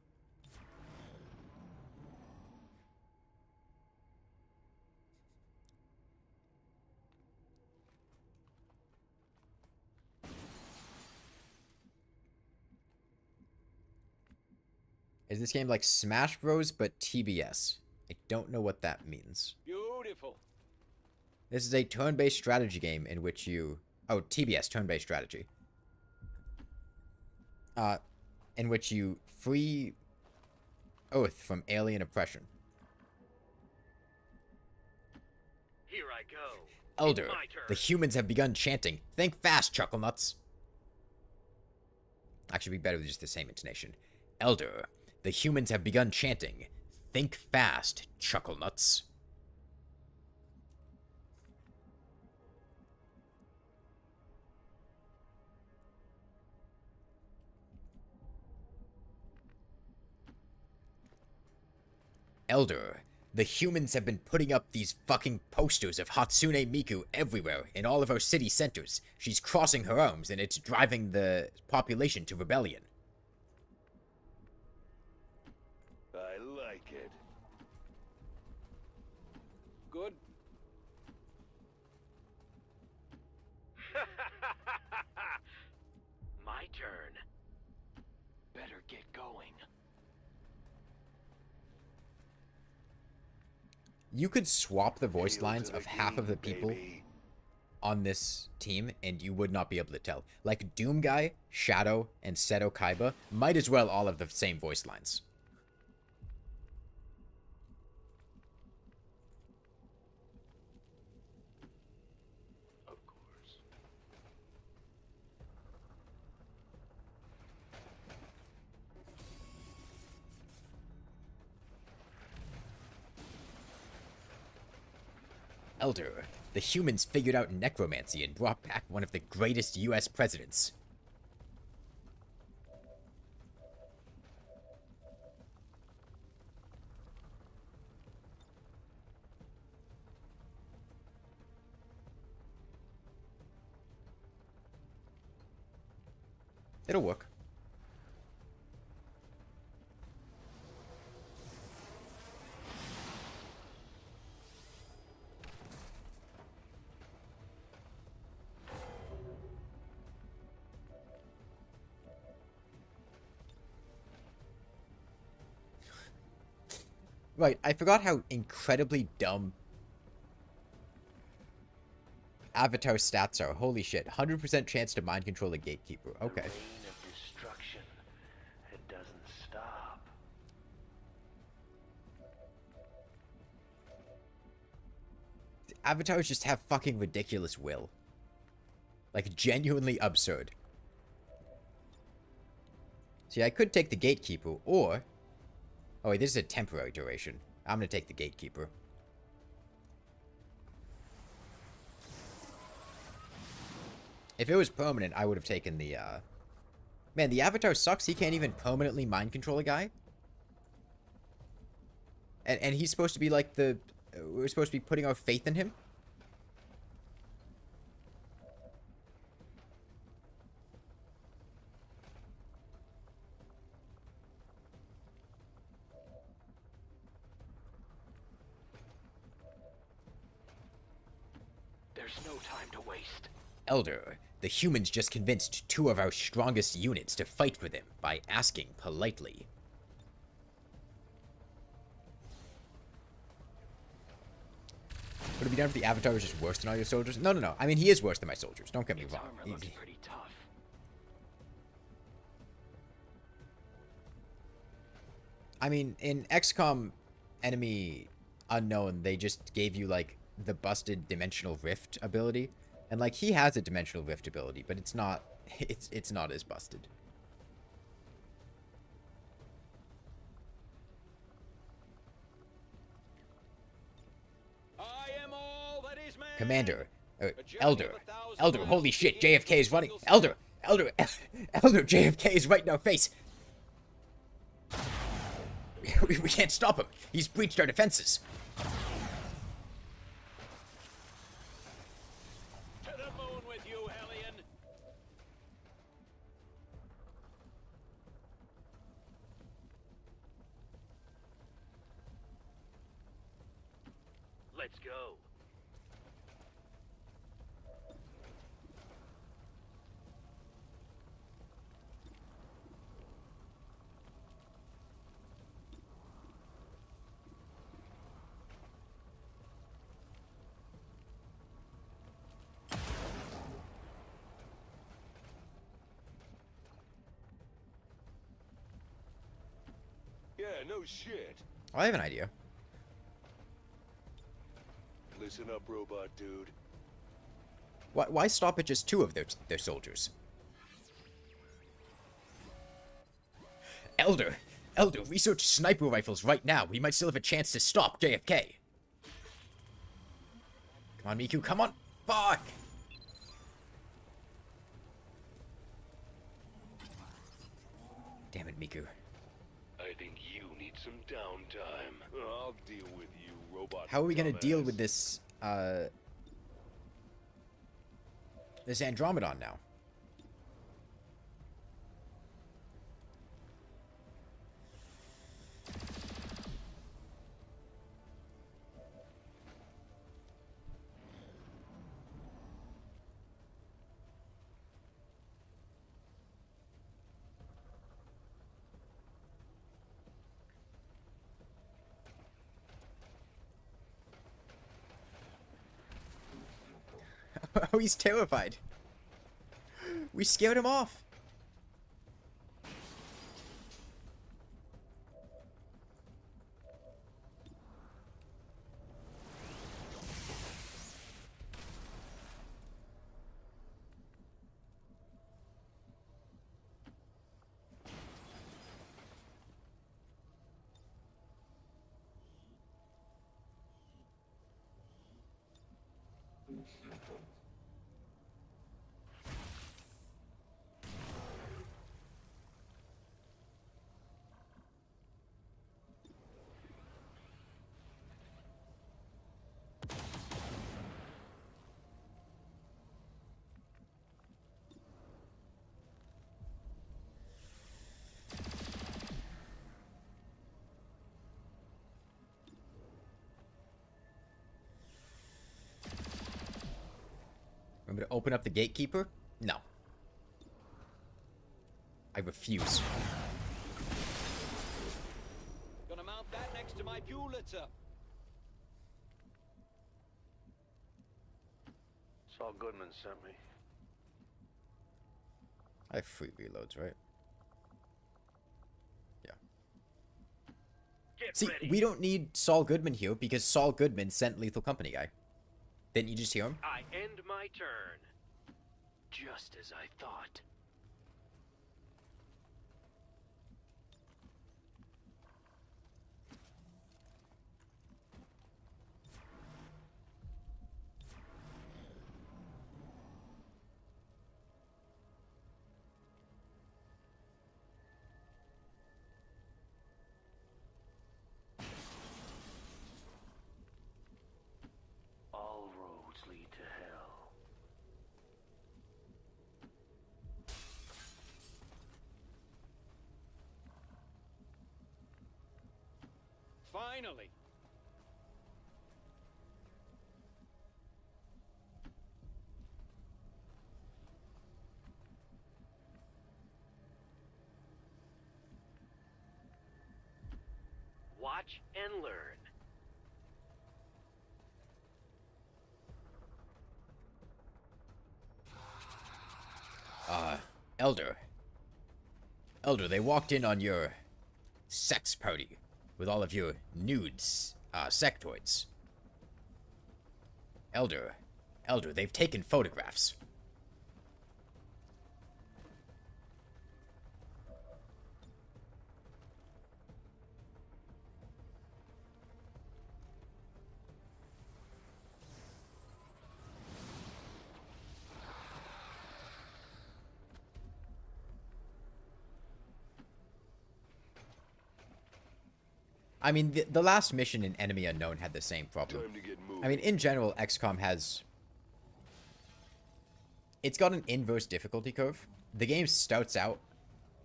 Is this game like Smash Bros, but TBS? I don't know what that means. Beautiful. This is a turn-based strategy game in which you... Oh, TBS, turn-based strategy. In which you free Earth from alien oppression. Here I go. Elder, It's my turn. the humans have begun chanting. Think fast, Chucklenuts. Actually, be better with just the same intonation. Elder, the humans have begun chanting. Think fast, Chucklenuts. Elder, the humans have been putting up these fucking posters of Hatsune Miku everywhere in all of our city centers. She's crossing her arms and it's driving the population to rebellion. I like it. Good. My turn. Better get going. You could swap the voice lines of half of the people on this team, and you would not be able to tell. Like, Doom Guy, Shadow, and Seto Kaiba might as well all have the same voice lines. Of course. Elder, the humans figured out necromancy and brought back one of the greatest US presidents. It'll work. Right, I forgot how incredibly dumb Avatar stats are. Holy shit. 100% chance to mind control a gatekeeper. Okay. The reign of destruction. It doesn't stop. Avatars just have fucking ridiculous will. Like, genuinely absurd. See, I could take the gatekeeper, or... Oh wait, this is a temporary duration. I'm gonna take the gatekeeper. If it was permanent, I would have taken the, Man, the Avatar sucks. He can't even permanently mind control a guy. And he's supposed to be like the... We're supposed to be putting our faith in him? There's no time to waste. Elder, the humans just convinced 2 of our strongest units to fight for them by asking politely. Would it be done if the Avatar was just worse than all your soldiers? No, no, no. I mean, he is worse than my soldiers. Don't get me wrong. Pretty tough. I mean, in XCOM Enemy Unknown, they just gave you, like, the busted Dimensional Rift ability. And, like, he has a Dimensional Rift ability, but it's not... It's not as busted. Commander. Elder. Elder, holy shit, JFK is running. Elder, JFK is right in our face. We can't stop him. He's breached our defenses. To the moon with you, Hellion. Let's go. Yeah, no shit. I have an idea. Listen up, robot dude. Why stop at just 2 of their soldiers? Elder, research sniper rifles right now. We might still have a chance to stop JFK. Come on, Miku, come on. Fuck. Damn it, Miku. I think you need some downtime. I'll deal with you, robot. How are we gonna deal with this, this Andromedon now? Oh, he's terrified. We scared him off. I'm gonna open up the gatekeeper? No. I refuse. Gonna mount that next to my Pulitzer. Saul Goodman sent me. I have free reloads, right? Yeah. See, we don't need Saul Goodman here because Saul Goodman sent Lethal Company guy. Didn't you just hear him? I end my turn. Just as I thought. All roads lead to hell. Finally. Watch and learn. Elder. Elder, they walked in on your sex party with all of your nudes, sectoids. Elder, they've taken photographs. I mean, the last mission in Enemy Unknown had the same problem. I mean, in general, XCOM has... It's got an inverse difficulty curve. The game starts out...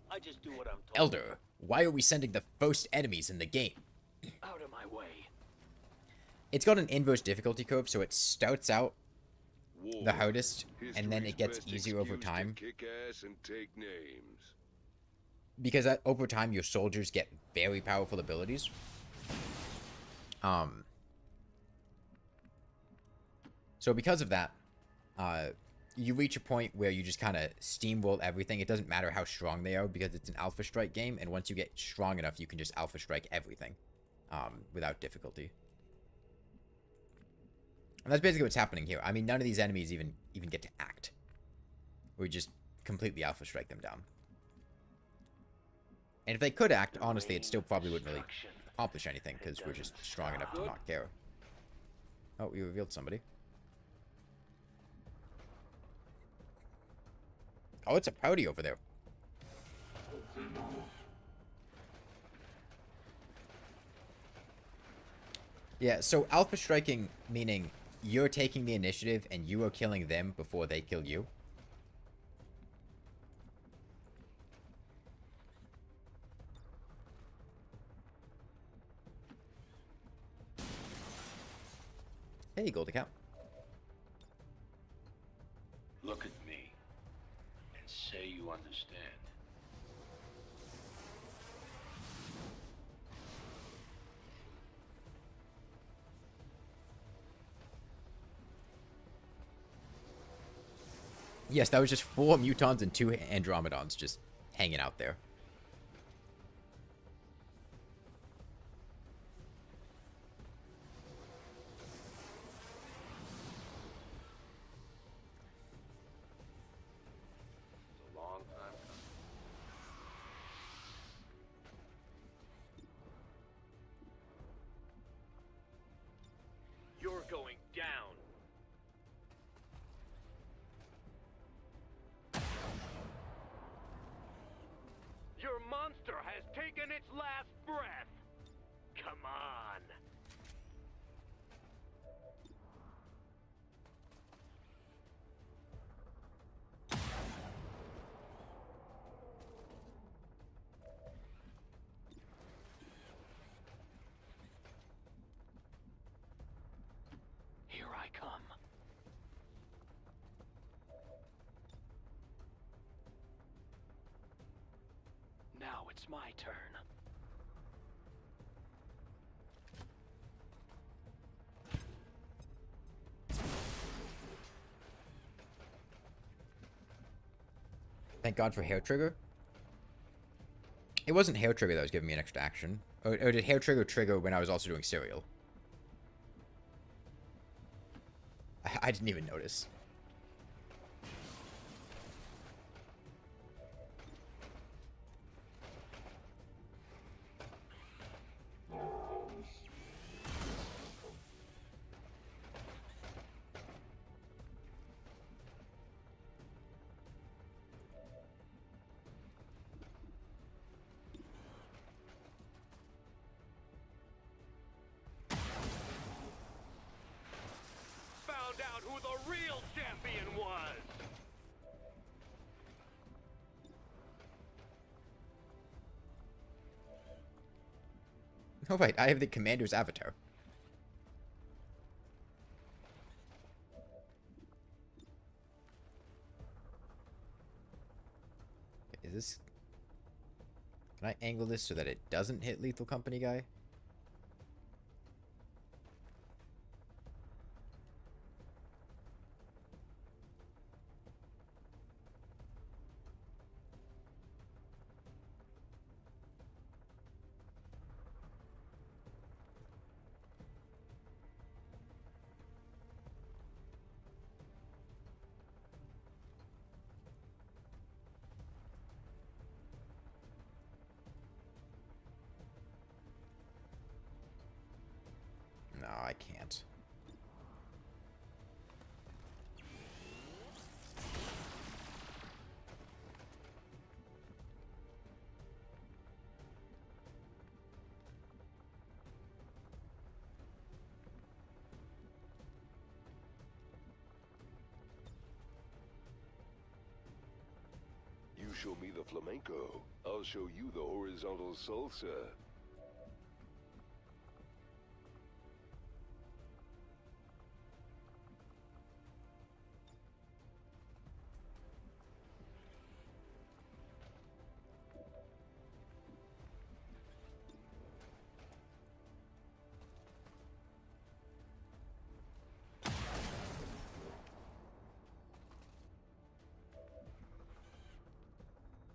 I just do what I'm told. Elder, why are we sending the first enemies in the game? Out of my way. It's got an inverse difficulty curve, so it starts out the hardest, and then it gets easier over time. Kick ass and take names. Because over time, your soldiers get very powerful abilities. So because of that, you reach a point where you just kind of steamroll everything. It doesn't matter how strong they are because it's an Alpha Strike game, and once you get strong enough, you can just Alpha Strike everything without difficulty. And that's basically what's happening here. I mean, none of these enemies even get to act. We just completely Alpha Strike them down. And if they could act, honestly, it still probably wouldn't really accomplish anything, because we're just strong enough to not care. Oh, we revealed somebody. Oh, it's a party over there. Yeah, so Alpha Striking, meaning you're taking the initiative and you are killing them before they kill you. Hey, gold account. Look at me and say you understand. Yes, that was just 4 Mutons and 2 Andromedons just hanging out there. You're going down. Your monster has taken its last breath. Come on. Here I come. Now it's my turn. Thank God for Hair Trigger. It wasn't Hair Trigger that was giving me an extra action. Or did Hair Trigger trigger when I was also doing Serial? I didn't even notice. Found out who the real champion was. Oh, right, I have the commander's avatar. Is this... Can I angle this so that it doesn't hit Lethal Company guy? can't. You show me the flamenco, I'll show you the horizontal salsa.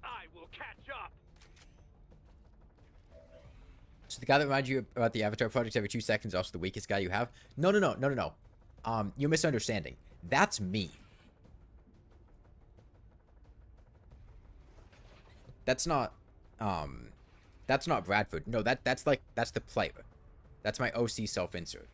I will catch up. So the guy that reminds you about the Avatar project every 2 seconds is also the weakest guy you have? No. You're misunderstanding. That's me. That's not Bradford. No, that's the player. That's my OC self-insert.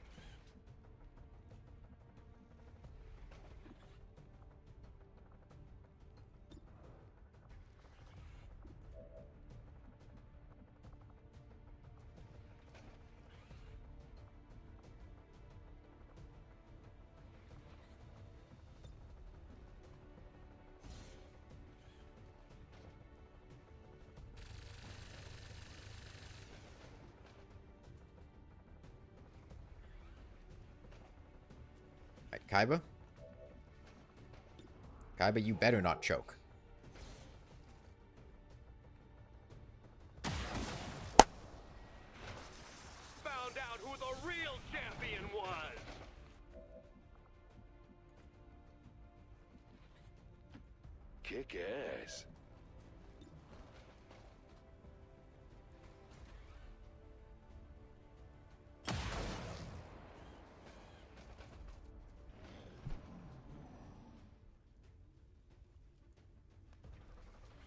Kaiba? Kaiba, you better not choke. Found out who the real champion was. Kick ass.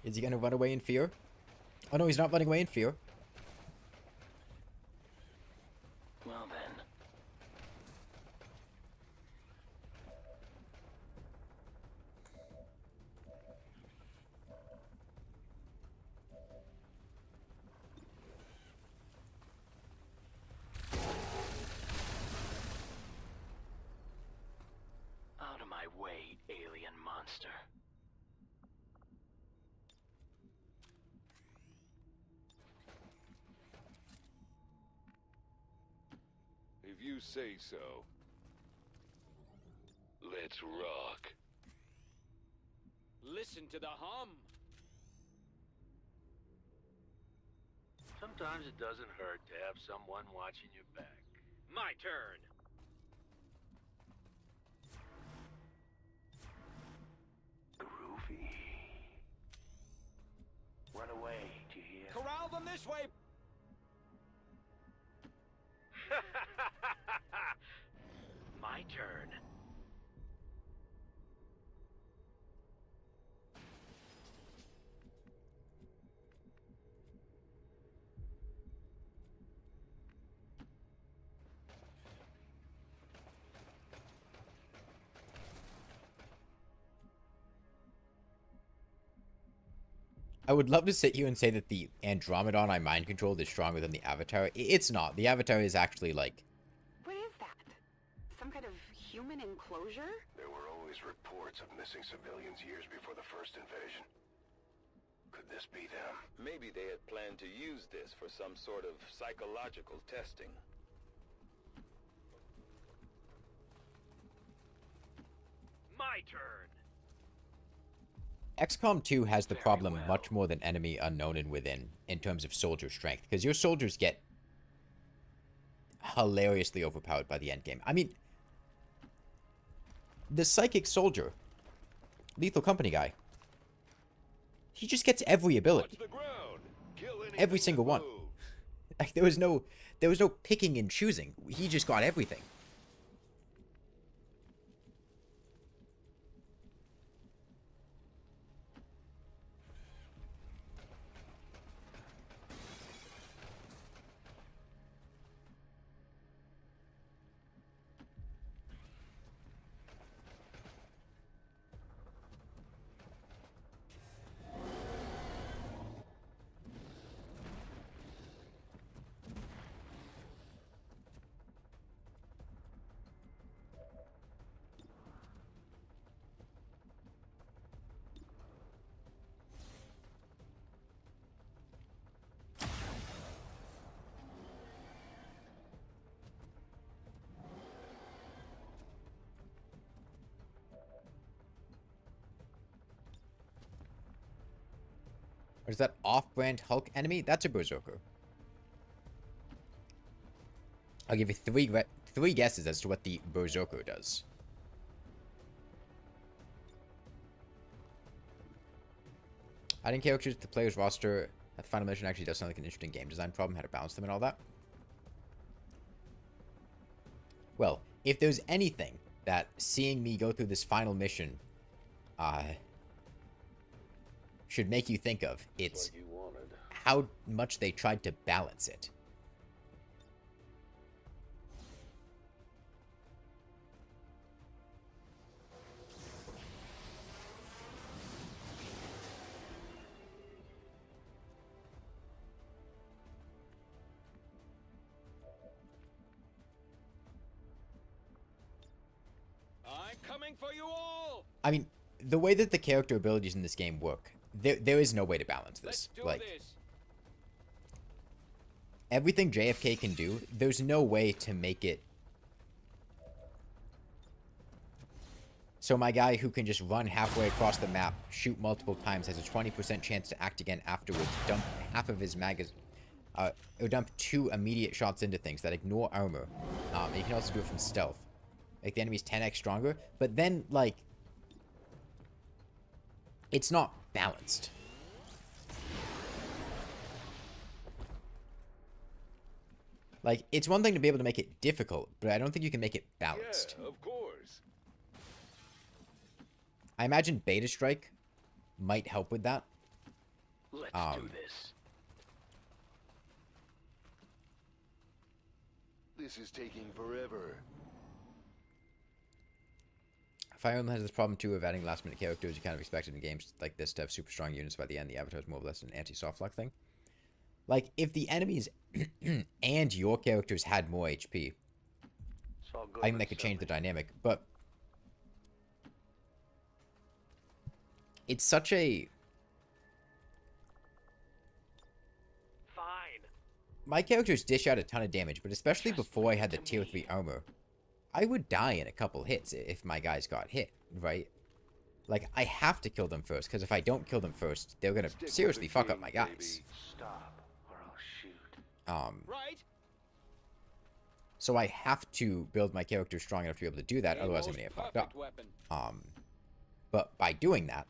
Is he gonna run away in fear? Oh no, he's not running away in fear. Well then. Out of my way, alien monster. If you say so. Let's rock. Listen to the hum. Sometimes it doesn't hurt to have someone watching your back. My turn. Groovy. Run away, do you hear? Corral them this way. My turn. I would love to sit here and say that the Andromedon I mind controlled is stronger than the Avatar. It's not. The Avatar is actually like... What is that? Some kind of human enclosure? There were always reports of missing civilians years before the first invasion. Could this be them? Maybe they had planned to use this for some sort of psychological testing. My turn. XCOM 2 has the problem much more than Enemy Unknown and Within in terms of soldier strength, because your soldiers get hilariously overpowered by the endgame. I mean, the psychic soldier, Lethal Company guy, he just gets every ability, every single one. Like there was no picking and choosing. He just got everything. What is that off-brand Hulk enemy? That's a Berserker. I'll give you three guesses as to what the Berserker does. Adding characters to the player's roster at the final mission actually does sound like an interesting game design problem, how to balance them and all that. Well, if there's anything that seeing me go through this final mission should make you think of, it's how much they tried to balance it. I'm coming for you all. I mean, the way that the character abilities in this game work, there is no way to balance this. Like, everything JFK can do, there's no way to make it so my guy who can just run halfway across the map, shoot multiple times, has a 20% chance to act again afterwards, dump half of his magazine, or dump 2 immediate shots into things that ignore armor. And you can also do it from stealth. Like, the enemy's 10x stronger, but then, like, it's not balanced. Like, it's one thing to be able to make it difficult, but I don't think you can make it balanced. Yeah, of course. I imagine Beta Strike might help with that. Let's do this. This is taking forever. Fire Emblem has this problem too of adding last minute characters. You kind of expected in games like this to have super strong units by the end. The Avatar is more or less an anti-soft lock thing. Like, if the enemies and your characters had more HP, I think that could change the dynamic. But it's such a... Fine. My characters dish out a ton of damage, but especially before I had the tier 3 armor, I would die in a couple hits if my guys got hit, right? Like, I have to kill them first, because if I don't kill them first, they're gonna seriously fuck up my guys. Stop, or I'll shoot. Right. So I have to build my character strong enough to be able to do that, otherwise I'm gonna get fucked up. Weapon. But by doing that,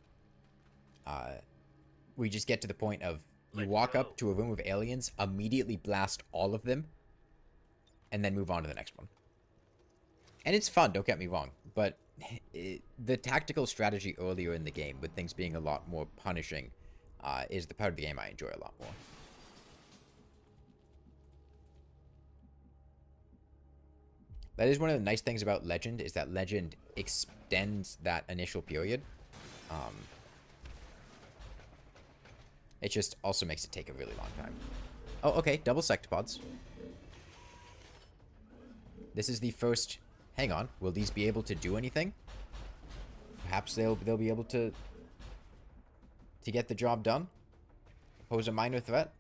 we just get to the point of you walk up to a room of aliens, immediately blast all of them, and then move on to the next one. And it's fun, don't get me wrong, but the tactical strategy earlier in the game, with things being a lot more punishing, is the part of the game I enjoy a lot more. That is one of the nice things about Legend, is that Legend extends that initial period. It just also makes it take a really long time. Oh, okay, double sectopods. This is the first... Hang on, will these be able to do anything? Perhaps they'll be able to get the job done? Pose a minor threat?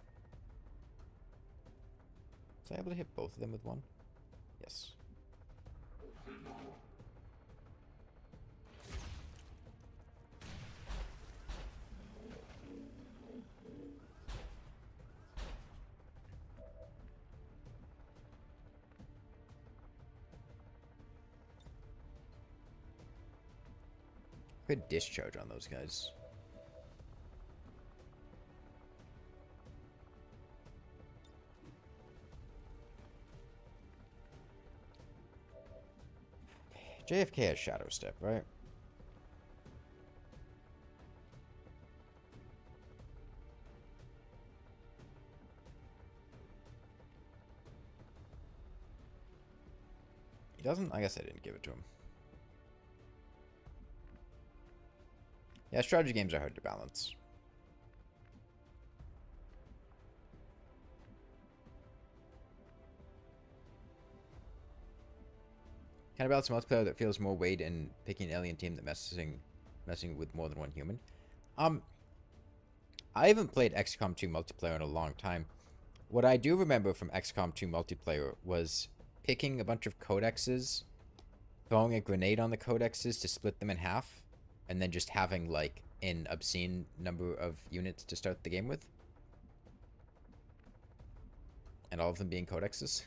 Was I able to hit both of them with one? Yes. Good discharge on those guys. JFK has Shadow Step, right? He doesn't? I guess I didn't give it to him. Yeah, strategy games are hard to balance. Kind of balance multiplayer that feels more weight in picking an alien team than messing with more than one human. I haven't played XCOM 2 multiplayer in a long time. What I do remember from XCOM 2 multiplayer was picking a bunch of codexes, throwing a grenade on the codexes to split them in half, and then just having like an obscene number of units to start the game with, and all of them being codexes.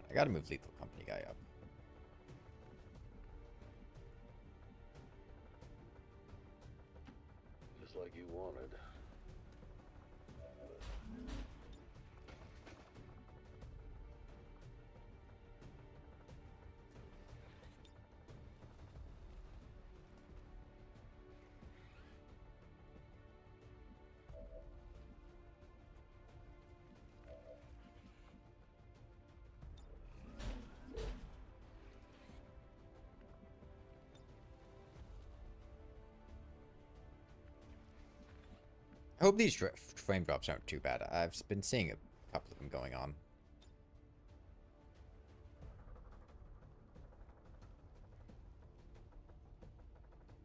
I gotta move Lethal Company guy up. Just like you wanted. I hope these frame drops aren't too bad. I've been seeing a couple of them going on.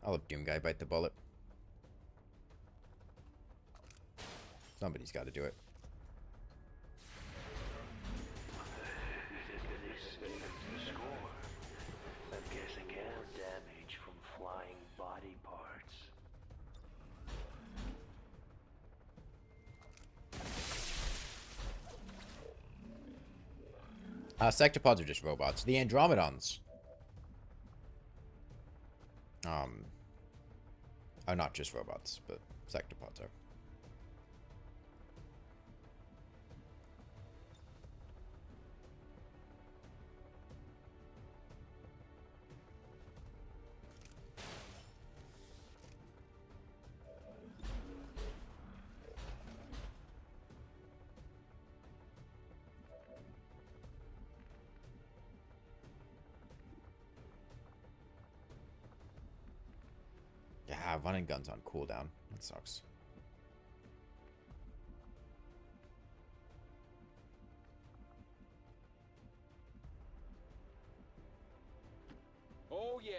I'll have Doom Guy bite the bullet. Somebody's got to do it. I'm guessing air damage from flying body parts. Sectopods are just robots. The Andromedons are not just robots, but sectopods are. Yeah, running guns on cooldown. That sucks. Oh yeah.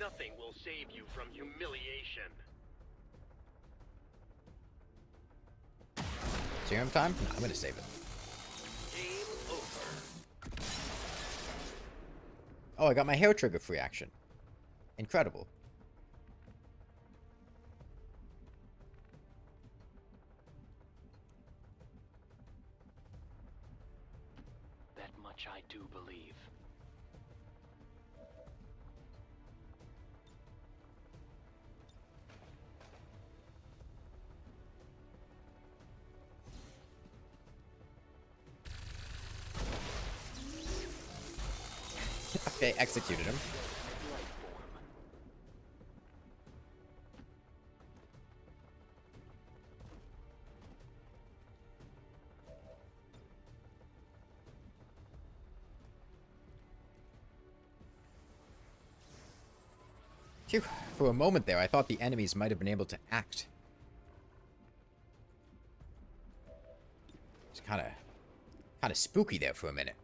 Nothing will save you from humiliation. Serum time? No, I'm gonna save it. Game over. Oh, I got my hair trigger free action. Incredible. That much I do believe. Okay, executed him. Phew. For a moment there, I thought the enemies might have been able to act. It's kind of spooky there for a minute.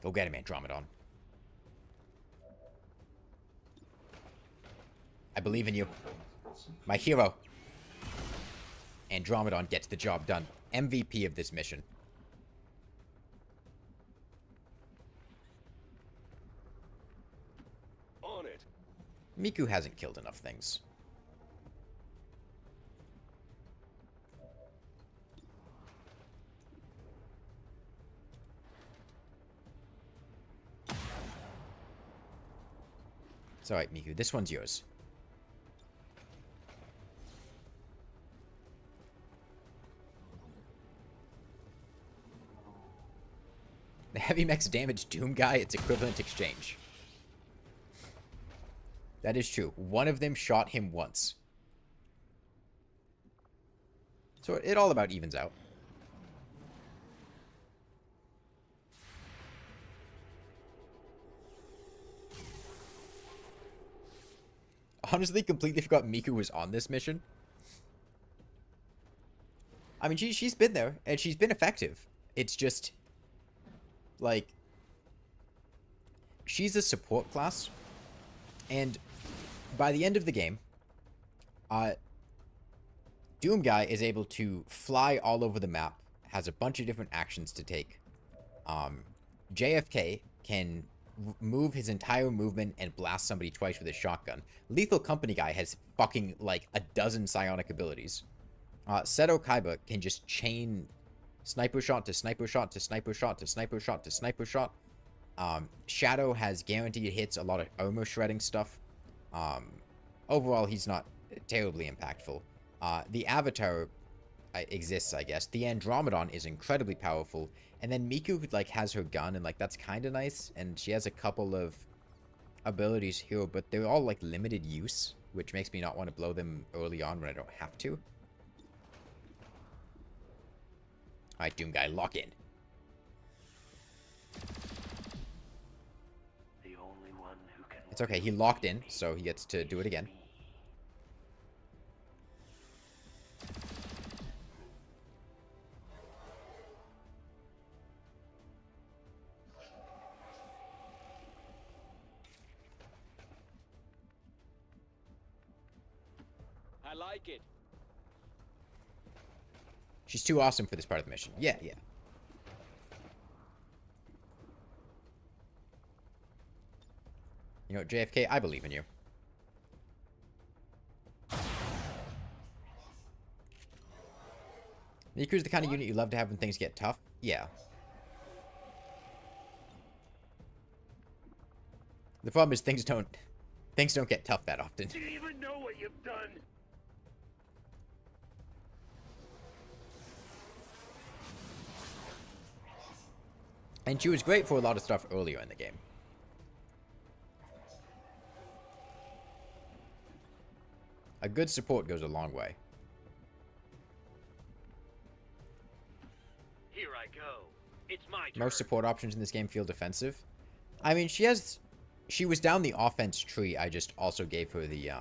Go get him, Andromedon. I believe in you. My hero. Andromedon gets the job done. MVP of this mission. On it. Miku hasn't killed enough things. It's alright, Miku. This one's yours. The heavy max damage Doom guy, it's equivalent exchange. That is true. One of them shot him once. So it all about evens out. Honestly, completely forgot Miku was on this mission. I mean, she's been there, and she's been effective. It's just, like, she's a support class, and by the end of the game, Doom Guy is able to fly all over the map, has a bunch of different actions to take. JFK can move his entire movement and blast somebody twice with his shotgun. Lethal Company Guy has fucking, like, a dozen psionic abilities. Seto Kaiba can just chain sniper shot to sniper shot to sniper shot to sniper shot to sniper shot. Shadow has guaranteed hits, a lot of armor shredding stuff. Overall, he's not terribly impactful. The Avatar exists, I guess. The Andromedon is incredibly powerful. And then Miku, like, has her gun, and, like, that's kind of nice. And she has a couple of abilities here, but they're all, like, limited use, which makes me not want to blow them early on when I don't have to. Alright, Doom Guy, lock in. The only one who can... It's okay, he locked in, so he gets to do it again. I like it. She's too awesome for this part of the mission. Yeah, yeah. You know, JFK, I believe in you. Miku's the kind of unit you love to have when things get tough. Yeah. The problem is things don't get tough that often. Do you even know what you've done? And she was great for a lot of stuff earlier in the game. A good support goes a long way. Here I go. It's my turn. Most support options in this game feel defensive. I mean, she was down the offense tree. I just also gave her the,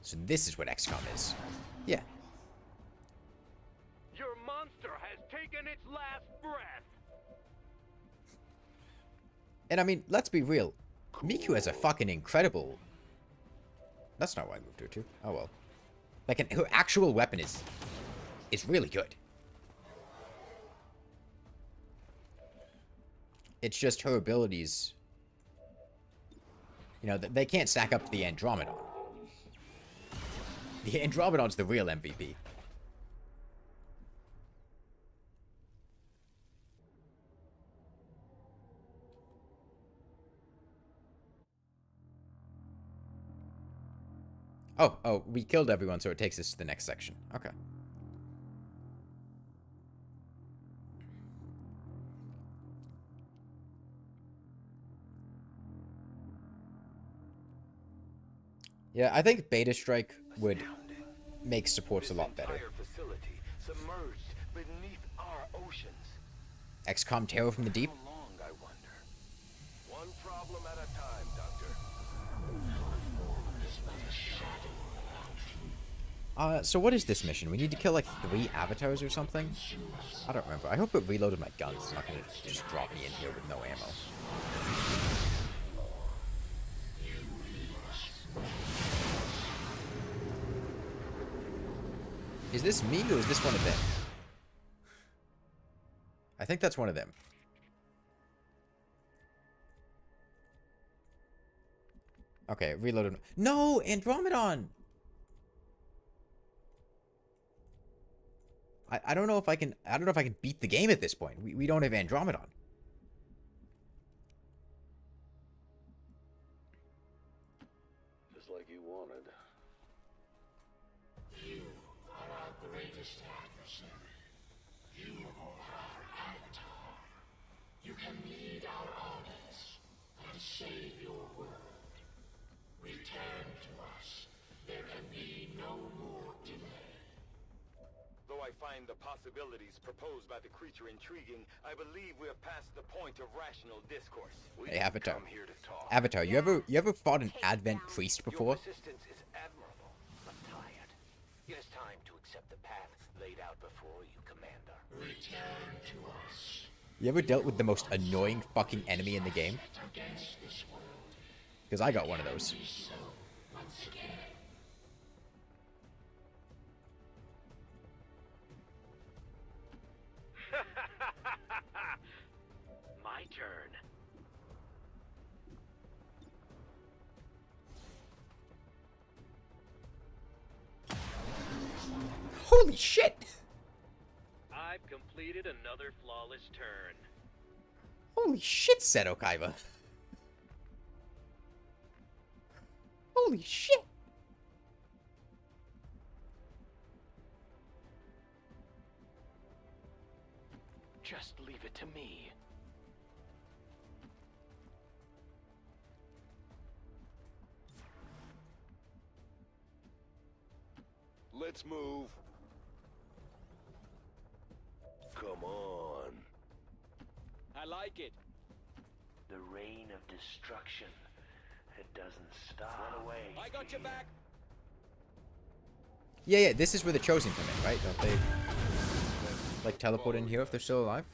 So this is what XCOM is. Yeah. Your monster has taken its last breath. And I mean, let's be real. Miku has a fucking incredible... That's not why I moved her to. Oh well. Like, her actual weapon is really good. It's just her abilities... You know, they can't stack up to the Andromedon. The Andromedon's the real MVP. Oh, we killed everyone, so it takes us to the next section. Okay. Yeah, I think Beta Strike would make supports a lot better. Facility submerged beneath our oceans. XCOM Terror from the Deep? How long, I wonder? One problem at a time, Doctor. So what is this mission? We need to kill, like, 3 avatars or something? I don't remember. I hope it reloaded my guns. It's not gonna just drop me in here with no ammo. Is this me, or is this one of them? I think that's one of them. Okay, reloaded. No, Andromedon! I don't know if I can beat the game at this point. We don't have Andromedon. possibilities proposed by the creature intriguing, I believe we have passed the point of rational discourse. Hey, Avatar. Come here to talk. Avatar, you ever fought an Advent priest before? Your persistence is admirable, but tired. It is time to accept the path laid out before you, Commander. Return to us. You ever dealt with the most annoying fucking enemy in the game? Against this world. Because I got one of those. So, once again. My turn. Holy shit! I've completed another flawless turn. Holy shit, Seto Kaiba. Holy shit! Just leave it to me. Let's move. Come on. I like it. The reign of destruction. It doesn't stop. Run away. I got your back. Yeah, this is where the Chosen come in, right? Don't they, like, teleport in here if they're still alive?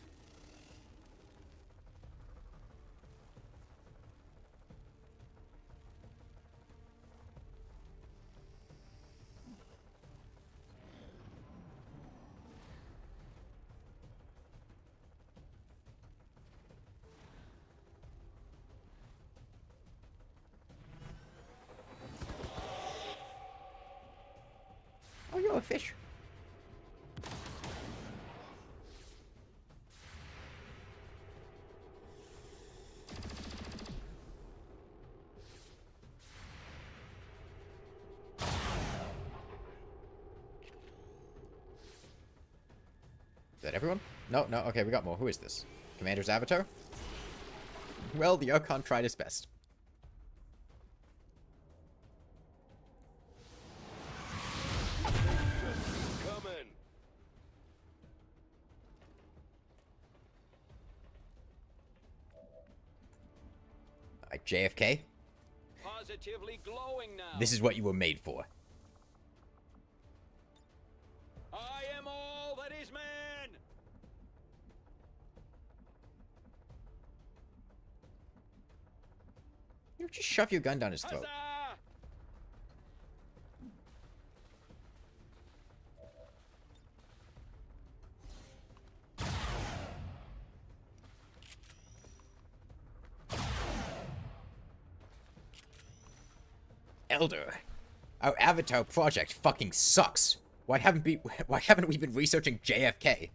Oh, you're a fish. Is that everyone? No, okay, we got more. Who is this? Commander's Avatar? Well, the Archon tried his best. Coming. Alright, JFK? Positively glowing now. This is what you were made for. I am all that is man. You just shove your gun down his throat. Huzzah! Elder, our Avatar project fucking sucks. Why haven't we been researching JFK?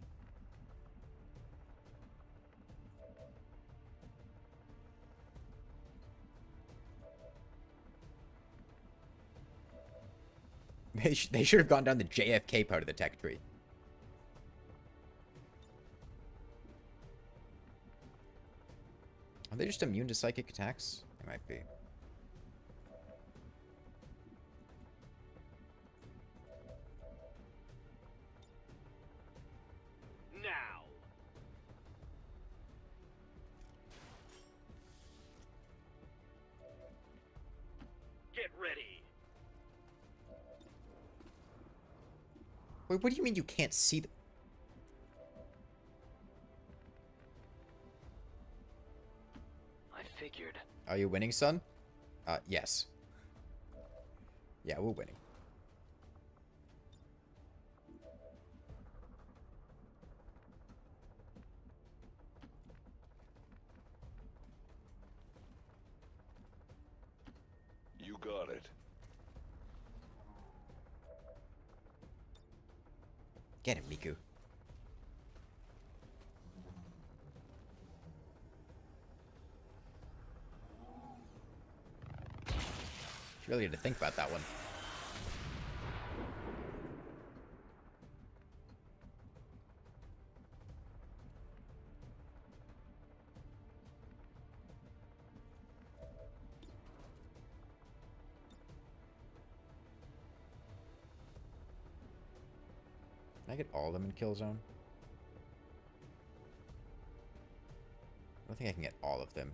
They should have gone down the JFK part of the tech tree. Are they just immune to psychic attacks? They might be. Now. Get ready. Wait, what do you mean you can't see them? I figured. Are you winning, son? Yes. Yeah, we're winning. You got it. Get him, Miku. You really had to think about that one. Can I get all of them in kill zone? I don't think I can get all of them.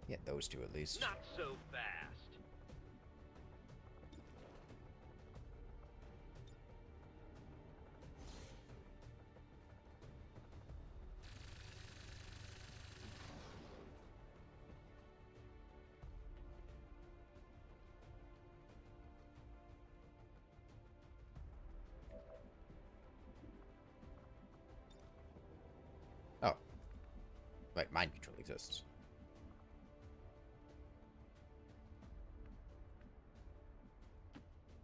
Get those two at least. Not so fast. Oh. Right, mind control exists.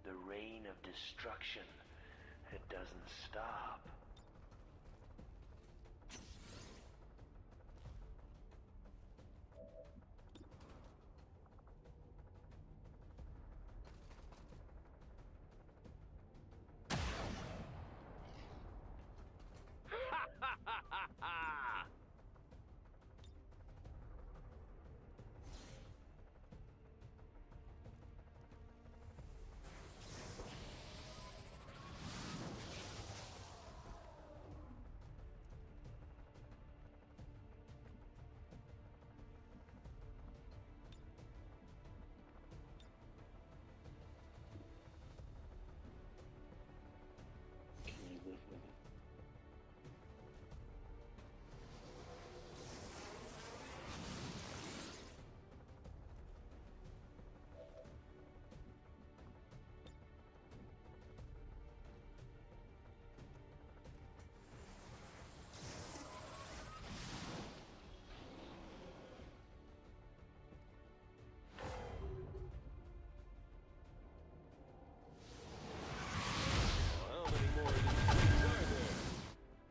The reign of destruction, it doesn't stop. Can you live with it?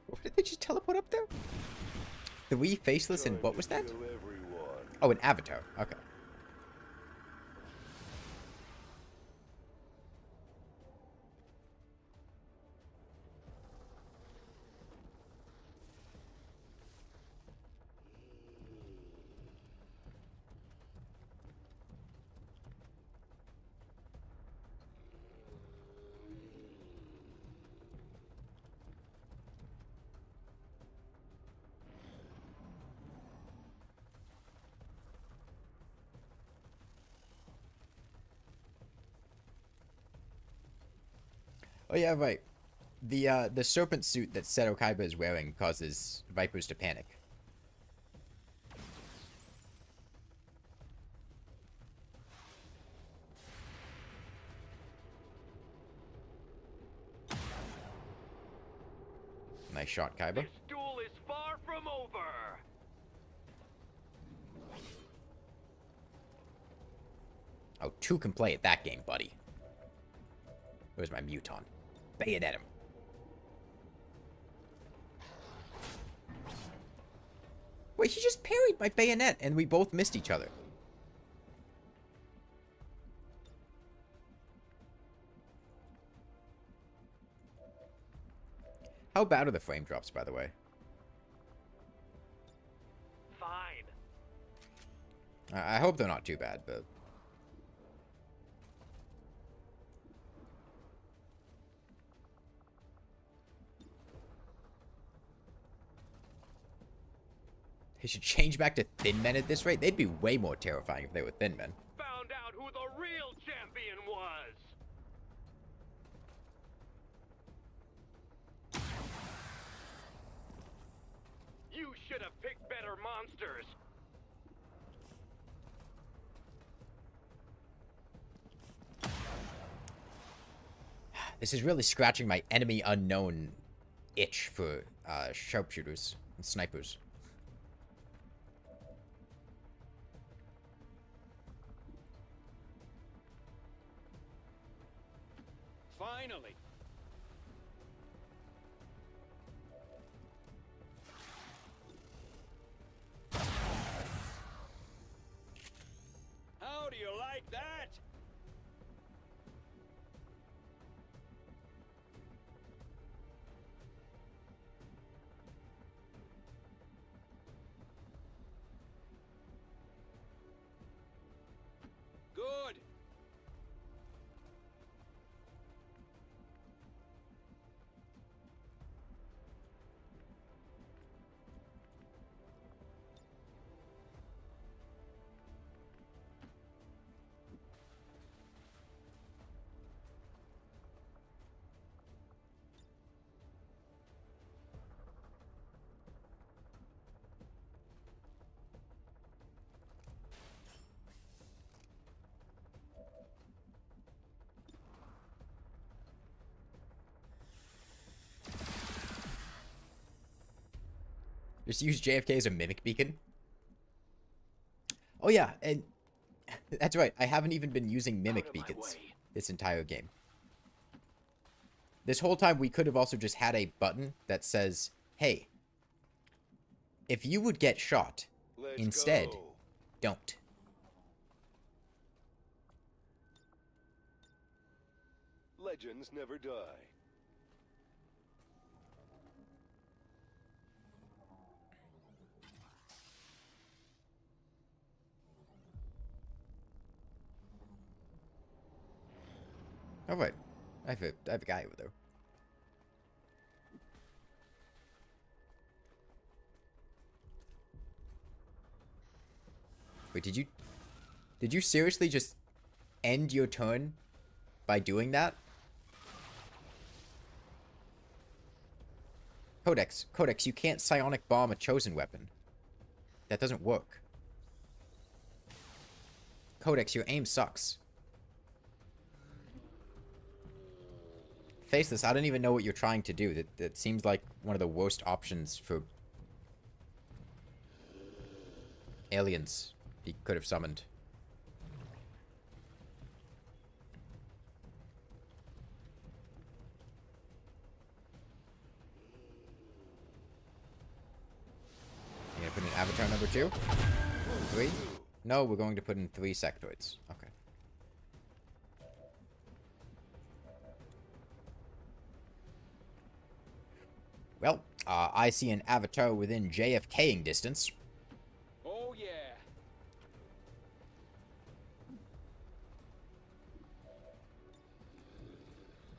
What did they just teleport up there? 3 faceless and what was that? Oh, an avatar. Okay. Oh yeah, right. The serpent suit that Seto Kaiba is wearing causes Vipers to panic. Nice shot, Kaiba. This duel is far from over. Oh, 2 can play at that game, buddy. Where's my Muton? Bayonet him. Wait, he just parried my bayonet and we both missed each other. How bad are the frame drops, by the way? Fine. I hope they're not too bad, but... They should change back to thin men at this rate. They'd be way more terrifying if they were thin men. Found out who the real champion was. You should have picked better monsters. This is really scratching my enemy unknown itch for sharpshooters and snipers. Finally. How do you like that? Good. Just use JFK as a mimic beacon. Oh yeah, and that's right. I haven't even been using mimic beacons this entire game. This whole time, we could have also just had a button that says, hey, if you would get shot, instead, don't. Legends never die. Oh, wait. I have a guy over there. Wait, did you seriously just end your turn by doing that? Codex, you can't psionic bomb a chosen weapon. That doesn't work. Codex, your aim sucks. Faceless, I don't even know what you're trying to do. That seems like one of the worst options for aliens he could have summoned. You gonna put in avatar number 2? 3? No, we're going to put in 3 sectoids. Okay. Well, I see an avatar within JFKing distance. Oh, yeah.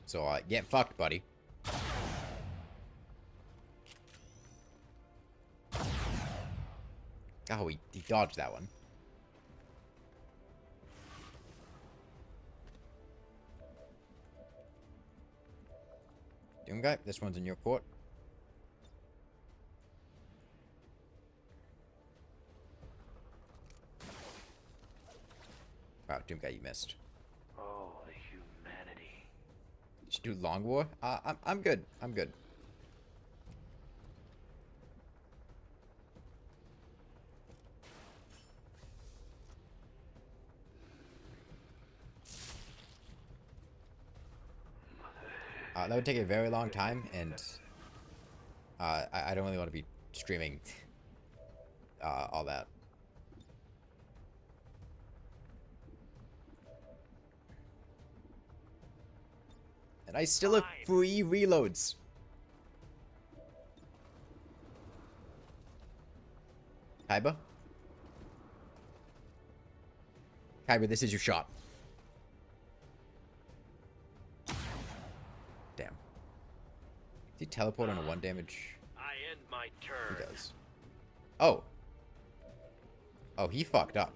So, get fucked, buddy. Oh, he dodged that one. Doom guy, this one's in your court. Wow, Doom guy, you missed. Oh, the humanity. Did you do Long War? I'm good. I'm good. That would take a very long time, and I don't really want to be streaming all that. And I still have free reloads. Kaiba? Kaiba, this is your shot. Damn. Does he teleport on a 1 damage? I end my turn. He does. Oh. Oh, he fucked up.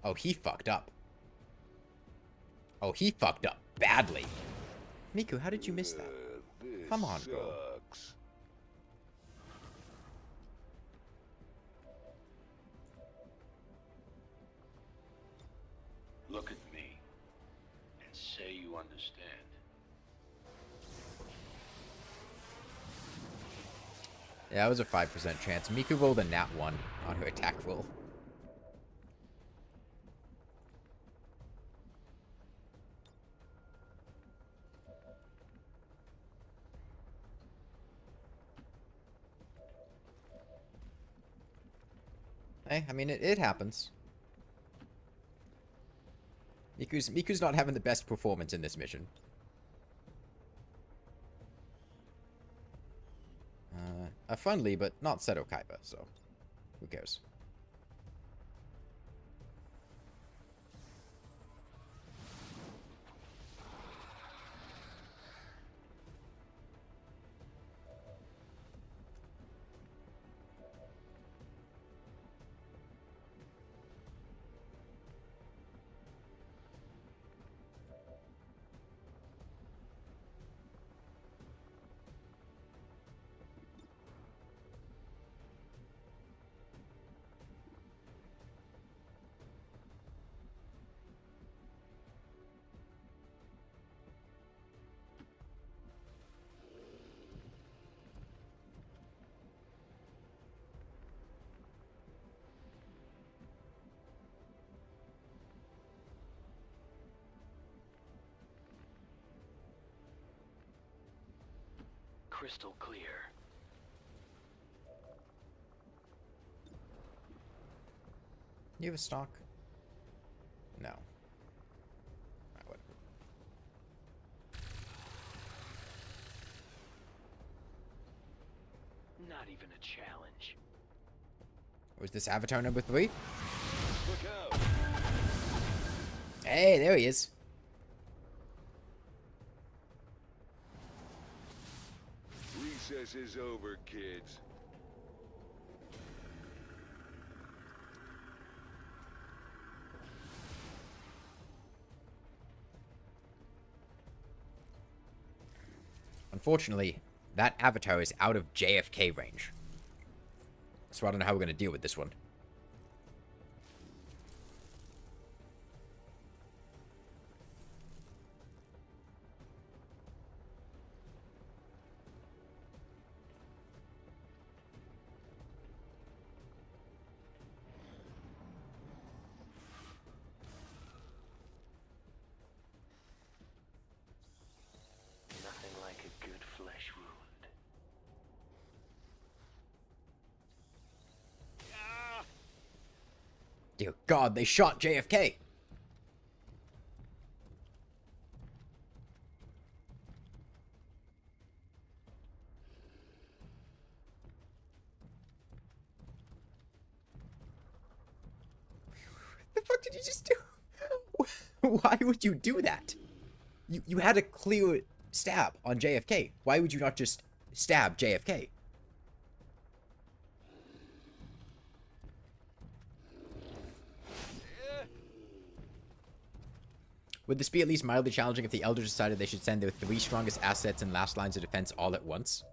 Oh, he fucked up. Oh, he fucked up badly. Miku, how did you miss that? Come on, bro. Look at me and say you understand. Yeah, it was a 5% chance. Miku rolled a nat 1 on her attack roll. Hey, I mean, it happens. Miku's not having the best performance in this mission. A friendly, but not Seto Kaiba, so who cares? crystal clear. You have a stock? No. Whatever. Not even a challenge. Was this avatar number 3? Look out! Hey, there he is. Recess is over, kids. Unfortunately, that avatar is out of JFK range. So I don't know how we're going to deal with this one. Nothing like a good flesh wound. Dear God, they shot JFK! What the fuck did you just do? Why would you do that? You had a clear stab on JFK. Why would you not just stab JFK? Would this be at least mildly challenging if the Elders decided they should send their 3 strongest assets and last lines of defense all at once?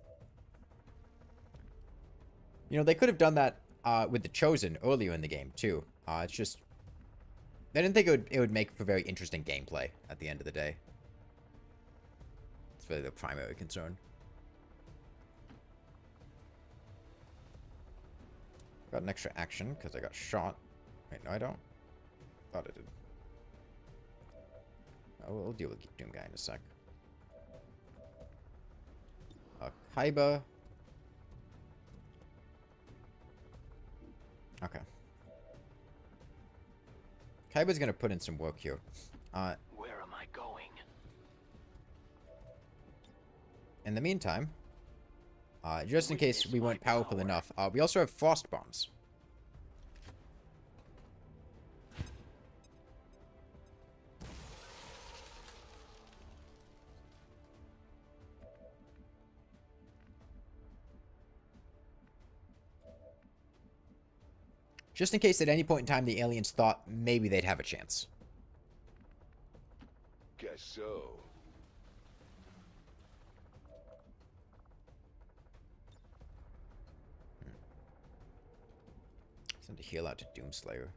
You know, they could have done that with the Chosen earlier in the game, too. It's just... I didn't think it would make for very interesting gameplay at the end of the day. It's really the primary concern. Got an extra action because I got shot. Wait, no I don't. Thought I did. Oh, we'll deal with Doom Guy in a sec. Kaiba. Okay. Kaiba's gonna put in some work here. Where am I going? In the meantime, just in case we weren't powerful enough, we also have frost bombs. Just in case at any point in time the aliens thought maybe they'd have a chance. Guess so. Send a heal out to Doomslayer.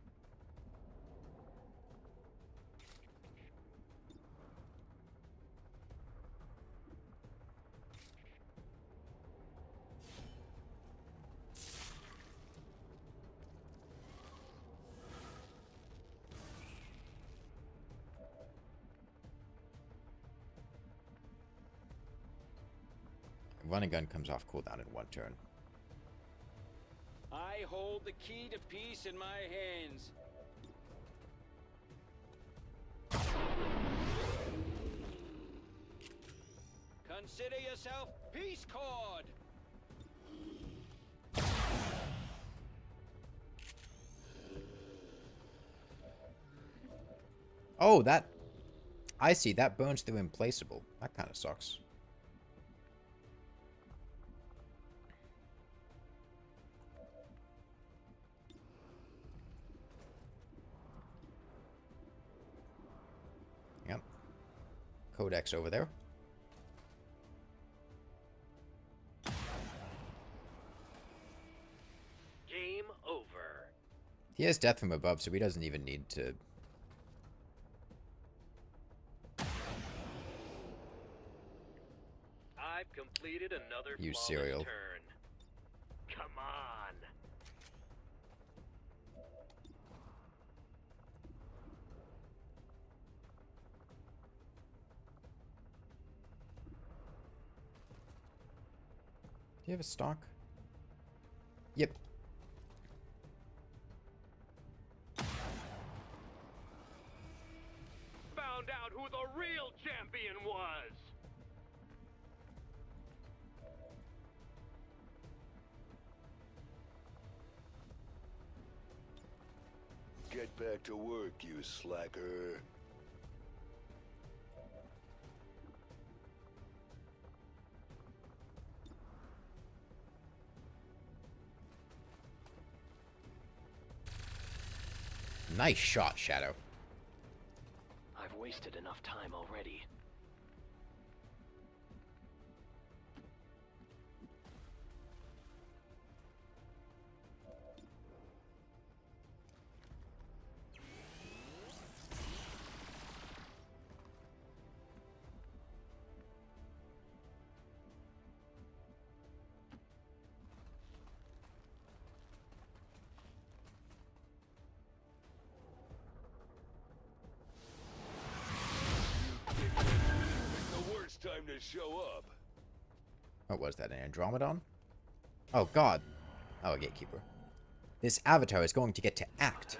Running gun comes off cooldown in 1 turn. I hold the key to peace in my hands. Consider yourself Peace Cord. Oh, that... I see, that burns through Implaceable. That kind of sucks. Yep. Codex over there. Game over. He has death from above, so he doesn't even need to... I've completed another Use flawless cereal. turn. Come on. you have a stock? Yep. Found out who the real champion was! Get back to work, you slacker. Nice shot, Shadow. I've wasted enough time already. The worst time to show up. What was that, an Andromedon? Oh, God. Oh, a Gatekeeper. This avatar is going to get to act.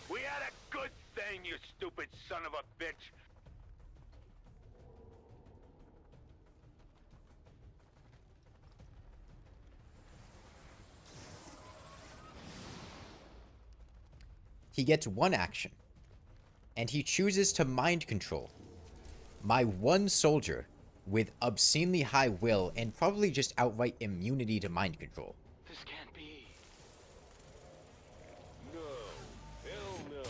We had a good thing, you stupid son of a bitch. He gets one action, and he chooses to mind control my one soldier with obscenely high will and probably just outright immunity to mind control. This can't be. No. Hell no.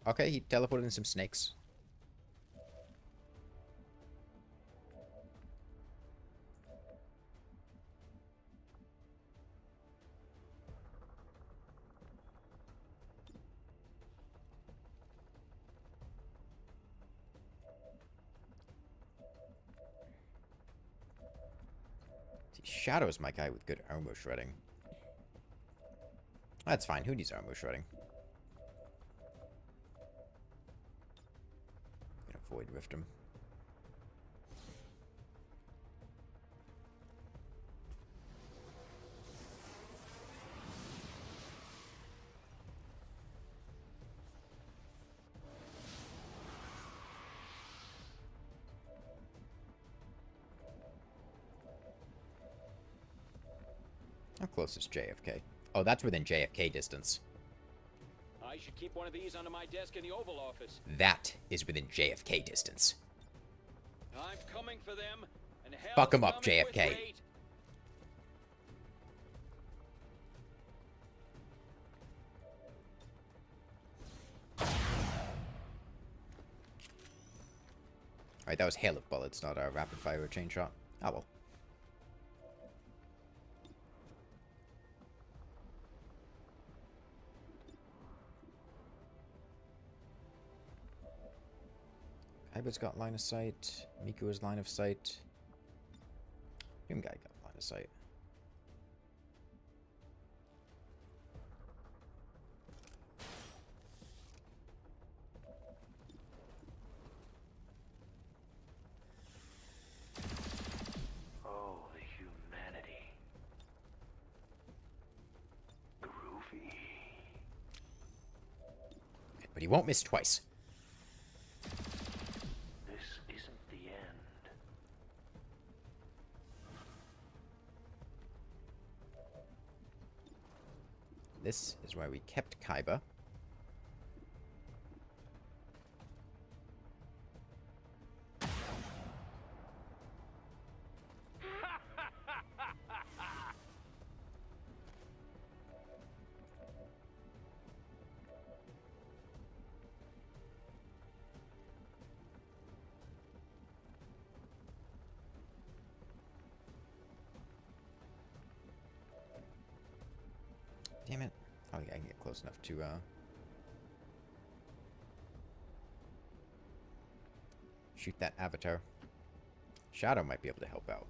Okay, he teleported in some snakes. See, Shadow's my guy with good armor shredding. That's fine. Who needs armor shredding? Gonna void rift him. How close is JFK? Oh, that's within JFK distance. I should keep one of these under my desk in the Oval Office. That is within JFK distance. I'm coming for them, and hell Fuck him up, coming with JFK. rage. Alright, that was hail of bullets, not a rapid fire or chain shot. Oh well. Kaiba's got line of sight. Miku has line of sight. Doom guy got line of sight. Oh, the humanity. Groovy. But he won't miss twice. This isn't the end. This is why we kept Kaiba. Oh yeah, I can get close enough to shoot that avatar. Shadow might be able to help out.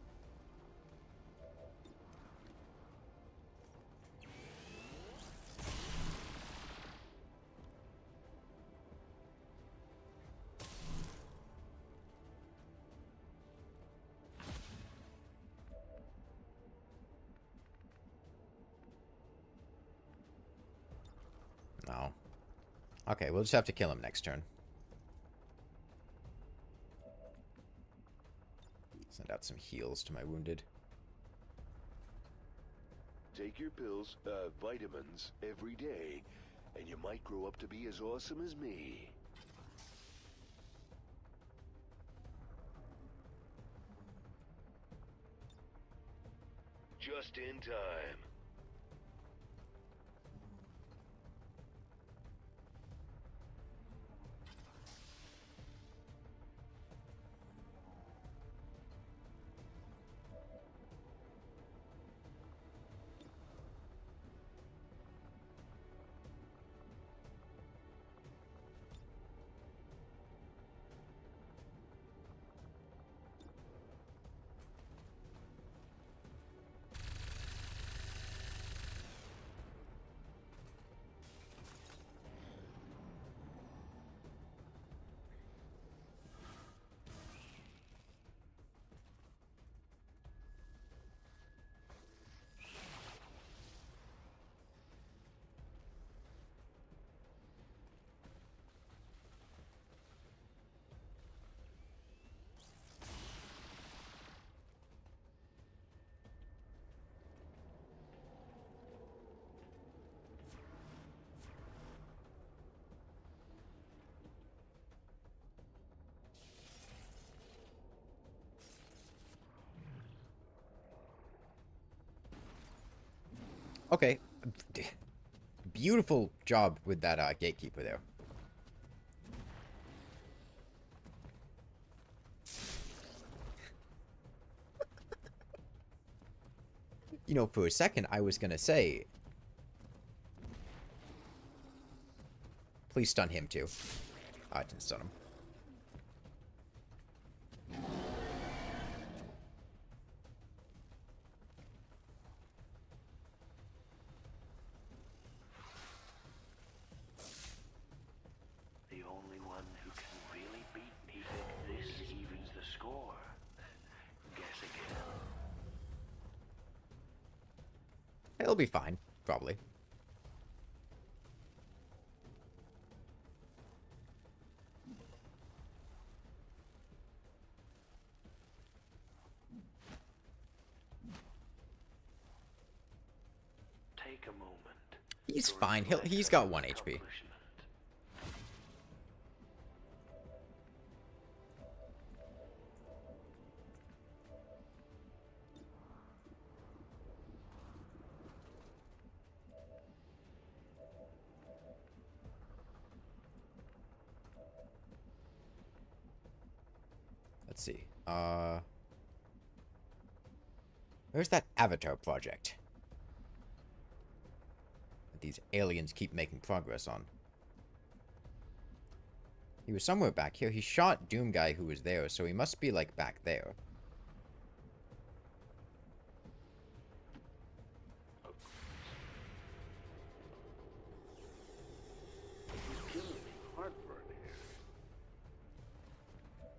No. Okay, we'll just have to kill him next turn. Send out some heals to my wounded. Take your pills, vitamins, every day, and you might grow up to be as awesome as me. Just in time. Okay. Beautiful job with that gatekeeper there. You know, for a second, I was gonna say... Please stun him, too. I didn't stun him. The only one who can really beat me if this evens the score. Guess again. It'll be fine, probably. Take a moment. He's fine. He's got 1 HP. Let's see. Where's that Avatar project that these aliens keep making progress on? He was somewhere back here. He shot Doom Guy who was there, so he must be, like, back there.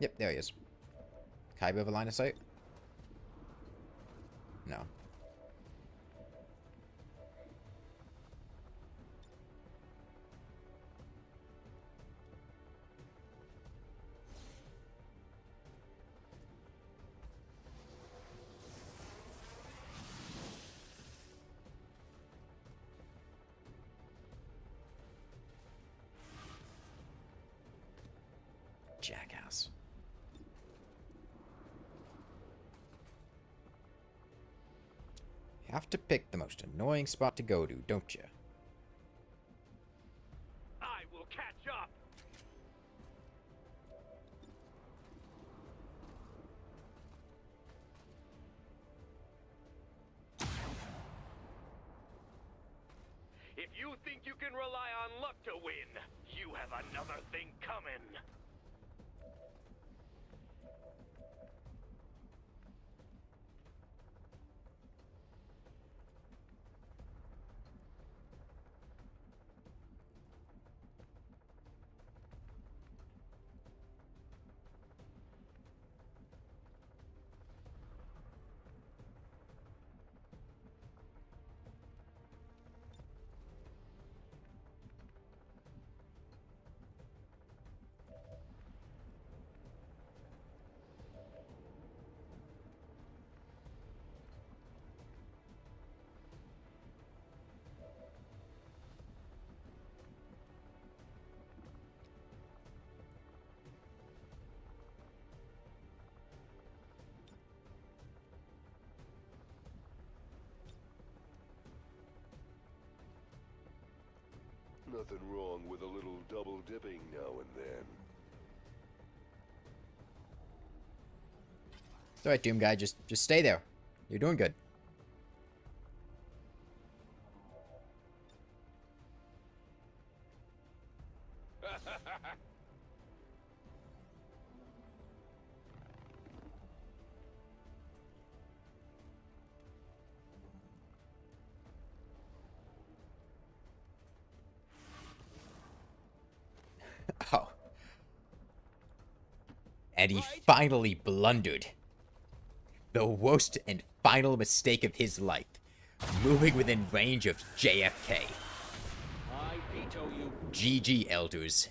Yep, there he is. Kaiba have a line of sight? No. Jackass. You have to pick the most annoying spot to go to, don't you? I will catch up. If you think you can rely on luck to win, you have another thing coming. Nothing wrong with a little double dipping now and then. It's alright, Doom Guy. Just stay there. You're doing good. Oh. And he finally blundered. The worst and final mistake of his life. Moving within range of JFK. I veto you. GG, Elders.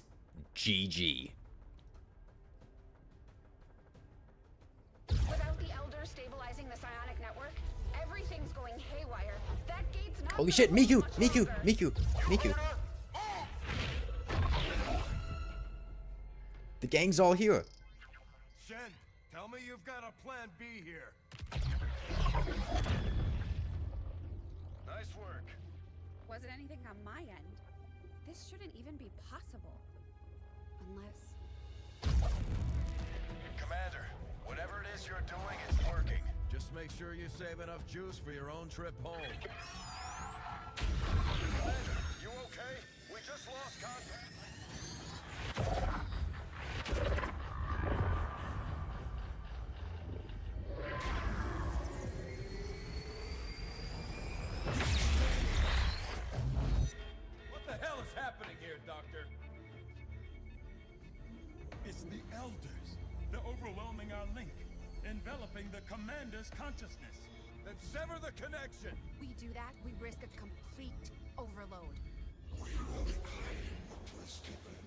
GG. Without the Elder stabilizing the psionic network, everything's going haywire. That gate's not. Holy shit, Miku! Miku! Miku! Miku! The gang's all here. Shen, tell me you've got a plan B here. Nice work. Wasn't anything on my end. This shouldn't even be possible. Unless... Commander, whatever it is you're doing, it's working. Just make sure you save enough juice for your own trip home. Commander, you okay? We just lost contact. What the hell is happening here, Doctor? It's the Elders. They're overwhelming our link, enveloping the Commander's consciousness. Then sever the connection! We do that, we risk a complete overload. We will reclaim what was given.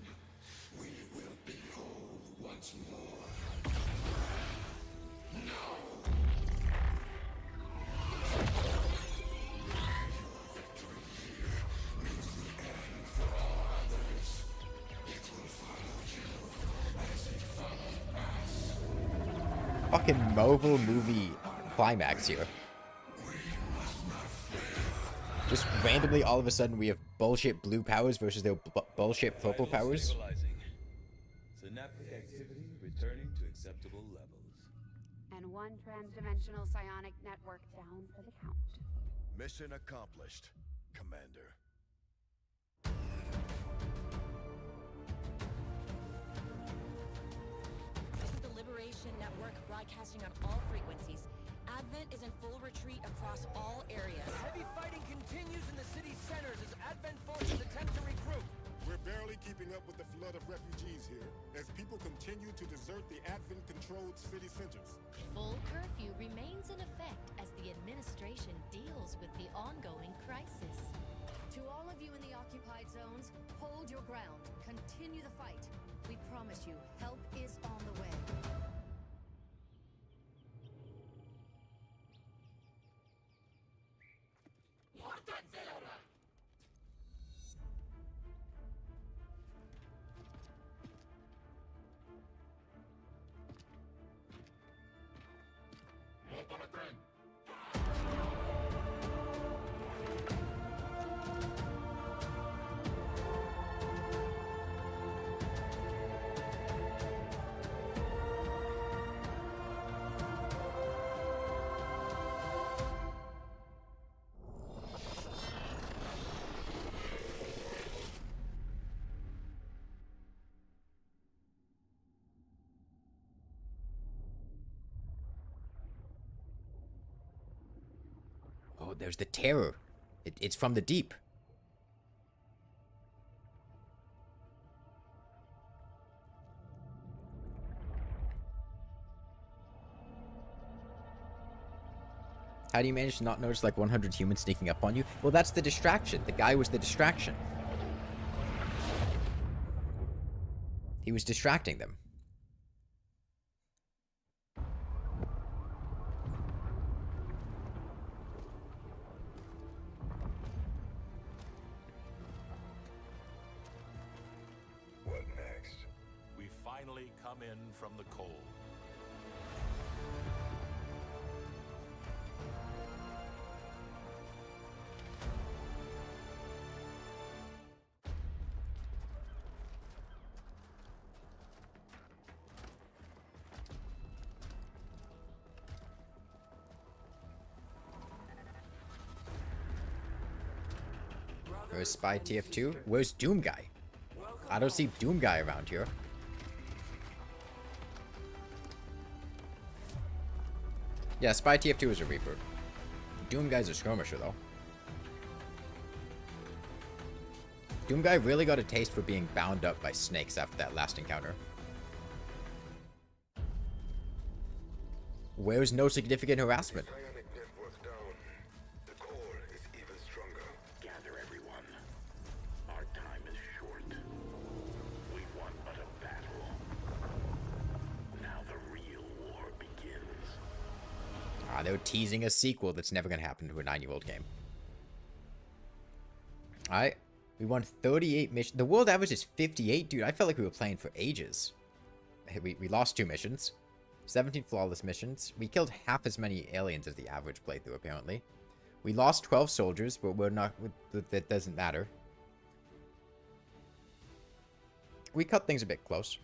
We will be whole once more. Now! Your victory here means the end for all others. It will follow you as it followed us. Fucking Marvel movie climax here. Just randomly, all of a sudden, we have bullshit blue powers versus their bullshit purple powers. Synaptic activity returning to acceptable levels. And one transdimensional psionic network down for the count. Mission accomplished, Commander. This is the Liberation Network broadcasting on all frequencies. Advent is in full retreat across all areas. Heavy fighting continues in the city's centers as Advent forces attempt to regroup. We're barely keeping up with the flood of refugees here, as people continue to desert the Advent-controlled city centers. Full curfew remains in effect as the administration deals with the ongoing crisis. To all of you in the occupied zones, hold your ground. Continue the fight. We promise you, help is on the way. there's the terror. It's from the deep. How do you manage to not notice like 100 humans sneaking up on you? Well, that's the distraction. The guy was the distraction. He was distracting them. What next? We finally come in from the cold. Where's Spy TF2? Where's Doom Guy? I don't see Doom Guy around here. Yeah, Spy TF2 is a Reaper. Doom Guy's a skirmisher, though. Doom Guy really got a taste for being bound up by snakes after that last encounter. Where's no significant harassment? Gather everyone. Our time is short. We won but a battle. Now the real war begins. Ah, they were teasing a sequel that's never gonna happen to a 9-year-old game. Alright. We won 38 missions. The world average is 58? Dude, I felt like we were playing for ages. We lost 2 missions. 17 flawless missions. We killed half as many aliens as the average playthrough, apparently. We lost 12 soldiers, but we're not... That doesn't matter. We cut things a bit close.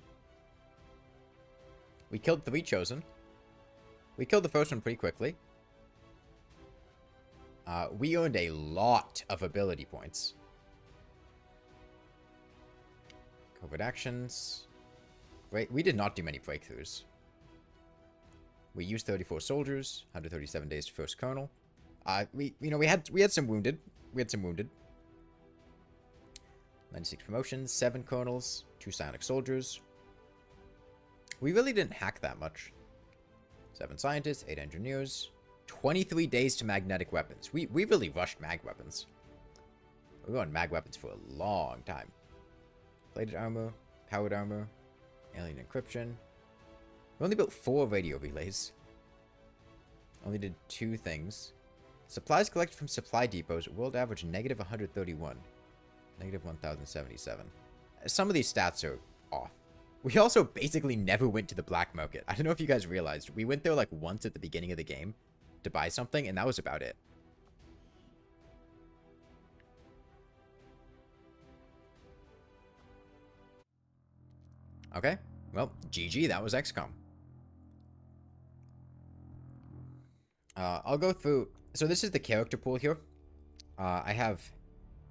We killed 3 Chosen. We killed the first one pretty quickly. We earned a lot of ability points. Covert actions. Right, we did not do many breakthroughs. We used 34 soldiers, 137 days to first colonel. We had some wounded. 96 promotions, 7 colonels, 2 psionic soldiers. We really didn't hack that much. 7 scientists, 8 engineers, 23 days to magnetic weapons. We really rushed mag weapons. We were on mag weapons for a long time. Plated armor, powered armor, alien encryption. We only built 4 radio relays. Only did 2 things. Supplies collected from supply depots, world average negative 131. Negative 1077. Some of these stats are off. We also basically never went to the black market. I don't know if you guys realized. We went there like once at the beginning of the game to buy something, and that was about it. Okay. Well, GG, that was XCOM. I'll go through... So this is the character pool here. I have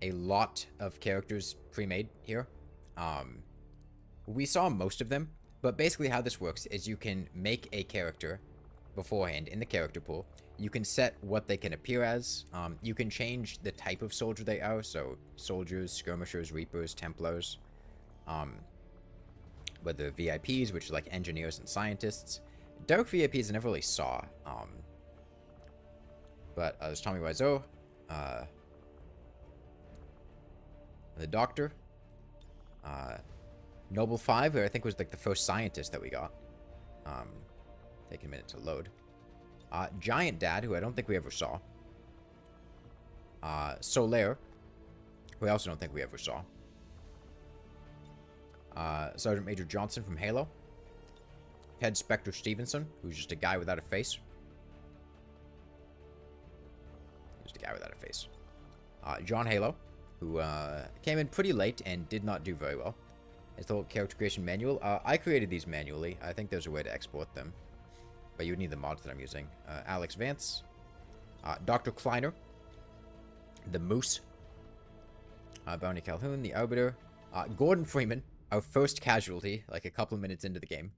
a lot of characters pre-made here. We saw most of them, but basically how this works is you can make a character beforehand in the character pool. You can set what they can appear as. You can change the type of soldier they are, so soldiers, skirmishers, reapers, templars. Whether VIPs, which are like engineers and scientists. Dark VIPs I never really saw. But there's Tommy Wiseau. The Doctor. Noble 5, who I think was like the first scientist that we got. Take a minute to load. Giant Dad, who I don't think we ever saw. Solaire, who I also don't think we ever saw. Sergeant Major Johnson from Halo. Head Spectre Stevenson, who's just a guy without a face. Just a guy without a face. John Halo, who came in pretty late and did not do very well. It's the whole character creation manual. I created these manually. I think there's a way to export them. But you would need the mods that I'm using. Alex Vance. Dr. Kleiner. The Moose. Bounty Calhoun, the Arbiter. Gordon Freeman, our first casualty, like a couple of minutes into the game.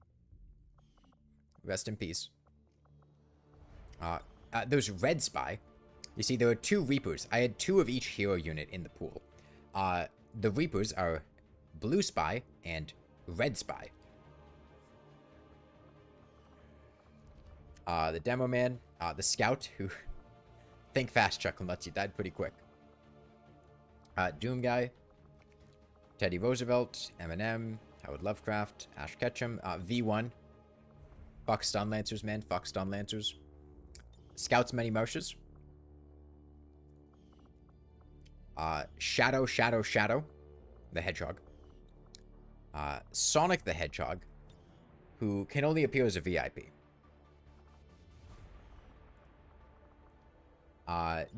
Rest in peace. There's Red Spy, You see, there are 2 Reapers. I had 2 of each hero unit in the pool. The Reapers are Blue Spy and Red Spy. The Demo Man, the Scout, who think fast, Chuck, unless you died pretty quick. Doom Guy, Teddy Roosevelt, Eminem, Howard Lovecraft, Ash Ketchum, V1. Fuck Stun Lancers, man. Fuck Stun Lancers. Scouts Many Marshes. Shadow, the Hedgehog. Sonic the Hedgehog, who can only appear as a VIP.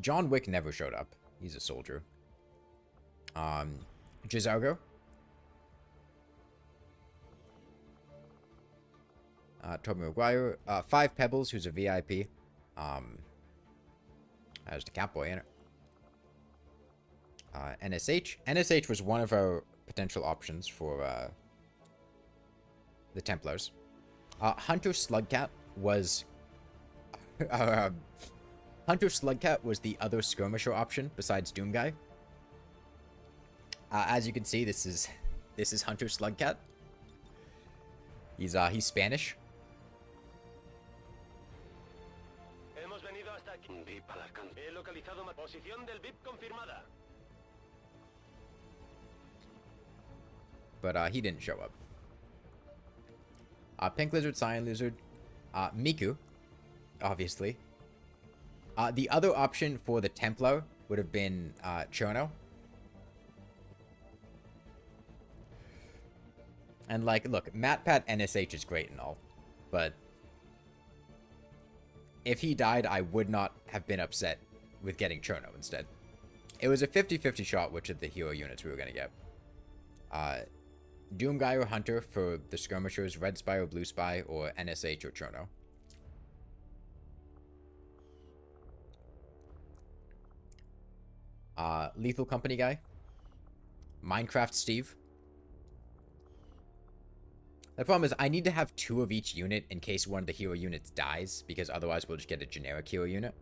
John Wick never showed up. He's a soldier. Jizargo. Tobey Maguire. 5 Pebbles, who's a VIP. There's the Catboy in it. NSH. NSH was one of our potential options for the Templars. Hunter Slugcat was... Hunter Slugcat was the other skirmisher option besides Doom Guy. As you can see, this is Hunter Slugcat. He's Spanish. Hemos venido hasta aquí. He localizado una posición del VIP confirmada. But he didn't show up. Pink Lizard, Cyan Lizard, Miku, obviously. The other option for the Templar would have been Chono. And like, look, MatPat NSH is great and all, but if he died, I would not have been upset with getting Chono instead. It was a 50-50 shot which of the hero units we were going to get. Doom Guy or Hunter for the skirmishers, Red Spy or Blue Spy, or NSH or Chono. Lethal Company guy. Minecraft Steve. The problem is I need to have 2 of each unit in case one of the hero units dies, because otherwise we'll just get a generic hero unit.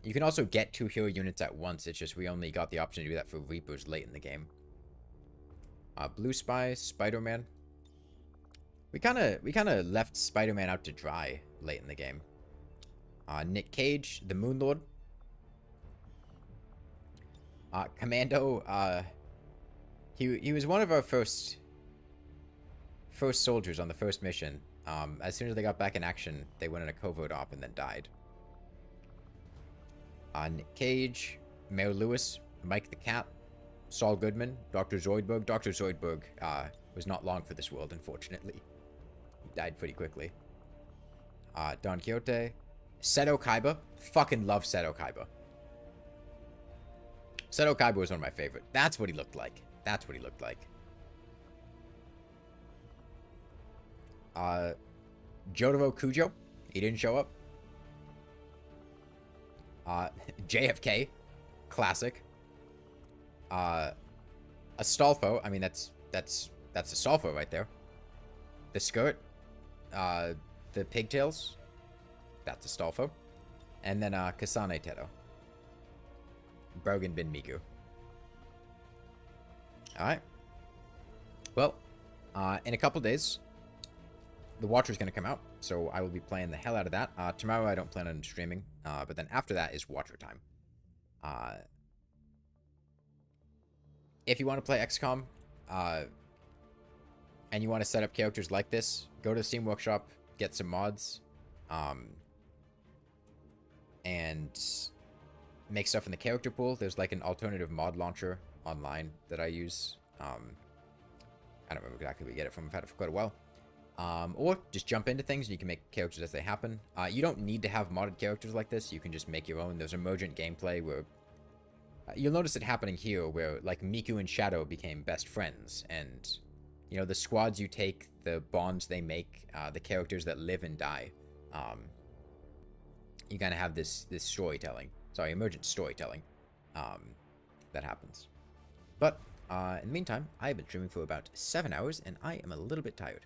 You can also get 2 hero units at once, it's just we only got the option to do that for Reapers late in the game. Blue Spy, Spider-Man. We kind of left Spider-Man out to dry late in the game. Nick Cage, the Moon Lord. Commando, he was one of our first soldiers on the first mission. As soon as they got back in action, they went in a covert op and then died. Nick Cage, Mayor Lewis, Mike the Cat, Saul Goodman, Dr. Zoidberg. Dr. Zoidberg was not long for this world, unfortunately. He died pretty quickly. Don Quixote, Seto Kaiba. Fucking love Seto Kaiba. Seto Kaiba was one of my favorite. That's what he looked like. That's what he looked like. Jotaro Kujo. He didn't show up. JFK. Classic. Astolfo. I mean, that's Astolfo right there. The skirt. The pigtails. That's Astolfo. And then Kasane Teto. Brogan Bin Miku. Alright. Well, in a couple days, The Watcher's going to come out, so I will be playing the hell out of that. Tomorrow I don't plan on streaming, but then after that is Watcher time. If you want to play XCOM, and you want to set up characters like this, go to the Steam Workshop, get some mods, and make stuff in the character pool. There's like an alternative mod launcher online that I use. I don't remember exactly where you get it from. I've had it for quite a while. Or just jump into things and you can make characters as they happen. You don't need to have modded characters like this. You can just make your own. There's emergent gameplay where you'll notice it happening here where like Miku and Shadow became best friends, and you know, the squads you take, the bonds they make, the characters that live and die. You kind of have this storytelling. Sorry, emergent storytelling that happens. But in the meantime, I have been streaming for about 7 hours and I am a little bit tired.